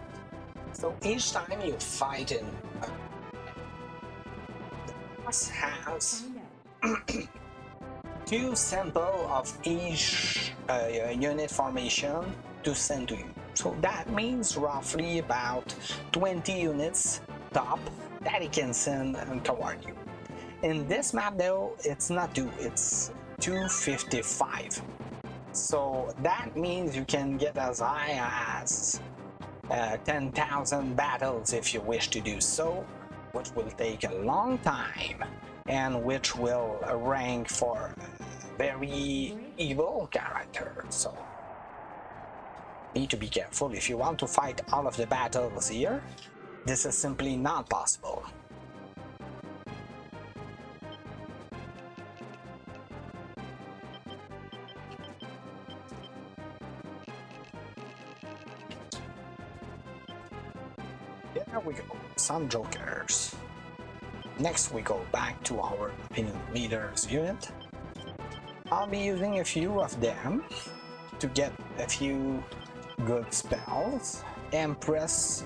So each time you fight in the boss has two samples of each unit formation to send to you. So that means roughly about 20 units top that he can send toward you. In this map though, it's not 2, it's 255. So that means you can get as high as 10,000 battles if you wish to do so, which will take a long time and which will rank for a very evil character. So need to be careful if you want to fight all of the battles here. This is simply not possible. There we go, some jokers. Next we go back to our opinion leaders unit. I'll be using a few of them to get a few good spells. Empress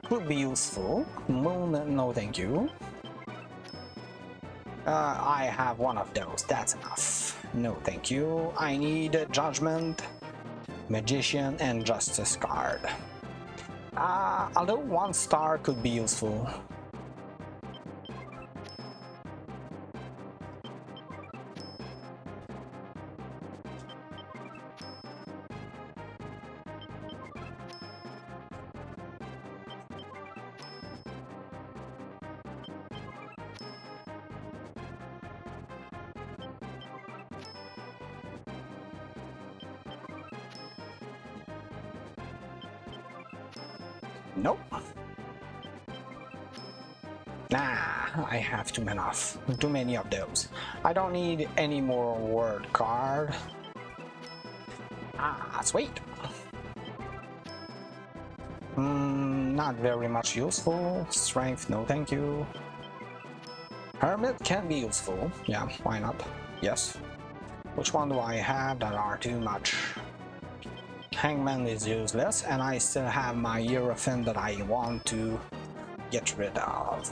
could be useful. Moon, no thank you. I have one of those, that's enough. No thank you. I need a Judgment, Magician, and Justice card. Although 1 star could be useful. Nope. Nah, I have too many of those. I don't need any more word card. Sweet. Not very much useful. Strength, no thank you. Hermit can be useful. Yeah, why not? Yes. Which one do I have that are too much? Hangman is useless, and I still have my Hierophant that I want to get rid of.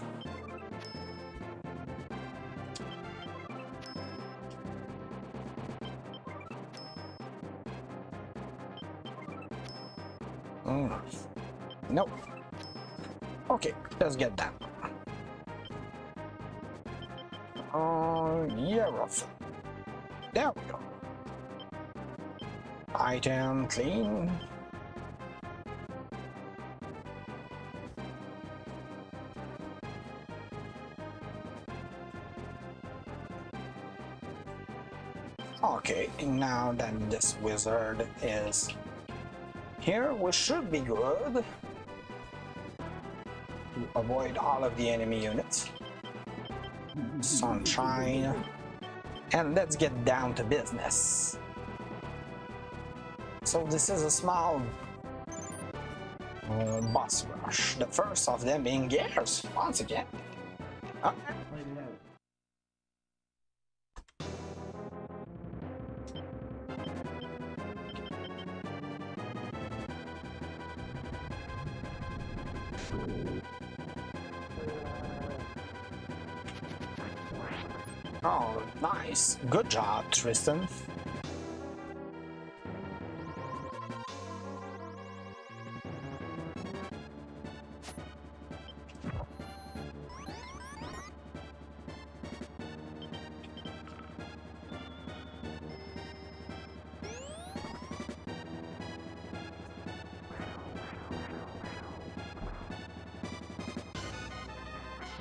Nope. Okay, let's get that. Hierophant. There we go. Item clean. Okay, now that this wizard is here, we should be good to avoid all of the enemy units. Sunshine. And let's get down to business. So this is a small boss rush. The first of them being Gears, once again. Okay. Oh, nice. Good job, Tristan.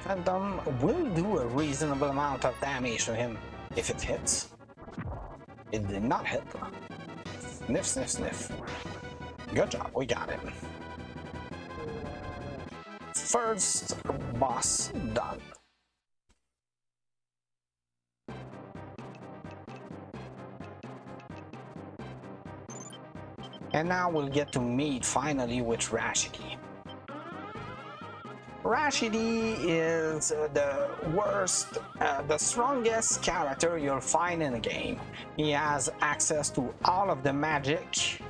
Phantom will do a reasonable amount of damage to him if it hits. It did not hit. Sniff, sniff, sniff. Good job, we got him. First boss done. And now we'll get to meet finally with Rashidi. Rashidi is the strongest character you'll find in the game. He has access to all of the magic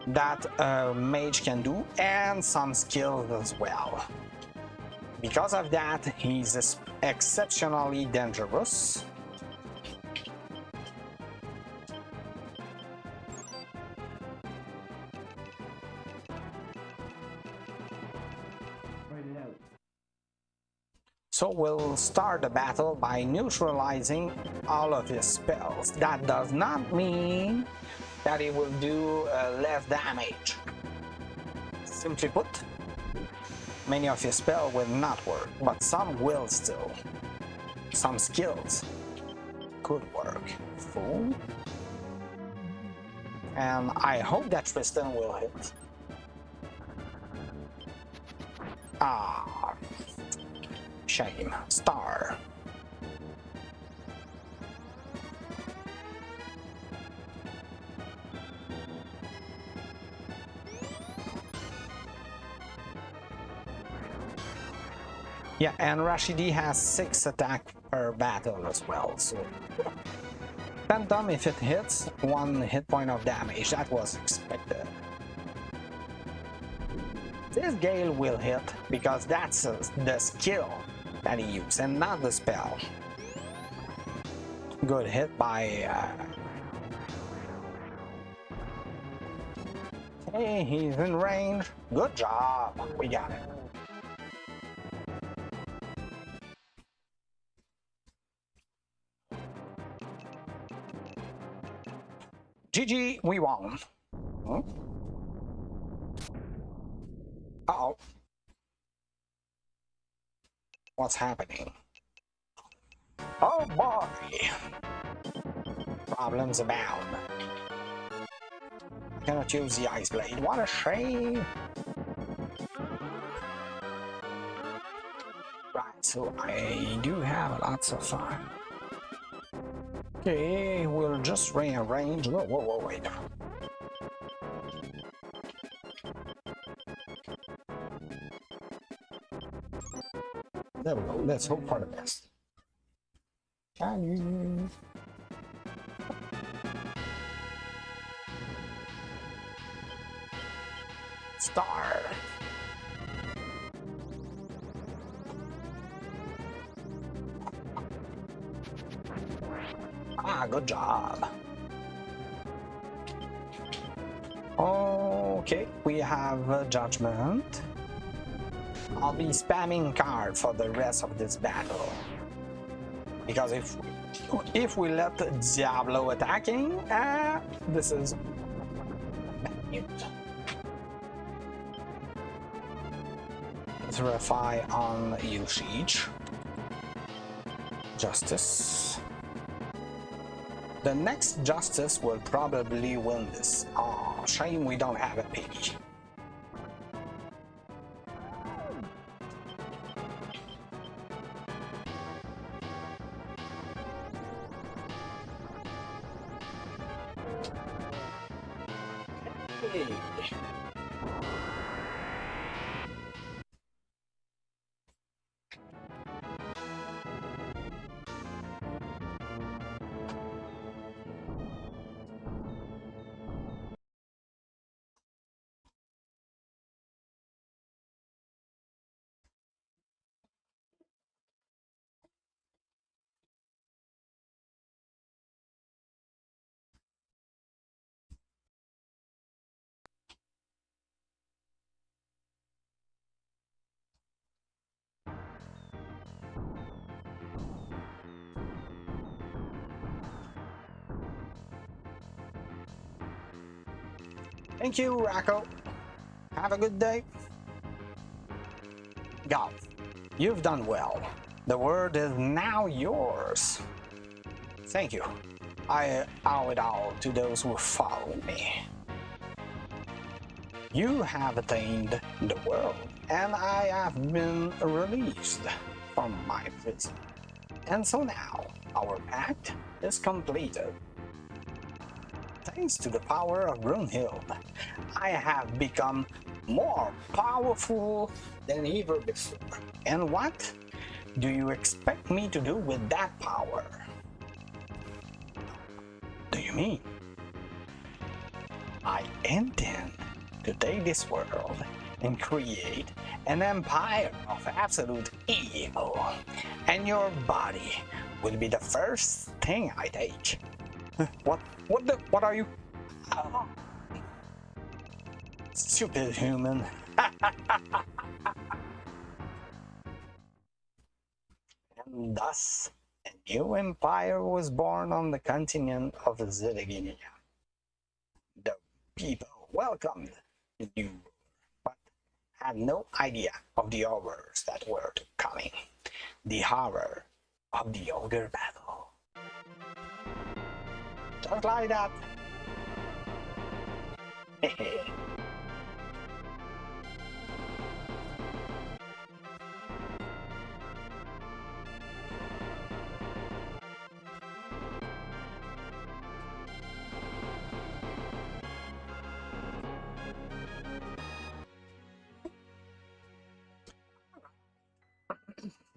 that a mage can do and some skills as well. Because of that, he's exceptionally dangerous. So we'll start the battle by neutralizing all of his spells. That does not mean that he will do less damage. Simply put, many of his spells will not work, but some will still. Some skills could work. Fool. And I hope that Tristan will hit. Ah. Shame. Star. Yeah, and Rashidi has 6 attack per battle as well, so... Phantom, if it hits, 1 hit point of damage. That was expected. This Gale will hit because that's the skill that he used and not the spell. Good hit by... Hey, he's in range. Good job. We got it. GG, we won. Hmm? Uh-oh. What's happening? Oh boy! Problems abound. I cannot use the Ice Blade. What a shame! Right, so I do have lots of fun. Okay, we'll just rearrange. Whoa, whoa, whoa, wait. There we go. Let's hope for the best. Can you? Star. Ah, good job. Okay, we have a judgment. I'll be spamming card for the rest of this battle. Because if we let Diablo attacking, this is bad news. Let's verify on usage. Justice. The next Justice will probably win this. Oh, shame we don't have a pity. Hey. Thank you, Racco. Have a good day. Golf. You've done well. The world is now yours. Thank you. I owe it all to those who followed me. You have attained the world, and I have been released from my prison. And so now, our pact is completed. Thanks to the power of Brunhild, I have become more powerful than ever before. And what do you expect me to do with that power? Do you mean? I intend to take this world and create an empire of absolute evil, and your body will be the first thing I take. What are you? Oh. Stupid human. And thus, a new empire was born on the continent of Zidagenia. The people welcomed the new ruler, but had no idea of the horrors that were coming. The horror of the ogre battle. Just like that.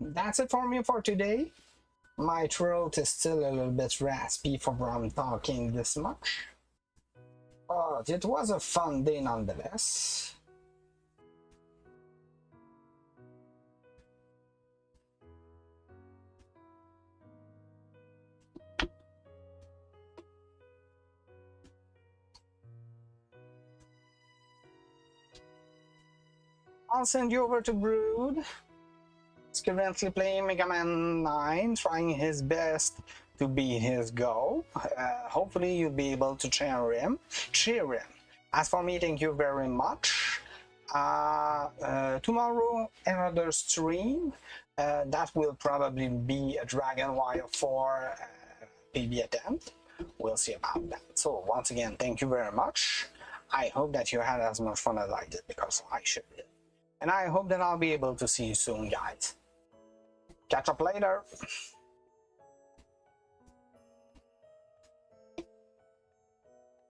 That's it for me for today. My throat is still a little bit raspy from talking this much. But it was a fun day nonetheless. I'll send you over to Brood. He's currently playing Mega Man 9, trying his best to beat his goal. Hopefully you'll be able to cheer him. As for me, thank you very much. Tomorrow, another stream. That will probably be a Dragon Warrior 4 PB attempt. We'll see about that. So once again, thank you very much. I hope that you had as much fun as I did, because I sure did. And I hope that I'll be able to see you soon, guys. Catch up later.